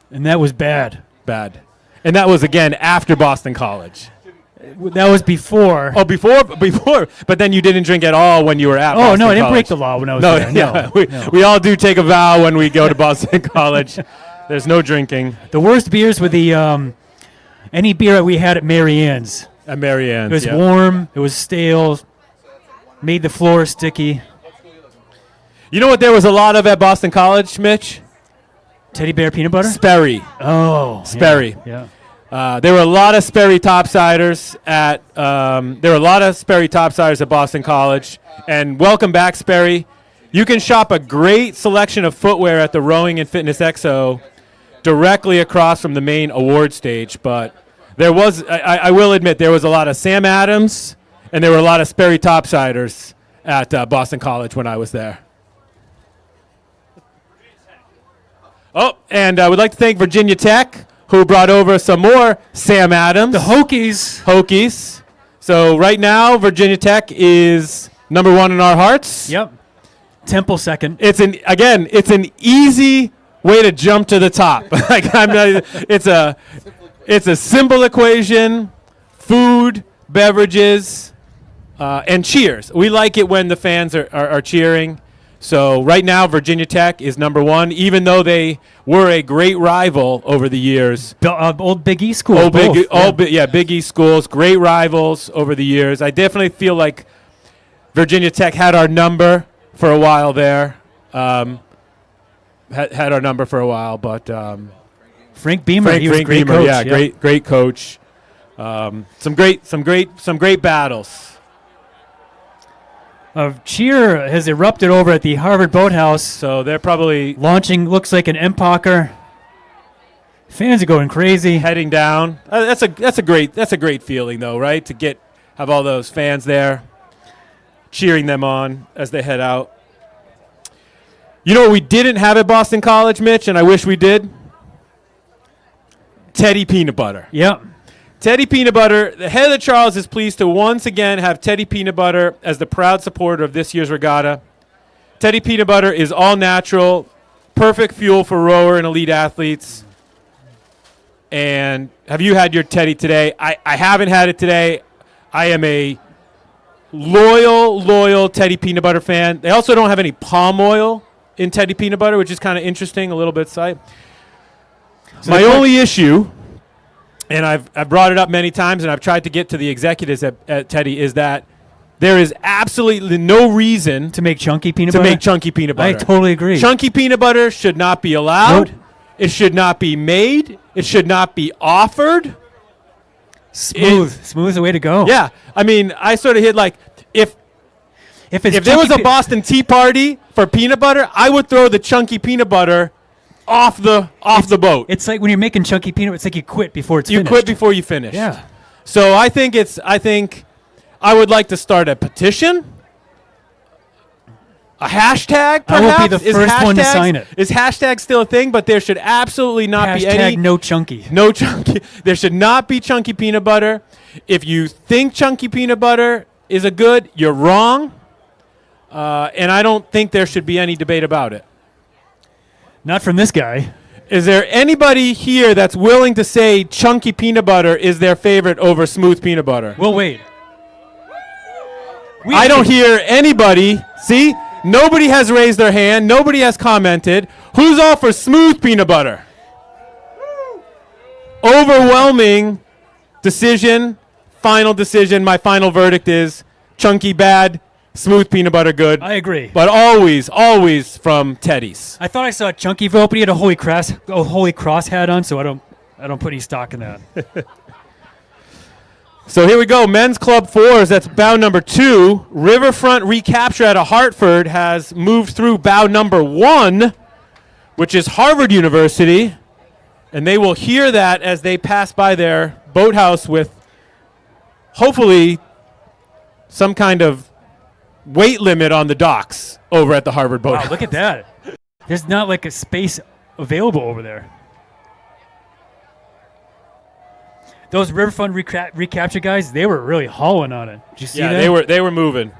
and that was bad. Bad. And that was, again, after Boston College. That was before. Oh, before. But then you didn't drink at all when you were at Boston College. Oh, no, I didn't break the law when I was there. No. We all do take a vow when we go to Boston College. There's no drinking. The worst beers were the any beer that we had at Mary Ann's. At Mary Ann's, it was warm. It was stale. Made the floor sticky. You know what there was a lot of at Boston College, Mitch? Teddy bear peanut butter? Sperry. Oh, Sperry. Yeah. There were a lot of Sperry topsiders at Boston College. And welcome back, Sperry. You can shop a great selection of footwear at the Rowing and Fitness Expo directly across from the main award stage, but there was, I will admit, there was a lot of Sam Adams, and there were a lot of Sperry topsiders at Boston College when I was there. Oh, and I would like to thank Virginia Tech, who brought over some more Sam Adams. The Hokies. Hokies. So right now, Virginia Tech is number 1 in our hearts. Yep. Temple second. It's an easy way to jump to the top. It's a simple equation: food, beverages, and cheers. We like it when the fans are cheering. So right now, Virginia Tech is number 1, even though they were a great rival over the years. Old Big East schools. Big East schools, great rivals over the years. I definitely feel like Virginia Tech had our number for a while there. Had our number for a while, but Frank Beamer, he was a great coach. Yeah, great coach. Some great battles. Cheer has erupted over at the Harvard Boathouse. So they're probably launching, looks like an Empaka. Fans are going crazy. Heading down. That's a great feeling though, right? To have all those fans there cheering them on as they head out. You know what we didn't have at Boston College, Mitch, and I wish we did? Teddy Peanut Butter. Yep. Teddy Peanut Butter. The Heather Charles is pleased to once again have Teddy Peanut Butter as the proud supporter of this year's regatta. Teddy Peanut Butter is all natural, perfect fuel for rower and elite athletes. And have you had your Teddy today? I haven't had it today. I am a loyal Teddy Peanut Butter fan. They also don't have any palm oil in Teddy Peanut Butter, which is kind of interesting, a little bit side. So my only issue, and I've brought it up many times, and I've tried to get to the executives at Teddy, is that there is absolutely no reason to make chunky peanut butter. I totally agree. Chunky peanut butter should not be allowed. Nope. It should not be made. It should not be offered. Smooth is the way to go. Yeah, I mean, I sort of hit like if there was a Boston Tea Party for peanut butter, I would throw the chunky peanut butter off the boat. It's like when you're making chunky peanut. It's like you quit before it's finished. You quit before you finish. Yeah. So I think I would like to start a petition. A hashtag, perhaps? I will be the first one to sign it. Is hashtag still a thing? But there should absolutely not be any. No chunky. No chunky. There should not be chunky peanut butter. If you think chunky peanut butter is a good, you're wrong. And I don't think there should be any debate about it. Not from this guy. Is there anybody here that's willing to say chunky peanut butter is their favorite over smooth peanut butter? Well, wait. I don't hear anybody. See? Nobody has raised their hand. Nobody has commented. Who's all for smooth peanut butter? Overwhelming decision. Final decision. My final verdict is chunky bad, smooth peanut butter good. I agree. But always from Teddy's. I thought I saw a chunky vote, but he had a Holy Cross hat on, so I don't put any stock in that. So here we go. Men's Club 4s. That's bow number 2. Riverfront recapture out of Hartford has moved through bow number 1, which is Harvard University. And they will hear that as they pass by their boathouse with hopefully some kind of weight limit on the docks over at the Harvard boathouse. Wow, look at that. There's not like a space available over there. Those Riverfront recapture guys, they were really hauling on it. Did you see that? Yeah, they were moving.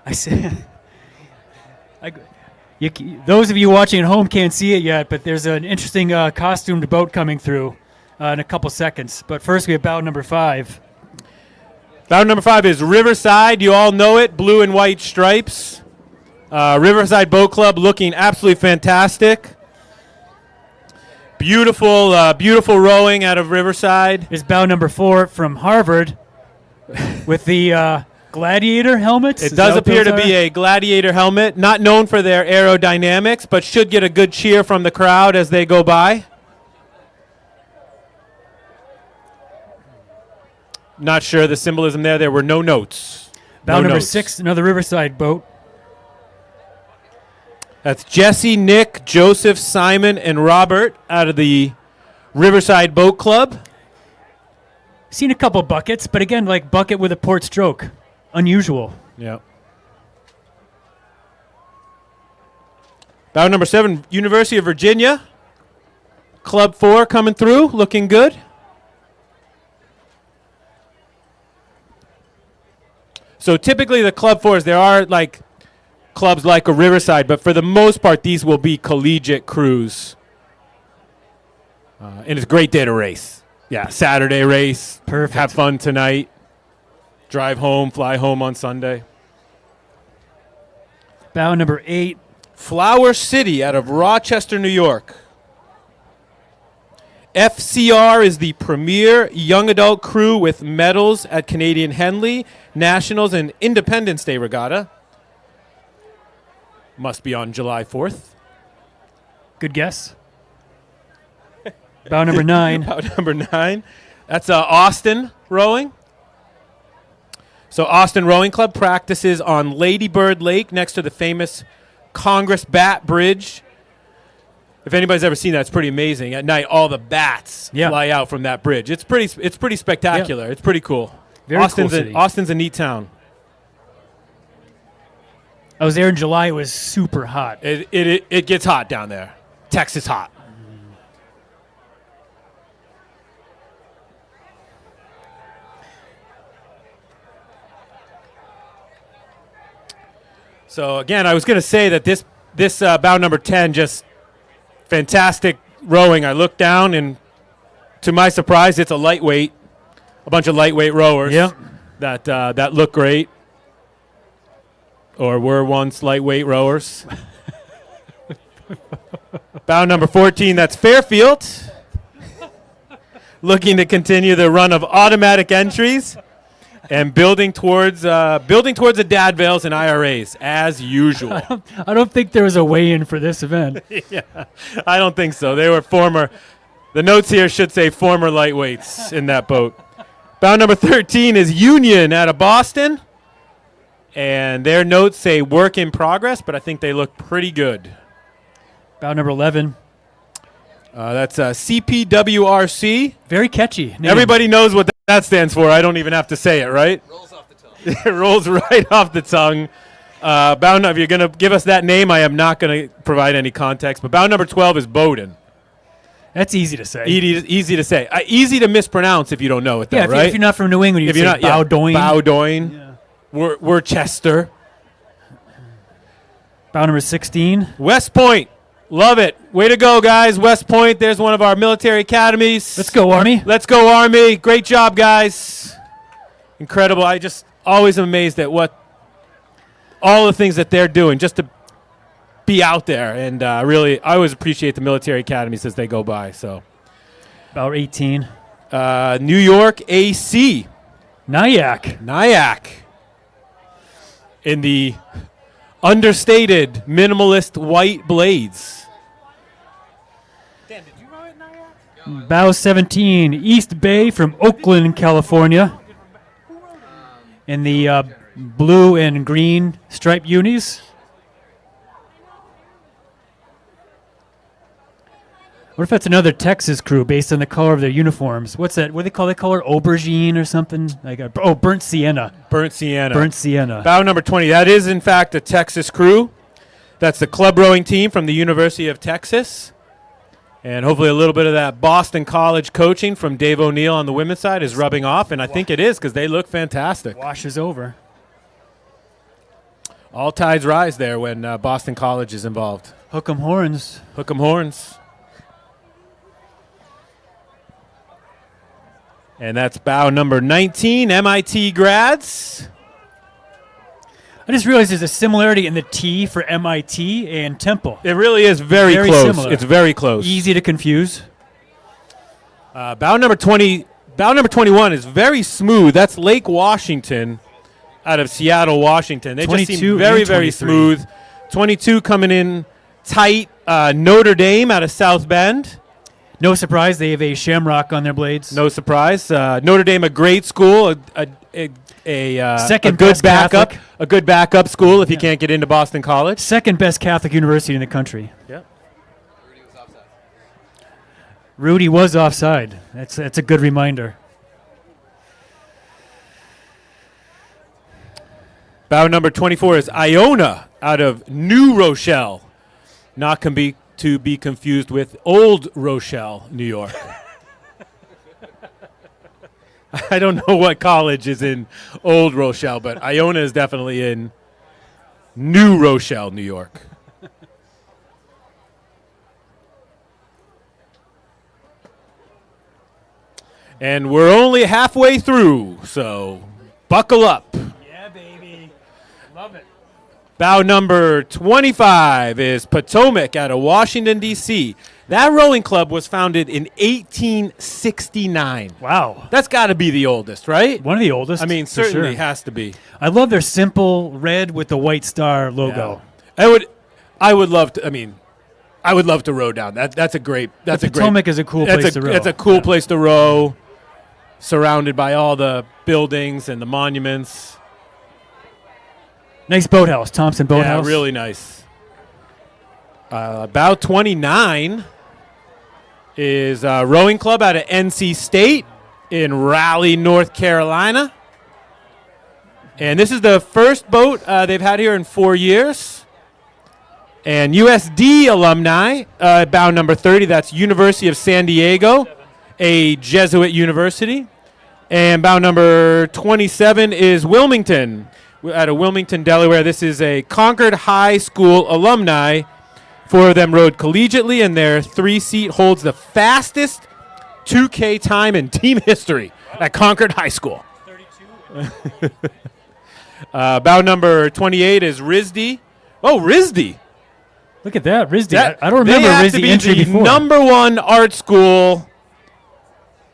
I said, those of you watching at home can't see it yet, but there's an interesting costumed boat coming through in a couple seconds. But first, we have bow number 5. Bow number 5 is Riverside. You all know it, blue and white stripes. Riverside Boat Club looking absolutely fantastic. Beautiful rowing out of Riverside. Is bow number 4 from Harvard with the Gladiator helmets? It does appear to be a Gladiator helmet, not known for their aerodynamics, but should get a good cheer from the crowd as they go by. Not sure the symbolism there. There were no notes. Bow number 6, another Riverside boat. That's Jesse, Nick, Joseph, Simon, and Robert out of the Riverside Boat Club. Seen a couple buckets, but again, like bucket with a port stroke. Unusual. Yeah. Bow number 7, University of Virginia. Club 4 coming through, looking good. So typically the Club 4s, there are like clubs like a Riverside, but for the most part, these will be collegiate crews. And it's a great day to race. Yeah, Saturday race. Perfect. Have fun tonight. Drive home, fly home on Sunday. Bow number 8. Flower City out of Rochester, New York. FCR is the premier young adult crew with medals at Canadian Henley, Nationals, and Independence Day Regatta. Must be on July 4th. Good guess. Bow number 9. Bow number 9. That's Austin Rowing. So Austin Rowing Club practices on Lady Bird Lake next to the famous Congress Bat Bridge. If anybody's ever seen that, it's pretty amazing. At night, all the bats fly out from that bridge. It's pretty spectacular. It's pretty cool. Very cool city. Austin's a neat town. I was there in July. It was super hot. It gets hot down there. Texas hot. So again, I was going to say that this bow number 10, just fantastic rowing. I looked down, and to my surprise, it's a bunch of lightweight rowers that look great, or were once lightweight rowers. Bow number 14, that's Fairfield, looking to continue the run of automatic entries. And building towards the Dadvales and IRAs, as usual. I don't think there was a weigh-in for this event. Yeah, I don't think so. They were former. The notes here should say former lightweights in that boat. Bow number 13 is Union out of Boston. And their notes say work in progress, but I think they look pretty good. Bow number 11. That's CPWRC. Very catchy name. Everybody knows what that stands for. I don't even have to say it, right? Rolls off the tongue. It rolls right off the tongue. If you're going to give us that name, I am not going to provide any context. But bow number 12 is Bowdoin. That's easy to say. Easy to say. Easy to mispronounce if you don't know it, though, right? If you're not from New England, you say Bowdoin. Bowdoin. Yeah. Worcester. Bow number 16. West Point. Love it. Way to go, guys. West Point, there's one of our military academies. Let's go, Army. Let's go, Army. Great job, guys. Incredible. I just always am amazed at all the things that they're doing just to be out there. And really, I always appreciate the military academies as they go by. So, About 18. New York AC. Nyack. In the understated minimalist white blades. Dan, did you row at Nyack? Bow 17. East Bay from Oakland, California. In the blue and green striped unis. What if that's another Texas crew based on the color of their uniforms? What's that? What do they call that color? Aubergine or something? Burnt sienna. Burnt sienna. Burnt sienna. Bow number 20. That is, in fact, a Texas crew. That's the club rowing team from the University of Texas. And hopefully a little bit of that Boston College coaching from Dave O'Neill on the women's side is rubbing off. And I think it is because they look fantastic. Washes over. All tides rise there when Boston College is involved. Hook 'em horns. Hook 'em horns. And that's bow number 19, MIT grads. I just realized there's a similarity in the T for MIT and Temple. It really is very close. Similar. It's very close. Easy to confuse. Bow number 21 is very smooth. That's Lake Washington out of Seattle, Washington. They just seem very, very smooth. 22 coming in tight. Notre Dame out of South Bend. No surprise, they have a shamrock on their blades. No surprise. Notre Dame, a great school, a second good best backup, Catholic. a good backup school if you can't get into Boston College. Second best Catholic university in the country. Yep. Rudy was offside. That's a good reminder. Bow number 24 is Iona out of New Rochelle. Not to be confused with Old Rochelle, New York. I don't know what college is in Old Rochelle, but Iona is definitely in New Rochelle, New York. And we're only halfway through, so buckle up. Yeah, baby. Love it. Bow number 25 is Potomac out of Washington, D.C. That rowing club was founded in 1869. Wow. That's got to be the oldest, right? One of the oldest. I mean, for certainly sure. has to be. I love their simple red with the white star logo. Yeah. I would love to, I would love to row down. That's a great. That's a great. Potomac is a cool place to row. It's a cool place to row, surrounded by all the buildings and the monuments. Nice boathouse, Thompson Boathouse. Yeah, really nice. About 29 is a rowing club out of NC State in Raleigh, North Carolina. And this is the first boat they've had here in 4 years. And USD alumni, bound number 30, that's University of San Diego, a Jesuit university. And bound number 27 is Wilmington, out of Wilmington, Delaware. This is a Concord High School alumni. 4 of them rowed collegiately, and their 3-seat holds the fastest 2K time in team history at Concord High School. 32. Bow number 28 is RISD. Oh, RISD. Look at that, RISD. I don't remember RISD entry before. Number 1 art school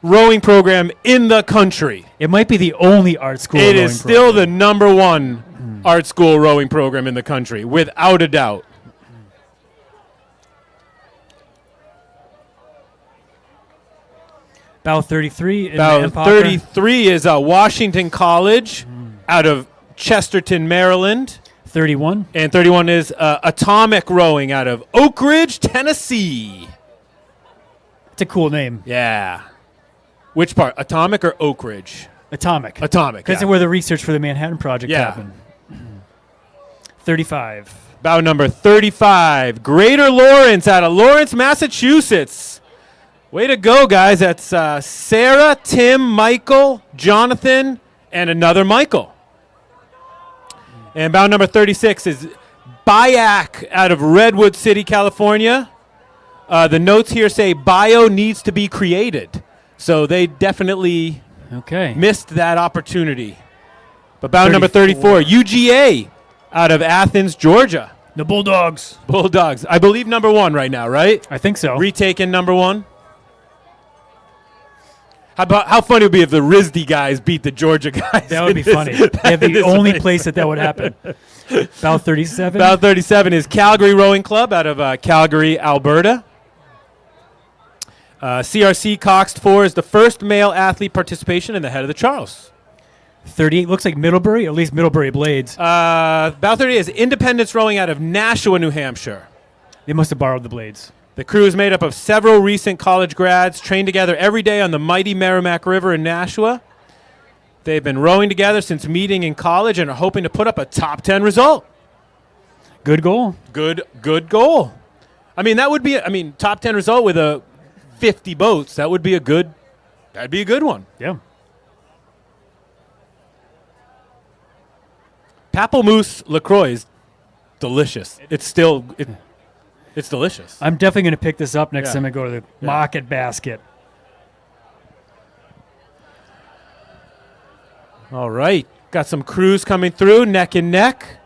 rowing program in the country. It might be the only art school It rowing is still the number 1 art school rowing program in the country, without a doubt. Bow 33 in Bow the 33 is Washington College out of Chesterton, Maryland. 31. And 31 is Atomic Rowing out of Oak Ridge, Tennessee. It's a cool name. Yeah. Which part? Atomic or Oak Ridge? Atomic. Atomic. Because where the research for the Manhattan Project happened. 35. Bow number 35, Greater Lawrence out of Lawrence, Massachusetts. Way to go, guys. That's Sarah, Tim, Michael, Jonathan, and another Michael. And bow number 36 is Bayak out of Redwood City, California. The notes here say bio needs to be created. So they definitely missed that opportunity. But bow number 34, UGA out of Athens, Georgia. The Bulldogs. Bulldogs. I believe number 1 right now, right? I think so. Retaken number 1. How funny it would be if the RISD guys beat the Georgia guys? That would be funny. That'd be the only place that would happen. Bow 37. Bow 37 is Calgary Rowing Club out of Calgary, Alberta. CRC Coxed 4 is the first male athlete participation in the Head of the Charles. 38 looks like Middlebury, at least Middlebury Blades. Bow 38 is Independence Rowing out of Nashua, New Hampshire. They must have borrowed the blades. The crew is made up of several recent college grads trained together every day on the mighty Merrimack River in Nashua. They've been rowing together since meeting in college and are hoping to put up a top 10 result. Good goal. Good goal. I mean, that would be, top 10 result with 50 boats. That'd be a good one. Yeah. Pamplemousse LaCroix is delicious. It's delicious. I'm definitely going to pick this up next time I go to the Market Basket. All right. Got some crews coming through, neck and neck.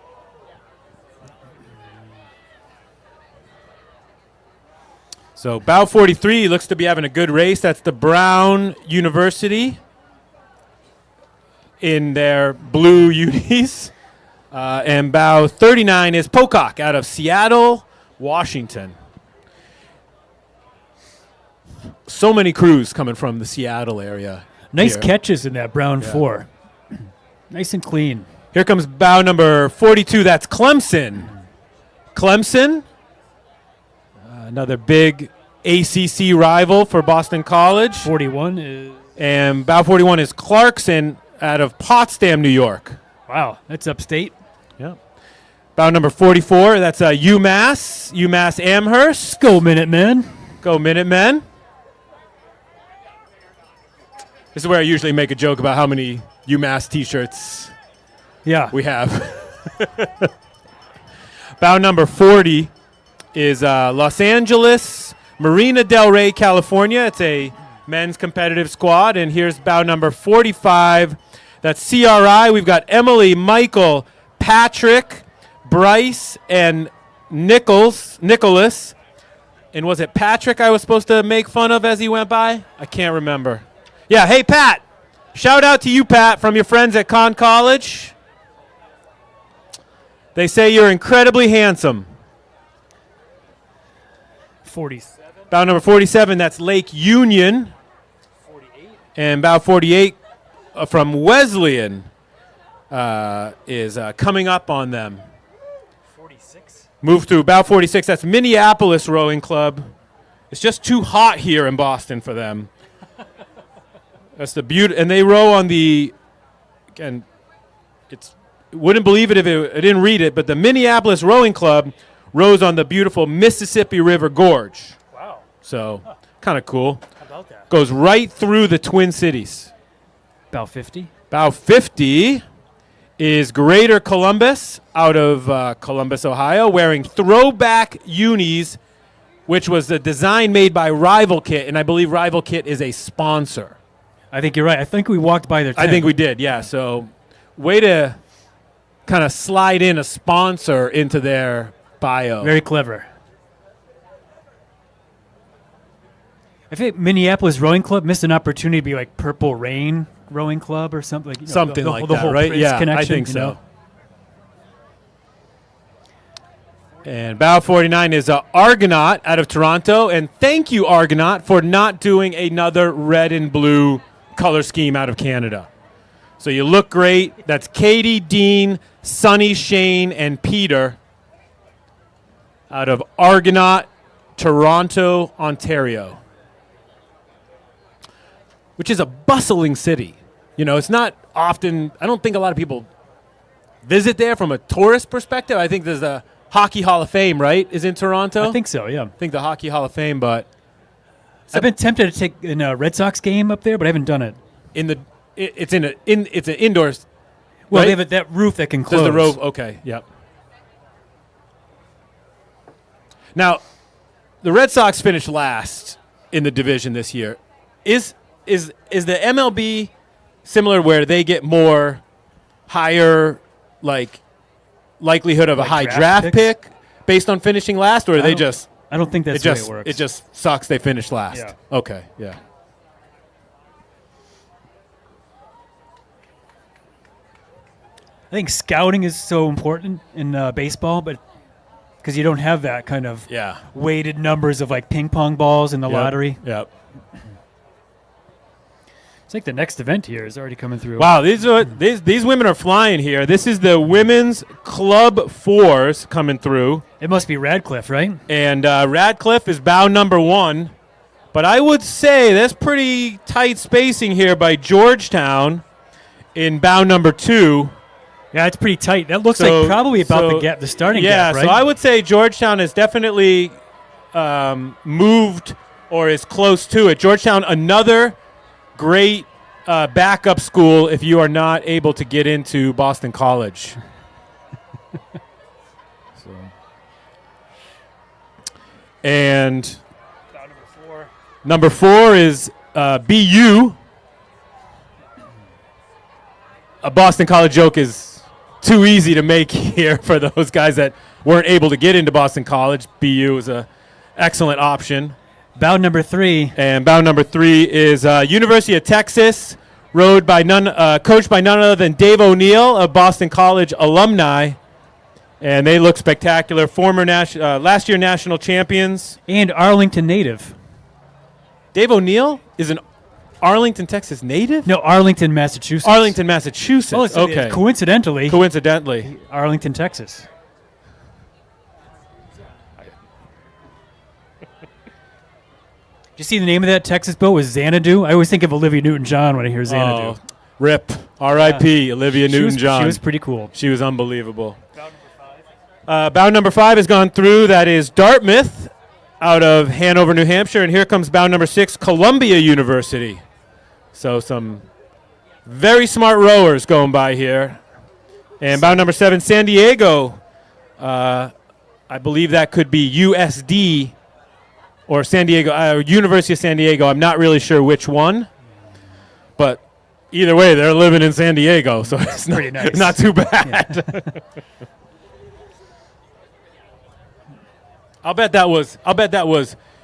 So bow 43 looks to be having a good race. That's the Brown University in their blue unis. And bow 39 is Pocock out of Seattle, Washington. So many crews coming from the Seattle area. Nice here. catches in that Brown 4. Nice and clean. Here comes bow number 42. That's Clemson. Clemson, another big ACC rival for Boston College. 41 is... And bow 41 is Clarkson out of Potsdam, New York. Wow, that's upstate. Yeah. Bow number 44, that's UMass Amherst. Go Minutemen. Go Minutemen. This is where I usually make a joke about how many UMass t-shirts we have. Bow number 40 is Los Angeles, Marina Del Rey, California. It's a men's competitive squad. And here's bow number 45. That's CRI. We've got Emily, Michael, Patrick, Bryce, and Nicholas. And was it Patrick I was supposed to make fun of as he went by? I can't remember. Yeah, hey, Pat. Shout out to you, Pat, from your friends at Conn College. They say you're incredibly handsome. 47. Bout number 47, that's Lake Union. 48. And bout 48 from Wesleyan is coming up on them. 46. Move through bout 46, that's Minneapolis Rowing Club. It's just too hot here in Boston for them. That's the beauty, and they row on the, again, wouldn't believe it if I didn't read it, but the Minneapolis Rowing Club rows on the beautiful Mississippi River Gorge. Wow. So, kind of cool. How about that? Goes right through the Twin Cities. About 50. About 50 is Greater Columbus out of Columbus, Ohio, wearing throwback unis, which was a design made by Rival Kit, and I believe Rival Kit is a sponsor. I think you're right. I think we walked by their tent. I think we did, yeah. So, way to kind of slide in a sponsor into their bio. Very clever. I think Minneapolis Rowing Club missed an opportunity to be like Purple Rain Rowing Club or something. You know, Something the like the that, whole right? Prince Yeah, I connection, think you so. know? And bow 49 is Argonaut out of Toronto. And thank you, Argonaut, for not doing another red and blue color scheme out of Canada. So you look great. That's Katie, Dean, Sonny, Shane, and Peter out of Argonaut, Toronto, Ontario, which is a bustling city. You know, it's not often, I don't think a lot of people visit there from a tourist perspective. I think there's a Hockey Hall of Fame, right, is in Toronto? I think so, yeah. I think the Hockey Hall of Fame, but I've been tempted to take in a Red Sox game up there, but I haven't done it. It's an indoors. Well, right? they have that roof that can close. There's the roof. Okay, yep. Now, the Red Sox finished last in the division this year. Is the MLB similar where they get more higher likelihood of a high draft pick based on finishing last, or are they just? I don't think that's the way it works. It just sucks they finished last. Yeah. Okay, yeah. I think scouting is so important in baseball, but because you don't have that kind of weighted numbers of like ping pong balls in the lottery. Yep. It's like the next event here is already coming through. Wow, these women are flying here. This is the women's club fours coming through. It must be Radcliffe, right? And Radcliffe is bow number 1. But I would say that's pretty tight spacing here by Georgetown in bow number 2. Yeah, it's pretty tight. That looks like probably about the starting gap, right? So I would say Georgetown has definitely moved or is close to it. Georgetown, another great backup school if you are not able to get into Boston College. And number 4 is BU. A Boston College joke is too easy to make here for those guys that weren't able to get into Boston College. BU is a excellent option. Bow number 3. And bow number 3 is University of Texas, coached by none other than Dave O'Neill, a Boston College alumni. And they look spectacular. Former last year national champions. And Arlington native. Dave O'Neill is an Arlington, Texas native? No, Arlington, Massachusetts. Arlington, Massachusetts. Oh, so okay. Coincidentally, Arlington, Texas. Did you see the name of that Texas boat was Xanadu? I always think of Olivia Newton-John when I hear Xanadu. Oh, rip. R.I.P. Olivia Newton-John. She was pretty cool. She was unbelievable. Bow number 5 has gone through. That is Dartmouth out of Hanover, New Hampshire. And here comes bow number 6, Columbia University. So some very smart rowers going by here. And bow number 7, San Diego. I believe that could be USD or San Diego, University of San Diego. I'm not really sure which one. But either way, they're living in San Diego, so it's pretty nice. Not too bad. Yeah. I'll bet that was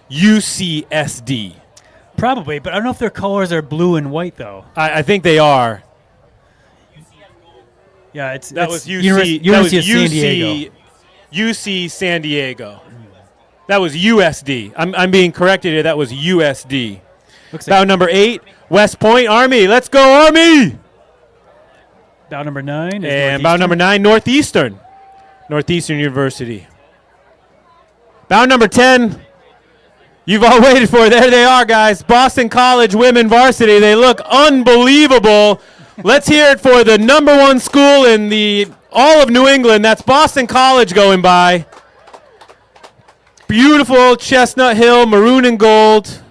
UCSD. Probably, but I don't know if their colors are blue and white though. I think they are. Yeah, that was UC. University of San Diego. UC San Diego. That was USD. I'm being corrected here. That was USD. Looks Bout like number 8, West Point Army. Let's go, Army! bout number 9. Is And bout number 9, Northeastern. Northeastern University. Bout number 10, you've all waited for it. There they are, guys. Boston College women varsity. They look unbelievable. Let's hear it for the number 1 school in all of New England. That's Boston College going by. Beautiful Chestnut Hill, maroon and gold.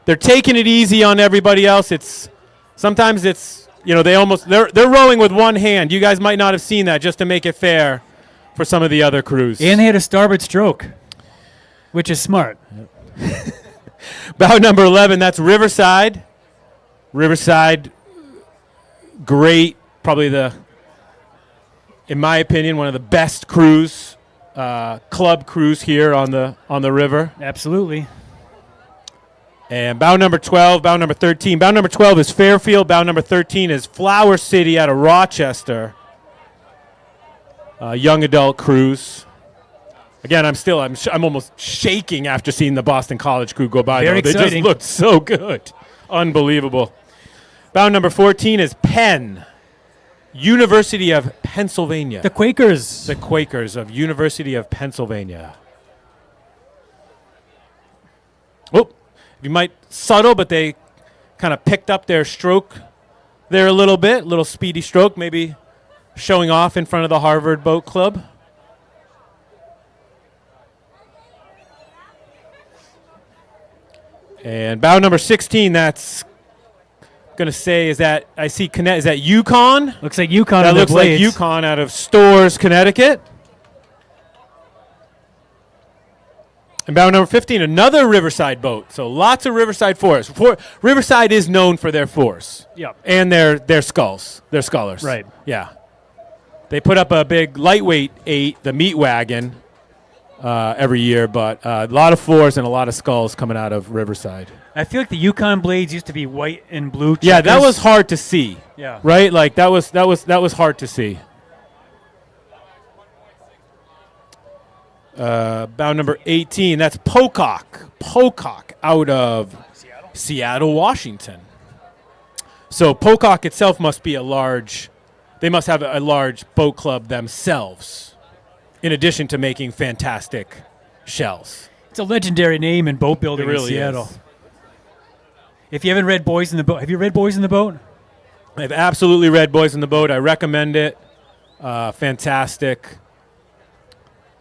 They're taking it easy on everybody else. Sometimes they're rowing with one hand. You guys might not have seen that, just to make it fair for some of the other crews. And they had a starboard stroke, which is smart. Bout number 11, that's Riverside. Riverside, great, probably in my opinion, one of the best crews, club crews here on the river. Absolutely. And bout number 12, bout number 13. Bout number 12 is Fairfield. Bout number 13 is Flower City out of Rochester. Young adult cruise. Again, I'm almost shaking after seeing the Boston College crew go by. Very They exciting. just looked so good. Unbelievable. Bout number 14 is Penn. University of Pennsylvania. The Quakers. The Quakers of University of Pennsylvania. Oh, you might subtle, but they kind of picked up their stroke there a little bit. Little speedy stroke, maybe showing off in front of the Harvard Boat Club. And bow number 16, that's going to say, is that Yukon? Looks like Yukon. That looks like Yukon out of Storrs, Connecticut. And bow number 15, another Riverside boat. So lots of Riverside force. Riverside is known for their force. Yep. And their sculls, their scullers. Right. Yeah. They put up a big lightweight 8, the meat wagon, every year, but a lot of fours and a lot of sculls coming out of Riverside. I feel like the Yukon blades used to be white and blue. Yeah, that checkers. was hard to see. Yeah. Right? Like that was hard to see. Bow number 18, that's Pocock out of Seattle, Washington. So Pocock itself must be they must have a large boat club themselves, in addition to making fantastic shells. It's a legendary name in boat building It really in Seattle. is. If you haven't read Boys in the Boat, have you read Boys in the Boat? I've absolutely read Boys in the Boat. I recommend it. Fantastic.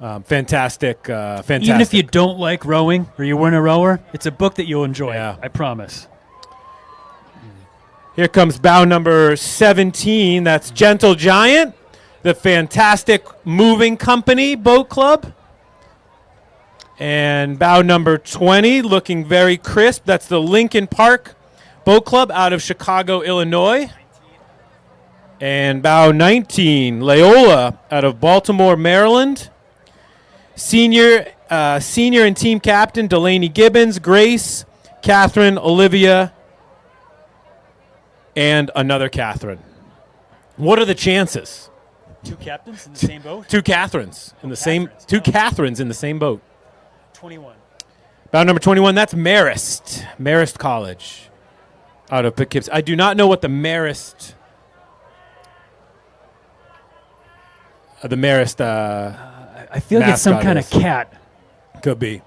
Fantastic. Even if you don't like rowing or you weren't a rower, it's a book that you'll enjoy. Yeah. I promise. Here comes bow number 17. That's Gentle Giant, the fantastic moving company boat club. And bow number 20, looking very crisp. That's the Lincoln Park Boat Club out of Chicago, Illinois. And bow 19, Loyola out of Baltimore, Maryland. Senior and team captain Delaney Gibbons, Grace, Catherine, Olivia, and another Catherine. What are the chances? Two captains in the same boat? Two Catherines in the same. Two Catherines in the same boat. 21. Bout number 21. That's Marist College, out of Poughkeepsie. I do not know what the Marist. I feel like it's some kind of cat. Could be.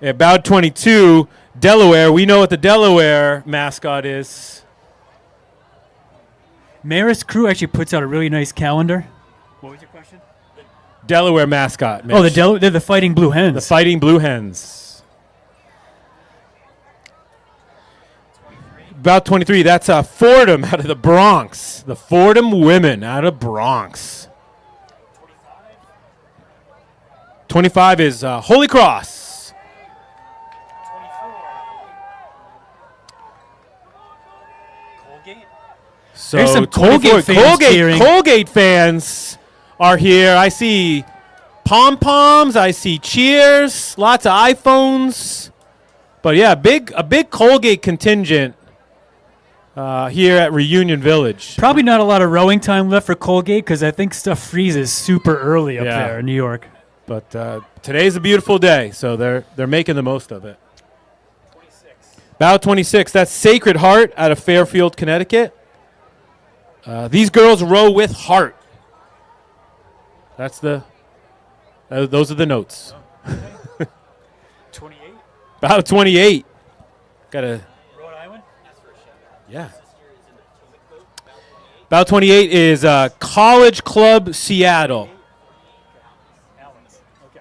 About 22, Delaware. We know what the Delaware mascot is. Marist Crew actually puts out a really nice calendar. What was your question? Delaware mascot. Mitch. Oh, they're the Fighting Blue Hens. The Fighting Blue Hens. About 23, that's Fordham out of the Bronx. The Fordham women out of Bronx. 25 is Holy Cross. So There's some Colgate fans cheering. Colgate fans are here. I see pom-poms. I see cheers. Lots of iPhones. But yeah, a big Colgate contingent here at Reunion Village. Probably not a lot of rowing time left for Colgate because I think stuff freezes super early up there in New York. But today's a beautiful day, so they're making the most of it. Bow 26. That's Sacred Heart out of Fairfield, Connecticut. These girls row with heart. That's those are the notes. 28. Bow 28. Got a Rhode Island. yeah. Bow 28 is College Club Seattle. Allen's. Okay.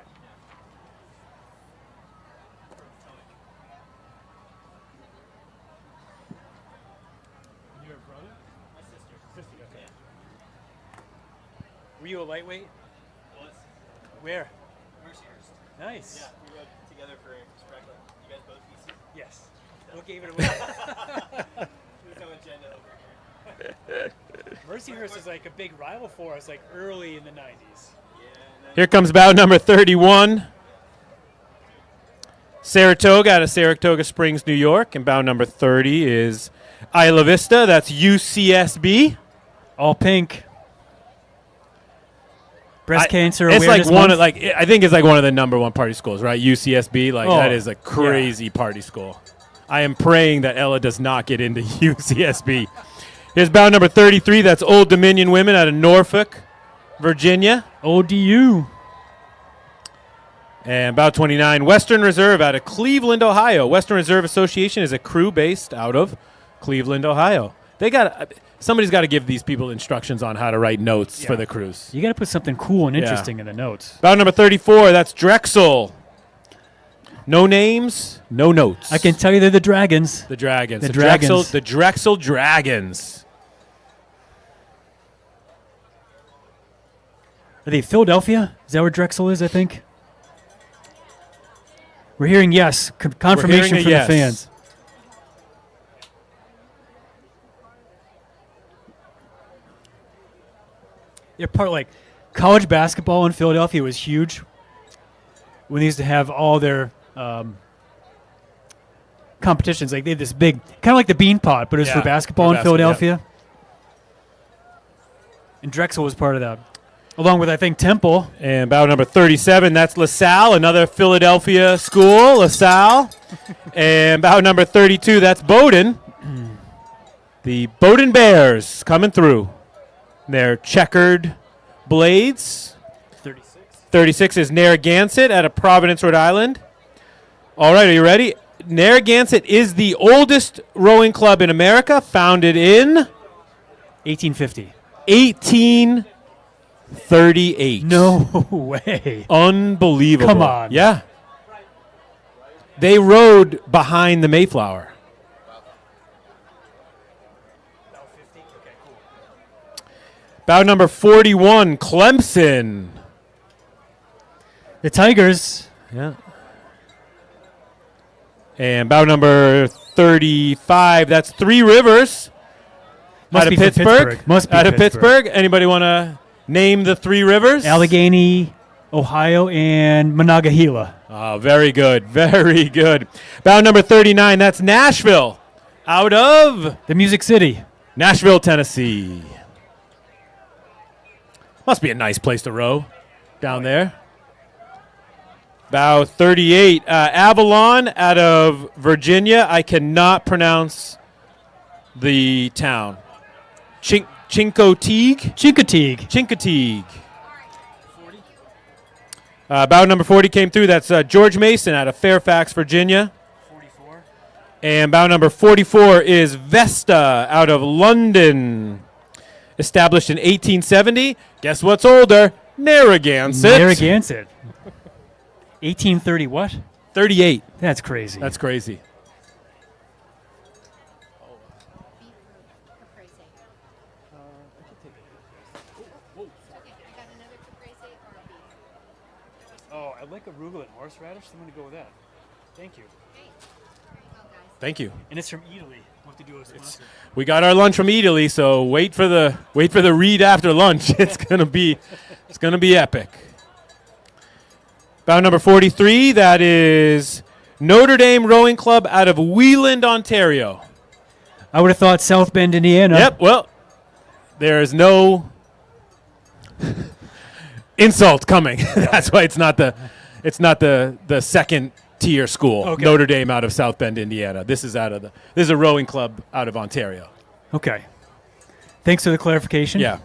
Your brother? My sister. Okay. Were you a lightweight? Was. Where? Mercyhurst. Nice. Yeah, we rode together for Spracklet. You guys both BC? Yes. What gave it away? There's no agenda over here. Mercyhurst is like a big rival for us, like early in the 90s. Yeah, and then Here comes bow number 31. Saratoga out of Saratoga Springs, New York. And bow number 30 is Isla Vista. That's UCSB. All pink. Breast cancer It's awareness like one month. of I think it's like one of the number one party schools, right? UCSB. Like Oh, that is a crazy party school. I am praying that Ella does not get into UCSB. Here's bow number 33. That's Old Dominion women out of Norfolk, Virginia. ODU. And bow 29, Western Reserve out of Cleveland, Ohio. Western Reserve Association is a crew based out of Cleveland, Ohio. Somebody's got to give these people instructions on how to write notes for the crews. You got to put something cool and interesting in the notes. Bow number 34, that's Drexel. No names, no notes. I can tell you they're the Dragons. The Dragons. The Dragons. The Drexel Dragons. Are they Philadelphia? Is that where Drexel is, I think? We're hearing yes. Confirmation hearing a from yes. the fans. They're part like college basketball in Philadelphia was huge. When they used to have all their competitions, like they had this big, kind of like the Bean Pot, but it was for basketball in Philadelphia. And Drexel was part of that, along with I think Temple. And bow number 37, that's LaSalle, another Philadelphia school, LaSalle. And bow number 32, that's Bowdoin. The Bowdoin Bears coming through. Their checkered blades. 36. 36 is Narragansett out of Providence, Rhode Island. All right, are you ready? Narragansett is the oldest rowing club in America, founded in 1850. 1838. No way. Unbelievable. Come on. Yeah. They rode behind the Mayflower. Bow number 41, Clemson. The Tigers. Yeah. And bow number 35, that's Three Rivers. Must out be of from Pittsburgh. Must be out of Pittsburgh. Anybody want to name the Three Rivers? Allegheny, Ohio, and Monongahela. Oh, very good. Very good. Bow number 39, that's Nashville. Out of the Music City. Nashville, Tennessee. Must be a nice place to row down there. Bow 38, Avalon out of Virginia. I cannot pronounce the town. Chincoteague? Chincoteague. Bow number 40 came through. That's George Mason out of Fairfax, Virginia. 44. And bow number 44 is Vesta out of London. Established in 1870. Guess what's older? Narragansett. Narragansett. 1830 what? 38. That's crazy. That's crazy. Oh, I'd like arugula and horseradish. So I'm going to go with that. Thank you. Thank you. And it's from Italy. We'll have to do a sponsor. We got our lunch from Italy, so wait for the read after lunch. It's gonna be epic. Bow number 43, that is Notre Dame Rowing Club out of Wheeland, Ontario. I would have thought South Bend, Indiana. Yep. Well, there is no insult coming. That's why it's not the second tier school. Okay. Notre Dame out of South Bend, Indiana. This is a rowing club out of Ontario. Okay. Thanks for the clarification. Yeah.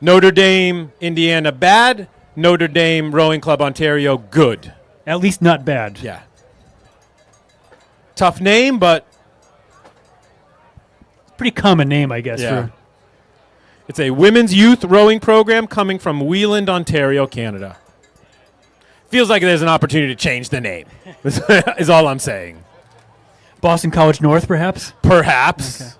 Notre Dame, Indiana, bad. Notre Dame Rowing Club, Ontario, good. At least not bad. Yeah. Tough name, but pretty common name, I guess. yeah. It's a women's youth rowing program coming from Wheeland, Ontario, Canada. Feels like there's an opportunity to change the name, is all I'm saying. Boston College North, perhaps? Perhaps. Okay.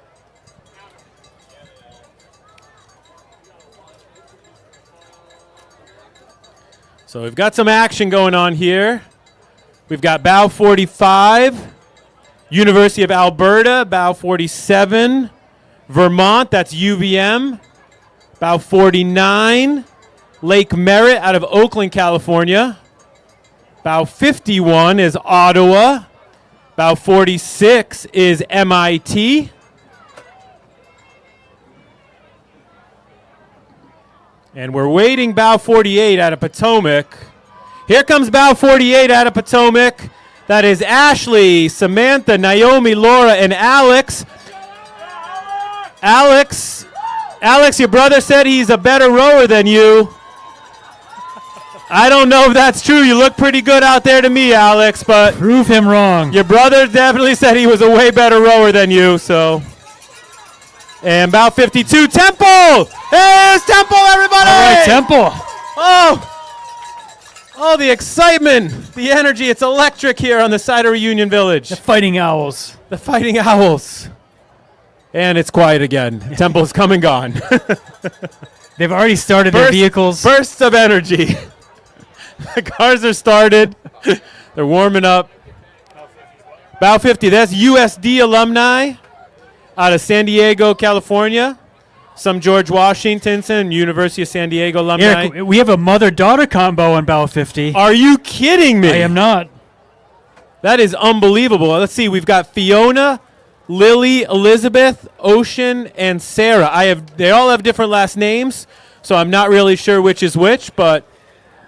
So we've got some action going on here. We've got bow 45, University of Alberta, bow 47, Vermont, that's UVM, bow 49, Lake Merritt out of Oakland, California. Bow 51 is Ottawa. Bow 46 is MIT. And we're waiting bow 48 out of Potomac. Here comes bow 48 out of Potomac. That is Ashley, Samantha, Naomi, Laura, and Alex. Alex, your brother said he's a better rower than you. I don't know if that's true. You look pretty good out there to me, Alex, but prove him wrong. Your brother definitely said he was a way better rower than you, so. And bow 52, Temple! There's Temple, everybody! All right, Temple. Oh, the excitement, the energy. It's electric here on the side of Reunion Village. The Fighting Owls. The Fighting Owls. And it's quiet again. Temple's come and gone. They've already started their vehicles. Bursts of energy. The cars are started. They're warming up. Bow 50, that's USD alumni out of San Diego, California. Some George Washington and University of San Diego alumni. Eric, we have a mother-daughter combo on bow 50. Are you kidding me? I am not. That is unbelievable. Let's see. We've got Fiona, Lily, Elizabeth, Ocean, and Sarah. They all have different last names, so I'm not really sure which is which, but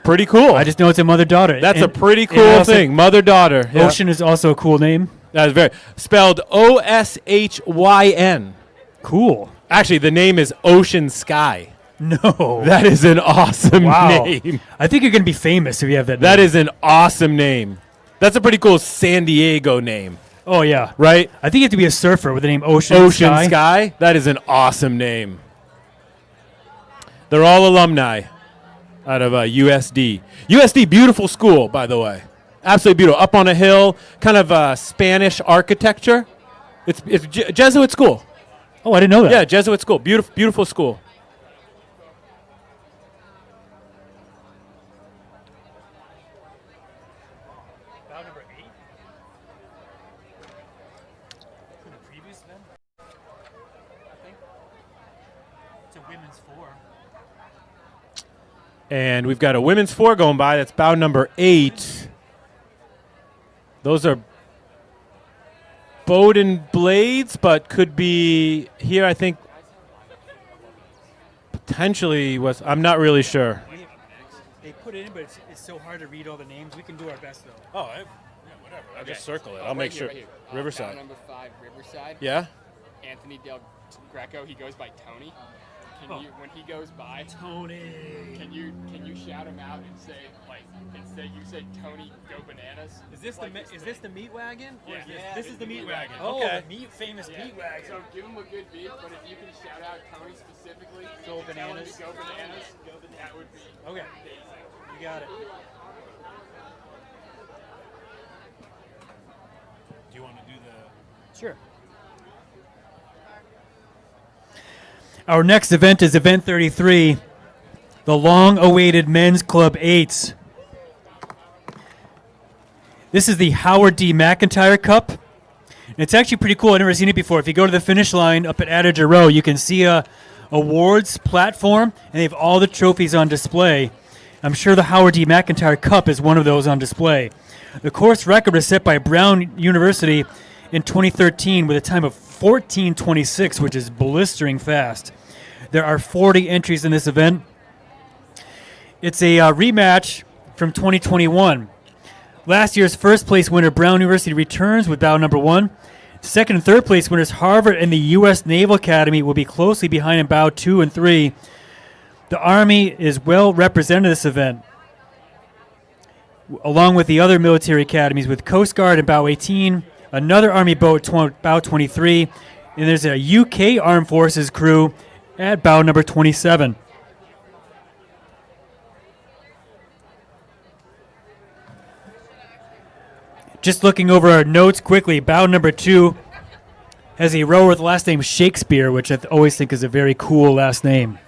pretty cool. I just know it's a mother-daughter. That's a pretty cool thing. Mother-daughter. Yeah. Ocean is also a cool name. That is very spelled Oshyn. Cool. Actually, the name is Ocean Sky. No. That is an awesome name. I think you're going to be famous if you have that name. That is an awesome name. That's a pretty cool San Diego name. Oh, yeah. Right? I think you have to be a surfer with the name Ocean Sky. That is an awesome name. They're all alumni out of USD. USD, beautiful school, by the way. Absolutely beautiful. Up on a hill, kind of Spanish architecture. It's Jesuit school. Oh, I didn't know that. Yeah, Jesuit school. Beautiful, beautiful school. Bow number 8? For the previous event? I think. It's a women's 4. And we've got a women's 4 going by. That's bow number 8. Those are Bowden blades, but could be here, I think, potentially was. I'm not really sure. They put it in, but it's so hard to read all the names. We can do our best, though. Oh, whatever. I'll just circle it. I'll make sure. Right here. Riverside. Bow number 5, Riverside. Yeah? Anthony Del Greco, he goes by Tony. When he goes by, Tony, can you shout him out and say you say Tony go bananas? Is this the meat wagon? Yeah. This is the meat wagon. Oh, okay. The famous meat wagon. So give him a good beat, but if you can shout out Tony specifically, Go bananas. Go bananas. That would be Okay. You got it. Do you want to do the? Sure. Our next event is Event 33, the long-awaited Men's Club 8s. This is the Howard D. McIntyre Cup. And it's actually pretty cool. I've never seen it before. If you go to the finish line up at Adager Row, you can see a awards platform, and they have all the trophies on display. I'm sure the Howard D. McIntyre Cup is one of those on display. The course record was set by Brown University in 2013 with a time of 14:26, which is blistering fast. There are 40 entries in this event. It's a rematch from 2021. Last year's first place winner, Brown University, returns with bout number 1. Second and third place winners, Harvard and the U.S. Naval Academy, will be closely behind in bout 2 and 3. The Army is well represented in this event, along with the other military academies, with Coast Guard in bout 18, another Army boat bout 23, and there's a UK Armed Forces crew at bout number 27. Just looking over our notes quickly, bout number 2 has a rower with the last name Shakespeare, which I always think is a very cool last name.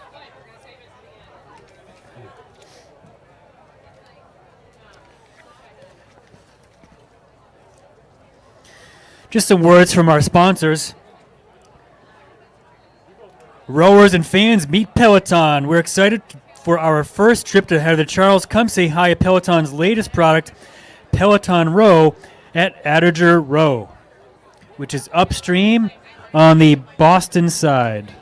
Just some words from our sponsors. Rowers and fans, meet Peloton. We're excited for our first trip to Heather Charles. Come say hi at Peloton's latest product, Peloton Row, at Adager Row, which is upstream on the Boston side.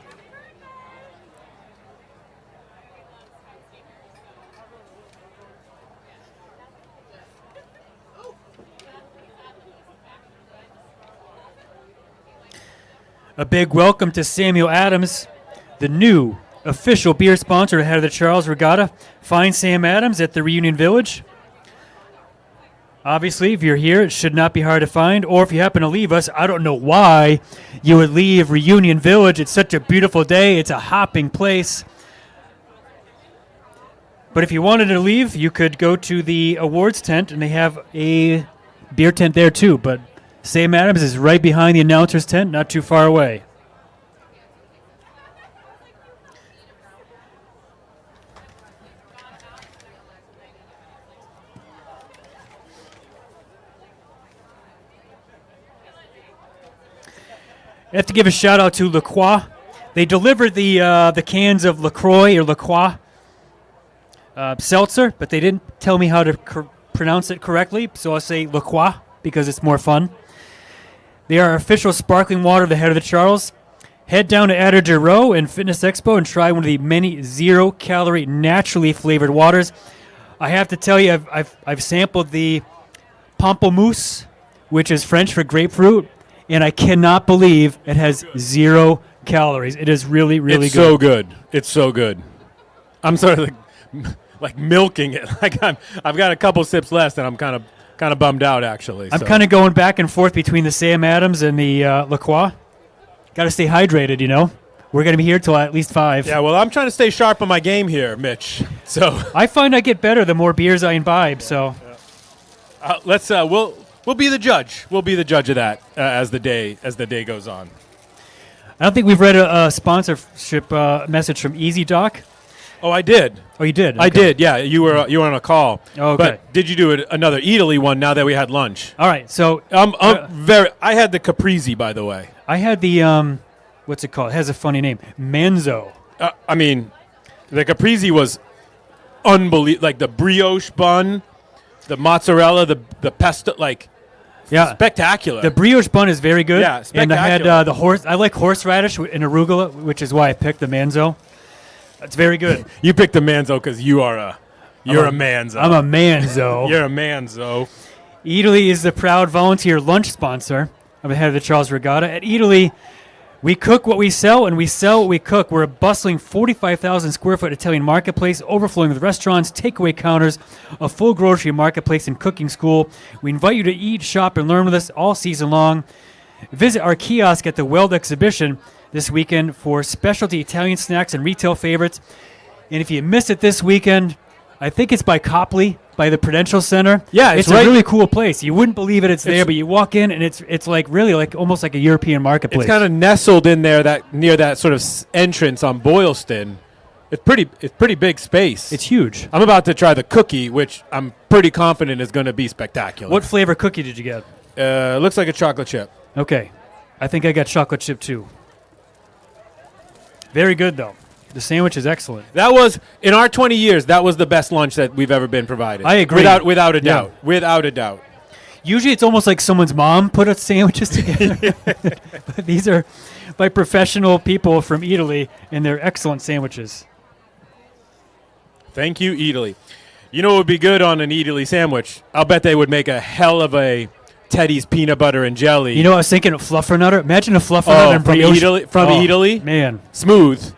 A big welcome to Samuel Adams, the new official beer sponsor ahead of the Charles Regatta. Find Sam Adams at the Reunion Village. Obviously, if you're here, it should not be hard to find. Or if you happen to leave us, I don't know why you would leave Reunion Village. It's such a beautiful day. It's a hopping place. But if you wanted to leave, you could go to the awards tent, and they have a beer tent there too. But Sam Adams is right behind the announcer's tent, not too far away. I have to give a shout out to LaCroix. They delivered the cans of LaCroix or LaCroix seltzer, but they didn't tell me how to pronounce it correctly, so I'll say LaCroix because it's more fun. They are official sparkling water of the Head of the Charles. Head down to Adager Row and Fitness Expo and try one of the many zero-calorie, naturally flavored waters. I have to tell you, I've sampled the pamplemousse, which is French for grapefruit, and I cannot believe it has 0 calories. It is really, really it's good. It's so good. It's so good. I'm sort of like milking it. I've got a couple sips left, and I'm kind of bummed out, actually. I'm kind of going back and forth between the Sam Adams and the LaCroix. Got to stay hydrated, you know. We're going to be here till at least 5. Yeah, well, I'm trying to stay sharp on my game here, Mitch. So I find I get better the more beers I imbibe. So we'll be the judge. We'll be the judge of that as the day goes on. I don't think we've read a sponsorship message from Easy Doc. Oh, I did. Oh, you did? I did, yeah. You were on a call. Oh, okay. But did you do another Italy one now that we had lunch? All right, so I had the Caprese, by the way. I had the what's it called? It has a funny name, Manzo. I mean, the Caprese was unbelievable. Like the brioche bun, the mozzarella, the pesto, yeah, spectacular. The brioche bun is very good. Yeah, spectacular. And I had the horse. I like horseradish and arugula, which is why I picked the Manzo. It's very good. You picked the Manzo because you're a Manzo. I'm a Manzo. You're a Manzo. Italy is the proud volunteer lunch sponsor of the Head of the Charles Regatta. At Italy, we cook what we sell, and we sell what we cook. We're a bustling 45,000 square foot Italian marketplace, overflowing with restaurants, takeaway counters, a full grocery marketplace, and cooking school. We invite you to eat, shop, and learn with us all season long. Visit our kiosk at the Weld Exhibition this weekend for specialty Italian snacks and retail favorites. And if you miss it this weekend, I think it's by Copley, by the Prudential Center. Yeah, it's right. a really cool place. You wouldn't believe it. It's there, but you walk in and it's like really like almost like a European marketplace. It's kind of nestled in there, near that sort of entrance on Boylston. It's pretty big space. It's huge. I'm about to try the cookie, which I'm pretty confident is going to be spectacular. What flavor cookie did you get? Looks like a chocolate chip. Okay, I think I got chocolate chip too. Very good though. The sandwich is excellent. That was, in our 20 years, that was the best lunch that we've ever been provided. I agree. Without a doubt. Yeah. Without a doubt. Usually it's almost like someone's mom put up sandwiches together. But these are by professional people from Italy, and they're excellent sandwiches. Thank you, Italy. You know what would be good on an Italy sandwich? I'll bet they would make a hell of a Teddy's peanut butter and jelly. You know, I was thinking of Fluffernutter. Imagine a Fluffernutter and from brioche. Italy. From Italy, man, smooth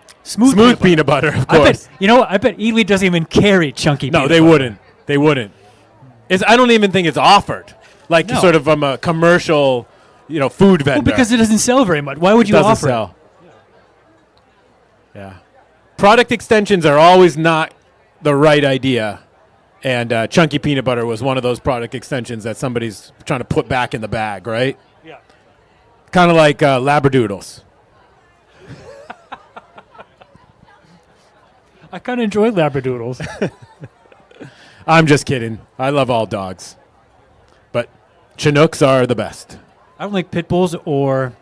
peanut butter. Of course. I bet Italy doesn't even carry chunky. No, peanut they butter. wouldn't. They wouldn't. I don't even think it's offered. Like No. sort of from a commercial, food vendor. Well, because it doesn't sell very much. Why would you doesn't offer sell. Yeah. Product extensions are always not the right idea. And chunky peanut butter was one of those product extensions that somebody's trying to put back in the bag, right? Yeah. Kind of like Labradoodles. I kind of enjoy Labradoodles. I'm just kidding. I love all dogs. But Chinooks are the best. I don't like pit bulls or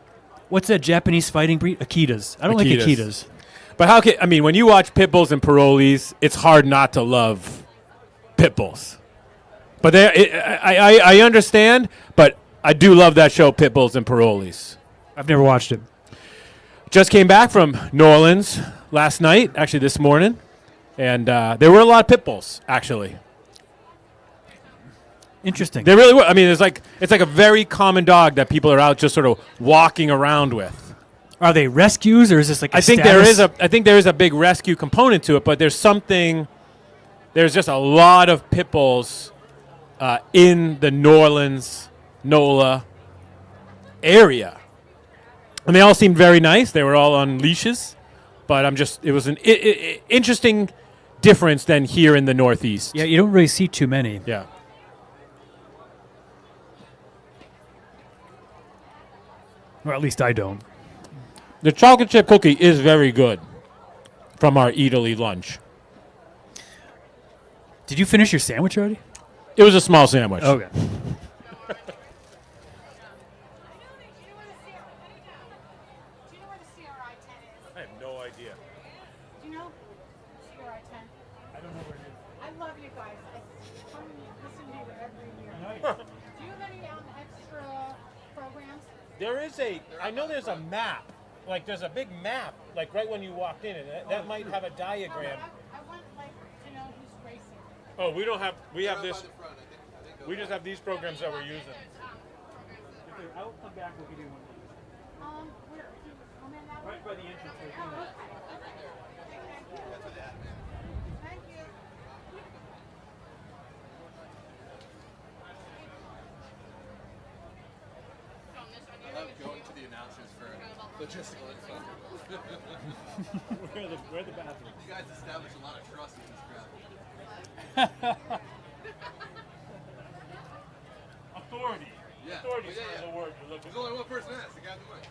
what's that Japanese fighting breed? Akitas. I don't like Akitas. But when you watch pit bulls and parolees, it's hard not to love pit bulls. But I understand, but I do love that show, Pit Bulls and Parolees. I've never watched it. Just came back from New Orleans last night, actually this morning, and there were a lot of pit bulls, actually. Interesting. They really were. I mean, it's like a very common dog that people are out just sort of walking around with. Are they rescues or is this like a I think there is a big rescue component to it, but there's just a lot of pit bulls in the New Orleans, NOLA area. And they all seemed very nice. They were all on leashes. But it was an interesting difference than here in the Northeast. Yeah, you don't really see too many. Yeah. Or at least I don't. The chocolate chip cookie is very good from our Italy lunch. Did you finish your sandwich already? It was a small sandwich. Okay. I have no idea. Do you know CRI 10? I don't know where it is. I love you guys. I come and listen to you every year. Do you have any extra programs? I know there's a map. Like there's a big map, like right when you walked in, and that might have a diagram. I want to know who's racing. Oh, we have this. We just have these programs that we're using. I will come back. We'll give you one. Where? I'm in that Right by the entrance. Thank you. I love going to the announcers for logistical info. Where the bathroom? You guys establish a lot of trust in this crowd. Authority. Yeah. Authority is Yeah. the word you're looking There's for. only one person asked, the guy in the mic. Yeah.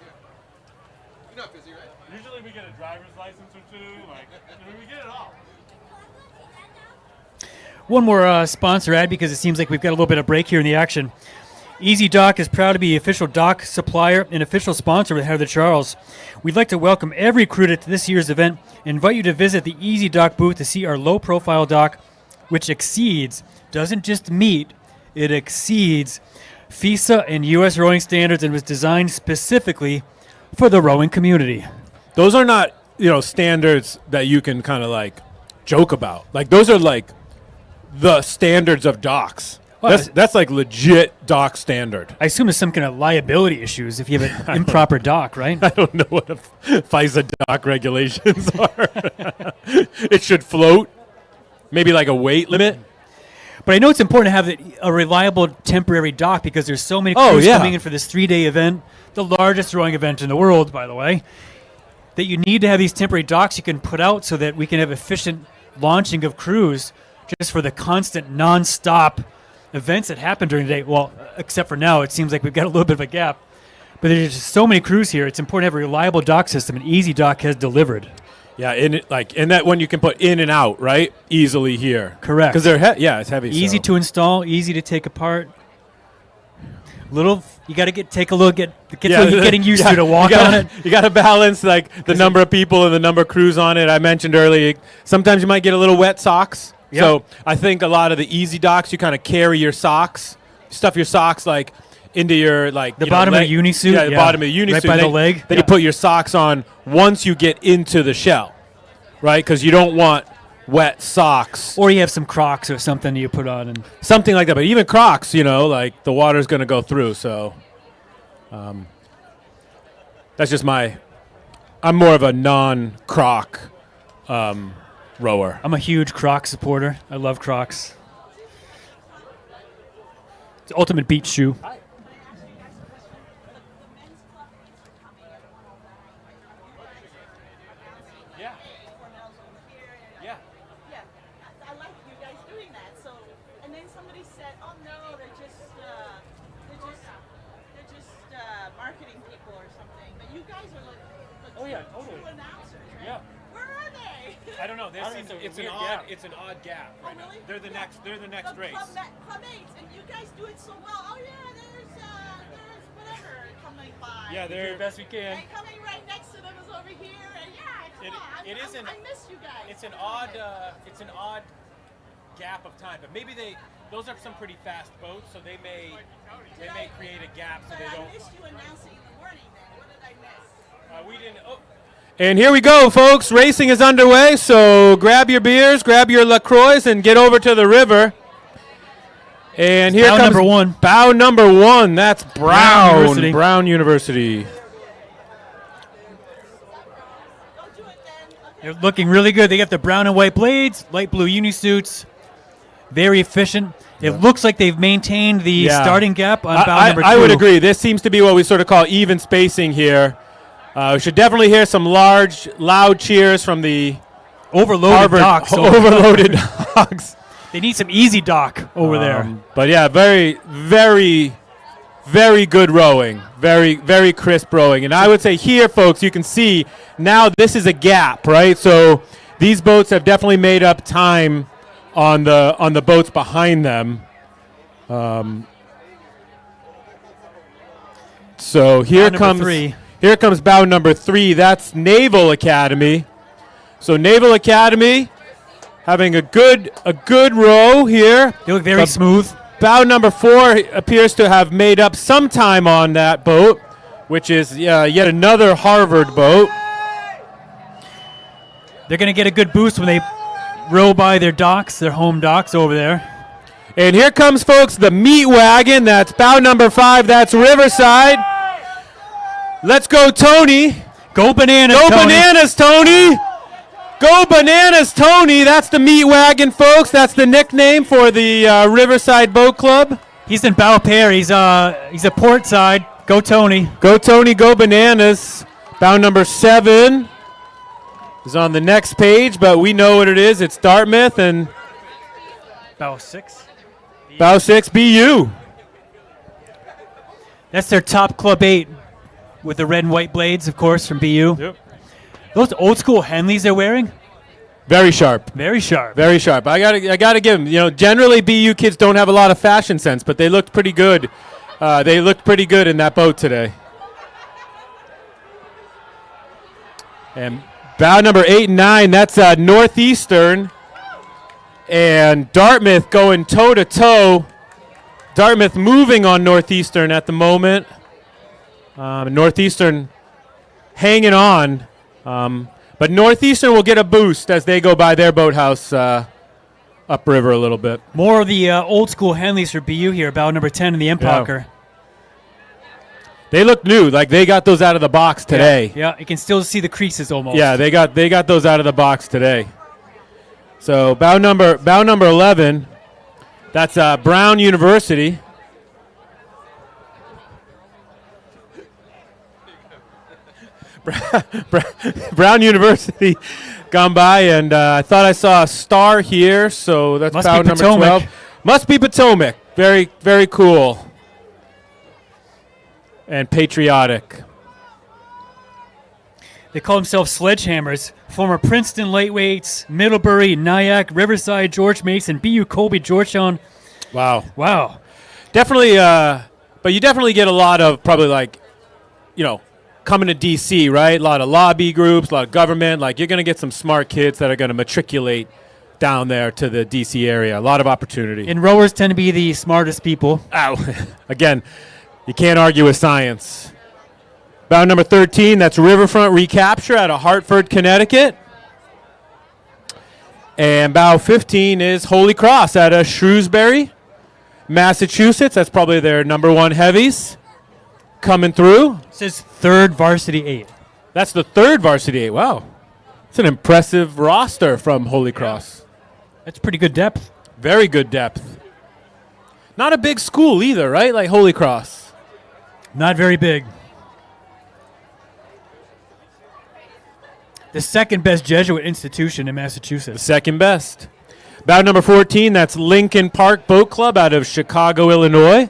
You're not busy, right? Usually we get a driver's license or two. We get it all. One more sponsor ad because it seems like we've got a little bit of break here in the action. Easy Dock is proud to be the official dock supplier and official sponsor of Heather Charles. We'd like to welcome every crew to this year's event and invite you to visit the Easy Dock booth to see our low-profile dock, which doesn't just meet, it exceeds FISA and U.S. rowing standards and was designed specifically for the rowing community. Those are not, standards that you can kind of like joke about. Like those are like the standards of docks. Well, That's like legit dock standard. I assume there's some kind of liability issues if you have an improper dock, right? I don't know what FISA dock regulations are. It should float, maybe like a weight limit. But I know it's important to have a reliable temporary dock because there's so many crews coming in for this 3-day event, the largest rowing event in the world, by the way, that you need to have these temporary docks you can put out so that we can have efficient launching of crews just for the constant, non-stop events that happen during the day. Well, except for now, it seems like we've got a little bit of a gap. But there's just so many crews here. It's important to have a reliable dock system, and Easy Dock has delivered. Yeah, and that one you can put in and out, right? Easily here. Correct. Because they're it's heavy. Easy to install, easy to take apart. You got to getting used to walk on it. You got to balance like the number of people and the number of crews on it. I mentioned earlier, sometimes you might get a little wet socks. Yep. So I think a lot of the Easy Docks, you kind of carry your socks, stuff your socks like into your the bottom of the unisuit. Yeah, the bottom of the unisuit. Right by the leg. Then you put your socks on once you get into the shell, right? Because you don't want wet socks. Or you have some Crocs or something you put on. And Something like that. But even Crocs, like the water's going to go through. So that's just I'm more of a non-Croc rower. I'm a huge Croc supporter. I love Crocs. It's the ultimate beach shoe. I like you guys doing that. So, and then somebody said, "Oh no, they're just marketing people or something." But you guys are like two announcers, right? Yeah. Where are they? I don't know. It's an odd gap. Right now. Really? They're the next race. Club mates, and you guys do it so well. Oh yeah, there's whatever coming by. Yeah, We do the best we can. And coming right next to them is over here, and come on. I miss you guys. It's an odd gap of time, but maybe those are some pretty fast boats, so they may create a gap so they don't. I missed you announcing in the morning. Then what did I miss? We didn't. Oh. And here we go, folks. Racing is underway, so grab your beers, grab your LaCroix, and get over to the river. And here bow comes number 1. Bow number 1. That's University. Brown University. They're looking really good. They got the brown and white blades, light blue unisuits. Very efficient. It looks like they've maintained the starting gap on bow number 2. I would agree. This seems to be what we sort of call even spacing here. We should definitely hear some large, loud cheers from the overloaded docks. Overloaded docks. They need some easy dock over there. But yeah, very, very, very good rowing. Very, very crisp rowing. And I would say here, folks, you can see now this is a gap, right? So these boats have definitely made up time on the boats behind them. So here comes bow number 3. That's Naval Academy. So Naval Academy having a good row here. They look very smooth. Bow number 4 appears to have made up some time on that boat, which is yet another Harvard boat. They're going to get a good boost when they row by their docks, their home docks over there. And here comes, folks, the meat wagon. That's bow number 5. That's Riverside. Let's go, Tony. Go bananas, Go Tony. bananas, Tony. Go bananas, Tony. That's the meat wagon, folks. That's the nickname for the Riverside Boat Club. He's in bow pair. He's a port side. Go, Tony. Go, Tony. Go bananas. Bow number 7 is on the next page, but we know what it is. It's Dartmouth and bow 6. Bow 6, BU. That's their top Club 8 with the red and white blades, of course, from BU. Yep. Those old school Henleys they're wearing, very sharp. Very sharp. Very sharp. I gotta give them. Generally BU kids don't have a lot of fashion sense, but they looked pretty good. They looked pretty good in that boat today. And bow number 8 and 9, that's Northeastern. And Dartmouth going toe to toe. Dartmouth moving on Northeastern at the moment. Northeastern hanging on. But Northeastern will get a boost as they go by their boathouse upriver a little bit. More of the old school Henleys for BU here, bow number 10 in the Empacher. They look new, like they got those out of the box today. Yeah, you can still see the creases almost. Yeah, they got those out of the box today. So bow number 11, that's Brown University. Brown University gone by, and I thought I saw a star here, so that's Must bow be number Potomac. 12. Must be Potomac. Very, very cool. And patriotic. They call themselves Sledgehammers. Former Princeton lightweights, Middlebury, Nyack, Riverside, George Mason, BU Colby, Georgetown. Wow. Definitely, but you definitely get a lot of probably coming to D.C., right? A lot of lobby groups, a lot of government. Like, you're going to get some smart kids that are going to matriculate down there to the D.C. area. A lot of opportunity. And rowers tend to be the smartest people. Again, you can't argue with science. Bow number 13, that's Riverfront Recapture out of Hartford, Connecticut. And bow 15 is Holy Cross out of Shrewsbury, Massachusetts. That's probably their number one heavies coming through. It says third varsity 8. That's the third varsity 8. Wow. It's an impressive roster from Holy Cross. That's pretty good depth. Very good depth. Not a big school either, right? Like Holy Cross. Not very big. The second best Jesuit institution in Massachusetts. Second best. Bout number 14, that's Lincoln Park Boat Club out of Chicago, Illinois.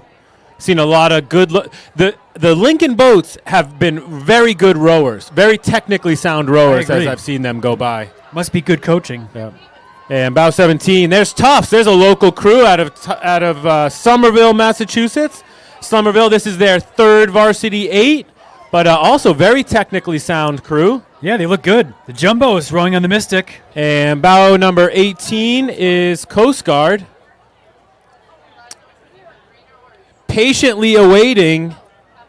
Seen a lot of good the Lincoln boats have been very good rowers, very technically sound rowers as I've seen them go by. Must be good coaching. Yeah. And bout 17, there's Tufts. There's a local crew out of Somerville, Massachusetts. Somerville, this is their third varsity 8, but also very technically sound crew. Yeah, they look good. The Jumbo is rowing on the Mystic. And bow number 18 is Coast Guard. Patiently awaiting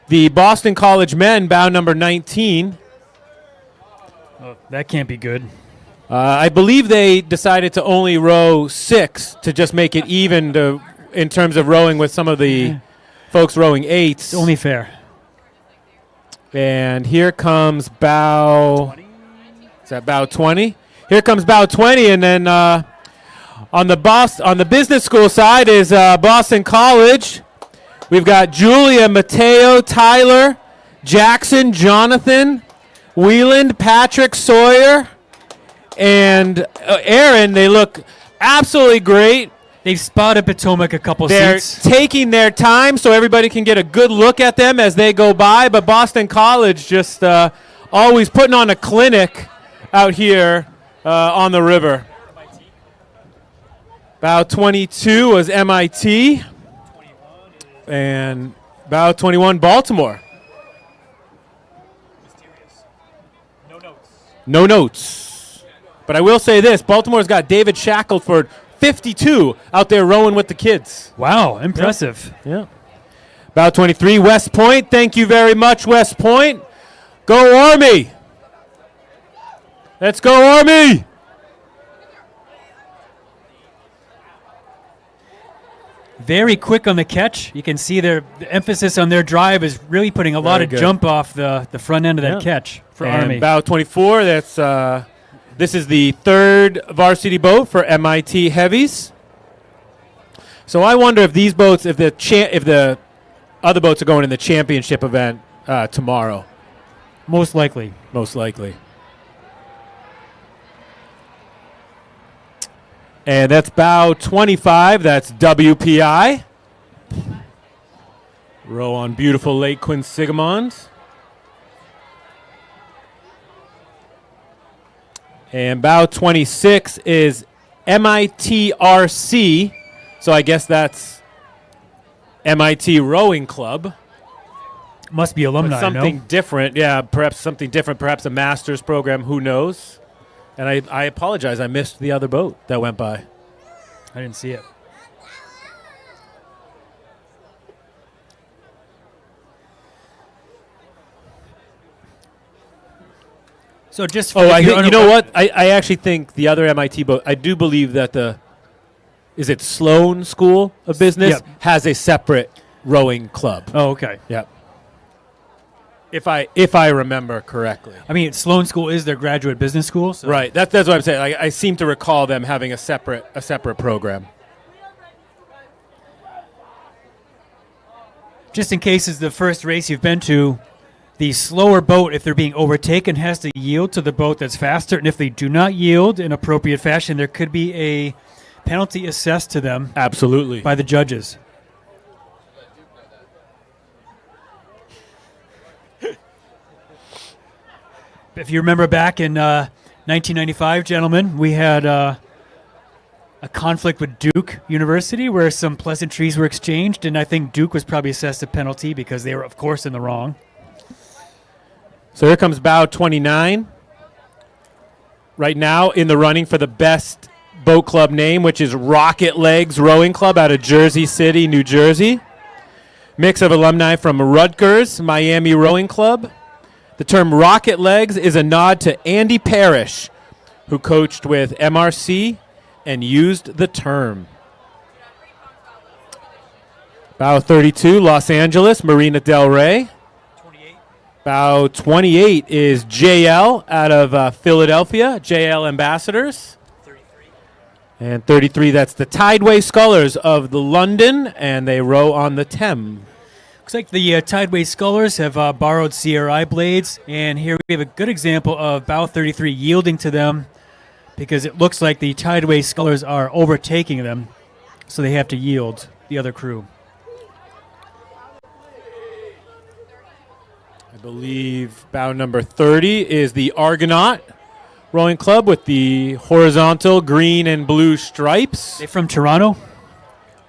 the Boston College men, bow number 19. Oh, that can't be good. I believe they decided to only row 6 to just make it even in terms of rowing with some of the folks rowing 8s. It's only fair. And here comes bow. Is that bow 20? Here comes bow 20, and then on the business school side is Boston College. We've got Julia, Mateo, Tyler, Jackson, Jonathan, Wheeland, Patrick, Sawyer, and Aaron. They look absolutely great. They've spotted Potomac a couple They're seats. taking their time so everybody can get a good look at them as they go by, but Boston College just always putting on a clinic out here on the river. Bow 22 was MIT. And bow 21, Baltimore. No notes. But I will say this, Baltimore's got David Shackelford, 52, out there rowing with the kids. Wow, impressive. Yeah. Bow 23, West Point. Thank you very much, West Point. Go Army. Let's go Army. Very quick on the catch. You can see the emphasis on their drive is really putting a lot of jump off the front end of that catch for and Army. Bow 24, this is the third varsity boat for MIT Heavies. So I wonder if these boats, if the other boats are going in the championship event tomorrow. Most likely. Most likely. And that's bow 25. That's WPI. Row on beautiful Lake Quinsigamond. And bow 26 is MITRC. So I guess that's MIT Rowing Club. Must be alumni, something different. Yeah, perhaps something different. Perhaps a master's program. Who knows? And I apologize. I missed the other boat that went by. I didn't see it. So just you know what? I actually think the other MIT boat, I do believe that is it Sloan School of Business has a separate rowing club. Oh, okay. Yep. If I remember correctly. I mean, Sloan School is their graduate business school. So. Right. That's what I'm saying. I seem to recall them having a separate program. Just in case it's the first race you've been to, the slower boat, if they're being overtaken, has to yield to the boat that's faster. And if they do not yield in appropriate fashion, there could be a penalty assessed to them. Absolutely. By the judges. If you remember back in 1995, gentlemen, we had a conflict with Duke University where some pleasantries were exchanged, and I think Duke was probably assessed a penalty because they were, of course, in the wrong. So here comes bow 29. Right now in the running for the best boat club name, which is Rocket Legs Rowing Club out of Jersey City, New Jersey. Mix of alumni from Rutgers, Miami Rowing Club. The term Rocket Legs is a nod to Andy Parrish, who coached with MRC and used the term. Bow 32, Los Angeles, Marina Del Rey. 28. Bow 28 is JL out of Philadelphia, JL Ambassadors. 33. And 33, that's the Tideway Scullers of the London, and they row on the Thames. Looks like the Tideway Scullers have borrowed CRI blades, and here we have a good example of bow 33 yielding to them because it looks like the Tideway Scullers are overtaking them, so they have to yield the other crew. I believe bow number 30 is the Argonaut Rowing Club with the horizontal green and blue stripes. They from Toronto?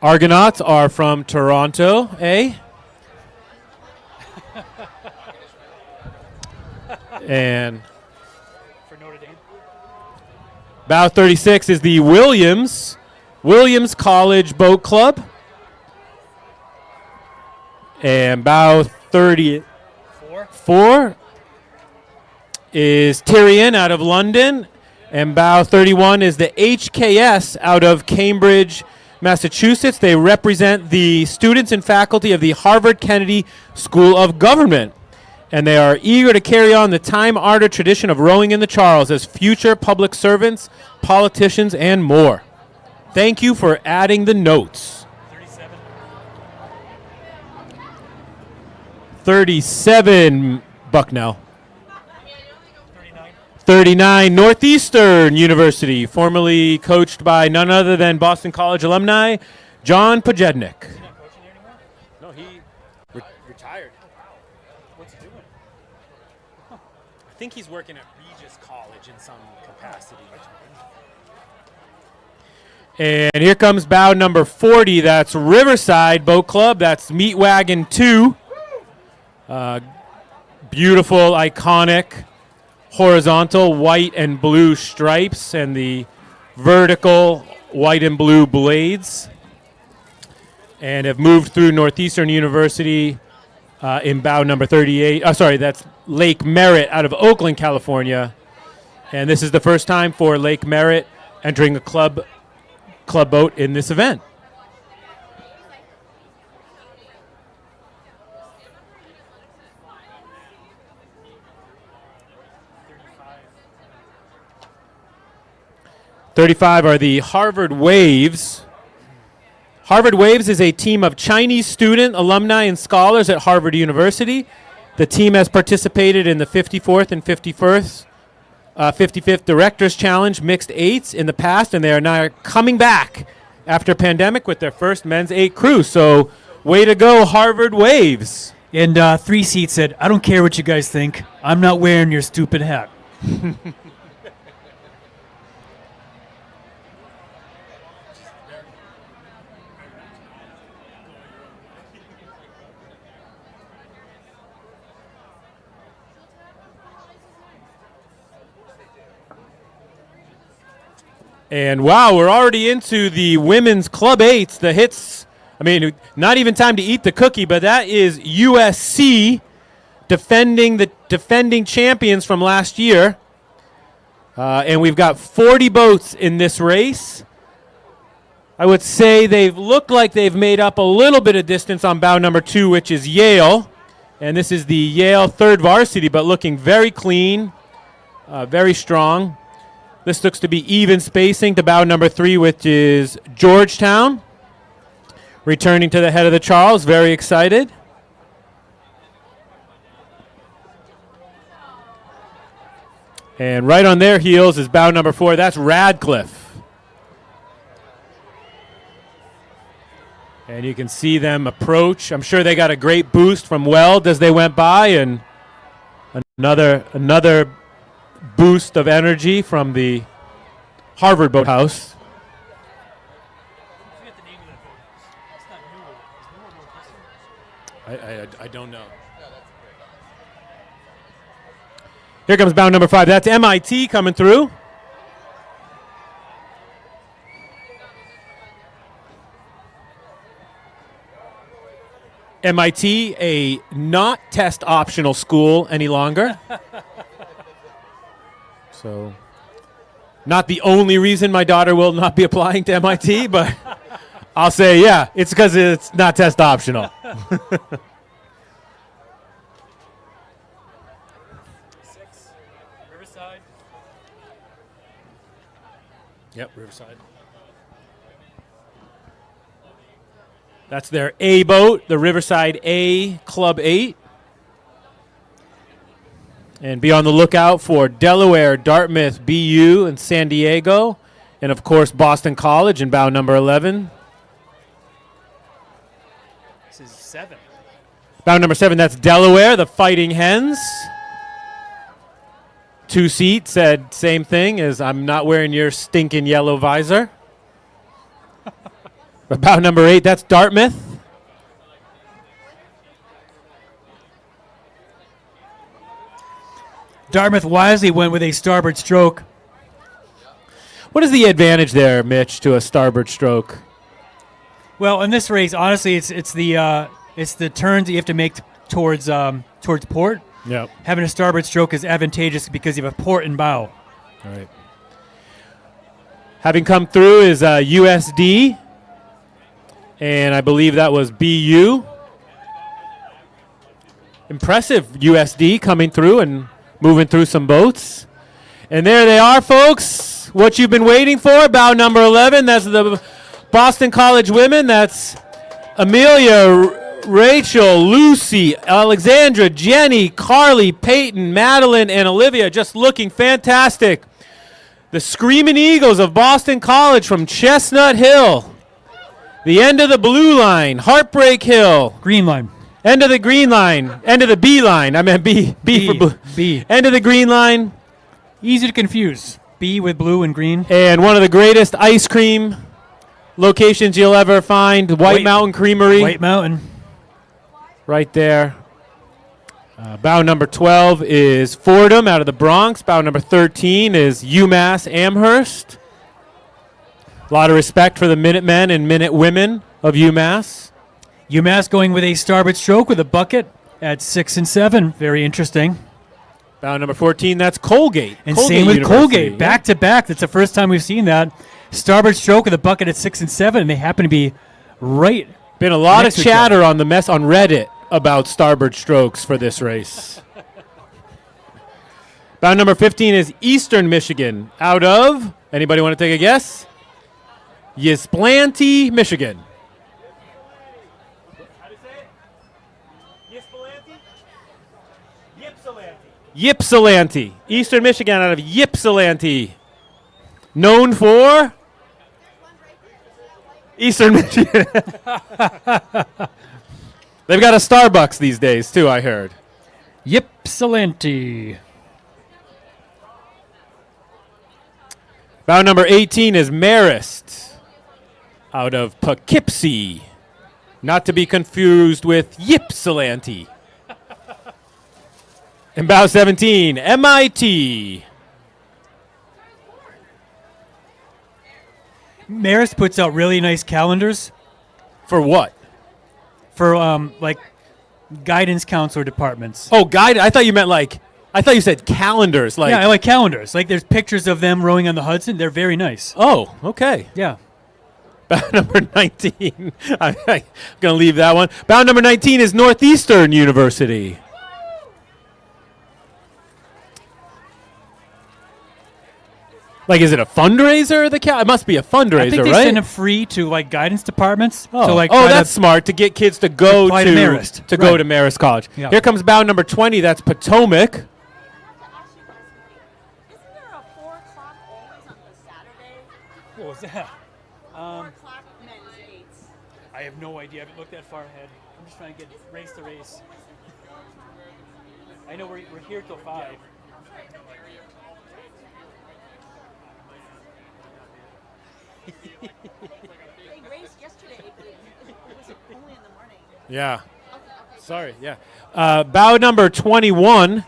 Argonauts are from Toronto, eh? And For Notre Dame. bow 36 is the Williams College Boat Club. And bow 34 is Tyrian out of London. And bow 31 is the HKS out of Cambridge, Massachusetts. They represent the students and faculty of the Harvard Kennedy School of Government. And they are eager to carry on the time-honored tradition of rowing in the Charles as future public servants, politicians, and more. Thank you for adding the notes. 37, Bucknell. 39, Northeastern University, formerly coached by none other than Boston College alumni, John Pojednik. No, he retired. What's he doing? I think he's working at Regis College in some capacity. And here comes bow number 40. That's Riverside Boat Club. That's Meat Wagon 2. Beautiful, iconic, horizontal white and blue stripes and the vertical white and blue blades. And have moved through Northeastern University in bow number 38. That's Lake Merritt out of Oakland, California. And this is the first time for Lake Merritt entering a club boat in this event. .35 are the Harvard Waves. Harvard Waves is a team of Chinese student, alumni, and scholars at Harvard University. The team has participated in the 54th and 55th Directors Challenge Mixed Eights in the past, and they are now coming back after pandemic with their first men's 8 crew. So, way to go, Harvard Waves. And 3 seats said, I don't care what you guys think. I'm not wearing your stupid hat. And wow, we're already into the women's Club 8s, the hits. I mean, not even time to eat the cookie, but that is USC defending champions from last year. And we've got 40 boats in this race. I would say they've looked like they've made up a little bit of distance on bow number 2, which is Yale. And this is the Yale third varsity, but looking very clean, very strong. This looks to be even spacing to bow number 3, which is Georgetown. Returning to the head of the Charles, very excited. And right on their heels is bow number 4. That's Radcliffe. And you can see them approach. I'm sure they got a great boost from Weld as they went by, and another boost of energy from the Harvard Boathouse. I don't know. Here comes bow number 5. That's MIT coming through. MIT, a not test optional school any longer. So Not the only reason my daughter will not be applying to MIT, but I'll say, yeah, it's because it's not test optional. 6, Riverside. Yep, Riverside. That's their A boat, the Riverside A Club 8. And be on the lookout for Delaware, Dartmouth, BU, and San Diego. And, of course, Boston College in bow number 11. This is 7. Bow number 7, that's Delaware, the Fighting Hens. 2 seat said same thing as I'm not wearing your stinking yellow visor. But bow number 8, that's Dartmouth. Dartmouth wisely went with a starboard stroke. What is the advantage there, Mitch, to a starboard stroke? Well, in this race, honestly, it's the turns that you have to make towards port. Yep. Having a starboard stroke is advantageous because you have a port and bow. All right. Having come through is USD, and I believe that was BU. Impressive USD coming through and moving through some boats. And there they are, folks. What you've been waiting for, bow number 11. That's the Boston College women. That's Amelia, Rachel, Lucy, Alexandra, Jenny, Carly, Peyton, Madeline, and Olivia, just looking fantastic. The Screaming Eagles of Boston College from Chestnut Hill. The end of the blue line, Heartbreak Hill. Green line. End of the green line. End of the B line. I meant B for blue. B. End of the green line. Easy to confuse. B with blue and green. And one of the greatest ice cream locations you'll ever find, White Mountain Creamery. White Mountain. Right there. Bow number 12 is Fordham out of the Bronx. Bow number 13 is UMass Amherst. A lot of respect for the Minutemen and Minutewomen of UMass. UMass going with a starboard stroke with a bucket at 6 and 7. Very interesting. Bow number 14, that's Colgate. And Colgate same with University. Colgate, back to back. That's the first time we've seen that. Starboard stroke with a bucket at 6 and 7, and they happen to be right. Been a lot of next to each chatter on the mess on Reddit about starboard strokes for this race. Bow number 15 is Eastern Michigan. Out of, anybody want to take a guess? Ypsilanti, Michigan. Ypsilanti. Eastern Michigan out of Ypsilanti. Known for Eastern Michigan. They've got a Starbucks these days, too, I heard. Ypsilanti. Bow number 18 is Marist out of Poughkeepsie. Not to be confused with Ypsilanti. And bow 17, MIT. Marist puts out really nice calendars. For what? For like guidance counselor departments. Oh, guide. I thought you meant like. I thought you said calendars. Like. Yeah, I like calendars. Like there's pictures of them rowing on the Hudson. They're very nice. Oh, okay. Yeah. Bow number 19. I'm going to leave that one. Bow number 19 is Northeastern University. Like, is it a fundraiser? It must be a fundraiser, I think they right? send them free to like guidance departments. Oh, So, like, that's smart to get kids to go apply to Marist. go Right. to Marist College. Yeah. Here comes bow number 20. That's Potomac. Isn't there a 4 o'clock always on the Saturday? What was that? 4 o'clock men's eights. I have no idea. I haven't looked that far ahead. I'm just trying to get race to race. I know we're here till 5. They raced yesterday, but it was only in the morning. Yeah. Sorry, yeah. Bow number 21.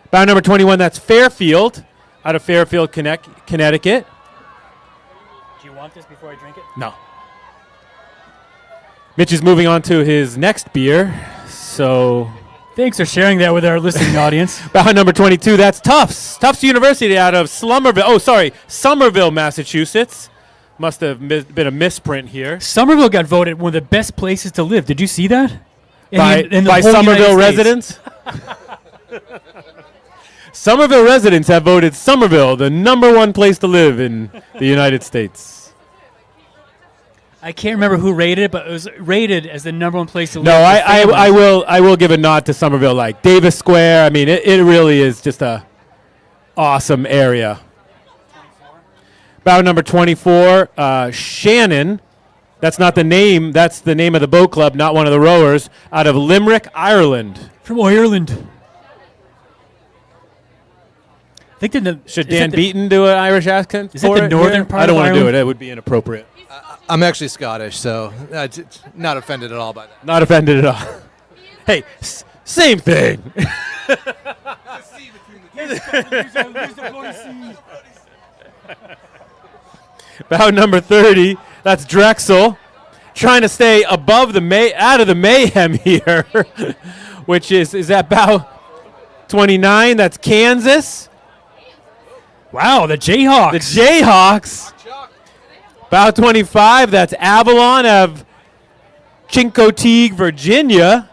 Bow number 21, that's Fairfield, out of Fairfield, Connecticut. Do you want this before I drink it? No. Mitch is moving on to his next beer, so Thanks for sharing that with our listening audience. Bow number 22, that's Tufts. Tufts University out of Somerville, Massachusetts. Must have been a misprint here. Somerville got voted one of the best places to live. Did you see that? By whole Somerville United States. residents? Somerville residents have voted Somerville the #1 place to live in the United States. I can't remember who rated it, but it was rated as the #1 place to live. No, I will give a nod to Somerville, like Davis Square. I mean, it really is just a awesome area. Bow number 24, Shannon. That's not the name. That's the name of the boat club, not one of the rowers. Out of Limerick, Ireland. From Ireland. I think Should Dan Beaton do an Irish accent? Is it the northern part? I don't want to do Ireland? it. It would be inappropriate. I'm actually Scottish, so not offended at all by that. Not offended at all. Hey, same thing. Bow number 30, that's Drexel. Trying to stay above out of the mayhem here, which is that bow 29, that's Kansas. Wow, the Jayhawks. The Jayhawks. Bow 25, that's Avalon of Chincoteague, Virginia.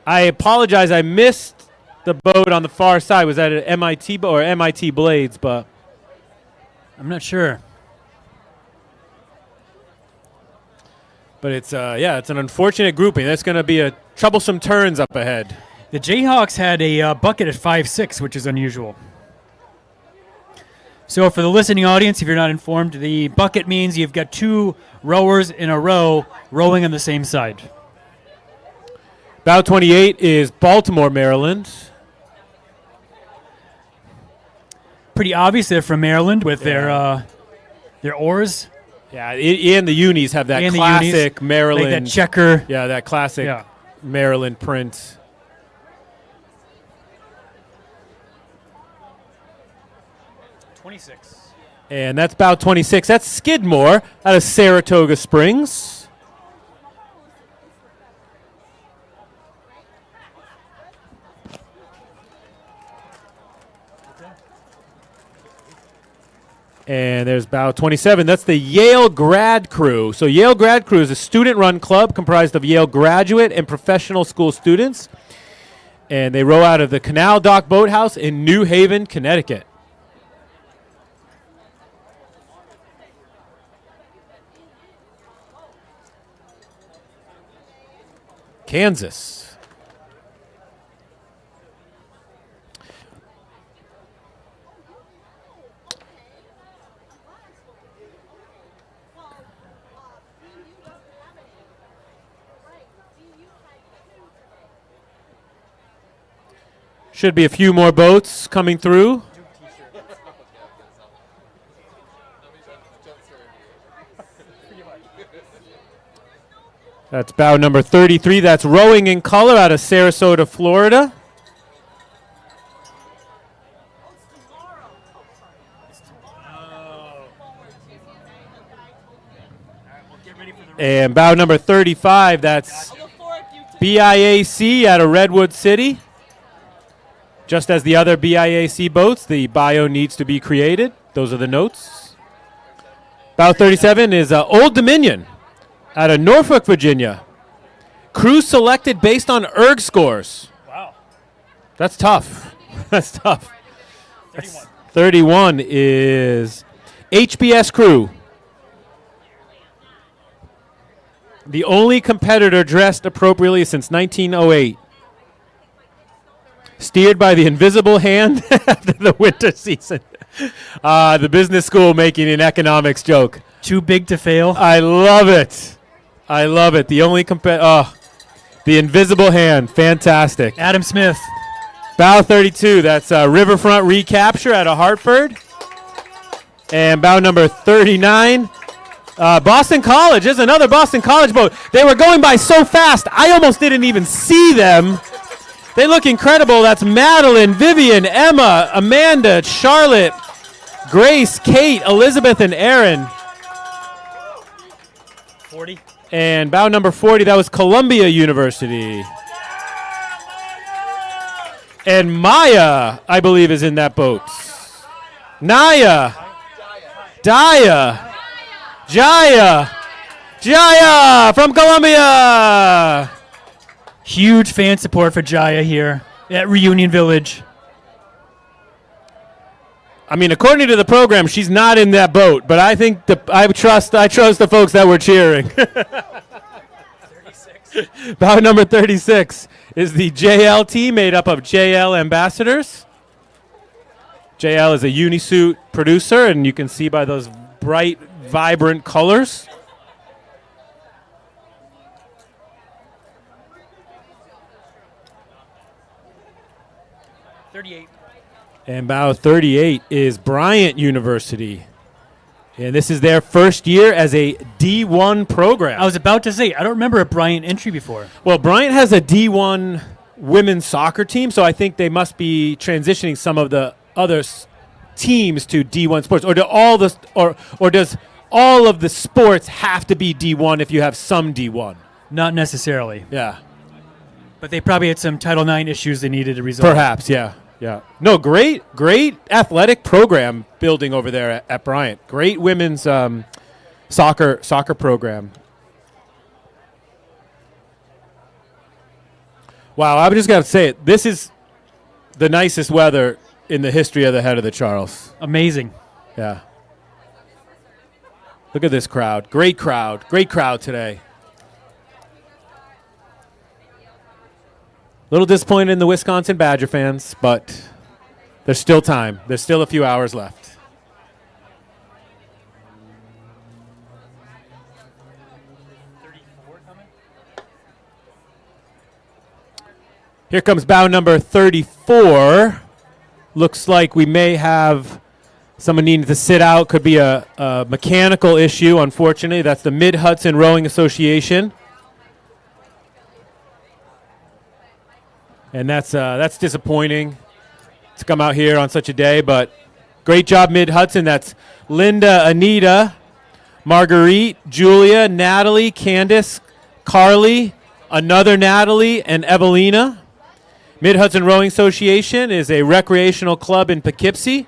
I apologize, I missed the boat on the far side. Was that an MIT boat or MIT Blades? But I'm not sure. But it's it's an unfortunate grouping. That's going to be a troublesome turns up ahead. The Jayhawks had a bucket at 5'6", which is unusual. So for the listening audience, if you're not informed, the bucket means you've got two rowers in a row rowing on the same side. Bow 28 is Baltimore, Maryland. Pretty obvious they're from Maryland with their oars. Yeah, and the unis have that classic Maryland. Like that checker. Yeah, that classic Maryland print. And that's bow 26. That's Skidmore out of Saratoga Springs. And there's bow 27. That's the Yale Grad Crew. So Yale Grad Crew is a student-run club comprised of Yale graduate and professional school students. And they row out of the Canal Dock Boathouse in New Haven, Connecticut. Kansas. Should be a few more boats coming through. That's bow number 33. That's Rowing in Color out of Sarasota, Florida. And bow number 35, that's BIAC out of Redwood City. Just as the other BIAC boats, the bio needs to be created. Those are the notes. Bow 37 is Old Dominion out of Norfolk, Virginia. Crew selected based on ERG scores. Wow. That's tough. That's tough. 31. 31 is HBS Crew. The only competitor dressed appropriately since 1908. Steered by the invisible hand after the winter season. The business school making an economics joke. Too big to fail. I love it. I love it. The only the invisible hand. Fantastic. Adam Smith. Bow 32. That's Riverfront Recapture out of Hartford. And bow number 39. Boston College. There's another Boston College boat. They were going by so fast, I almost didn't even see them. They look incredible. That's Madeline, Vivian, Emma, Amanda, Charlotte, Grace, Kate, Elizabeth, and Aaron. 40. And bow number 40, that was Columbia University. And Maya, I believe, is in that boat. Naya. Daya. Jaya. Jaya from Colombia. Huge fan support for Jaya here at Reunion Village. I mean, according to the program, she's not in that boat, but I think I trust the folks that were cheering. 36. Bout number 36 is the JL team made up of JL ambassadors. JL is a unisuit producer, and you can see by those bright, vibrant colors. And bout 38 is Bryant University. And this is their first year as a D1 program. I was about to say, I don't remember a Bryant entry before. Well, Bryant has a D1 women's soccer team, so I think they must be transitioning some of the other teams to D1 sports. Or does all of the sports have to be D1 if you have some D1? Not necessarily. Yeah. But they probably had some Title IX issues they needed to resolve. Perhaps, yeah. Yeah. No, great athletic program building over there at Bryant. Great women's soccer program. Wow, I just got to say it. This is the nicest weather in the history of the head of the Charles. Amazing. Yeah. Look at this crowd. Great crowd. Great crowd today. A little disappointed in the Wisconsin Badger fans, but there's still time. There's still a few hours left. Here comes bow number 34. Looks like we may have someone needing to sit out. Could be a mechanical issue, unfortunately. That's the Mid-Hudson Rowing Association. And that's disappointing to come out here on such a day, but great job, Mid-Hudson. That's Linda, Anita, Marguerite, Julia, Natalie, Candace, Carly, another Natalie, and Evelina. Mid-Hudson Rowing Association is a recreational club in Poughkeepsie,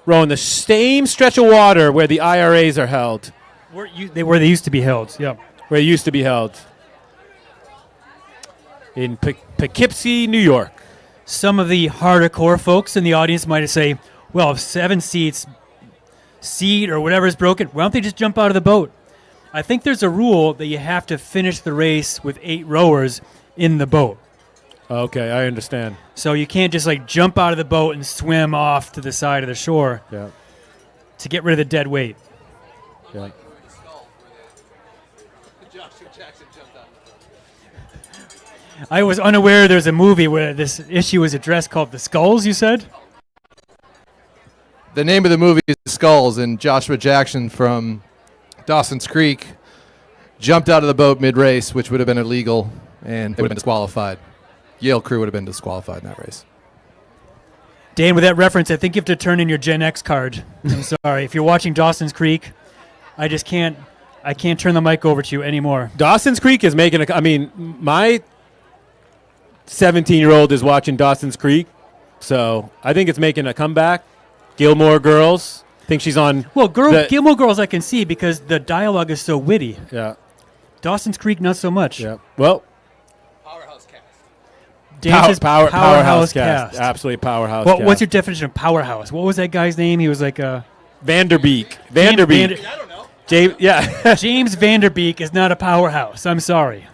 rowing the same stretch of water where the IRAs are held. Where they used to be held, yeah. Where they used to be held. In Poughkeepsie, New York. Some of the hardcore folks in the audience might say, well, if 7 seat or whatever is broken, why don't they just jump out of the boat? I think there's a rule that you have to finish the race with 8 rowers in the boat. Okay, I understand. So you can't just jump out of the boat and swim off to the side of the shore to get rid of the dead weight. Yeah. I was unaware there's a movie where this issue is addressed called The Skulls, you said? The name of the movie is Skulls, and Joshua Jackson from Dawson's Creek jumped out of the boat mid-race, which would have been illegal, and they would have been disqualified. Yale crew would have been disqualified in that race. Dan, with that reference, I think you have to turn in your Gen X card. I'm sorry. If you're watching Dawson's Creek, I can't turn the mic over to you anymore. Dawson's Creek is making my 17-year-old is watching Dawson's Creek, so I think it's making a comeback. Gilmore Girls. I think she's on. Well, Gilmore Girls I can see because the dialogue is so witty. Yeah. Dawson's Creek, not so much. Yeah. Well. Powerhouse cast. Dance's powerhouse cast. Absolutely powerhouse cast. Cast. What's your definition of powerhouse? What was that guy's name? He was like a... Vanderbeek. I don't know. James Vanderbeek is not a powerhouse. I'm sorry.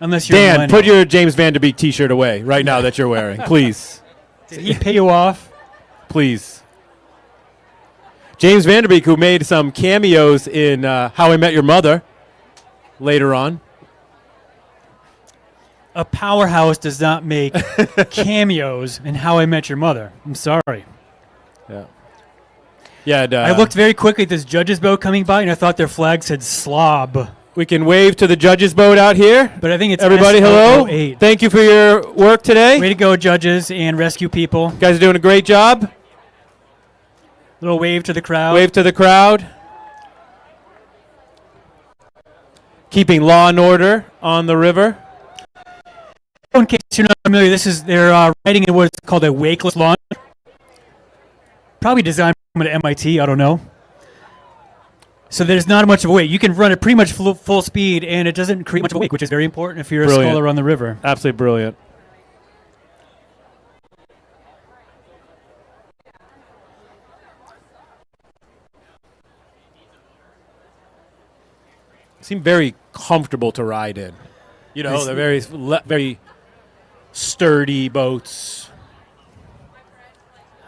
Unless you're Dan, put your James Vanderbeek T-shirt away right now that you're wearing, please. Did he pay you off? Please. James Vanderbeek, who made some cameos in How I Met Your Mother later on. A powerhouse does not make cameos in How I Met Your Mother. I'm sorry. Yeah. Yeah. I looked very quickly at this judge's boat coming by, and I thought their flag said slob. We can wave to the judges' boat out here. But I think it's everybody. Hello. S008. Thank you for your work today. Way to go, judges and rescue people. You guys are doing a great job. Little wave to the crowd. Wave to the crowd. Keeping law and order on the river. in case you're not familiar, they're riding in what's called a wakeless launch. Probably designed at MIT. I don't know. So there's not much of a wake. You can run it pretty much full speed, and it doesn't create much of a wake, which is very important if you're a scholar on the river. Absolutely brilliant. Seem very comfortable to ride in. You know, they're very sturdy boats.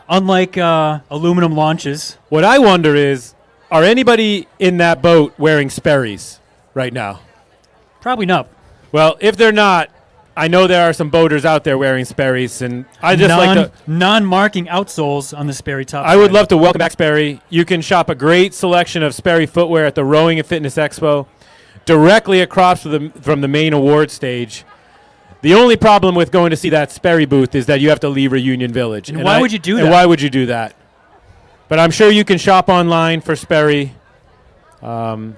Unlike aluminum launches. What I wonder is, are anybody in that boat wearing Sperry's right now? Probably not. Well, if they're not, I know there are some boaters out there wearing Sperry's, and I just like to non-marking outsoles on the Sperry top. I would love to welcome back Sperry. You can shop a great selection of Sperry footwear at the Rowing and Fitness Expo, directly across from the main award stage. The only problem with going to see that Sperry booth is that you have to leave Reunion Village. And why would you do that? And why would you do that? But I'm sure you can shop online for Sperry. Yeah.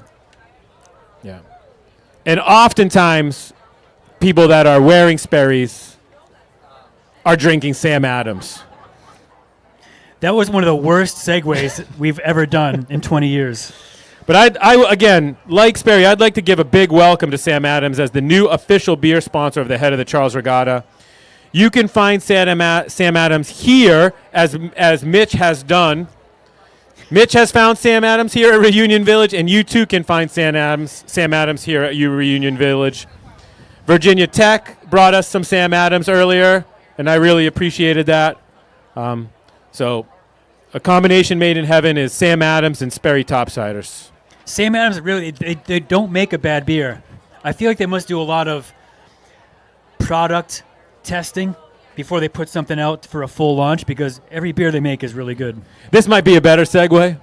And oftentimes, people that are wearing Sperry's are drinking Sam Adams. That was one of the worst segues we've ever done in 20 years. But I again, like Sperry, I'd like to give a big welcome to Sam Adams as the new official beer sponsor of the Head of the Charles Regatta. You can find Sam Adams here, as Mitch has done. Mitch has found Sam Adams here at Reunion Village, and you too can find Sam Adams here at Reunion Village. Virginia Tech brought us some Sam Adams earlier, and I really appreciated that. So a combination made in heaven is Sam Adams and Sperry Topsiders. Sam Adams, really, they don't make a bad beer. I feel like they must do a lot of product testing before they put something out for a full launch, because every beer they make is really good. This might be a better segue.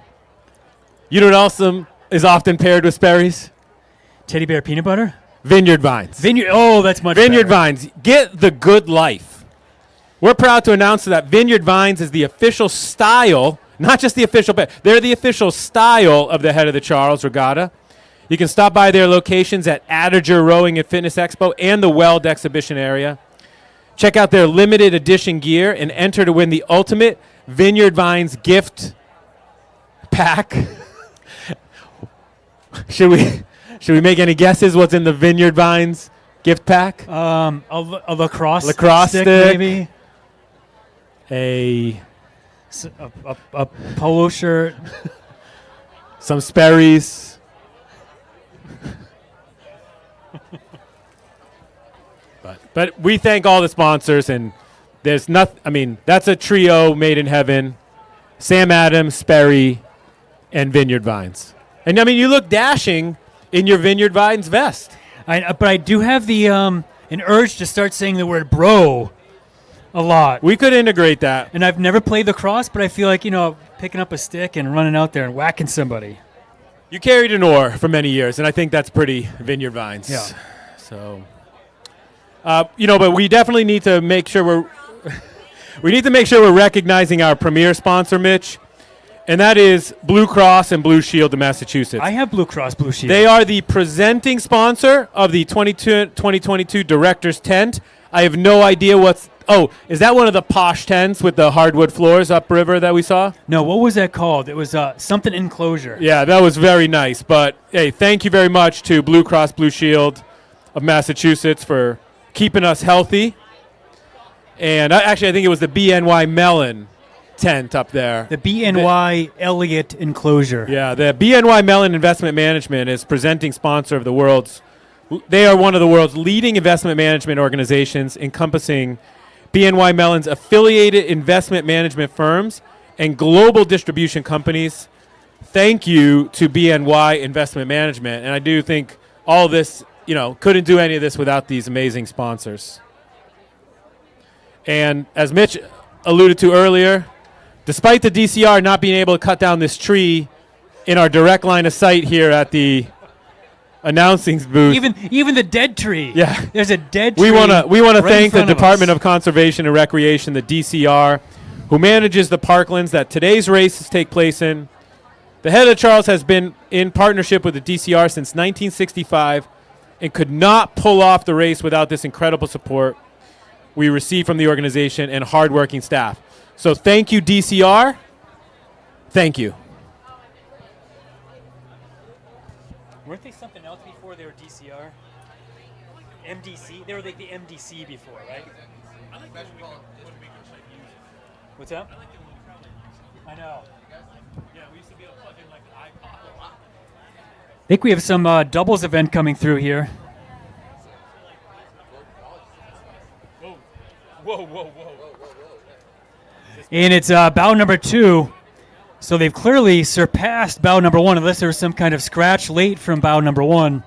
You know what else is often paired with Sperry's? Teddy Bear peanut butter? Vineyard Vines. That's much Vineyard better. Vines. Get the good life. We're proud to announce that Vineyard Vines is the official style, not just the official, but they're the official style of the Head of the Charles Regatta. You can stop by their locations at Adager Rowing and Fitness Expo and the Weld Exhibition area. Check out their limited edition gear and enter to win the ultimate Vineyard Vines gift pack. Should we make any guesses what's in the Vineyard Vines gift pack? A lacrosse stick, maybe. A polo shirt. Some Sperry's. But we thank all the sponsors, and there's nothing. I mean, that's a trio made in heaven: Sam Adams, Sperry, and Vineyard Vines. And I mean, you look dashing in your Vineyard Vines vest. But I do have the an urge to start saying the word "bro" a lot. We could integrate that. And I've never played lacrosse, but I feel like, picking up a stick and running out there and whacking somebody. You carried an oar for many years, and I think that's pretty Vineyard Vines. Yeah. So, but we definitely need to make sure we're recognizing our premier sponsor, Mitch, and that is Blue Cross and Blue Shield of Massachusetts. I have Blue Cross Blue Shield. They are the presenting sponsor of the 2022 Director's Tent. I have no idea is that one of the posh tents with the hardwood floors upriver that we saw? No, what was that called? It was something enclosure. Yeah, that was very nice. But, hey, thank you very much to Blue Cross Blue Shield of Massachusetts for keeping us healthy. And I think it was the BNY Mellon tent up there. The BNY Elliott enclosure. Yeah, the BNY Mellon Investment Management is presenting sponsor of the world's. They are one of the world's leading investment management organizations, encompassing BNY Mellon's affiliated investment management firms and global distribution companies. Thank you to BNY Investment Management. And I do think all this, couldn't do any of this without these amazing sponsors. And as Mitch alluded to earlier, despite the DCR not being able to cut down this tree in our direct line of sight here at the announcing booth. Even the dead tree. Yeah. There's a dead tree. We want to thank the Department of of Conservation and Recreation, the DCR, who manages the parklands that today's races take place in. The Head of Charles has been in partnership with the DCR since 1965 and could not pull off the race without this incredible support. we receive from the organization and hardworking staff. So thank you, DCR. Thank you. Weren't they something else before they were DCR? MDC? They were like the MDC before, right? What's that? I know. Yeah, we used to be able to plug in like an iPod. I think we have some doubles event coming through here. Whoa, whoa, whoa, whoa. And it's bout number 2. So they've clearly surpassed bout number 1, unless there was some kind of scratch late from bout number 1.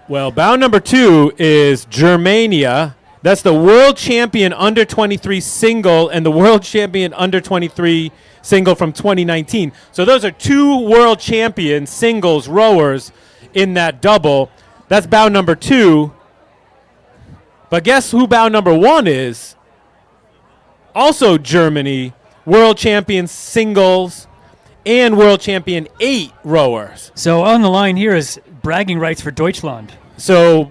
Well, bout number 2 is Germania. That's the world champion under 23 single and the world champion under 23 single from 2019. So those are 2 world champion singles rowers in that double. That's bout number 2. But guess who bout number 1 is? Also Germany, world champion singles and world champion 8 rowers. So on the line here is bragging rights for Deutschland. So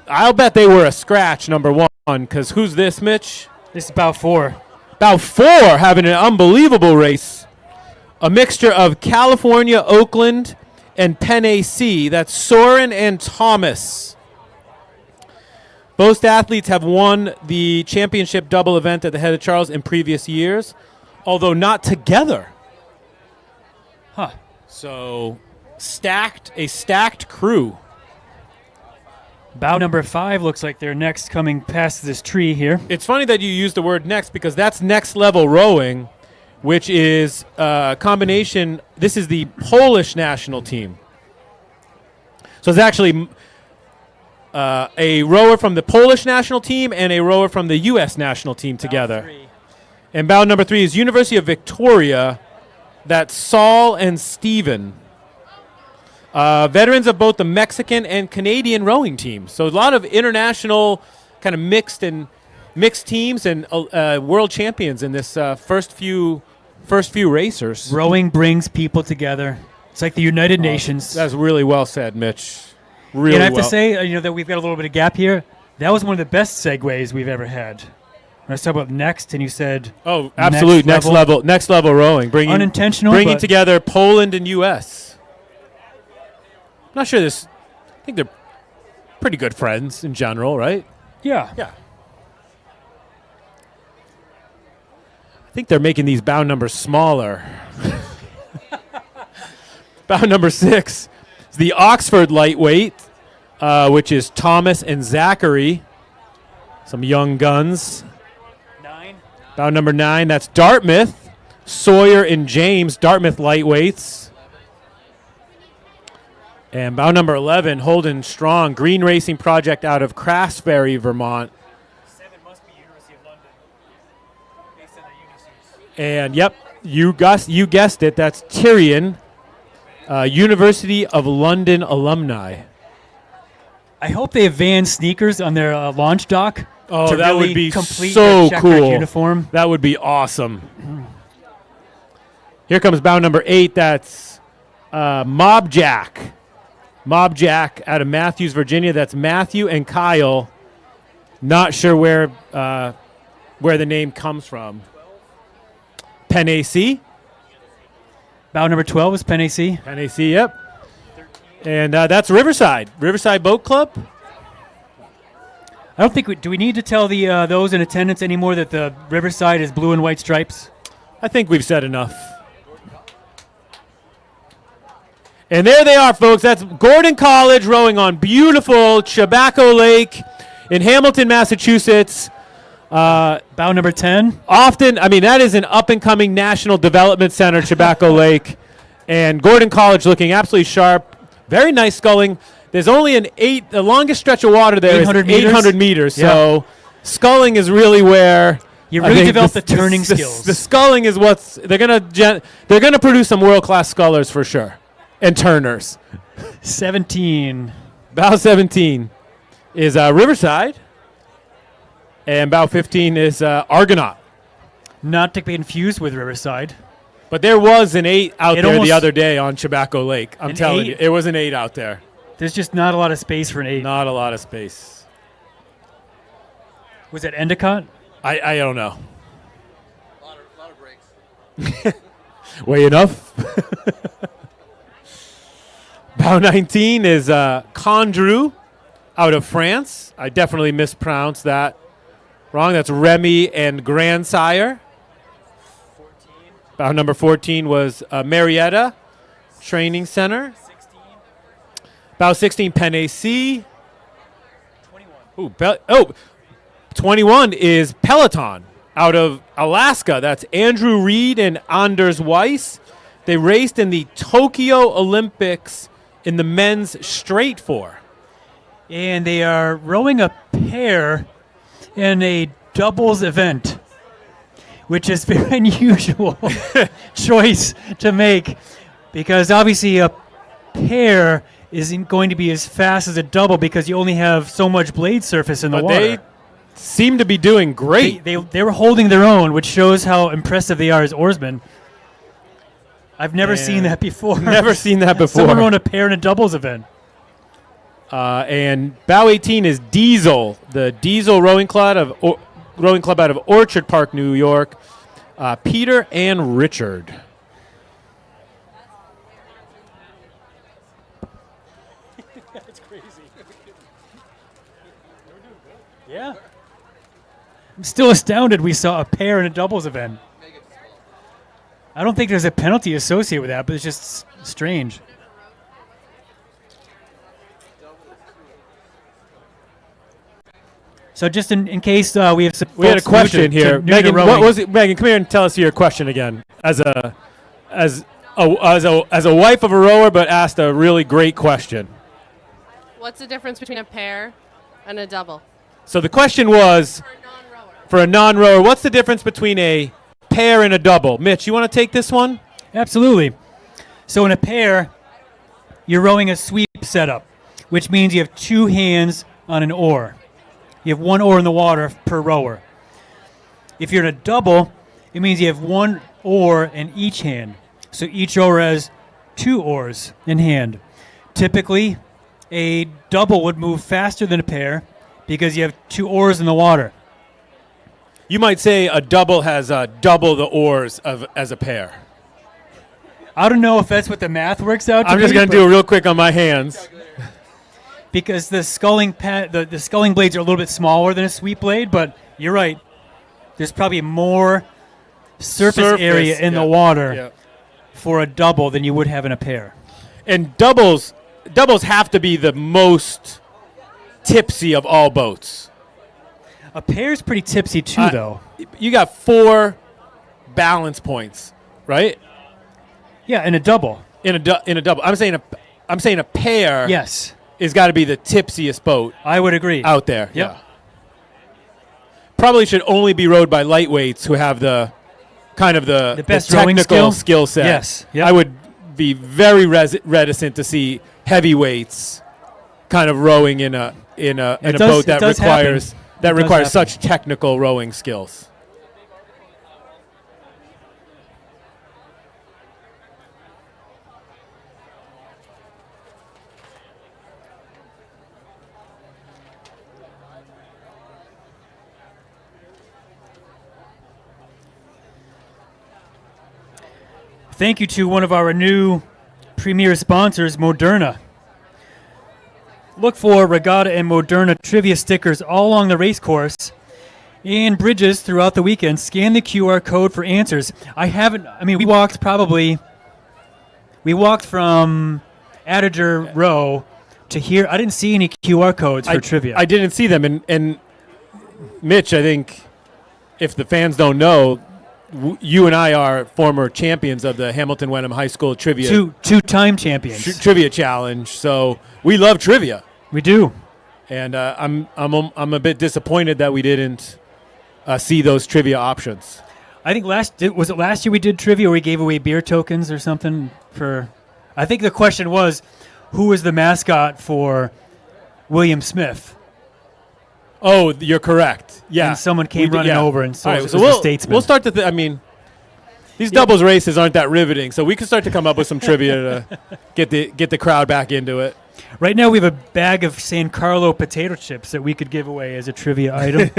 I'll bet they were a scratch, number 1, because who's this, Mitch? This is bout 4. Bout 4 having an unbelievable race. A mixture of California, Oakland, and Penn AC. That's Soren and Thomas. Both athletes have won the championship double event at the Head of Charles in previous years, although not together. Huh. So a stacked crew. Bout number 5 looks like they're next coming past this tree here. It's funny that you use the word next because that's next level rowing, which is a combination. This is the Polish national team. So it's actually a rower from the Polish national team and a rower from the U.S. national team together. And bout number 3 is University of Victoria. That's Saul and Steven. Veterans of both the Mexican and Canadian rowing teams. So a lot of international kind of mixed teams and world champions in this first few racers. Rowing brings people together. It's like the United Nations. That's really well said, Mitch. Really and I have well. to say, that we've got a little bit of gap here. That was one of the best segues we've ever had. When I was talking about next, and you said, "Oh, absolutely, next level rowing, bringing together Poland and U.S." I'm not sure this. I think they're pretty good friends in general, right? Yeah. Yeah. I think they're making these bout numbers smaller. Bout number 6 is the Oxford lightweight, which is Thomas and Zachary, some young guns. 9. Bout number 9, that's Dartmouth, Sawyer and James, Dartmouth lightweights. And bout number 11, Holden Strong, Green Racing Project out of Craftsbury, Vermont. 7 must be University of London, based on their uniseats. And yep, you guessed it. That's Tyrion, University of London alumni. I hope they have Van sneakers on their launch dock. Oh, to that really would be complete so their cool. Uniform. That would be awesome. Here comes bout number 8. That's Mob Jack. Mob Jack out of Matthews, Virginia. That's Matthew and Kyle. Not sure where the name comes from. Penn AC. Bout number 12 is Penn AC. Penn AC, yep. And that's Riverside Boat Club. I don't think do we need to tell the those in attendance anymore that the Riverside is blue and white stripes? I think we've said enough. And there they are, folks. That's Gordon College rowing on beautiful Chabaco Lake in Hamilton, Massachusetts. Bout number 10. That is an up-and-coming national development center, Chabaco Lake. And Gordon College looking absolutely sharp. Very nice sculling. There's only the longest stretch of water there 800 is 800 meters. Yeah. So sculling is really where you really develop the turning skills. The sculling is what's they're gonna produce some world-class scullers for sure. And turners. 17. Bout 17 is Riverside. And bout 15 is Argonaut. Not to be confused with Riverside. But there was an 8 out there the other day on Chabaco Lake. I'm telling you, it was an 8 out there. There's just not a lot of space for an 8. Not a lot of space. Was it Endicott? I don't know. A lot of breaks. Way enough. Bow 19 is Condru out of France. I definitely mispronounced that wrong. That's Remy and Grandsire. Bow number 14 was Marietta Training Center. 16. Bow 16, Penn AC. 21. 21 is Peloton out of Alaska. That's Andrew Reed and Anders Weiss. They raced in the Tokyo Olympics in the men's straight four. And they are rowing a pair in a doubles event, which is very unusual choice to make, because obviously a pair isn't going to be as fast as a double because you only have so much blade surface in the water. They seem to be doing great. They were holding their own, which shows how impressive they are as oarsmen. I've never seen that before. Never seen that before. Someone rowing a pair in a doubles event. And Bow 18 is Diesel, the Diesel Rowing Club out of Orchard Park, New York. Peter and Richard. That's crazy. Yeah. I'm still astounded we saw a pair in a doubles event. I don't think there's a penalty associated with that, but it's just strange. So just in case we have some We had a question here. Megan, what was it? Megan, come here and tell us your question again. As a wife of a rower, but asked a really great question. What's the difference between a pair and a double? So the question was, for a non-rower, what's the difference between a pair and a double? Mitch, you want to take this one? Absolutely. So in a pair, you're rowing a sweep setup, which means you have two hands on an oar. You have one oar in the water per rower. If you're in a double, it means you have one oar in each hand. So each rower has two oars in hand. Typically, a double would move faster than a pair because you have two oars in the water. You might say a double has double the oars as a pair. I don't know if that's what the math works out to I'm just going to do it real quick on my hands. Because the sculling the sculling blades are a little bit smaller than a sweep blade, but you're right. There's probably more surface area in the water for a double than you would have in a pair. And doubles have to be the most tipsy of all boats. A pair's pretty tipsy too, though. You got 4 balance points, right? Yeah, in a double. In a double. I'm saying a pair. Yes. Is got to be the tipsiest boat. I would agree. Out there. Yep. Yeah. Probably should only be rowed by lightweights who have the best technical skill set. Yes. Yep. I would be very reticent to see heavyweights kind of rowing in a boat that requires such technical rowing skills. Thank you to one of our new premier sponsors, Moderna. Look for Regatta and Moderna trivia stickers all along the race course and bridges throughout the weekend. Scan the QR code for answers. We walked from Adager Row to here. I didn't see any QR codes for trivia. I didn't see them. And Mitch, I think if the fans don't know, you and I are former champions of the Hamilton Wenham High School trivia. Two-time champions. Trivia challenge. So we love trivia. We do. And I'm a bit disappointed that we didn't see those trivia options. I think last year we did trivia where we gave away beer tokens or something for. I think the question was, who was the mascot for William Smith? Oh, you're correct. Yeah. And someone came running over and All right, it was a statesman. We'll start to these doubles races aren't that riveting, so we can start to come up with some trivia to get the crowd back into it. Right now, we have a bag of San Carlo potato chips that we could give away as a trivia item.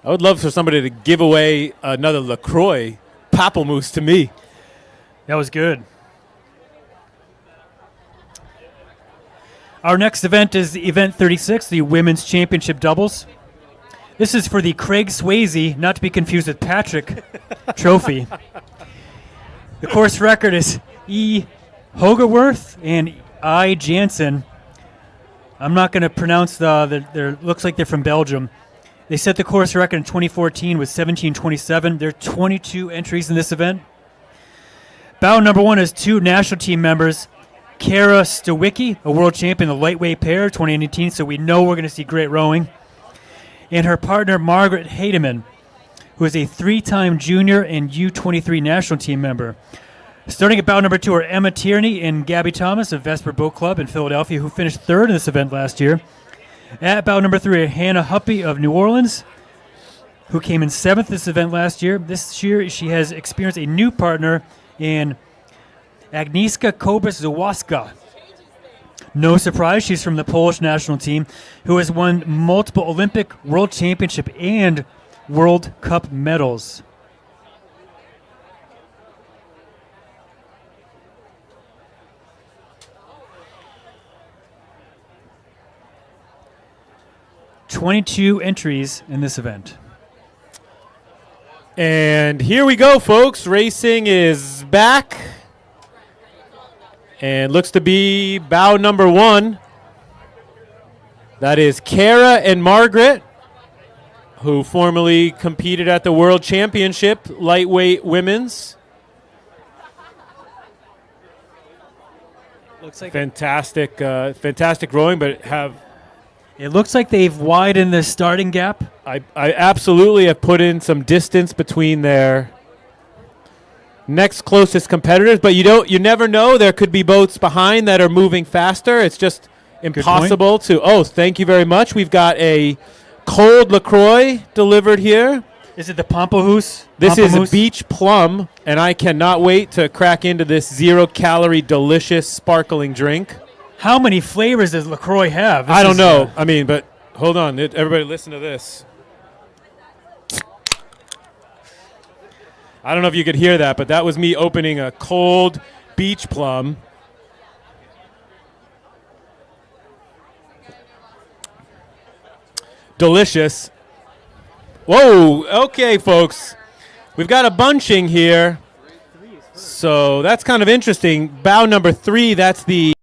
I would love for somebody to give away another LaCroix pamplemousse to me. That was good. Our next event is event 36, the Women's Championship Doubles. This is for the Craig Swayze, not to be confused with Patrick, trophy. The course record is E. Hogarworth and I. Jansen. I'm not going to pronounce the looks like they're from Belgium. They set the course record in 2014 with 17:27. There are 22 entries in this event. Bout number 1 is 2 national team members. Kara Stawicki, a world champion, the lightweight pair, 2018, so we know we're going to see great rowing. And her partner, Margaret Hademan, who is a 3-time junior and U23 national team member. Starting at bout number 2 are Emma Tierney and Gabby Thomas of Vesper Boat Club in Philadelphia, who finished 3rd in this event last year. At bout number 3 are Hannah Huppy of New Orleans, who came in 7th this event last year. This year, she has experienced a new partner in Agnieszka Kobus-Zawaska. No surprise, she's from the Polish national team, who has won multiple Olympic, World Championship, and World Cup medals. "22 entries in this event." And here we go, folks. Racing is back. And looks to be bow number 1. That is Kara and Margaret, who formerly competed at the World Championship, lightweight women's. Looks like fantastic, fantastic rowing, but have. It looks like they've widened the starting gap. I absolutely have put in some distance between their next closest competitors, but you never know. There could be boats behind that are moving faster. It's just impossible to. Oh, thank you very much. We've got a cold LaCroix delivered here. Is it the Pamplemousse? This is a beach plum, and I cannot wait to crack into this 0-calorie, delicious, sparkling drink. How many flavors does LaCroix have? I don't know. I mean, but hold on. Everybody listen to this. I don't know if you could hear that, but that was me opening a cold beach plum. Delicious. Whoa, okay, folks. We've got a bunching here. So that's kind of interesting. Bow number 3, that's the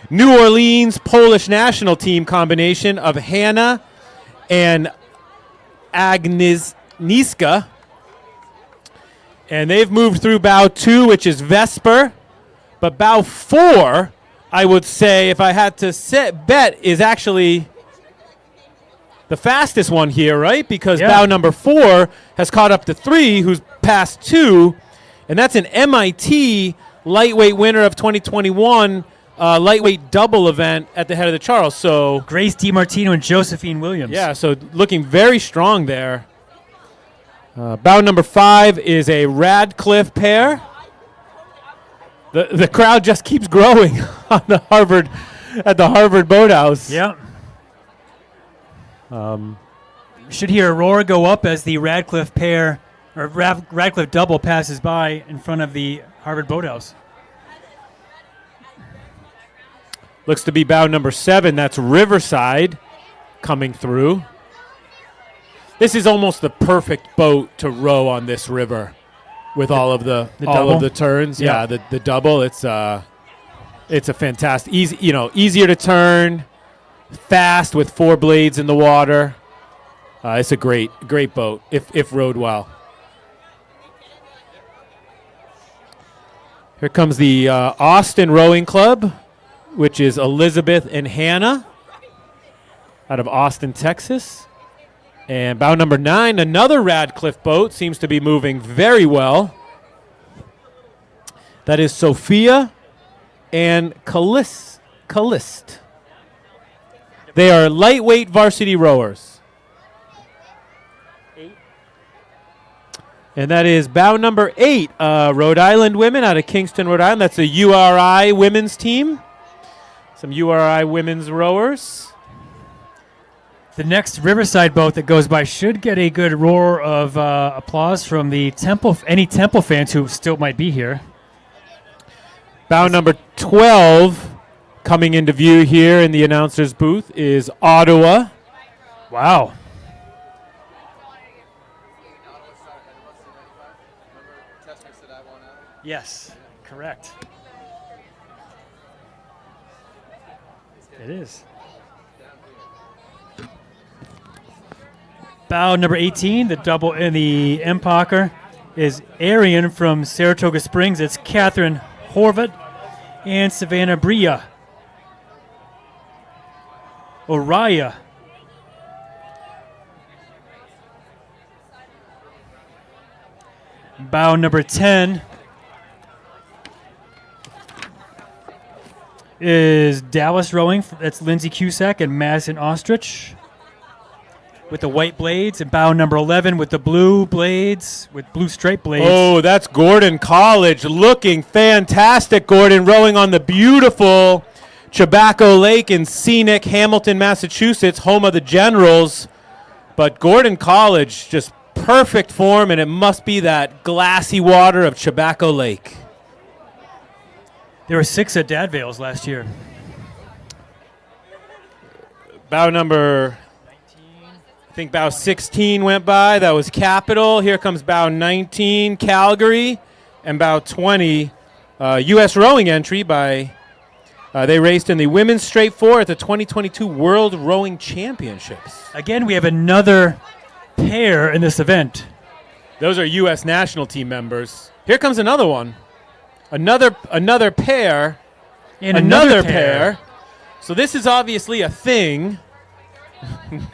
New Orleans Polish national team combination of Hannah and Agnieszka. And they've moved through bow 2, which is Vesper. But bow 4, I would say, if I had to bet, is actually the fastest one here, right? Because bow number 4 has caught up to 3, who's passed 2. And that's an MIT lightweight winner of 2021 lightweight double event at the head of the Charles. So Grace DiMartino and Josephine Williams. Yeah, so looking very strong there. Bow number 5 is a Radcliffe pair. The crowd just keeps growing on the Harvard Boathouse. Yeah. Should hear Aurora go up as the Radcliffe pair or Radcliffe double passes by in front of the Harvard Boathouse. Looks to be bow number 7. That's Riverside coming through. This is almost the perfect boat to row on this river with all of the double? of the turns. Yeah, the double. It's a fantastic, easier to turn, fast with 4 blades in the water. It's a great boat if rowed well. Here comes the Austin Rowing Club, which is Elizabeth and Hannah out of Austin, Texas. And bow number 9, another Radcliffe boat, seems to be moving very well. That is Sophia and Callist. They are lightweight varsity rowers. And that is bout number 8, Rhode Island women out of Kingston, Rhode Island. That's a URI women's team. Some URI women's rowers. The next Riverside boat that goes by should get a good roar of applause from the any Temple fans who still might be here. Bout number 12 coming into view here in the announcer's booth is Ottawa. Wow. Yes, correct. It is. Bow number 18, the double in the MPOCR, is Arian from Saratoga Springs. It's Catherine Horvath and Savannah Bria. Oriah. Bow number 10 is Dallas Rowing. That's Lindsay Cusack and Madison Ostrich with the white blades. And bow number 11 with the blue blades, with blue stripe blades. Oh, that's Gordon College looking fantastic. Gordon rowing on the beautiful Chabaco Lake in scenic Hamilton, Massachusetts, home of the Generals. But Gordon College, just perfect form, and it must be that glassy water of Chabaco Lake. There were 6 at Dad Vales last year. Bow number, I think bow 16 went by. That was Capital. Here comes bow 19, Calgary, and bow 20, U.S. rowing entry by, they raced in the women's straight 4 at the 2022 World Rowing Championships. Again, we have another pair in this event. Those are U.S. national team members. Here comes another one. Another pair. And another pair. So this is obviously a thing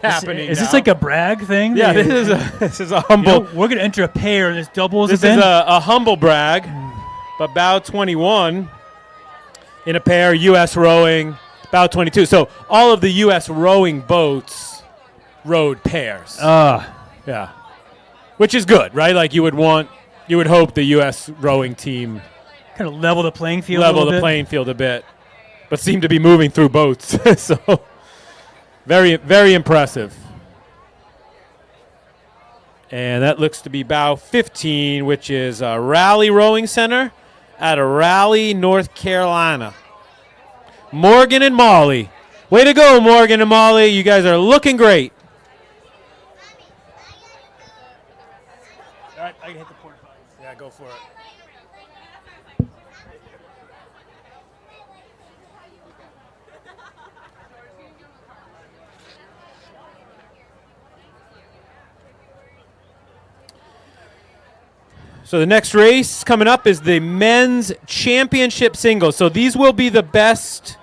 happening. Is now. this like a brag thing? Yeah, this is a humble. You know, we're going to enter a pair in this doubles This event. is a humble brag. But bow 21 in a pair, U.S. rowing. Bow 22. So all of the U.S. rowing boats rowed pairs. Yeah. Which is good, right? Like you would hope the U.S. rowing team kind of level the playing field a bit, but seem to be moving through boats. So very, very impressive. And that looks to be bow 15, which is a Raleigh Rowing Center out of Raleigh, North Carolina. Morgan and Molly. Way to go, Morgan and Molly. You guys are looking great. All right, I can hit the porta potties. Yeah, go for it. So the next race coming up is the men's championship singles. So these will be the best.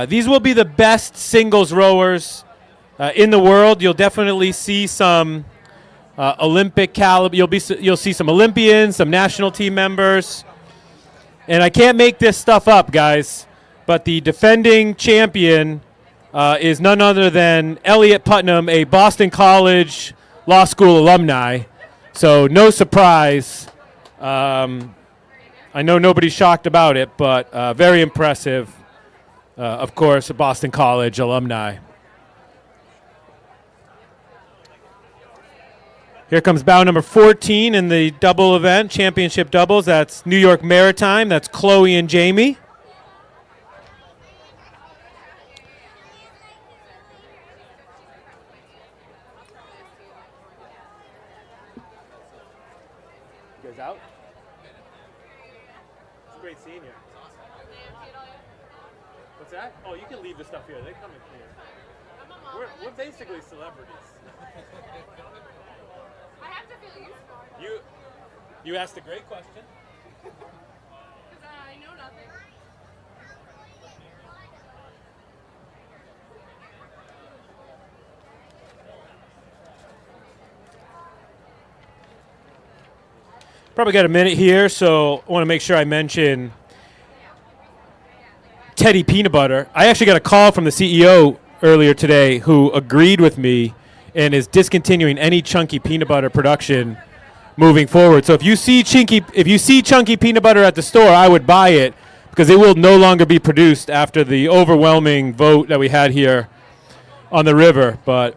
These will be the best singles rowers in the world. You'll definitely see some Olympic caliber. You'll see some Olympians, some national team members, and I can't make this stuff up, guys. But the defending champion is none other than Elliot Putnam, a Boston College Law School alumni. So no surprise. I know nobody's shocked about it, but very impressive. Of course, a Boston College alumni. Here comes bow number 14 in the double event, championship doubles. That's New York Maritime. That's Chloe and Jamie. You guys out? It's great seeing you. What's that? Oh, you can leave the stuff here. They come in here. We're basically celebrities. I have to feel useful. You asked a great question. Because I know nothing. Probably got a minute here, so I want to make sure I mention Teddy Peanut Butter. I actually got a call from the CEO earlier today who agreed with me and is discontinuing any chunky peanut butter production moving forward. So if you see chunky peanut butter at the store, I would buy it because it will no longer be produced after the overwhelming vote that we had here on the river. But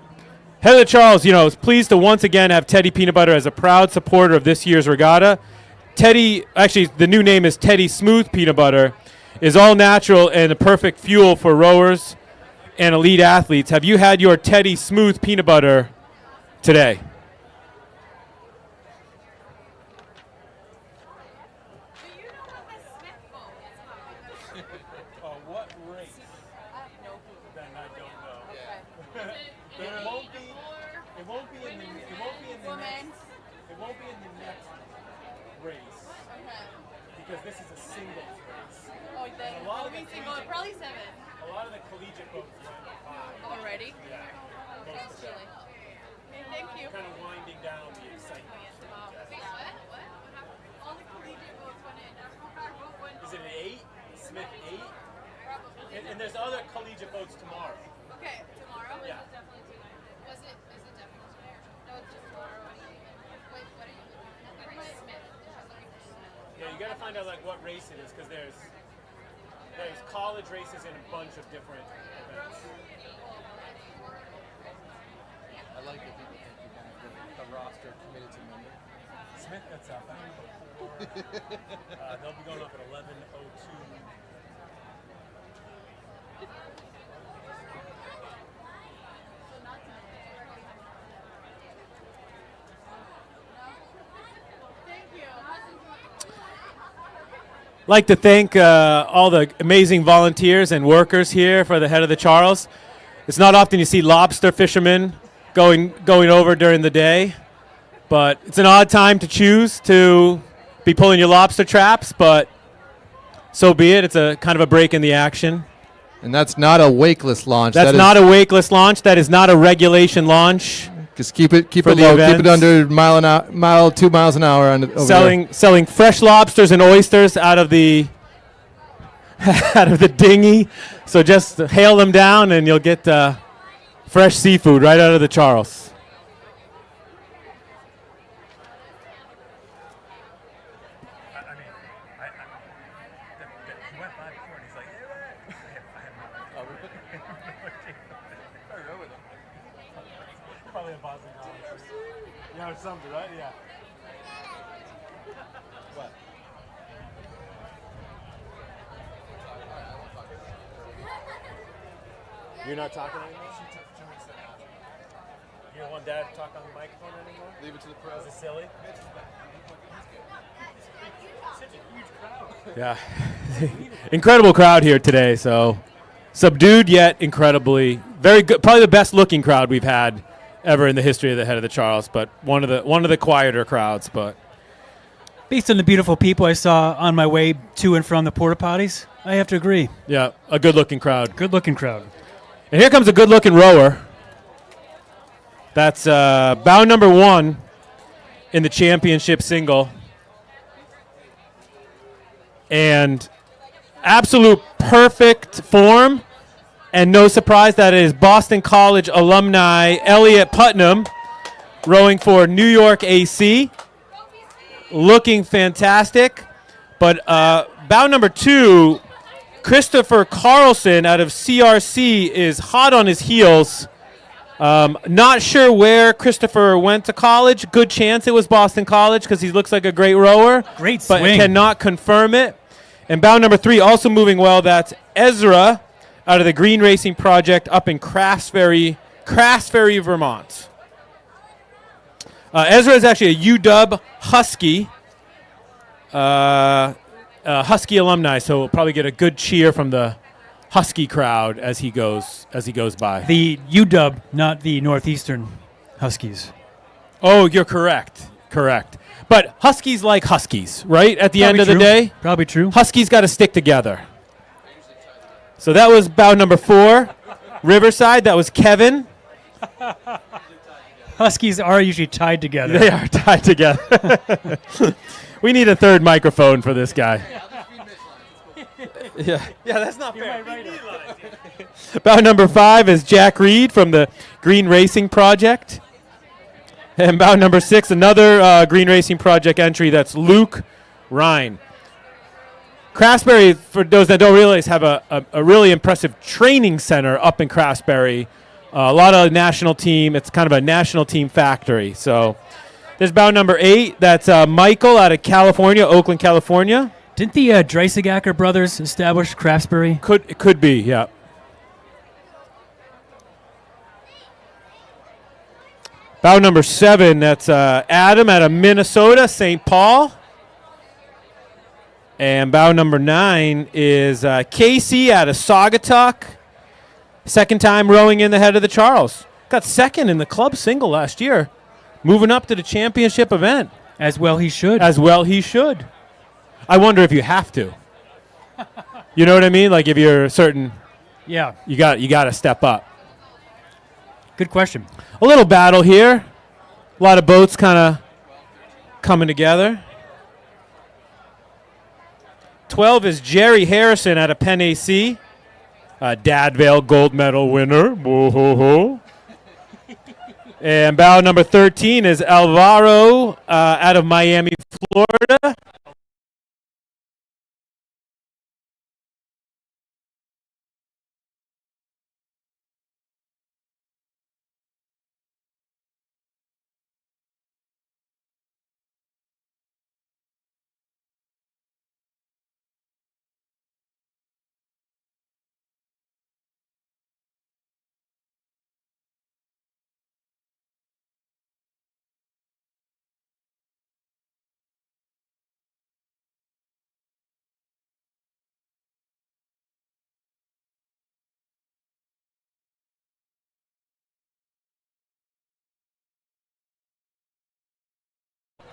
Heather Charles, is pleased to once again have Teddy Peanut Butter as a proud supporter of this year's regatta. Teddy, actually, the new name is Teddy Smooth Peanut Butter, is all natural and a perfect fuel for rowers and elite athletes. Have you had your Teddy Smooth Peanut Butter today? What race? Then I don't know. It won't be in the next race. Because this is a singles race. Oh, then And a lot of it'll the be single, collegiate- probably 7. A lot of the collegiate boats went 5. Already? Yeah. That's Most of them. chilly. Thank you. Kind of winding down the excitement. All the collegiate boats went in. Is it an 8? Smith 8? And there's other collegiate boats tomorrow. Okay, tomorrow? Yeah. Is it definitely today? No, it's just tomorrow. Wait, what are you looking at? Smith. Yeah, you gotta find out what race it is because there's college races and a bunch of different events. I like that people think you kind of get a roster committed to member. Smith, that's up. They'll be going up at 11:02. Like to thank all the amazing volunteers and workers here for the Head of the Charles. It's not often you see lobster fishermen going over during the day, but it's an odd time to choose to be pulling your lobster traps, but so be it. It's a kind of a break in the action. And that's not a wakeless launch. That's not a wakeless launch. That is not a regulation launch. Just keep it for the low. Keep it events. under 2 miles an hour. Over Selling fresh lobsters and oysters out of the dinghy. So just hail them down and you'll get fresh seafood right out of the Charles. Probably a Boston College. Yeah, or something, right? Yeah. What? You're not talking anymore? You don't want Dad to talk on the microphone anymore? Leave it to the pros. Is it silly? Such a huge crowd. Yeah. Incredible crowd here today. So subdued yet incredibly very good. Probably the best looking crowd we've had ever in the history of the Head of the Charles, but one of the quieter crowds. But based on the beautiful people I saw on my way to and from the porta potties, I have to agree. yeah, a good looking crowd. Good looking crowd. And here comes a good looking rower. That's bow number 1 in the championship single. And absolute perfect form. And no surprise that it is Boston College alumni Elliot Putnam rowing for New York AC. Looking fantastic. But bow number 2, Christopher Carlson out of CRC is hot on his heels. Not sure where Christopher went to college. Good chance it was Boston College because he looks like a great rower. Great but swing. cannot confirm it. And bow number 3 also moving well. That's Ezra out of the Green Racing Project up in Craftsbury, Vermont. Ezra is actually a UW Husky. Husky alumni, so we'll probably get a good cheer from the Husky crowd as he goes by. The UW, not the Northeastern Huskies. Oh, you're correct. Correct. But Huskies like Huskies, right? At the Probably end of true. the day, Probably true. Huskies got to stick together. So that was bow number 4, Riverside. That was Kevin. Huskies are usually tied together. They are tied together. We need a third microphone for this guy. Yeah, that's not fair. Bow number 5 is Jack Reed from the Green Racing Project. And bout number 6, another Green Racing Project entry. That's Luke Ryan. Craftsbury, for those that don't realize, have a really impressive training center up in Craftsbury. A lot of national team. It's kind of a national team factory. So there's bout number 8. That's Michael out of California, Oakland, California. Didn't the Dreisigacker brothers establish Craftsbury? It could be, yeah. Bout number 7, that's Adam out of Minnesota, St. Paul. And bout number 9 is Casey out of Saugatuck. Second time rowing in the head of the Charles. Got second in the club single last year. Moving up to the championship event. As well he should. As well he should. I wonder if you have to. You know what I mean? Like if you're certain. Yeah. You got to step up. Good question. A little battle here. A lot of boats kind of coming together. 12 is Jerry Harrison out of Penn AC. Dadvale gold medal winner. Whoa-ho-ho. And bow number 13 is Alvaro out of Miami, Florida.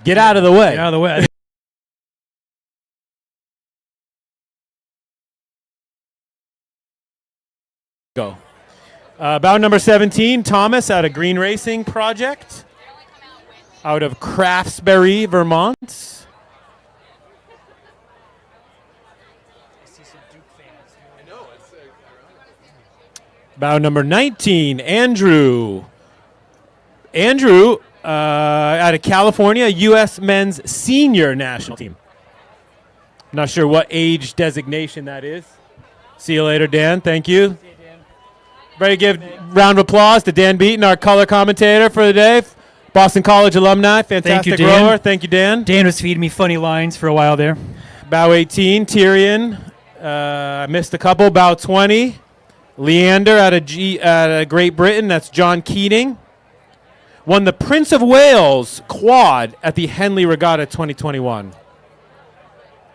Get out of the way. Get out of the way. Go. Bout number 17, Thomas out of Green Racing Project. Out of Craftsbury, Vermont. Bout number 19, Andrew. Andrew out of California, U.S. men's senior national team. Not sure what age designation that is. See you later, Dan. Thank you. Ready to give a round of applause to Dan Beaton, our color commentator for the day. Boston College alumni, fantastic Thank you, Dan. rower. Thank you, Dan. Dan was feeding me funny lines for a while there. Bow 18, Tyrion. I missed a couple. Bow 20, Leander out of Great Britain. That's John Keating. Won the Prince of Wales quad at the Henley Regatta 2021.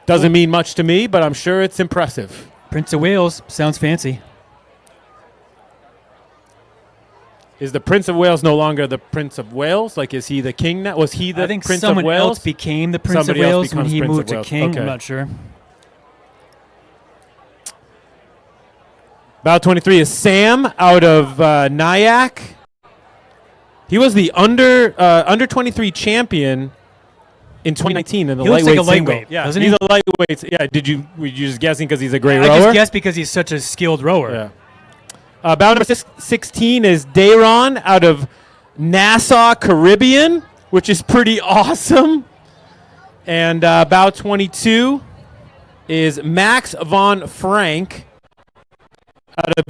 Doesn't mean much to me, but I'm sure it's impressive. Prince of Wales sounds fancy. Is the Prince of Wales no longer the Prince of Wales? Like, is he the king now? Was he the I think Prince someone of Wales? else became the Prince Somebody of else Wales when becomes he Prince moved of to Wales. king. Okay. I'm not sure. Bout 23 is Sam out of Nyack. He was the under 23 champion in 2019 in the He looks lightweight like a single. lightweight, Yeah, doesn't he's he? a lightweight. Yeah, were you just guessing because he's a great I rower? just guessed because he's such a skilled rower. Yeah. Bout number 16 is Dayron out of Nassau, Caribbean, which is pretty awesome. And bout 22 is Max von Frank out of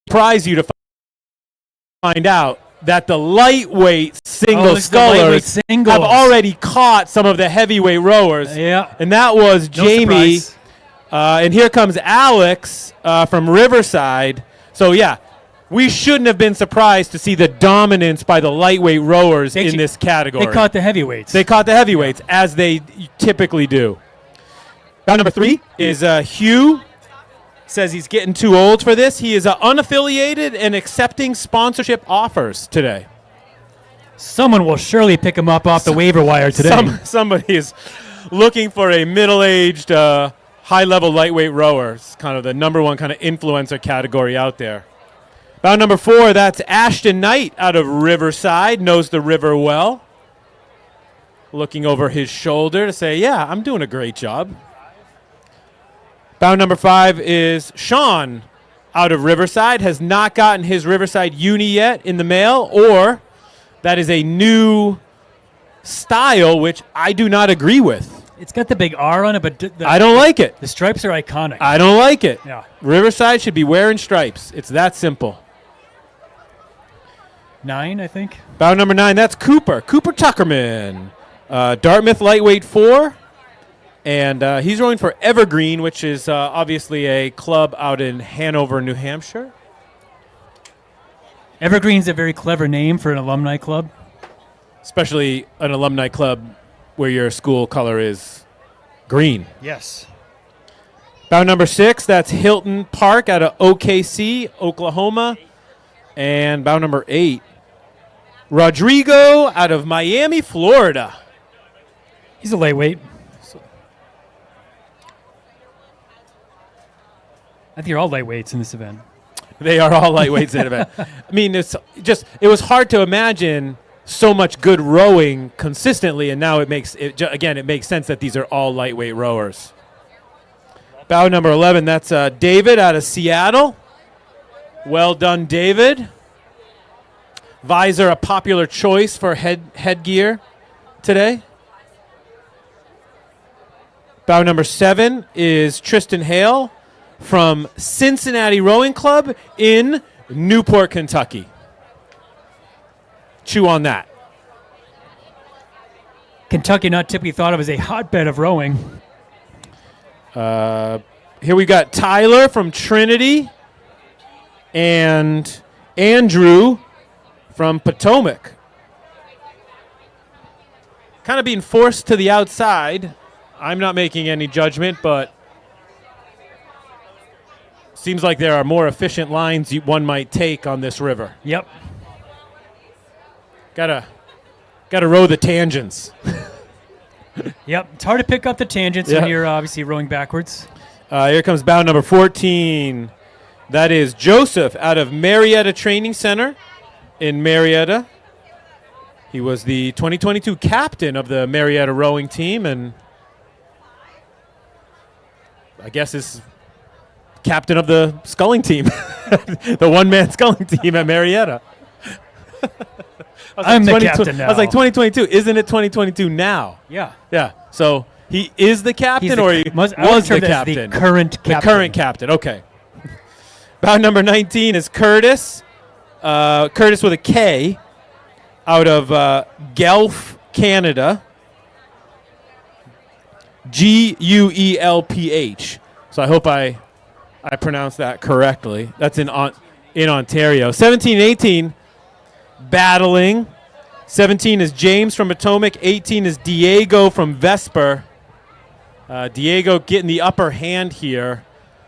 surprise you to find out that the lightweight single it's the lightweight scullers singles. have already caught some of the heavyweight rowers. Yeah. And that was No Jamie. surprise. And here comes Alex from Riverside. So, yeah, we shouldn't have been surprised to see the dominance by the lightweight rowers in this category. They caught the heavyweights. They caught the heavyweights, as they typically do. Bout number 3 is Hugh. Says he's getting too old for this. He is unaffiliated and accepting sponsorship offers today. Someone will surely pick him up off the waiver wire today. Somebody is looking for a middle-aged, high-level lightweight rower. It's kind of the number one kind of influencer category out there. Bout number 4, that's Ashton Knight out of Riverside. Knows the river well. Looking over his shoulder to say, yeah, I'm doing a great job. Bout number 5 is Sean out of Riverside. Has not gotten his Riverside uni yet in the mail, or that is a new style, which I do not agree with. It's got the big R on it, but I don't like it. The stripes are iconic. I don't like it. Yeah. Riverside should be wearing stripes. It's that simple. 9, I think. Bout number 9, that's Cooper Tuckerman. Dartmouth lightweight 4. And he's rowing for Evergreen, which is obviously a club out in Hanover, New Hampshire. Evergreen's a very clever name for an alumni club. Especially an alumni club where your school color is green. Yes. Bout number 6, that's Hilton Park out of OKC, Oklahoma. And bout number 8, Rodrigo out of Miami, Florida. He's a lightweight. I think you're all lightweights in this event. They are all lightweights in the event. I mean, it was hard to imagine so much good rowing consistently, and now it makes sense that these are all lightweight rowers. Bout number 11, that's David out of Seattle. Well done, David. Visor, a popular choice for headgear today. Bout number 7 is Tristan Hale from Cincinnati Rowing Club in Newport, Kentucky. Chew on that. Kentucky not typically thought of as a hotbed of rowing. Here we got Tyler from Trinity and Andrew from Potomac. Kind of being forced to the outside. I'm not making any judgment, but seems like there are more efficient lines one might take on this river. Yep. Gotta row the tangents. Yep. It's hard to pick up the tangents when you're obviously rowing backwards. Here comes bout number 14. That is Joseph out of Marietta Training Center in Marietta. He was the 2022 captain of the Marietta rowing team, and I guess is captain of the sculling team, the one-man sculling team at Marietta. I'm the captain now. I was like, 2022. Isn't it 2022 now? Yeah. Yeah. So he is the captain, or he was the captain? The current captain. The current captain. Okay. Bout number 19 is Curtis. Curtis with a K, out of Guelph, Canada. Guelph. So I hope I pronounced that correctly. That's in Ontario. 17-18, battling. 17 is James from Potomac. 18 is Diego from Vesper. Diego getting the upper hand here,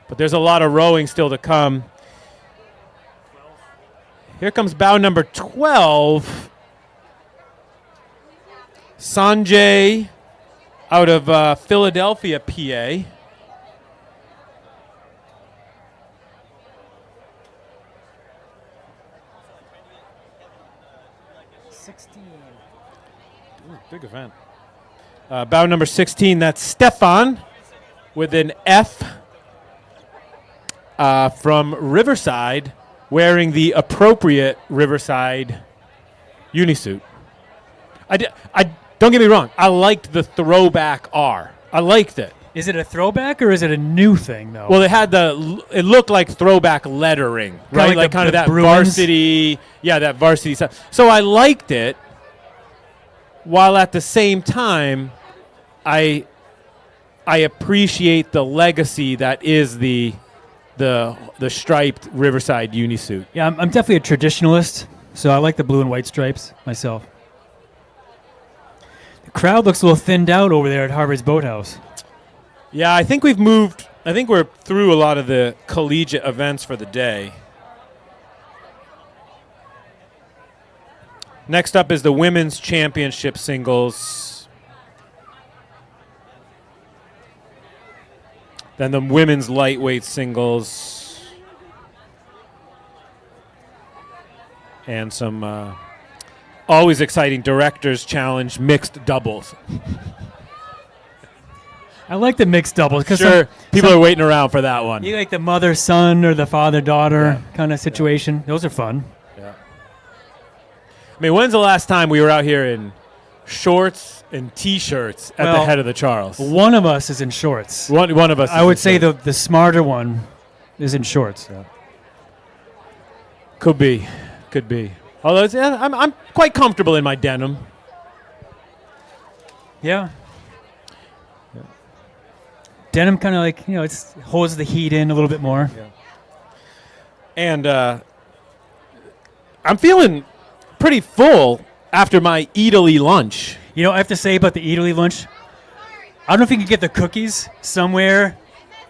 but there's a lot of rowing still to come. Here comes bow number 12. Sanjay out of Philadelphia, PA. Big event. Bow number 16, that's Stefan with an F from Riverside, wearing the appropriate Riverside unisuit. I don't get me wrong. I liked the throwback R. I liked it. Is it a throwback or is it a new thing though? Well, it looked like throwback lettering, right? Like kind of that Bruins? varsity, that varsity stuff. So I liked it, while at the same time, I appreciate the legacy that is the the striped Riverside unisuit. Yeah, I'm definitely a traditionalist, so I like the blue and white stripes myself. The crowd looks a little thinned out over there at Harvard's Boathouse. Yeah, I think we've moved. I think we're through a lot of the collegiate events for the day. Next up is the women's championship singles. Then the women's lightweight singles. And some always exciting directors challenge mixed doubles. I like the mixed doubles because sure, people are waiting around for that one. You like the mother-son or the father-daughter kind of situation. Those are fun. Yeah. I mean, when's the last time we were out here in shorts and T-shirts at the head of the Charles? One of us is in shorts. One of us. I would say the smarter one is in shorts. Yeah. Could be. Although I'm quite comfortable in my denim. Yeah. Denim kind of like, it holds the heat in a little bit more. Yeah. And I'm feeling pretty full after my Italy lunch. I have to say about the Italy lunch, I don't know if you can get the cookies somewhere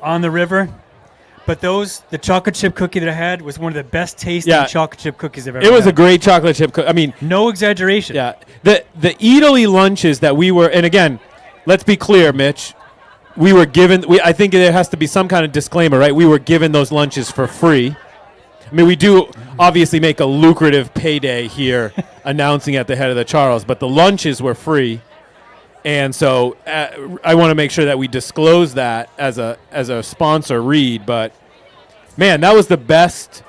on the river, but the chocolate chip cookie that I had was one of the best tasting chocolate chip cookies I've ever had. It was a great chocolate chip cookie. I mean, no exaggeration. Yeah. The Italy lunches that we were, and again, let's be clear, Mitch, we were given, I think there has to be some kind of disclaimer, right? We were given those lunches for free. I mean, we do obviously make a lucrative payday here announcing at the head of the Charles, but the lunches were free. And so I want to make sure that we disclose that as a sponsor read. But, man, that was the best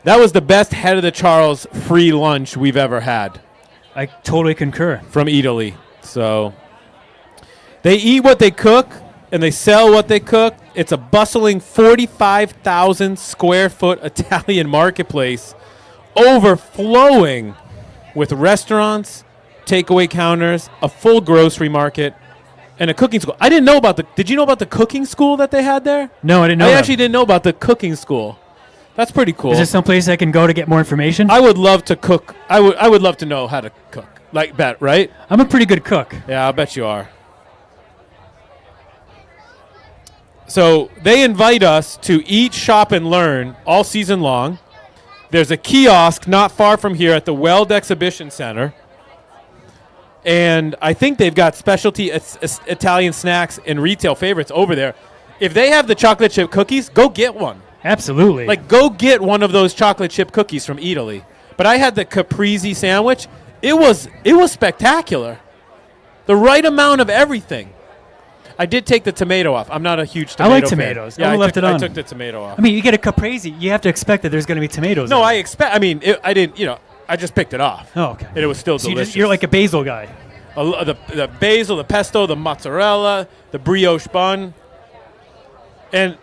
head of the Charles free lunch we've ever had. I totally concur. From Italy. So they eat what they cook, and they sell what they cook. It's a bustling 45,000 square foot Italian marketplace overflowing with restaurants, takeaway counters, a full grocery market, and a cooking school. I didn't know about did you know about the cooking school that they had there? No, I didn't know. I actually didn't know about the cooking school. That's pretty cool. Is there some place I can go to get more information? I would love to cook. I would love to know how to cook. Like that, right? I'm a pretty good cook. Yeah, I'll bet you are. So they invite us to eat, shop, and learn all season long. There's a kiosk not far from here at the Weld Exhibition Center. And I think they've got specialty Italian snacks and retail favorites over there. If they have the chocolate chip cookies, go get one. Absolutely. Like, go get one of those chocolate chip cookies from Italy. But I had the caprese sandwich. It was spectacular. The right amount of everything. I did take the tomato off. I'm not a huge tomato fan. I like tomatoes. Yeah, left it on. I took the tomato off. I mean, you get a caprese, you have to expect that there's going to be tomatoes. No, in it. I didn't, I just picked it off. Oh, okay. And it was still So delicious. you're like a basil guy. The basil, the pesto, the mozzarella, the brioche bun. And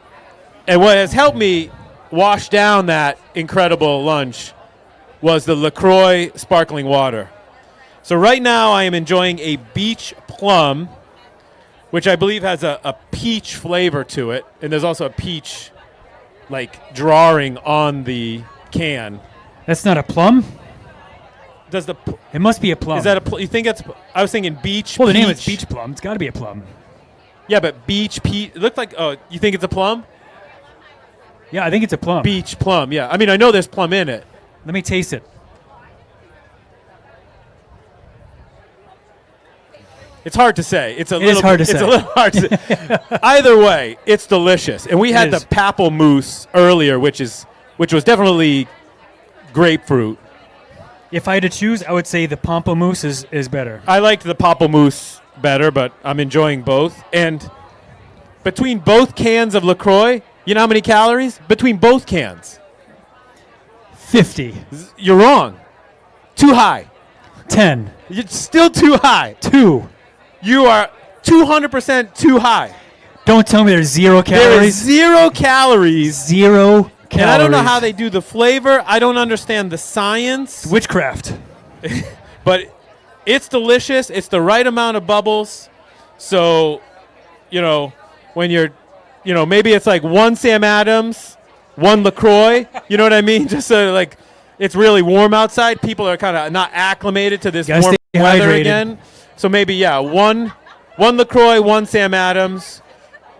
what has helped me wash down that incredible lunch was the LaCroix sparkling water. So right now I am enjoying a beach plum, which I believe has a peach flavor to it. And there's also a peach, drawing on the can. That's not a plum? It must be a plum. Is that you think it's? I was thinking beach. Well, the name is peach. beach plum. It's got to be a plum. Yeah, but beach peach. It looked like. Oh, you think it's a plum? Yeah, I think it's a plum. Beach plum. Yeah, I mean, I know there's plum in it. Let me taste it. It's hard to say. It's a little hard to say. It's a little hard to say. Either way, it's delicious. And we had the pamplemousse earlier, which was definitely grapefruit. If I had to choose, I would say the pamplemousse is better. I liked the pamplemousse better, but I'm enjoying both. And between both cans of LaCroix, you know how many calories? Between both cans. 50. You're wrong. Too high. 10. It's still too high. 2. You are 200% too high. Don't tell me there's 0 calories. There is 0 calories. 0 calories. And I don't know how they do the flavor. I don't understand the science. It's witchcraft. But it's delicious. It's the right amount of bubbles. So, when you're maybe it's like one Sam Adams, one LaCroix. You know what I mean? Just so like it's really warm outside. People are kind of not acclimated to this Gotta warm stay weather hydrated. again. So maybe one LaCroix, one Sam Adams,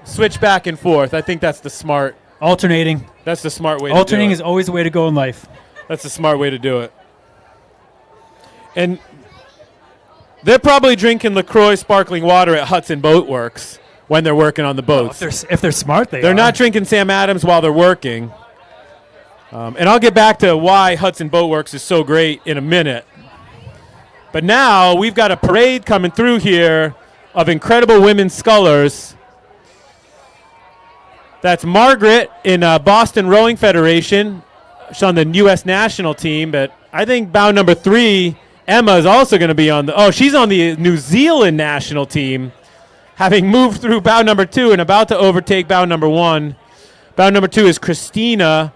switch back and forth. I think that's the smart. Alternating. That's the smart way. Alternating to do is always the way to go in life. That's the smart way to do it. And they're probably drinking LaCroix sparkling water at Hudson Boat Works when they're working on the boats. If they're smart, They're not drinking Sam Adams while they're working. And I'll get back to why Hudson Boat Works is so great in a minute. But now we've got a parade coming through here of incredible women scullers. That's Margaret in Boston Rowing Federation. She's on the U.S. national team, but I think bow number 3, Emma, is also going to be on she's on the New Zealand national team, having moved through bow number 2 and about to overtake bow number 1. Bow number 2 is Christina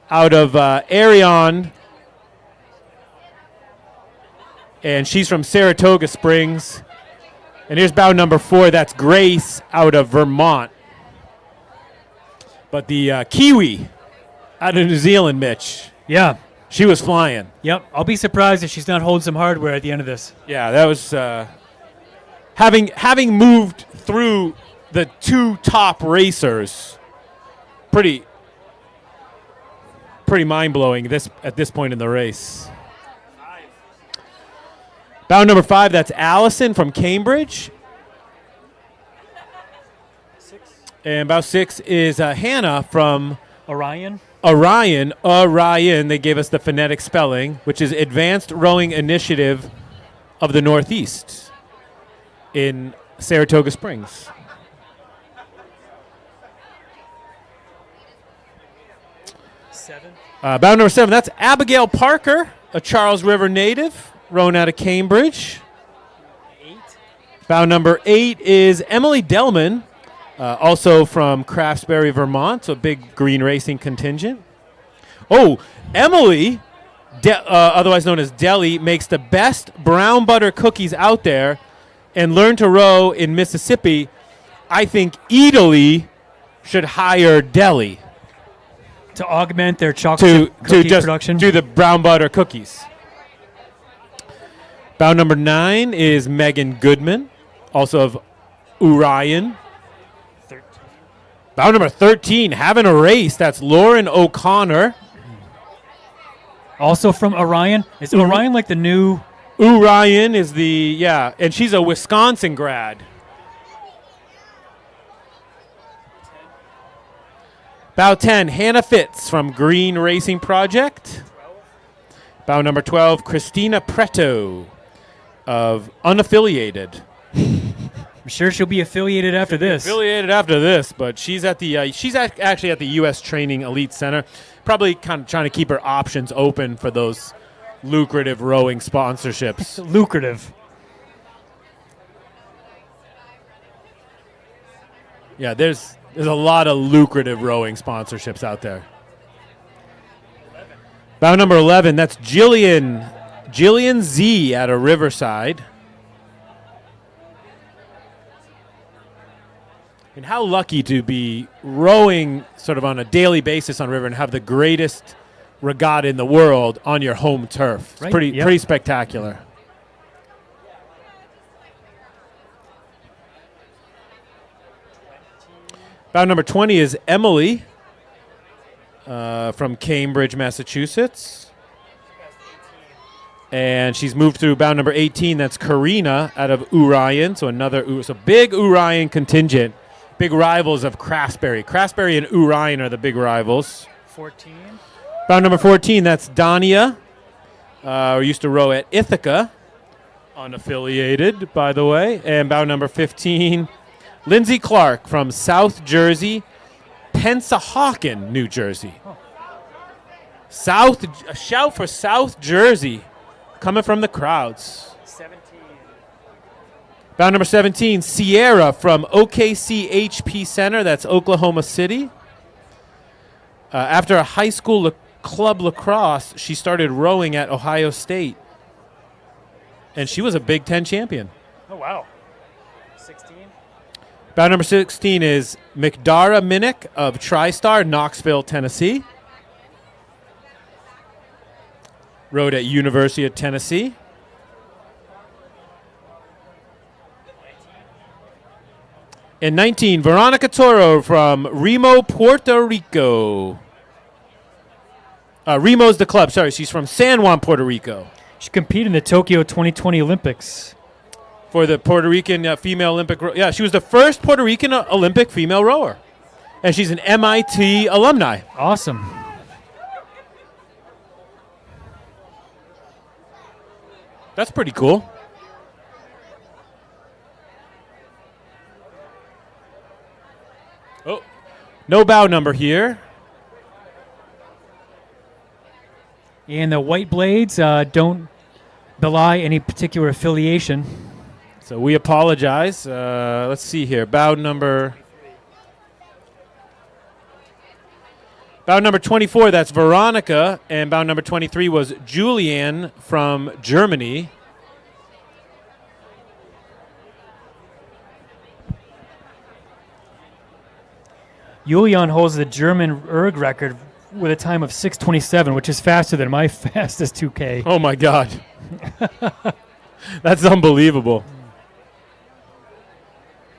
out of Arion, and she's from Saratoga Springs. And here's bow number 4. That's Grace out of Vermont. But the Kiwi out of New Zealand, Mitch. Yeah. She was flying. Yep. I'll be surprised if she's not holding some hardware at the end of this. Yeah, that was having moved through the 2 top racers. Pretty mind-blowing at this point in the race. Bow number 5, that's Allison from Cambridge. And bow 6 is Hannah from Orion. Orion. They gave us the phonetic spelling, which is Advanced Rowing Initiative of the Northeast in Saratoga Springs. Bow number 7, that's Abigail Parker, a Charles River native, rowing out of Cambridge. Bow number 8 is Emily Delman, also from Craftsbury, Vermont, so big green racing contingent. Oh, Emily, otherwise known as Deli, makes the best brown butter cookies out there and learned to row in Mississippi. I think Italy should hire Deli to augment their chocolate cookie production. Do the brown butter cookies. Bow number 9 is Megan Goodman, also of Orion. Bow number 13, having a race. That's Lauren O'Connor. Also from Orion. Is Orion like the new? Orion is and she's a Wisconsin grad. Bow 10, Hannah Fitz from Green Racing Project. Bow number 12, Christina Preto of Unaffiliated. I'm sure she'll be affiliated after this. But she's at the actually at the U.S. Training Elite Center, probably kind of trying to keep her options open for those lucrative rowing sponsorships. Lucrative. Yeah, there's a lot of lucrative rowing sponsorships out there. Bow number 11, that's Jillian Z out of Riverside. And how lucky to be rowing sort of on a daily basis on river and have the greatest regatta in the world on your home turf. It's Right, pretty spectacular. Bow number 20 is Emily from Cambridge, Massachusetts. And she's moved through bow number 18. That's Karina out of Orion. So big Orion contingent. Big rivals of Craftsbury. Craftsbury and Orion are the big rivals. 14. Bow number 14, that's Dania. Who used to row at Ithaca. Unaffiliated, by the way. And bow number 15, Lindsay Clark from South Jersey, Pensahawken, New Jersey. A shout for South Jersey coming from the crowds. 17. Bow number 17, Sierra from OKC HP Center. That's Oklahoma City. After a high school club lacrosse, she started rowing at Ohio State. And she was a Big Ten champion. Oh, wow. 16. Bout number 16 is McDara Minnick of TriStar, Knoxville, Tennessee. Rode at University of Tennessee. And 19, Veronica Toro from Remo, Puerto Rico. Remo's the club. Sorry, she's from San Juan, Puerto Rico. She competed in the Tokyo 2020 Olympics. For the Puerto Rican female Olympic yeah, she was the first Puerto Rican Olympic female rower. And she's an MIT alumni. Awesome. That's pretty cool. Oh, no bow number here. And the white blades don't belie any particular affiliation. So we apologize. Let's see here. Bow number 24, that's Veronica. And bow number 23 was Julianne from Germany. Julian holds the German erg record with a time of 6:27, which is faster than my fastest 2K. Oh my God. That's unbelievable.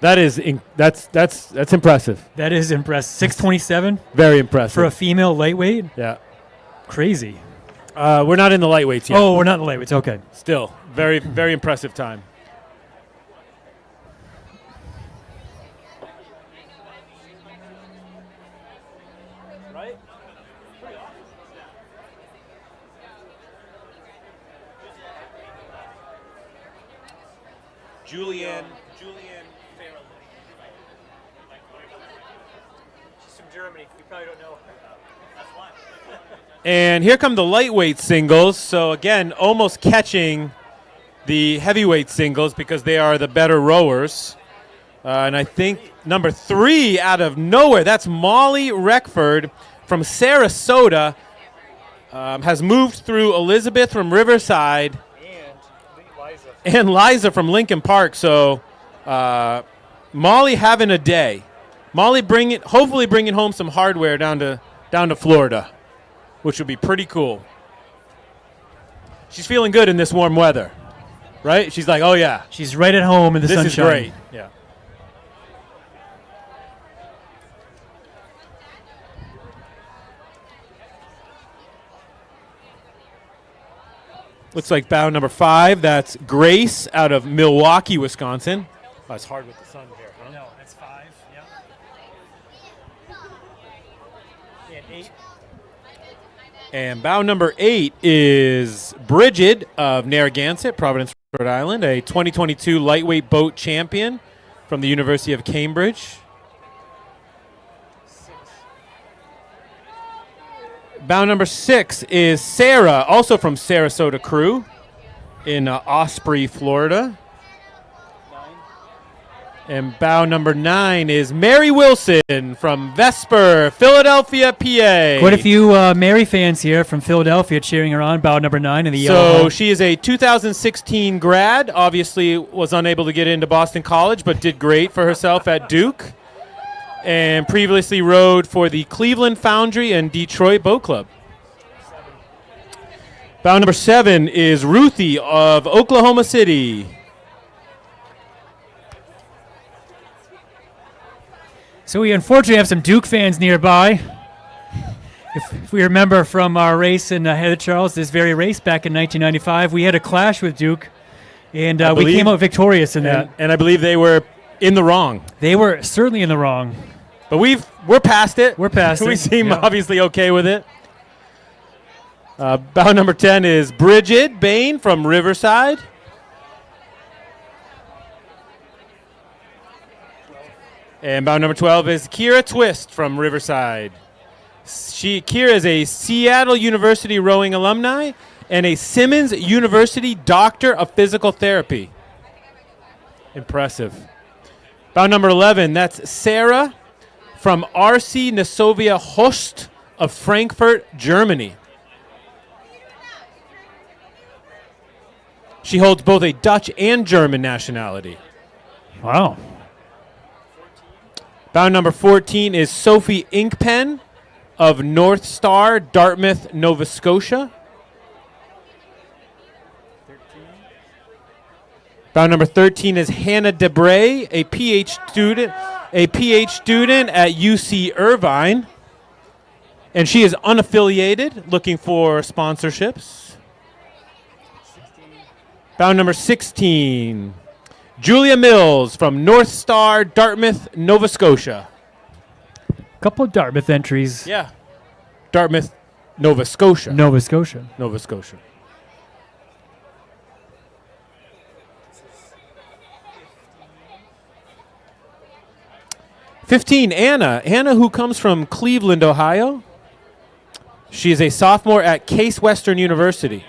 That's impressive. That is impressive. 6:27? Very impressive. For a female lightweight? Yeah. Crazy. We're not in the lightweights yet. Oh, we're not in the lightweights. Okay. Still, very, very impressive time. Right? Julianne. She's from Germany. You probably don't know. That's why. And here come the lightweight singles. So again, almost catching the heavyweight singles because they are the better rowers. And I think number 3 out of nowhere, that's Molly Reckford from Sarasota, has moved through Elizabeth from Riverside and Liza from Lincoln Park. So Molly having a day. Molly hopefully bringing home some hardware down to Florida, which would be pretty cool. She's feeling good in this warm weather, right? She's like, oh yeah. She's right at home in the sunshine. This is great. Yeah. Looks like bow number 5. That's Grace out of Milwaukee, Wisconsin. Oh, it's hard with the sun here, huh? No, that's 5. Yeah. And 8. And bow number 8 is Bridget of Narragansett, Providence, Rhode Island, a 2022 lightweight boat champion from the University of Cambridge. Bow number 6 is Sarah, also from Sarasota Crew in Osprey, Florida. 9. And bow number 9 is Mary Wilson from Vesper, Philadelphia, PA. Quite a few Mary fans here from Philadelphia cheering her on. Bow number 9 in the yellow. So hall. she is a 2016 grad. Obviously was unable to get into Boston College, but did great for herself at Duke. And previously rowed for the Cleveland Foundry and Detroit Boat Club. Bow number 7 is Ruthie of Oklahoma City. So we unfortunately have some Duke fans nearby. If we remember from our race in Heather Charles, this very race back in 1995, we had a clash with Duke, and we came out victorious in that. And I believe they were in the wrong. They were certainly in the wrong. But we're past it. We're past it. We seem obviously okay with it. Bow number 10 is Bridget Bain from Riverside. And bow number 12 is Kira Twist from Riverside. Kira is a Seattle University rowing alumni and a Simmons University Doctor of Physical Therapy. Impressive. Bow number 11, that's Sarah from RC Nasovia Host of Frankfurt, Germany. She holds both a Dutch and German nationality. Wow. Bound number 14 is Sophie Inkpen of North Star, Dartmouth, Nova Scotia. Bound number 13 is Hannah Debray, a PhD student at UC Irvine. And she is unaffiliated, looking for sponsorships. Bound number 16, Julia Mills from North Star, Dartmouth, Nova Scotia. Couple of Dartmouth entries. Yeah. Dartmouth, Nova Scotia. Nova Scotia. Nova Scotia. '15, Anna. Anna, who comes from Cleveland, Ohio. She is a sophomore at Case Western University.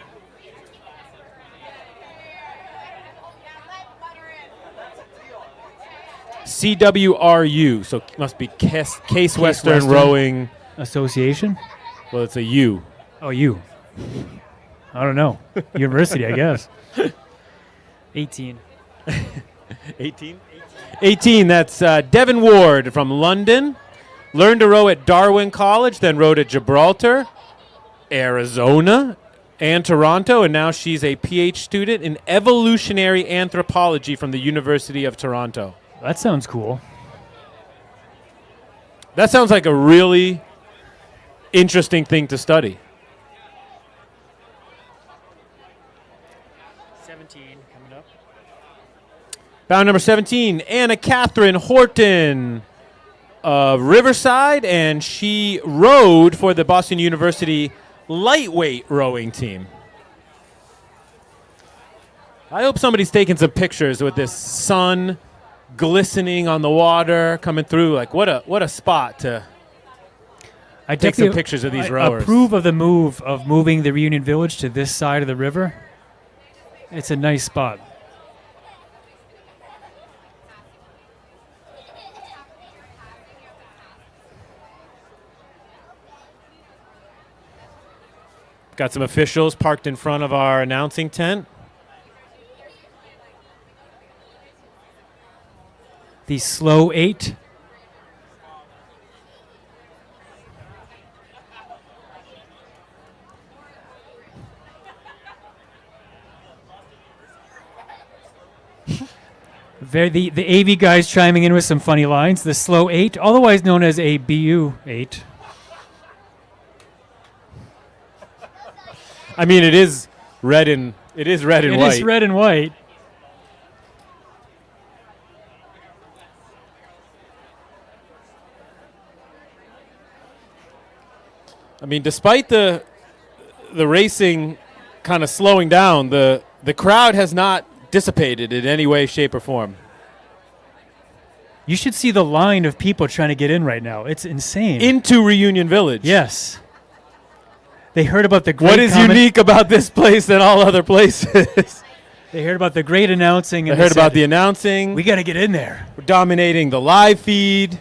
CWRU, so must be Case Western Rowing Association. Well, it's a U. Oh, U. I don't know. University, I guess. 18. 18? 18, that's Devin Ward from London. Learned to row at Darwin College, then rowed at Gibraltar, Arizona, and Toronto, and now she's a PhD student in evolutionary anthropology from the University of Toronto. That sounds cool. That sounds like a really interesting thing to study. 17 coming up. Bound number 17, Anna Catherine Horton of Riverside, and she rowed for the Boston University lightweight rowing team. I hope somebody's taking some pictures with this sun glistening on the water coming through. Like, what a spot to take some pictures of these rowers. I approve of the move of moving the Reunion Village to this side of the river. It's a nice spot. Got some officials parked in front of our announcing tent. The slow 8. The AV guys chiming in with some funny lines. The slow 8, otherwise known as a BU 8. I mean, it is red and white. It is red and white. I mean, despite the racing kind of slowing down, the crowd has not dissipated in any way, shape, or form. You should see the line of people trying to get in right now. It's insane. Into Reunion Village. Yes. They heard about the great What is unique about this place than all other places? They heard about the great announcing. They heard about the announcing. We got to get in there. We're dominating the live feed.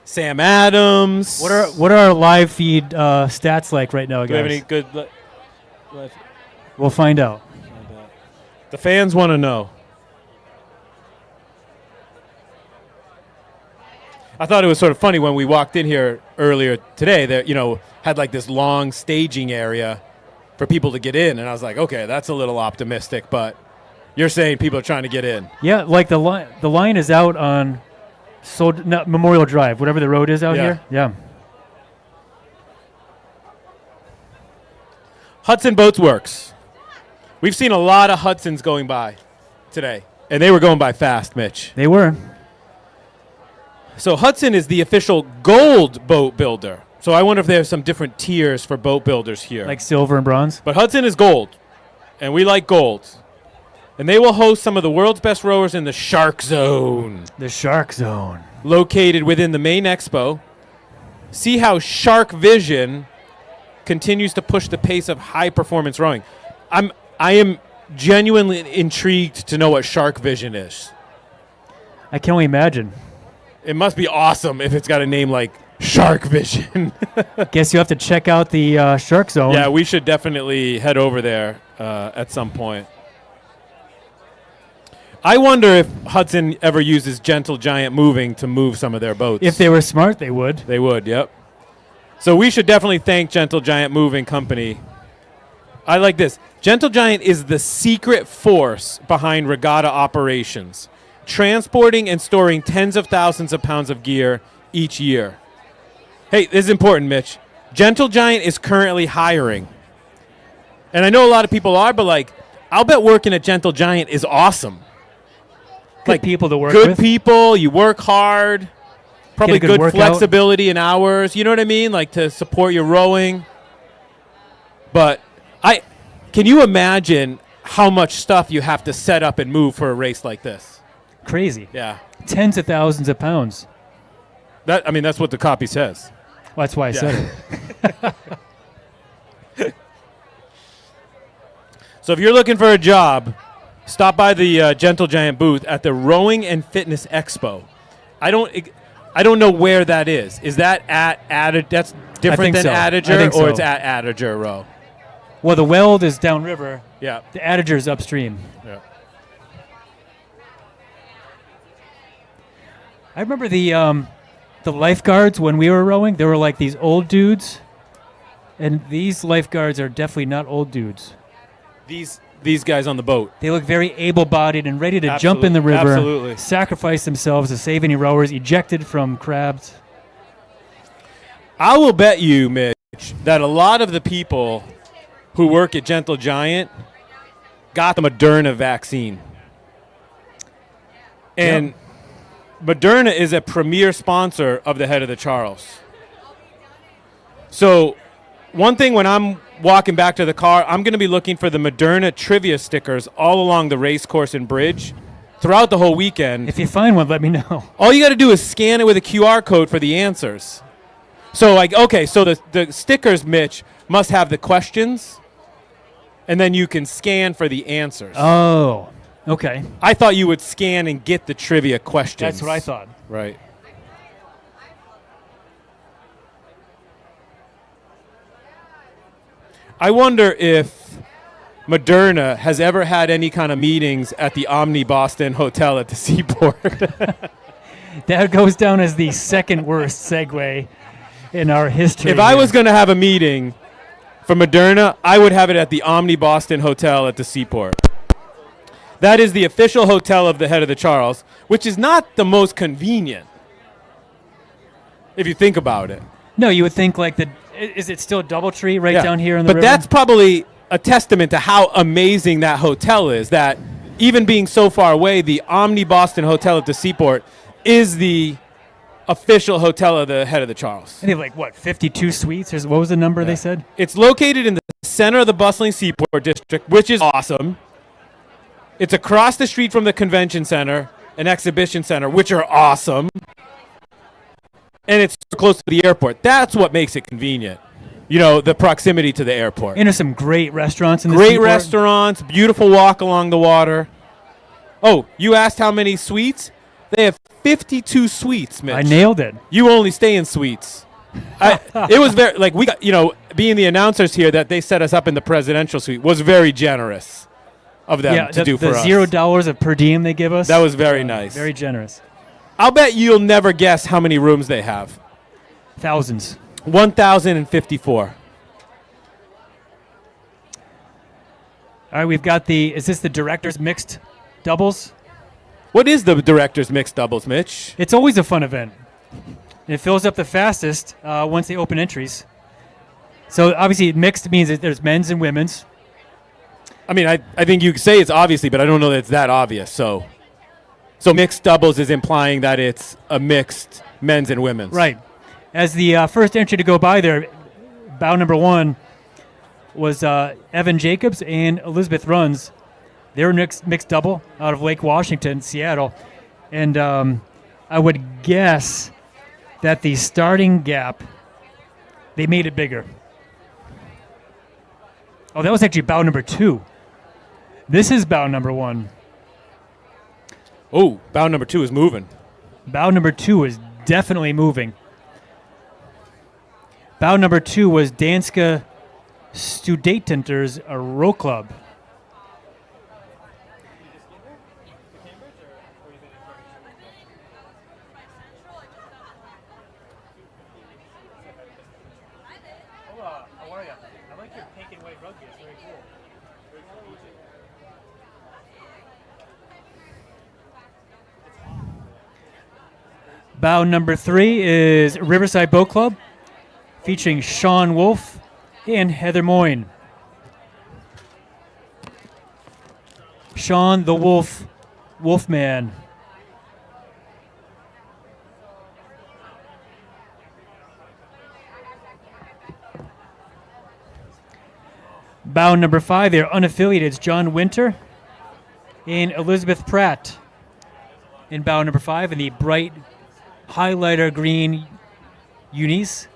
Sam Adams. What are our live feed stats like right now, guys? Do we have any good live? We'll find out. The fans want to know. I thought it was sort of funny when we walked in here earlier today that, had like this long staging area for people to get in. And I was like, okay, that's a little optimistic, but you're saying people are trying to get in. Yeah, like the line is out on Memorial Drive, whatever the road is out here. Yeah. Hudson Boats Works. We've seen a lot of Hudsons going by today, and they were going by fast, Mitch. They were. So Hudson is the official gold boat builder. So I wonder if there's some different tiers for boat builders here. Like silver and bronze? But Hudson is gold, and we like gold. And they will host some of the world's best rowers in the Shark Zone. The Shark Zone. Located within the main expo. See how Shark Vision continues to push the pace of high-performance rowing. I am genuinely intrigued to know what Shark Vision is. I can only imagine. It must be awesome if it's got a name like Shark Vision. Guess you have to check out the Shark Zone. Yeah, we should definitely head over there at some point. I wonder if Hudson ever uses Gentle Giant Moving to move some of their boats. If they were smart, they would. They would, yep. So we should definitely thank Gentle Giant Moving Company. I like this. Gentle Giant is the secret force behind regatta operations, transporting and storing tens of thousands of pounds of gear each year. Hey, this is important, Mitch. Gentle Giant is currently hiring. And I know a lot of people are, but like, I'll bet working at Gentle Giant is awesome. Good people to work good with. people, you work hard, probably Get a good good workout. flexibility in hours, you know what I mean? Like to support your rowing. But can you imagine how much stuff you have to set up and move for a race like this? Crazy. Yeah. Tens of thousands of pounds. That's what the copy says. Well, that's why I said it. So if you're looking for a job, stop by the Gentle Giant booth at the Rowing and Fitness Expo. I don't know where that is. Is that at that's different than Adager, or it's at Adager Row? Well, the Weld is downriver. Yeah. The Adager is upstream. Yeah. I remember the lifeguards when we were rowing. They were like these old dudes, and these lifeguards are definitely not old dudes. These guys on the boat. They look very able-bodied and ready to jump in the river, absolutely. sacrifice themselves to save any rowers ejected from crabs. I will bet you, Mitch, that a lot of the people who work at Gentle Giant got the Moderna vaccine. And Moderna is a premier sponsor of the Head of the Charles. So one thing when I'm walking back to the car, I'm going to be looking for the Moderna trivia stickers all along the race course and bridge throughout the whole weekend. If you find one, let me know. All you got to do is scan it with a QR code for the answers. So so the stickers, Mitch, must have the questions, and then you can scan for the answers. Oh, okay. I thought you would scan and get the trivia questions. That's what I thought. Right. I wonder if Moderna has ever had any kind of meetings at the Omni Boston Hotel at the Seaport. That goes down as the second worst segue in our history. If I was going to have a meeting for Moderna, I would have it at the Omni Boston Hotel at the Seaport. That is the official hotel of the Head of the Charles, which is not the most convenient, if you think about it. No, you would think like is it still DoubleTree right down here in the But river? that's probably a testament to how amazing that hotel is, that even being so far away, the Omni Boston Hotel at the Seaport is the official hotel of the Head of the Charles. And they have like, what, 52 suites? What was the number they said? It's located in the center of the bustling Seaport District, which is awesome. It's across the street from the Convention Center and Exhibition Center, which are awesome. And it's close to the airport. That's what makes it convenient. You know, the proximity to the airport. And there's some great restaurants in the Great Seaport. restaurants, beautiful walk along the water. Oh, you asked how many suites? They have 52 suites, Mitch. I nailed it. You only stay in suites. It was very, like, we got, being the announcers here, that they set us up in the presidential suite was very generous of them to do for us. The $0 of per diem they give us. That was very nice. Very generous. I'll bet you'll never guess how many rooms they have. Thousands. 1,054. All right, we've got is this the director's mixed doubles? What is the director's mixed doubles, Mitch? It's always a fun event. It fills up the fastest once they open entries. So obviously mixed means that there's men's and women's. I mean, I think you could say it's obviously, but I don't know that it's that obvious. So mixed doubles is implying that it's a mixed men's and women's. Right. As the first entry to go by there, bow number 1 was Evan Jacobs and Elizabeth Runs. They were mixed double out of Lake Washington, Seattle. And I would guess that the starting gap, they made it bigger. Oh, that was actually bow number 2. This is bow number 1. Oh, bow number 2 is moving. Bow number 2 is definitely moving. Bow number 2 was Danska Studenter's Row Club. Bow number 3 is Riverside Boat Club, featuring Sean Wolf and Heather Moyne. Sean the Wolf, Wolfman. Bow number 5, they're unaffiliated. It's John Winter and Elizabeth Pratt in bow number 5 in the bright highlighter green unis.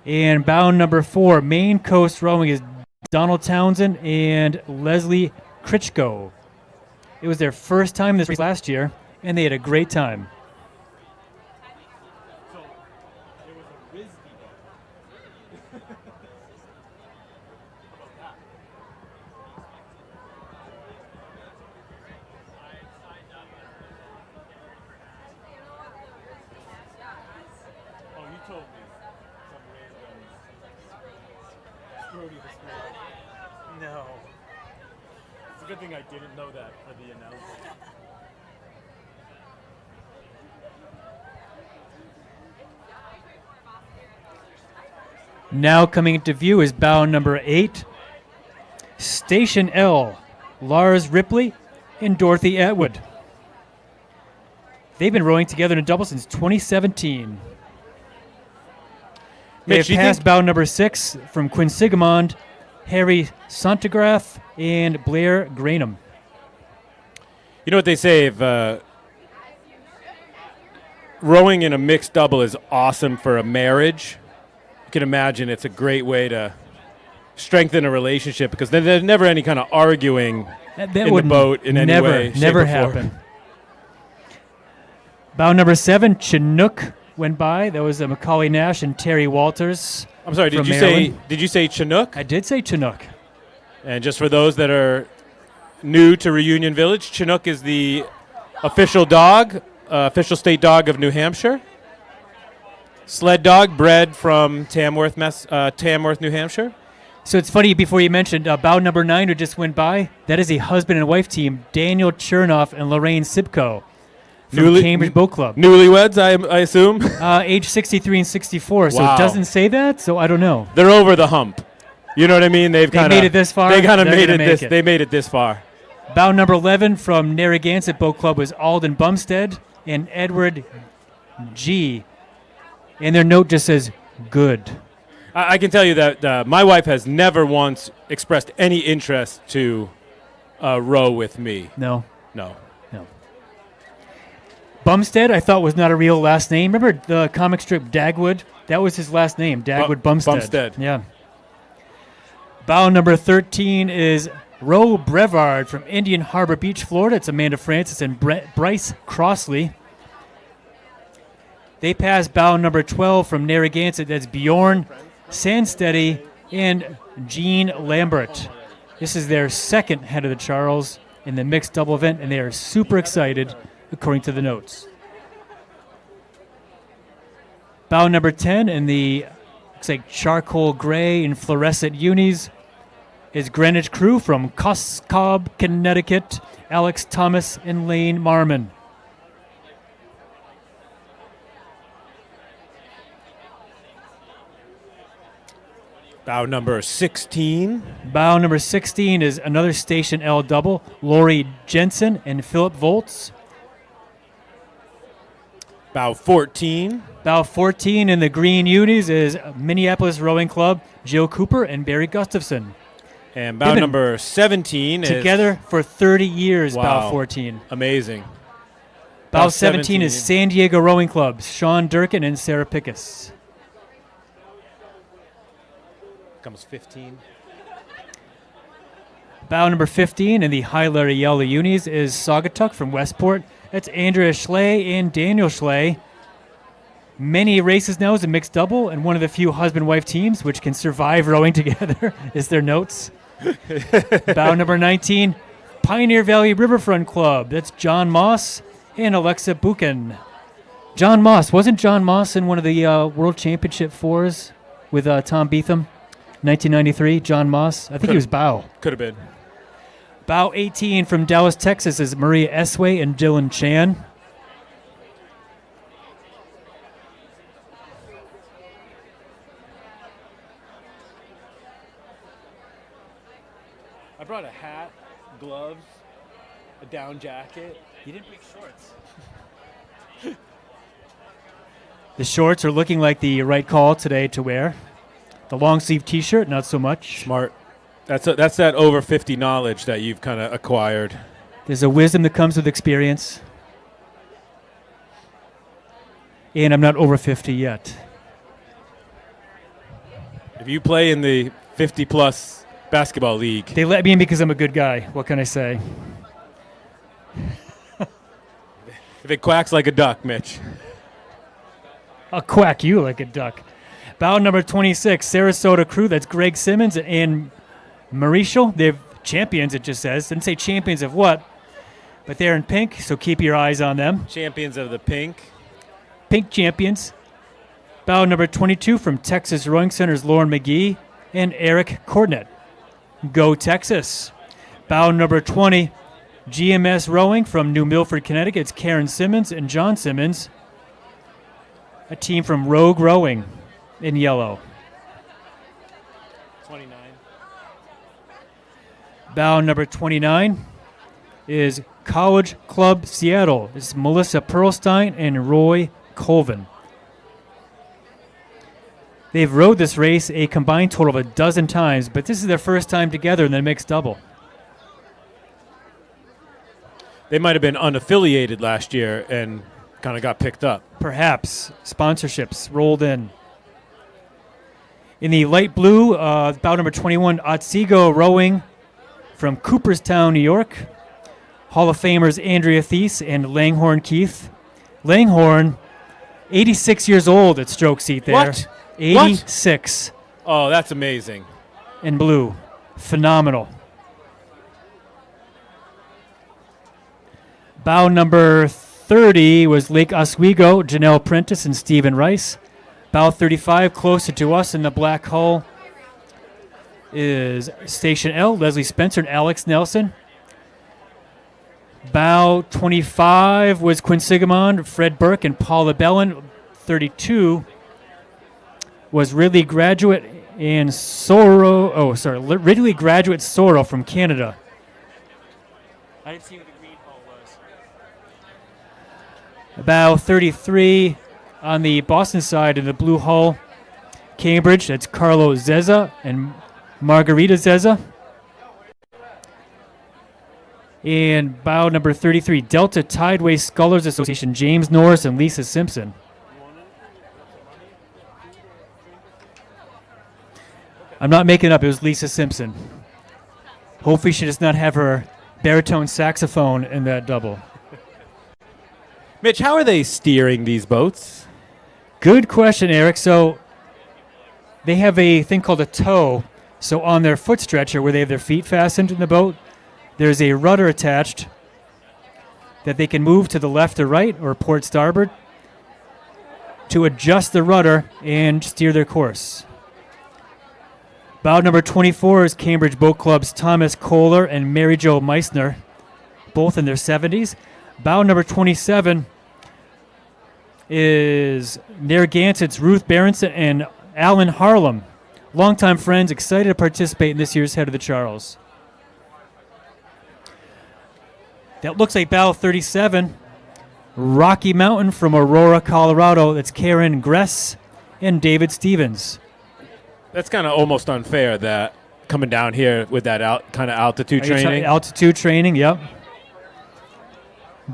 And bow number 4, Main Coast Rowing, is Donald Townsend and Leslie Critchko. It was their first time this race last year, and they had a great time. No. It's a good thing I didn't know that for the announcement. Now coming into view is bow number 8, Station L, Lars Ripley and Dorothy Atwood. They've been rowing together in a double since 2017. They have passed bow number 6 from Quinsigamond, Harry Santagrath and Blair Granum. You know what they say, if rowing in a mixed double is awesome for a marriage, you can imagine it's a great way to strengthen a relationship, because then there's never any kind of arguing in the boat in any way, never shape, or form. happen. Bow number 7, Chinook went by. That was Macaulay Nash and Terry Walters. I'm sorry, did you say Chinook? I did say Chinook. And just for those that are new to Reunion Village, Chinook is the official dog, official state dog of New Hampshire. Sled dog bred from Tamworth, New Hampshire. So it's funny, before you mentioned bow number 9 who just went by, that is a husband and wife team, Daniel Chernoff and Lorraine Sipko from Cambridge Boat Club. Newlyweds, I assume? Age 63 and 64, so Wow. it doesn't say that, so I don't know. They're over the hump. You know what I mean? They made it this far. They kind of They're made gonna it make this. it. They made it this far. Bow number 11 from Narragansett Boat Club was Alden Bumstead and Edward G. And their note just says, good. I can tell you that my wife has never once expressed any interest to row with me. No. No. Bumstead, I thought, was not a real last name. Remember the comic strip Dagwood? That was his last name, Dagwood Bumstead. Bumstead. Yeah. Bow number 13 is Roe Brevard from Indian Harbor Beach, Florida. It's Amanda Francis and Bryce Crossley. They pass bow number 12 from Narragansett. That's Bjorn Sandsteady and Jean Lambert. This is their second head of the Charles in the mixed double event, and they are super excited, according to the notes. Bow number 10 in the, looks like charcoal gray and fluorescent unis is Greenwich Crew from Coscob, Connecticut, Alex Thomas and Lane Marmon. Bow number 16. Bow number 16 is another Station L double, Lori Jensen and Philip Volts. Bow 14. Bow 14 in the green unis is Minneapolis Rowing Club, Jill Cooper and Barry Gustafson. And bow number 17 is... Together for 30 years, Wow. bow 14. Amazing. Bow 17 is San Diego Rowing Club, Sean Durkin and Sarah Pickus. Comes 15. Bow number 15 in the highlighter yellow unis is Saugatuck from Westport. That's Andrea Schley and Daniel Schley. Many races now as a mixed double, and one of the few husband-wife teams which can survive rowing together is their notes. Bow number 19, Pioneer Valley Riverfront Club. That's John Moss and Alexa Buchan. John Moss. Wasn't John Moss in one of the World Championship fours with Tom Beetham? 1993, John Moss. I think he was bow. Could have been. Bow 18 from Dallas, Texas is Maria Esway and Dylan Chan. I brought a hat, gloves, a down jacket. You didn't bring shorts. The shorts are looking like the right call today to wear. The long sleeve T-shirt, not so much. Smart. That's that over 50 knowledge that you've kind of acquired. There's a wisdom that comes with experience. And I'm not over 50 yet. If you play in the 50-plus basketball league. They let me in because I'm a good guy. What can I say? If it quacks like a duck, Mitch. I'll quack you like a duck. Bout number 26, Sarasota Crew. That's Greg Simmons and Mauricio. They're champions, it just says. Didn't say champions of what, but they're in pink, so keep your eyes on them. Champions of the pink. Pink champions. Bout number 22 from Texas Rowing Center's Lauren McGee and Eric Cordnet. Go Texas. Bout number 20, GMS Rowing from New Milford, Connecticut. It's Karen Simmons and John Simmons. A team from Rogue Rowing in yellow. 29. Bow number 29 is College Club Seattle. It's Melissa Perlstein and Roy Colvin. They've rowed this race a combined total of 12 times, but this is their first time together in the mixed double. They might have been unaffiliated last year and kind of got picked up. Perhaps. Sponsorships rolled in. In the light blue, bout number 21, Otsego Rowing from Cooperstown, New York. Hall of Famers Andrea Thies and Langhorne Keith. Langhorne, 86 years old at stroke seat there. What? 86. What? Oh, that's amazing. In blue. Phenomenal. Bow number 30 was Lake Oswego, Janelle Prentice and Stephen Rice. Bow 35, closer to us in the black hull, is Station L, Leslie Spencer and Alex Nelson. Bow 25 was Quinsigamond, Fred Burke and Paula Bellin. 32 was Ridley Graduate and Ridley Graduate Sorrow from Canada. I didn't see what the green hull was. About 33 on the Boston side of the blue hull, Cambridge, that's Carlo Zezza and Margarita Zezza. And bow number 33, Delta Tideway Scullers Association, James Norris and Lisa Simpson. I'm not making it up, it was Lisa Simpson. Hopefully she does not have her baritone saxophone in that double. Mitch, how are they steering these boats? Good question, Eric. So they have a thing called a tow. So on their foot stretcher where they have their feet fastened in the boat, there's a rudder attached that they can move to the left or right or port starboard to adjust the rudder and steer their course. Bow number 24 is Cambridge Boat Club's Thomas Kohler and Mary Jo Meissner, both in their 70s. Bow number 27 is Narragansett's Ruth Berenson and Alan Harlem, longtime friends, excited to participate in this year's Head of the Charles. That looks like bow 37, Rocky Mountain from Aurora, Colorado. That's Karen Gress and David Stevens. That's kind of almost unfair that coming down here with that kind of altitude training. Altitude training, yep.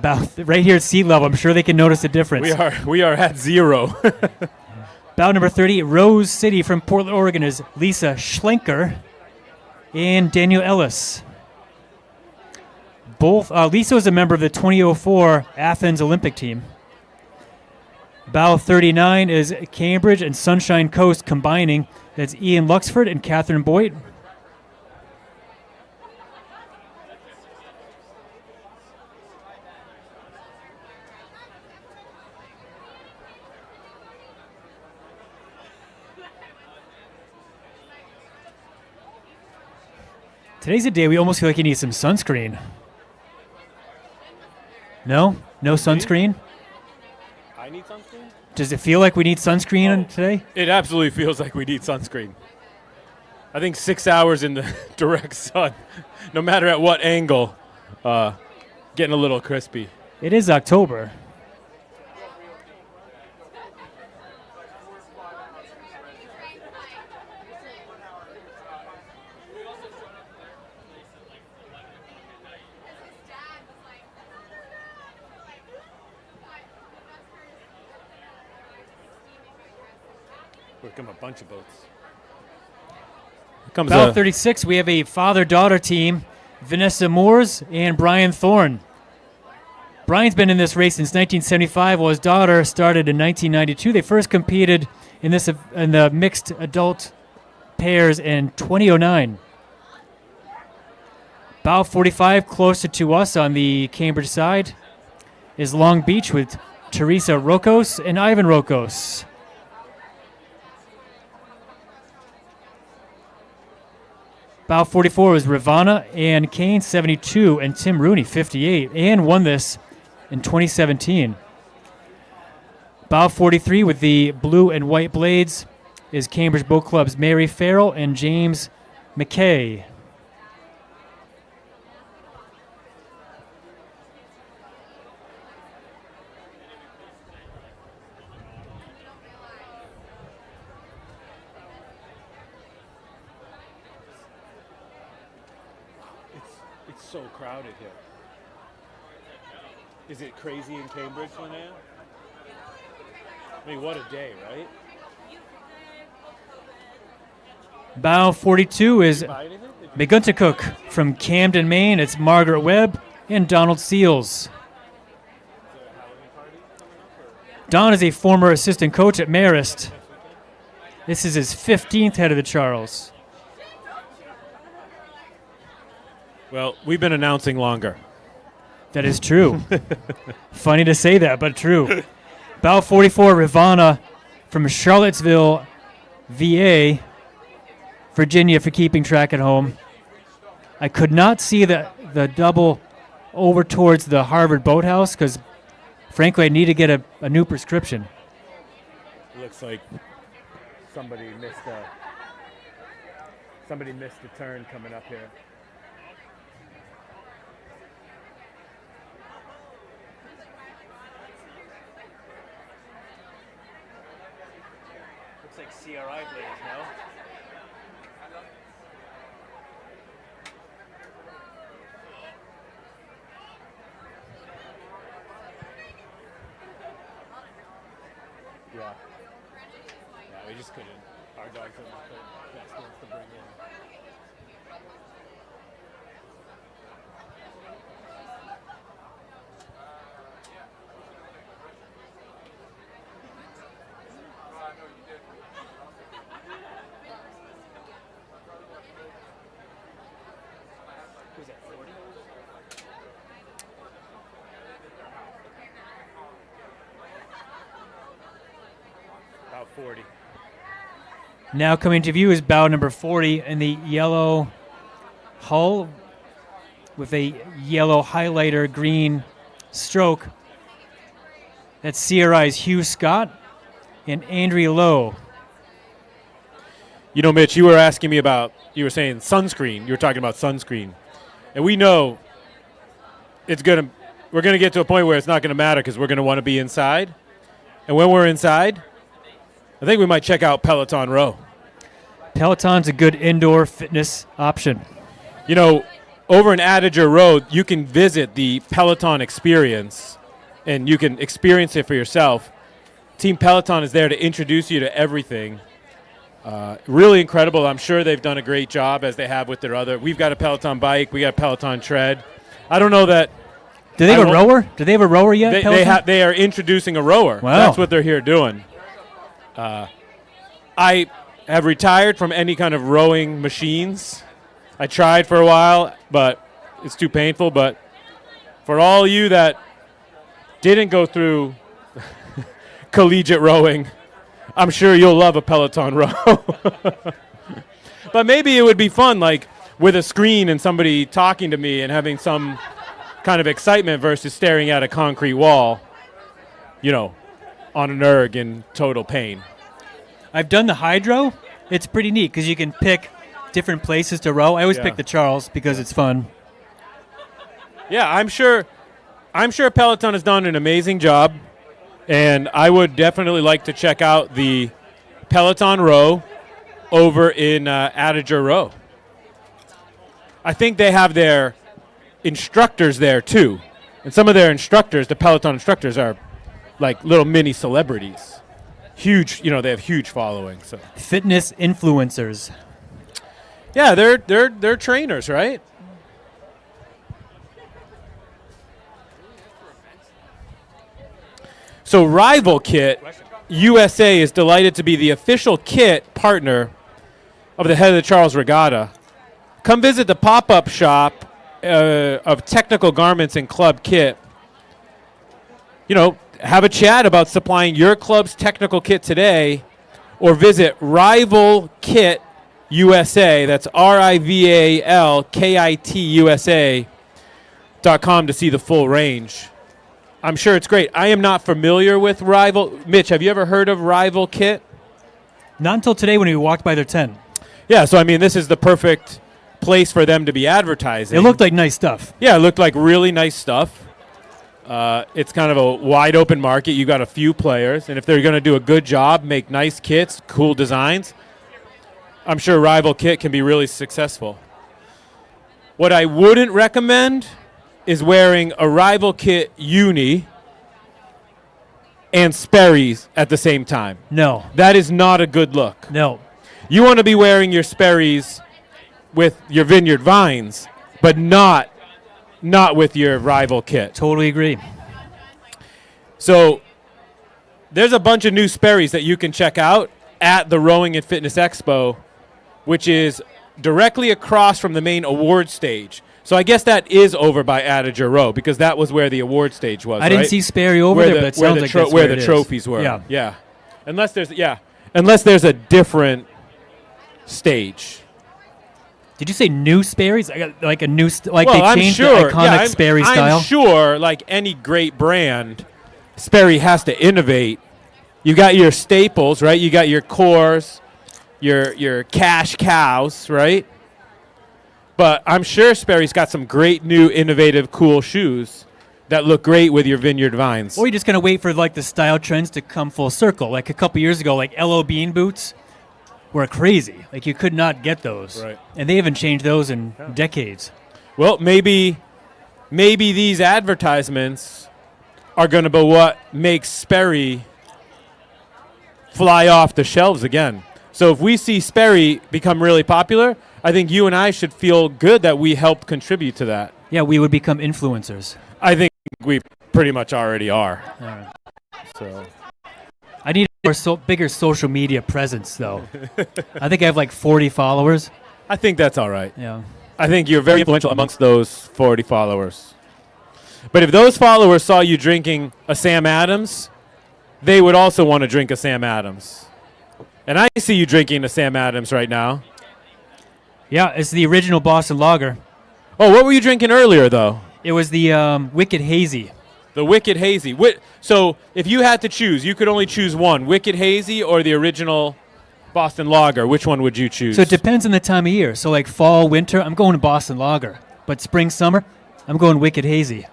Right here at sea level, I'm sure they can notice the difference. We are at zero. Bout number 30, Rose City from Portland, Oregon is Lisa Schlenker and Daniel Ellis. Both Lisa was a member of the 2004 Athens Olympic team. Bow 39 is Cambridge and Sunshine Coast combining. That's Ian Luxford and Catherine Boyd. Today's a day we almost feel like you need some sunscreen. No? No sunscreen? I need sunscreen? Does it feel like we need sunscreen today? It absolutely feels like we need sunscreen. I think 6 hours in the direct sun, no matter at what angle, getting a little crispy. It is October. Here come a bunch of boats. About 36, we have a father-daughter team, Vanessa Moores and Brian Thorne. Brian's been in this race since 1975, while his daughter started in 1992. They first competed in the mixed adult pairs in 2009. Bow 45, closer to us on the Cambridge side, is Long Beach with Teresa Rocos and Ivan Rocos. Bow 44 was Ravana and Kane, 72, and Tim Rooney, 58, and won this in 2017. Bow 43 with the blue and white blades is Cambridge Boat Club's Mary Farrell and James McKay. It's so crowded here. Is it crazy in Cambridge, Linnea? I mean, what a day, right? Bow 42 is Meguntakuk from Camden, Maine. It's Margaret Webb and Donald Seals. Don is a former assistant coach at Marist. This is his 15th head of the Charles. Well, we've been announcing longer. That is true. Funny to say that, but true. Bow 44, Ravana from Charlottesville, VA, Virginia, for keeping track at home. I could not see the double over towards the Harvard Boathouse because, frankly, I need to get a new prescription. Looks like somebody missed a turn coming up here. Looks like CRI blades, no? Yeah. Yeah, we just couldn't. Our dogs are not the best ones to bring in. About 40. Now coming to view is bow number 40 in the yellow hull with a yellow highlighter green stroke. That's CRI's Hugh Scott and Andrea Lowe. You know, Mitch, you were saying sunscreen. You were talking about sunscreen. And we know we're going to get to a point where it's not going to matter because we're going to want to be inside. And when we're inside, I think we might check out Peloton Row. Peloton's a good indoor fitness option. You know, over in Adager Road, you can visit the Peloton experience, and you can experience it for yourself. Team Peloton is there to introduce you to everything. Really incredible. I'm sure they've done a great job, as they have with their other. We've got a Peloton bike. We got a Peloton tread. I don't know that. Do they have a rower? Do they have a rower yet? They are introducing a rower. Wow. That's what they're here doing. I have retired from any kind of rowing machines. I tried for a while, but it's too painful. But for all you that didn't go through collegiate rowing, I'm sure you'll love a Peloton row. But maybe it would be fun, like with a screen and somebody talking to me and having some kind of excitement versus staring at a concrete wall, you know, on an erg in total pain. I've done the hydro. It's pretty neat because you can pick different places to row. I always Yeah. pick the Charles because it's fun. Yeah, I'm sure Peloton has done an amazing job, and I would definitely like to check out the Peloton row over in Adager Row. I think they have their instructors there too, and some of their instructors, the Peloton instructors, are like little mini celebrities. Huge, they have huge following. So Fitness influencers. yeah, they're trainers, right? So Rival Kit USA is delighted to be the official kit partner of the Head of the Charles Regatta. Come visit the pop-up shop of technical garments and club kit. Have a chat about supplying your club's technical kit today, or visit Rival Kit USA. That's RIVALKIT.com to see the full range. I'm sure it's great. I am not familiar with Rival. Mitch, have you ever heard of Rival Kit? Not until today when we walked by their tent. Yeah, so I mean, this is the perfect place for them to be advertising. It looked like nice stuff. Yeah, it looked like really nice stuff. It's kind of a wide open market. You got a few players, and if they're going to do a good job, make nice kits, cool designs, I'm sure Rival Kit can be really successful. What I wouldn't recommend is wearing a Rival Kit uni and Sperry's at the same time. No. That is not a good look. No. You want to be wearing your Sperry's with your Vineyard Vines, but not with your Rival Kit. Totally agree. So there's a bunch of new Sperry's that you can check out at the Rowing and Fitness Expo, which is directly across from the main award stage. So I guess that is over by Adager Row, because that was where the award stage was. I didn't right? see Sperry over there, but it sounds like that's where where the it trophies is. were. Yeah. Unless there's a different stage. Did you say new Sperry's? Like a new, they I'm changed sure, the iconic Sperry style? I'm sure, like any great brand, Sperry has to innovate. You got your staples, right? You got your cores, your cash cows, right? But I'm sure Sperry's got some great new, innovative, cool shoes that look great with your Vineyard Vines. Or you're just going to wait for like the style trends to come full circle. Like a couple years ago, like LO Bean boots were crazy. Like you could not get those. Right. And they haven't changed those in decades. Well, maybe these advertisements are going to be what makes Sperry fly off the shelves again. So if we see Sperry become really popular, I think you and I should feel good that we helped contribute to that. Yeah, we would become influencers. I think we pretty much already are. All right. So I need a bigger social media presence, though. I think I have like 40 followers. I think that's all right. Yeah. I think you're very influential amongst those 40 followers. But if those followers saw you drinking a Sam Adams, they would also want to drink a Sam Adams. And I see you drinking a Sam Adams right now. Yeah, it's the original Boston Lager. Oh, what were you drinking earlier, though? It was the Wicked Hazy. The Wicked Hazy. So if you had to choose, you could only choose one, Wicked Hazy or the original Boston Lager. Which one would you choose? So it depends on the time of year. So like fall, winter, I'm going to Boston Lager. But spring, summer, I'm going Wicked Hazy.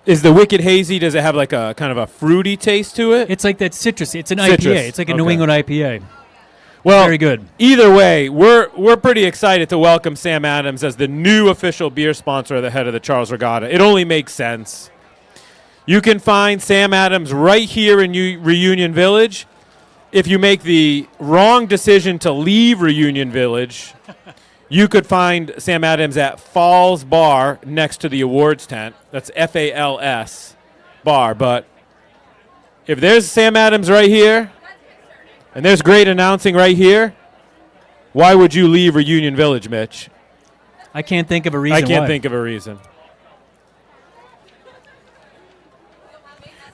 Is the Wicked Hazy, does it have like a kind of a fruity taste to it? It's like that citrusy. It's an Citrus. IPA. It's like a New England IPA. Well, very good. Either way, we're pretty excited to welcome Sam Adams as the new official beer sponsor of the Head of the Charles Regatta. It only makes sense. You can find Sam Adams right here in Reunion Village. If you make the wrong decision to leave Reunion Village, you could find Sam Adams at Falls Bar next to the awards tent. That's FALS bar. But if there's Sam Adams right here, and there's great announcing right here, why would you leave Reunion Village, Mitch? I can't think of a reason I can't why. think of a reason.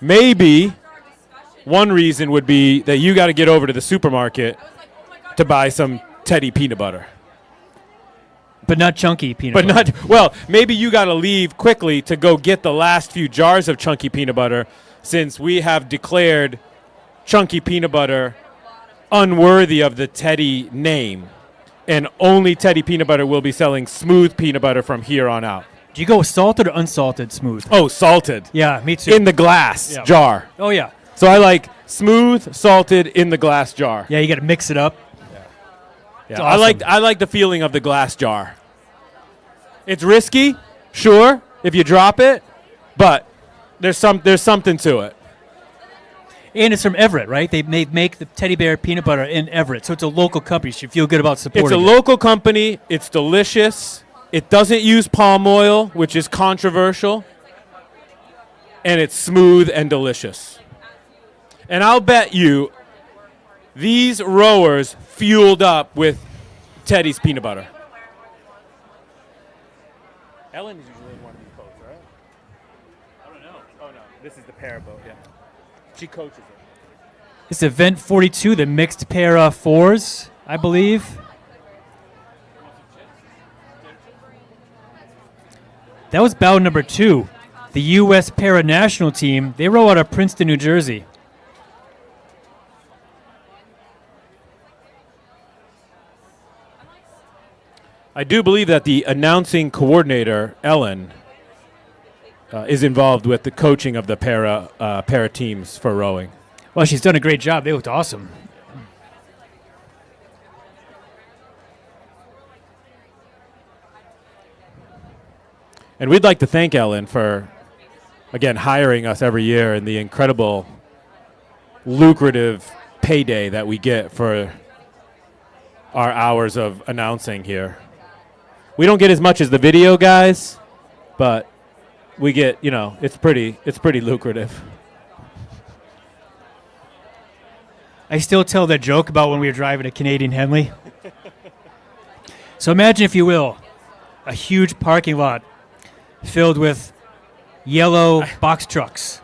Maybe one reason would be that you got to get over to the supermarket to buy some Teddy peanut butter. But not chunky peanut butter. Well, maybe you got to leave quickly to go get the last few jars of chunky peanut butter, since we have declared chunky peanut butter unworthy of the Teddy name. and only Teddy Peanut Butter will be selling smooth peanut butter from here on out. Do you go salted or unsalted smooth? Oh, salted. Yeah, me too. In the glass Yeah. jar. Oh, yeah. So I like smooth, salted in the glass jar. Yeah, you got to mix it up. Yeah. It's I like the feeling of the glass jar. It's risky, sure, if you drop it, but there's something to it. And it's from Everett, right? They make the teddy bear peanut butter in Everett, so it's a local company. You should feel good about supporting It's a it. local company. It's delicious. It doesn't use palm oil, which is controversial. And it's smooth and delicious. And I'll bet you these rowers fueled up with Teddy's peanut butter. Ellen is usually in one of these boats, right? I don't know. Oh, no. This is the pair boat, yeah. She coaches it. It's event 42, the mixed para fours, I believe. That was bout number 2. The U.S. para national team, they row out of Princeton, New Jersey. I do believe that the announcing coordinator, Ellen, is involved with the coaching of the para teams for rowing. Well, she's done a great job. They looked awesome. And we'd like to thank Ellen for, again, hiring us every year and the incredible, lucrative payday that we get for our hours of announcing here. We don't get as much as the video guys, but we get, it's pretty lucrative. I still tell that joke about when we were driving to Canadian Henley. So imagine, if you will, a huge parking lot filled with yellow box trucks.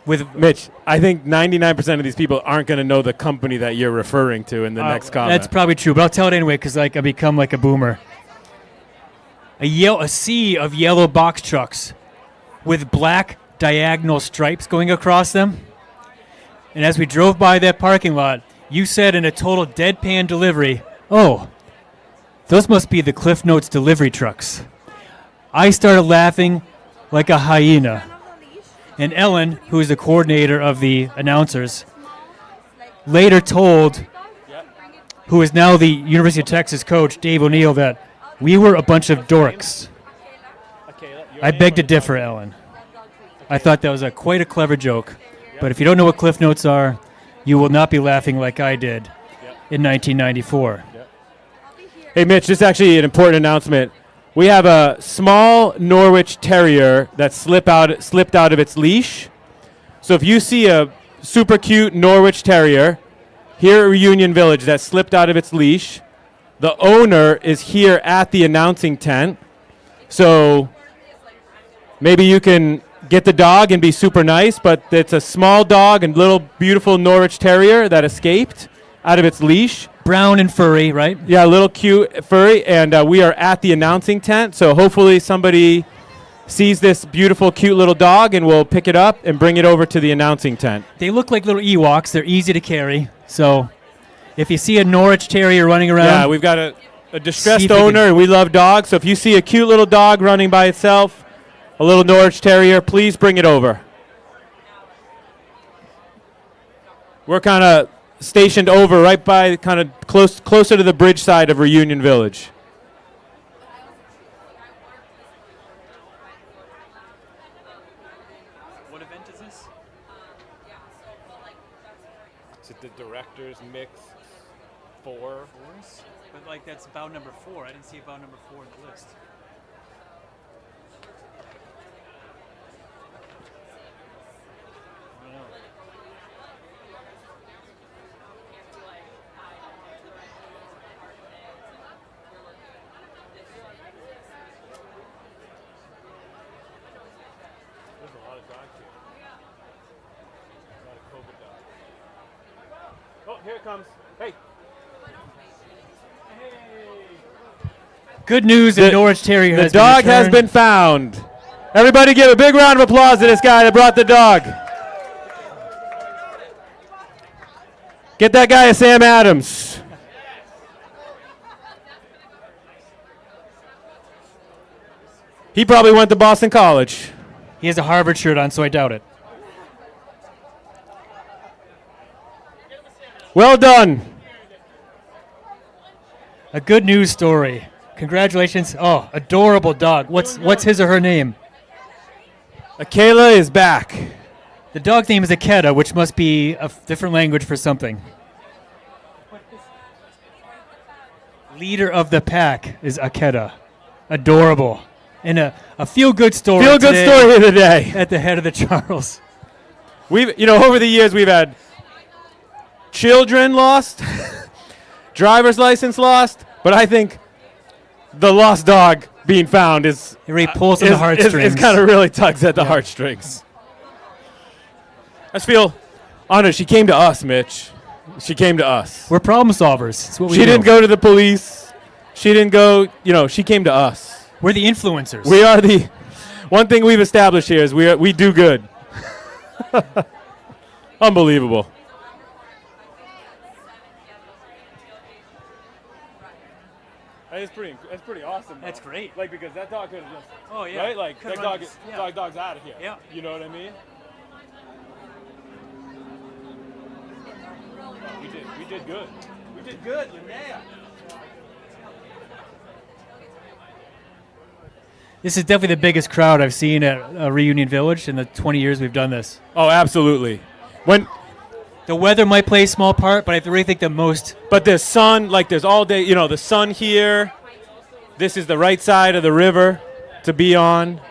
With Mitch, I think 99% of these people aren't going to know the company that you're referring to in the next comment. That's probably true, but I'll tell it anyway because I become like a boomer. A sea of yellow box trucks with black diagonal stripes going across them. And as we drove by that parking lot, you said in a total deadpan delivery, "Oh, those must be the Cliff Notes delivery trucks." I started laughing like a hyena. And Ellen, who is the coordinator of the announcers, later told, who is now the University of Texas coach, Dave O'Neill, that we were a bunch of dorks. I beg to differ, Ellen. I thought that was quite a clever joke. But if you don't know what Cliff Notes are, you will not be laughing like I did in 1994. Hey, Mitch, this is actually an important announcement. We have a small Norwich Terrier that slipped out of its leash. So if you see a super cute Norwich Terrier here at Reunion Village that slipped out of its leash, the owner is here at the announcing tent. So maybe you can get the dog and be super nice, but it's a small dog and little beautiful Norwich Terrier that escaped out of its leash. Brown and furry, right? Yeah, a little cute furry, and we are at the announcing tent, so hopefully somebody sees this beautiful, cute little dog and will pick it up and bring it over to the announcing tent. They look like little Ewoks. They're easy to carry. So if you see a Norwich Terrier running around... Yeah, we've got a distressed owner, and we love dogs, so if you see a cute little dog running by itself, a little Norwich Terrier, please bring it over. We're kind of stationed over right by, kind of closer to the bridge side of Reunion Village. What event is this? Is it the director's mix 4? But that's bout number 4. I didn't see bout number 4 in the list. Oh, here it comes. Hey. Good news, the Norwich Terrier The dog has been found. Everybody give a big round of applause to this guy that brought the dog. Get that guy a Sam Adams. He probably went to Boston College. He has a Harvard shirt on, so I doubt it. Well done. A good news story. Congratulations. Oh, adorable dog. What's his or her name? Akela is back. The dog's name is Akeda, which must be a different language for something. Leader of the pack is Akeda. Adorable. And a feel-good story. Feel-good story of the day. At the head of the Charles. We've, over the years, we've had children lost, driver's license lost, but I think the lost dog being found is it really pulls on the heartstrings. It kind of really tugs at the heartstrings. I just feel honored. She came to us, Mitch. She came to us. We're problem solvers. That's what we do. She didn't go to the police. She didn't go, she came to us. We're the influencers. We are the one thing we've established here is we do good. Unbelievable. That's pretty awesome. That's great. Like, because that dog could have just, oh yeah, right? Like could've that run dog's out of here. Yeah. You know what I mean? We did good. We did good, Linnea. This is definitely the biggest crowd I've seen at Reunion Village in the 20 years we've done this. Oh, absolutely. When the weather might play a small part, but I really think the most. But there's sun, like there's all day, the sun here. This is the right side of the river to be on.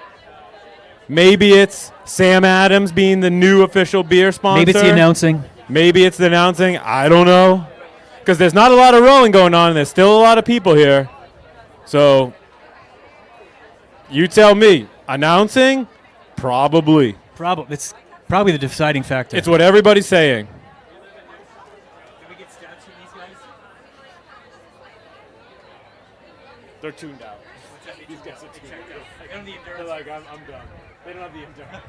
Maybe it's Sam Adams being the new official beer sponsor. Maybe it's the announcing. Maybe it's the announcing. I don't know. Because there's not a lot of rowing going on, and there's still a lot of people here. So, you tell me. Announcing? Probably. It's probably the deciding factor. It's what everybody's saying. Can we get stats from these guys? They're tuned out. These guys are tuned out. They're like, I'm done. They don't have the endurance.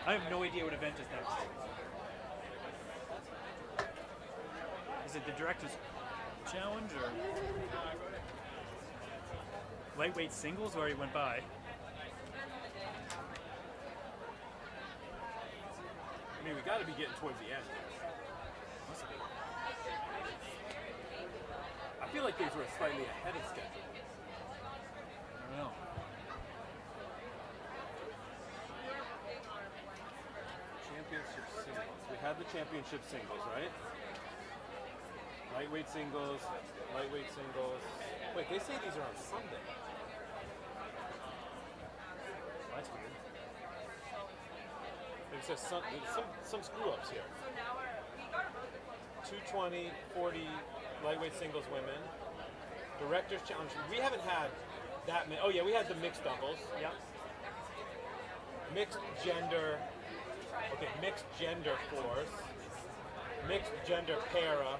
I have no idea what event is next. Is it the Director's Challenge or lightweight singles? Already went by. I mean, we got to be getting towards the end. I feel like these were slightly ahead of schedule. I don't know. Championship singles. We had the championship singles, right? Lightweight singles, lightweight singles. Wait, they say these are on Sunday. That's weird. It says some screw ups here. 220, 40 lightweight singles women. Director's Challenge. We haven't had that many. Oh yeah, we had the mixed doubles. Yep. Mixed gender. Okay, mixed gender fours. Mixed gender para.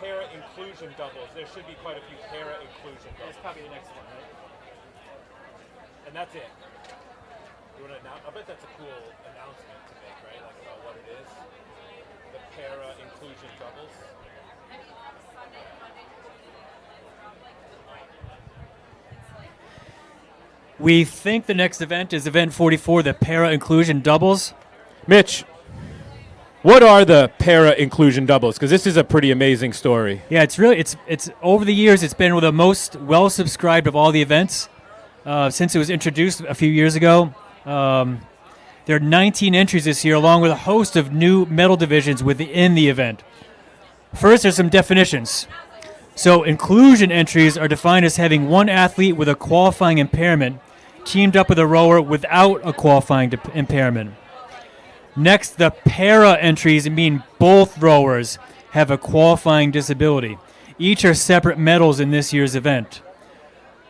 Para inclusion doubles. There should be quite a few para inclusion doubles. That's probably the next one, right? And that's it. You want to announce? I bet that's a cool announcement to make, right? Like about what it is. The para inclusion doubles. We think the next event is event 44, the para inclusion doubles. Mitch, what are the para inclusion doubles? Because this is a pretty amazing story. Yeah, it's over the years, it's been one of the most well subscribed of all the events since it was introduced a few years ago. There are 19 entries this year, along with a host of new medal divisions within the event. First, there's some definitions. So, inclusion entries are defined as having one athlete with a qualifying impairment teamed up with a rower without a qualifying impairment. Next, the para entries mean both rowers have a qualifying disability. Each are separate medals in this year's event.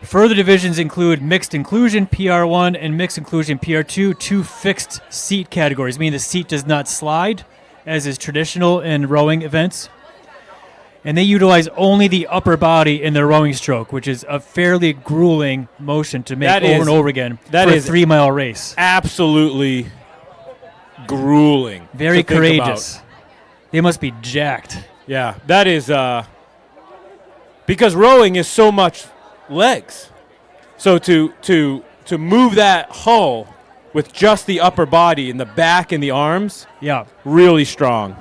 Further divisions include mixed inclusion, PR1, and mixed inclusion, PR2, two fixed seat categories, meaning the seat does not slide, as is traditional in rowing events. And they utilize only the upper body in their rowing stroke, which is a fairly grueling motion to make over and over again for a 3-mile race. Absolutely grueling. Very courageous. They must be jacked. Yeah, that is because rowing is so much legs. So to move that hull with just the upper body and the back and the arms, Yeah. really strong.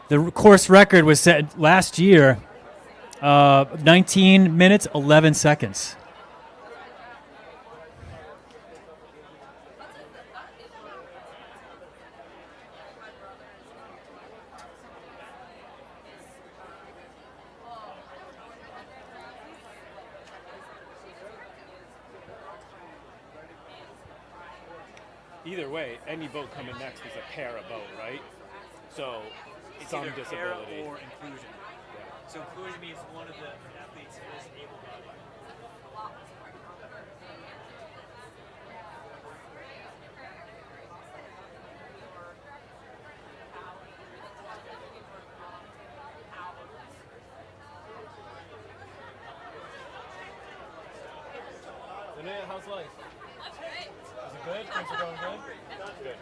The course record was set last year, 19 minutes, 11 seconds. Either way, any boat coming next is a para boat, right? So It's some either para disability. or inclusion. So inclusion means one of the athletes is able-bodied. Linnea, how's life? That's great. Is it good? Things are going good? Good.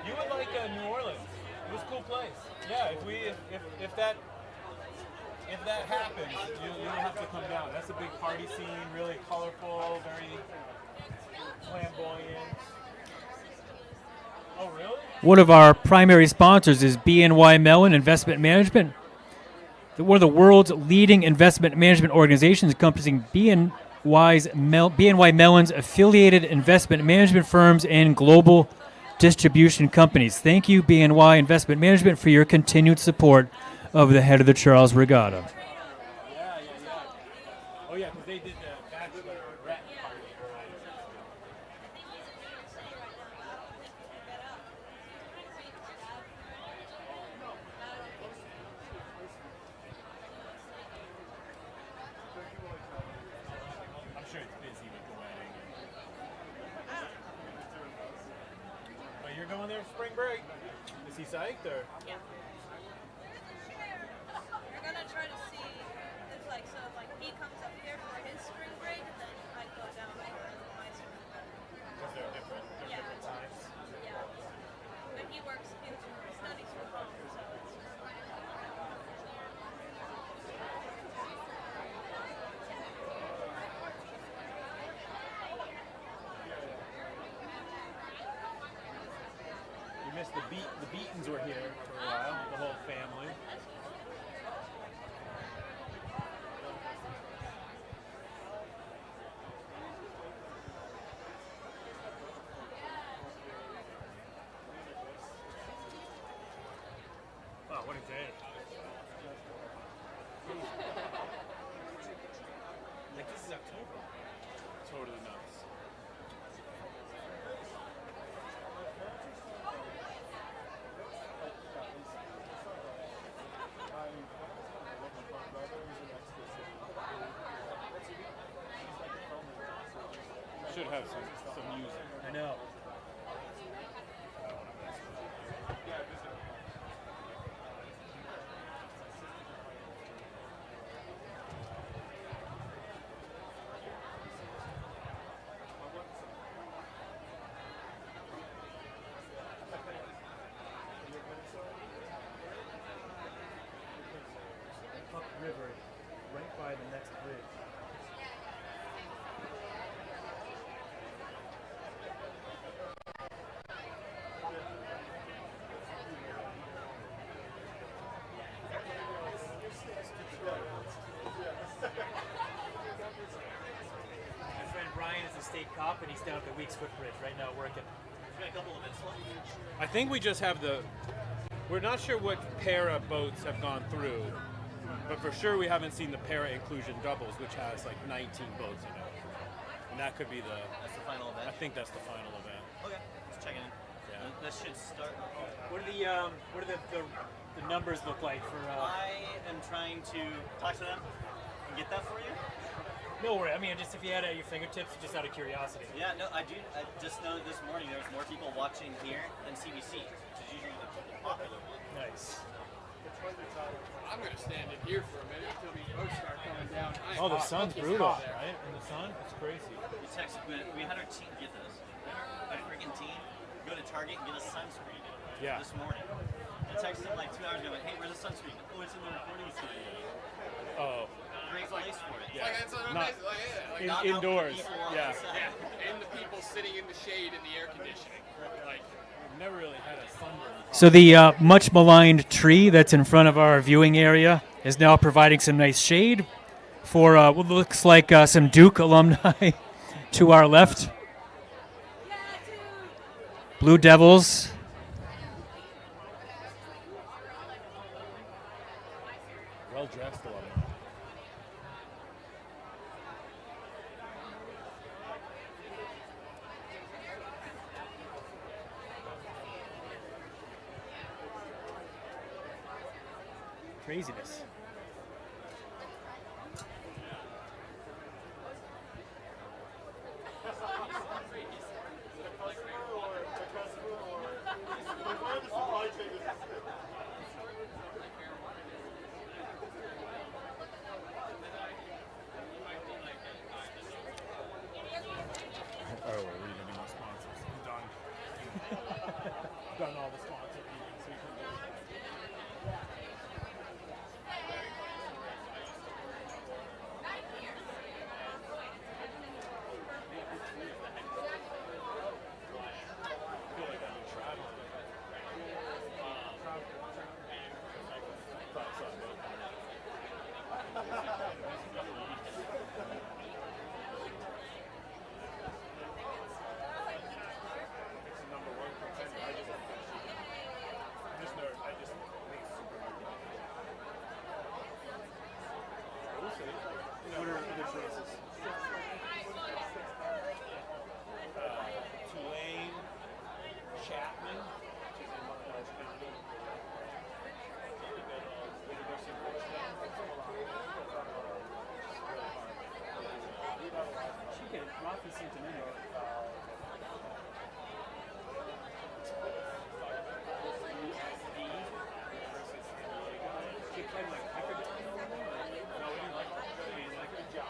You would like New Orleans. It was a cool place. Yeah, if that happens, you'll have to come down. That's a big party scene, really colorful, very flamboyant. Oh, really? One of our primary sponsors is BNY Mellon Investment Management. One of the world's leading investment management organizations, encompassing BNY Mellon's affiliated investment management firms and global distribution companies. Thank you, BNY Investment Management, for your continued support of the Head of the Charles Regatta. Oh, yeah, because they did the bachelor party. I'm sure it's busy with the wedding. But you're going there for spring break. Is he psyched or? Yeah. We're gonna try to see if like he comes up here for his spring break and then I go down for my spring break. Because they're different times. Yeah. But he studies from home, so it's You missed the Beatons were here for a while, the whole family. Wow, what a day. Like this is October. Totally nuts. Should have some music. I know. Up river, right by the next bridge. My friend Brian is a state cop and he's down at the Weeks Foot Bridge right now working. We got a couple of events left. I think we just have we're not sure what para boats have gone through, but for sure we haven't seen the para inclusion doubles, which has like 19 boats in it. And that could be That's the final event? I think that's the final event. Okay, let's check in. Yeah. This should start. What do the numbers look like for? I am trying to talk to them and get that for you. No worry. I mean, just if you had it at your fingertips, just out of curiosity. Yeah, no, I do. I just know this morning there was more people watching here than CBC, which is usually the popular one. Nice. I'm going to stand in here for a minute until these boats start coming. Oh, the sun's brutal, right? In the sun, it's crazy. We texted, we had our team get this. Our freaking team go to Target and get a sunscreen. Yeah. This morning. I texted him like 2 hours ago, like, hey, where's the sunscreen? Oh, it's in the recording studio. Oh. Great place for it. Yeah. Like, it's Not- amazing. Like, yeah, like, in- Not out for indoors. people on Yeah. the side. yeah. And the people sitting in the shade in the air conditioning. Like, We've never really had a sunburn. So the much maligned tree that's in front of our viewing area is now providing some nice shade for what looks like some Duke alumni to our left. Blue Devils. Well dressed alumni. Craziness. Oh, we're leaving no sponsors. I'm done. Done all the sponsor meetings. What are other choices? Tulane, Chapman, which is in Orange County. She could Rocky Centennial. She played like Pickard. No, we didn't like her. I mean, like, good job.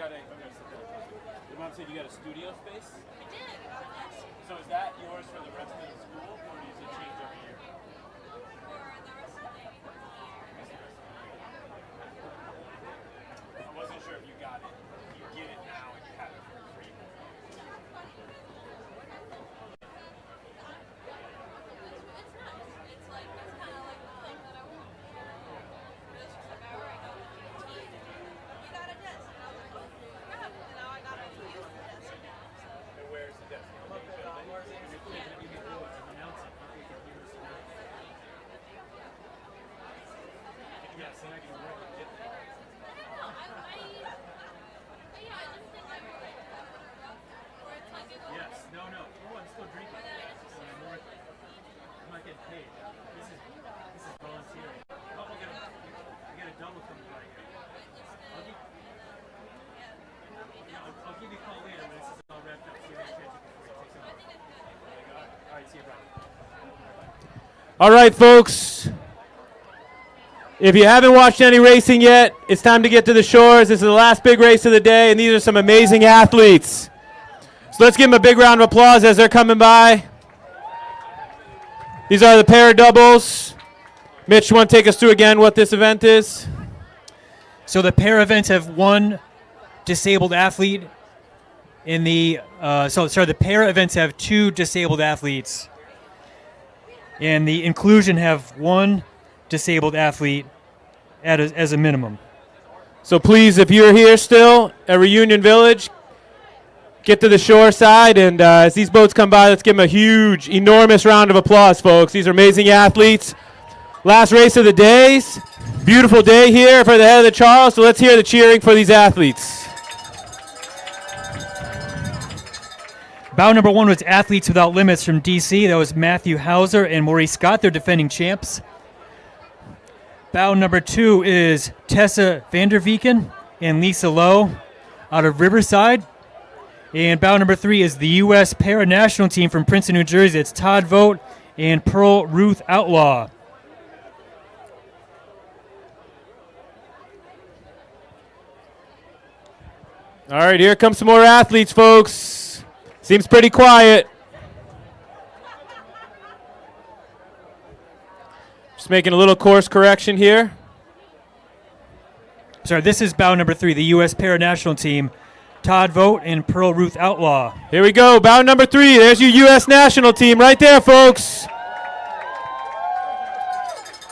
got a. Your mom said you got a studio space. I did. I got a desk. So is that yours for the rest of the school, or does it change every year? For the rest of the year. I wasn't sure if you got it. You get it now and you have it for free. It's nice. It's like, it's kind of like the thing that I want. It's just like, all right, you got a desk. And I was like, oh, crap. And now I got to use the desk now. So. And where's the desk? Yes, and I can work with it. Yes, no. Oh, I'm still drinking. I'm not getting paid. This is volunteering. Oh, I get a double coming by here. I'll give you a call later when this is all wrapped up. See if I can catch you before you take off. All right, see you, Brian. All right, folks. If you haven't watched any racing yet, it's time to get to the shores. This is the last big race of the day, and these are some amazing athletes. So let's give them a big round of applause as they're coming by. These are the para doubles. Mitch, you want to take us through again what this event is? So the para events have one disabled athlete in the the para events have two disabled athletes, and the inclusion have one disabled athlete as a minimum. So please, if you're here still at Reunion Village, get to the shore side, and as these boats come by, let's give them a huge, enormous round of applause, folks. These are amazing athletes. Last race of the days. Beautiful day here for the head of the Charles, so let's hear the cheering for these athletes. Bout number 1 was Athletes Without Limits from DC. That was Matthew Hauser and Maurice Scott. They're defending champs. Bout number 2 is Tessa Vanderveken and Lisa Lowe out of Riverside. And bout number 3 is the U.S. Para National Team from Princeton, New Jersey. It's Todd Vogt and Pearl Ruth Outlaw. All right, here comes some more athletes, folks. Seems pretty quiet. Just making a little course correction here. Sorry, this is bout number 3, the U.S. Para National Team. Todd Vogt and Pearl Ruth Outlaw. Here we go, bout number 3. There's your U.S. National Team right there, folks.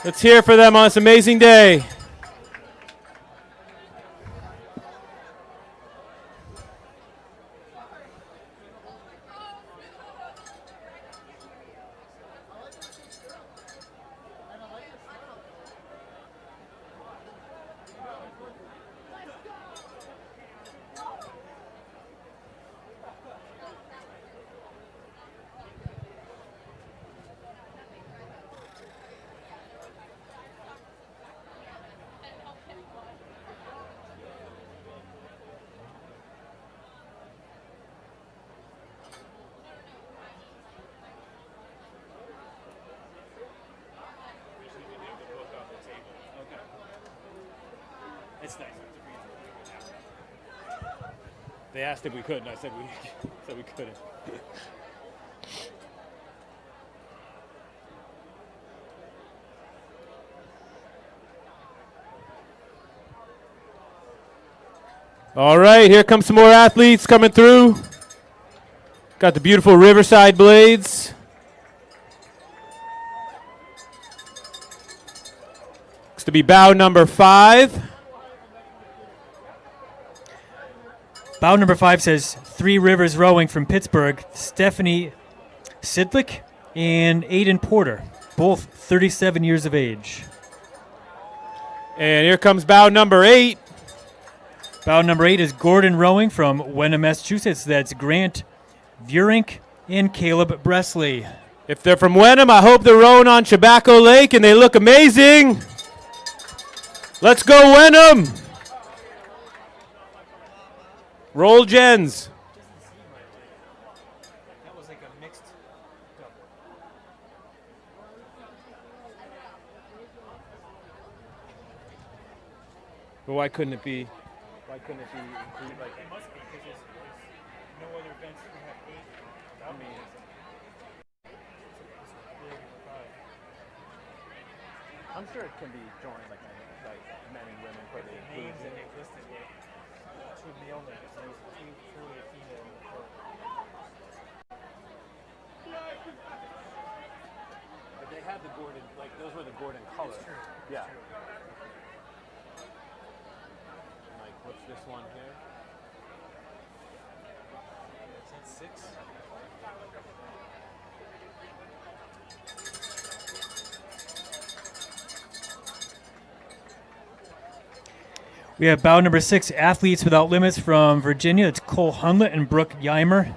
Let's hear for them on this amazing day. It's nice. They asked if we could, and I said we couldn't. All right, here comes some more athletes coming through. Got the beautiful Riverside blades. Looks to be bow number 5. Bout number 5 says Three Rivers Rowing from Pittsburgh, Stephanie Sidlick and Aiden Porter, both 37 years of age. And here comes bow number 8. Bout number 8 is Gordon Rowing from Wenham, Massachusetts. That's Grant Vurink and Caleb Bresley. If they're from Wenham, I hope they're rowing on Chabaco Lake, and they look amazing. Let's go, Wenham! Roll gens. That was like a mixed double. But why couldn't it be Why couldn't it be included? Like, It must be because there's no other events that have 8 without me. I'm sure it can be joined like men and women for the Names that they've listed here. 2 male names. There's 2 truly female. But they had the Gordon, like those were the Gordon colors. It's true. Yeah. It's true. Like, what's this one here? That's 6. We have bout number 6, Athletes Without Limits from Virginia. It's Cole Hunlett and Brooke Yimer.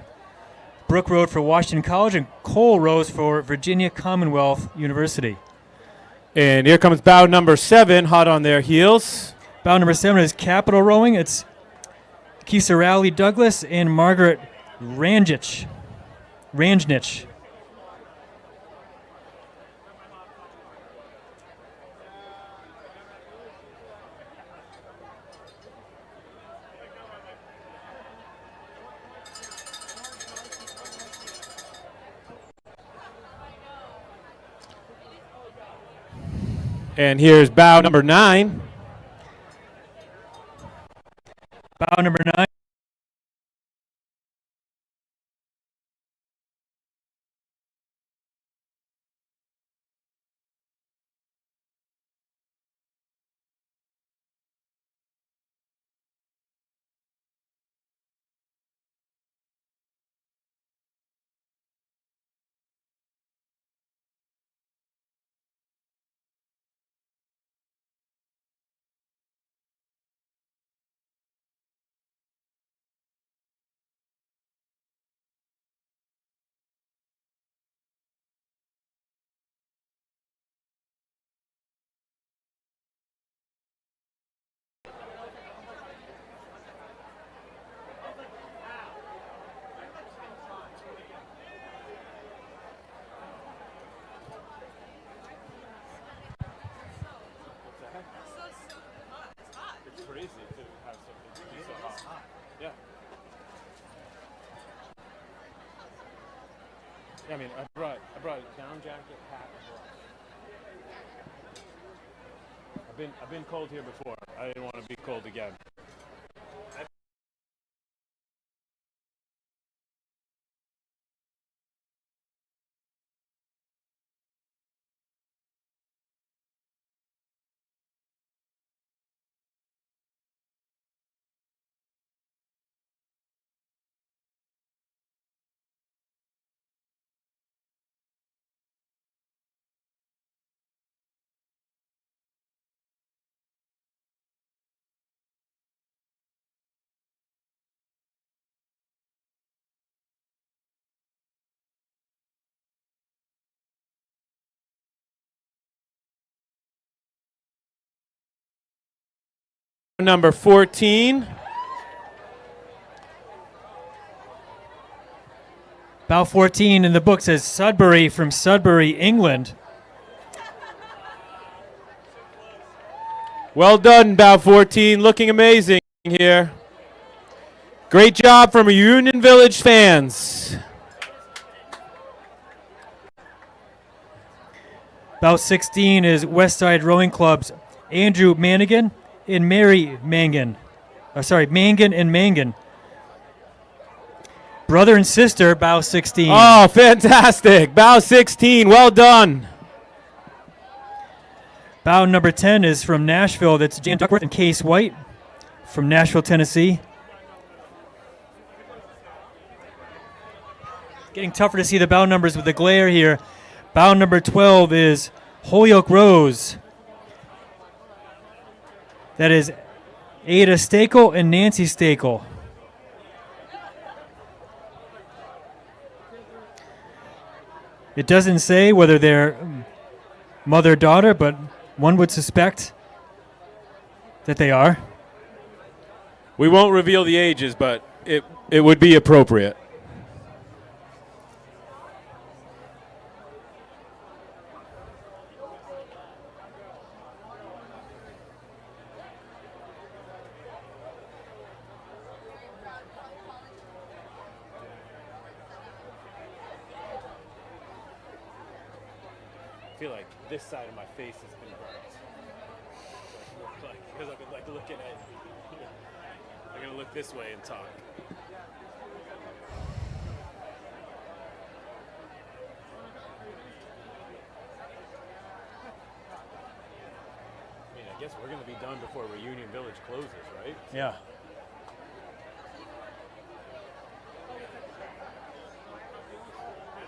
Brooke rode for Washington College, and Cole rose for Virginia Commonwealth University. And here comes bout number 7, hot on their heels. Bout number 7 is Capital Rowing. It's Kisarali Douglas and Margaret Ranjnich. And here's bout number 9. Bout number 9. It's crazy to have something be so hot. Yeah. I mean, I brought a down jacket, hat, and gloves. I've been cold here before. I didn't want to be cold again. Number 14. Bout 14 in the book says Sudbury from Sudbury, England. Well done, bout 14. Looking amazing here. Great job from Union Village fans. Bout 16 is Westside Rowing Club's Andrew Manigan and Mary Mangan. Mangan and Mangan. Brother and sister, bow 16. Oh, fantastic. Bow 16. Well done. Bow number 10 is from Nashville. That's Jan Duckworth and Case White from Nashville, Tennessee. Getting tougher to see the bow numbers with the glare here. Bow number 12 is Holyoke Rose. That is Ada Stakel and Nancy Stakel. It doesn't say whether they're mother-daughter, but one would suspect that they are. We won't reveal the ages, but it would be appropriate. feel like this side of my face has been burnt. Because I've been like looking at. I'm gonna look this way and talk. I mean, I guess we're gonna be done before Reunion Village closes, right? Yeah.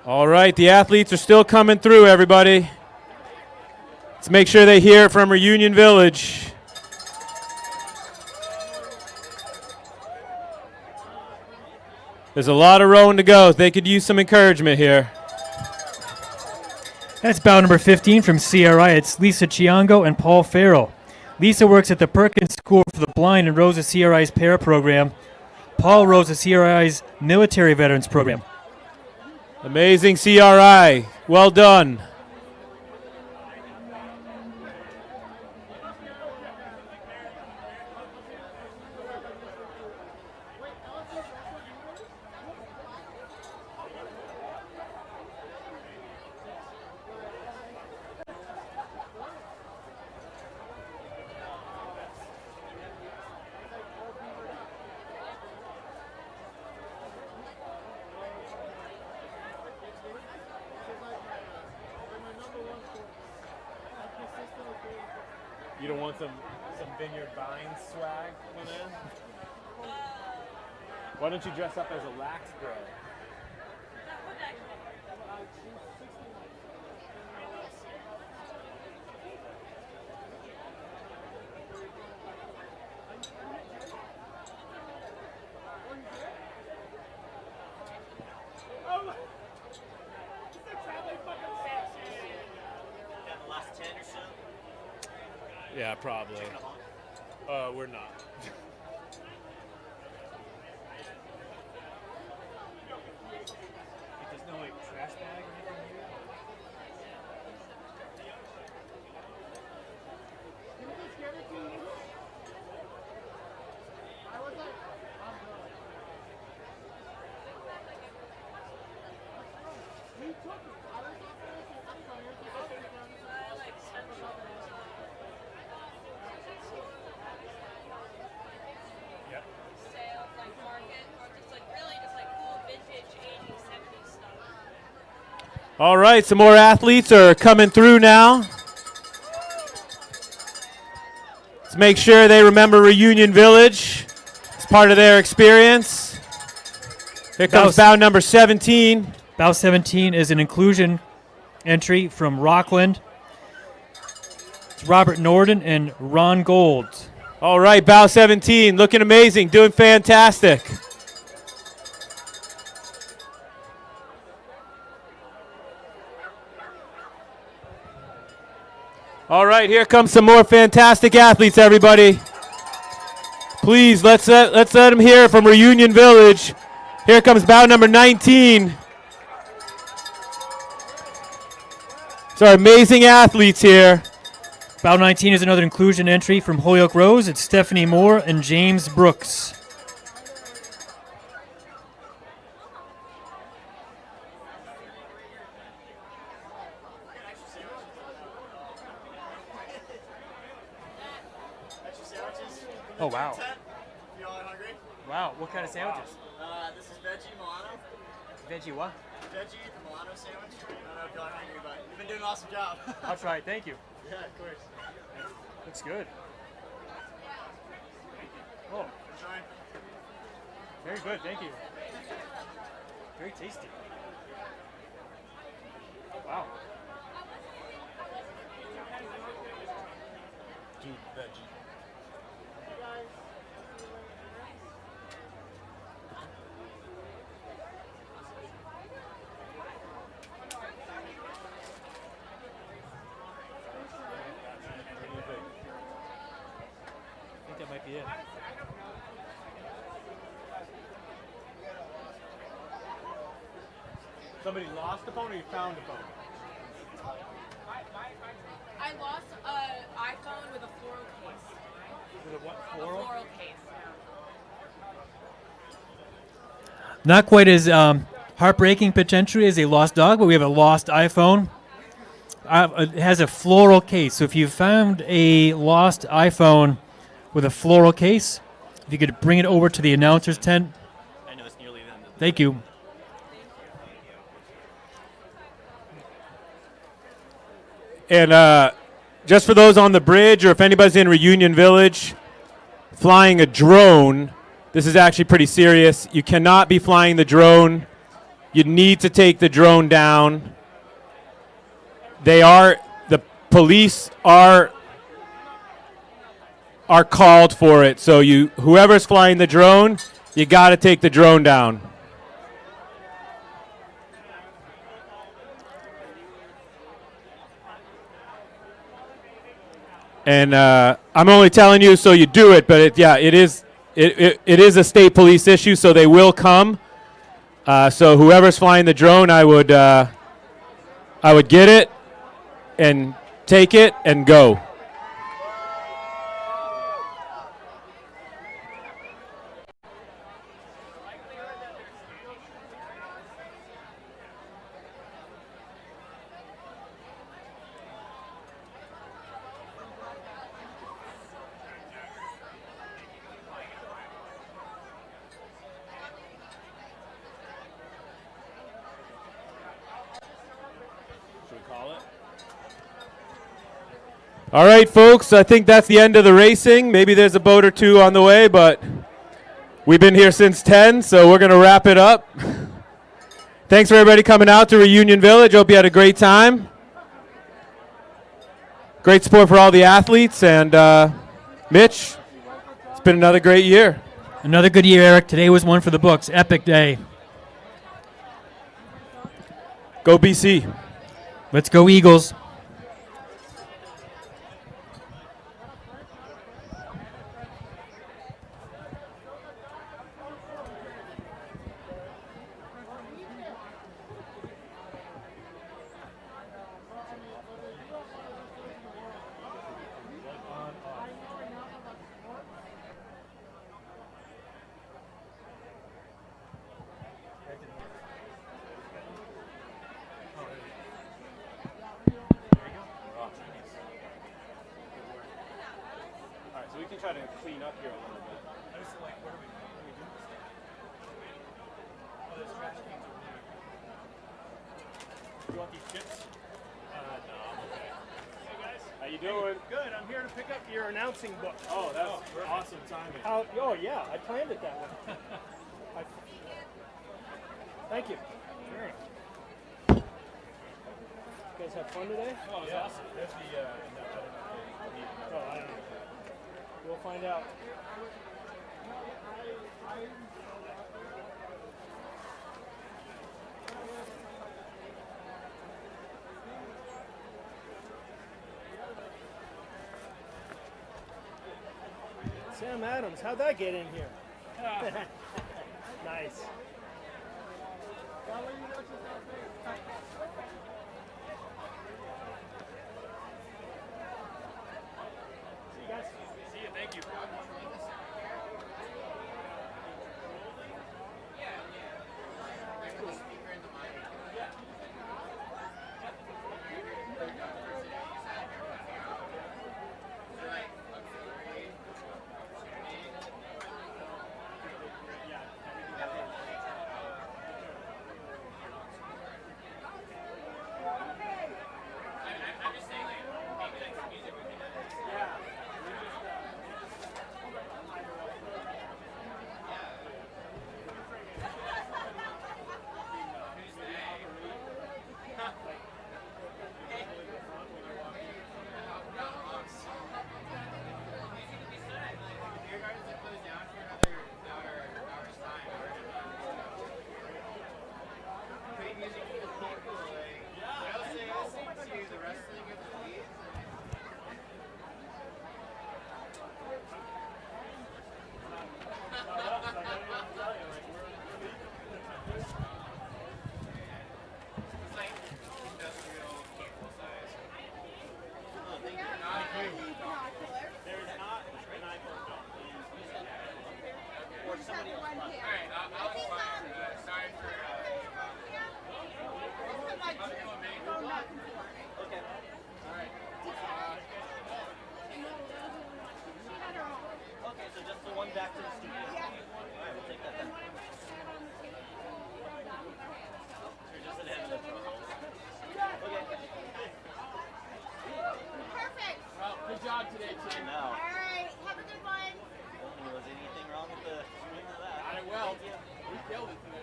All right, the athletes are still coming through, everybody. Let's make sure they hear it from Reunion Village. There's a lot of rowing to go. They could use some encouragement here. That's bout number 15 from CRI. It's Lisa Chiango and Paul Farrell. Lisa works at the Perkins School for the Blind and rows the CRI's para program. Paul rows the CRI's military veterans program. Amazing CRI. Well done. You don't want some Vineyard Vines swag on there? Why don't you dress up as a lax girl? Yeah, probably. We're not. There's no like trash bag or anything here? Sales, like market, or just like really just like cool vintage 80s, 70s stuff. All right, some more athletes are coming through now. Let's make sure they remember Reunion Village as part of their experience. Here comes bout number 17. Bout 17 is an inclusion entry from Rockland. It's Robert Norden and Ron Gold. All right, bout 17, looking amazing, doing fantastic. All right, here comes some more fantastic athletes, everybody. Please, let's let them hear from Reunion Village. Here comes bout number 19. So amazing athletes here. Bout 19 is another inclusion entry from Holyoke Rose. It's Stephanie Moore and James Brooks. Oh, wow. You all hungry? Wow, what kind of sandwiches? This is veggie Milano. Veggie what? Veggie, the Milano sandwich. I don't know if y'all are hungry, but you've been doing an awesome job. I'll try it, thank you. Yeah, of course. Looks good. Oh, Enjoy. very good, thank you. Very tasty. Wow. Veggie. I think that might be it. Somebody lost the phone or you found the phone? I lost an iPhone with a floral case. With a what? A Floral? floral case. Not quite as heartbreaking pitch entry as a lost dog, but we have a lost iPhone. It has a floral case. So if you found a lost iPhone with a floral case, if you could bring it over to the announcer's tent. I know it's nearly the end of the Thank you. And just for those on the bridge, or if anybody's in Reunion Village flying a drone, this is actually pretty serious. You cannot be flying the drone. You need to take the drone down. The police are called for it. So whoever's flying the drone, you got to take the drone down. And I'm only telling you so you do it, but it is a state police issue, so they will come. So whoever's flying the drone, I would get it and take it and go. All right, folks, I think that's the end of the racing. Maybe there's a boat or two on the way, but we've been here since 10, so we're going to wrap it up. Thanks for everybody coming out to Reunion Village. Hope you had a great time. Great support for all the athletes. And Mitch, it's been another great year. Another good year, Eric. Today was one for the books. Epic day. Go BC. Let's go Eagles. So we can try to clean up here a little bit. You want these chips? No, I'm okay. Hey guys. How you doing? Good. I'm here to pick up your announcing book. Oh, that's awesome timing. Oh yeah, I planned it that way. Thank you. Sure. You guys have fun today? Oh, it was awesome. There's the, Oh, I don't know. We'll find out. Sam Adams, how'd that get in here? Nice. See you guys. See you. Thank you. nailed it today.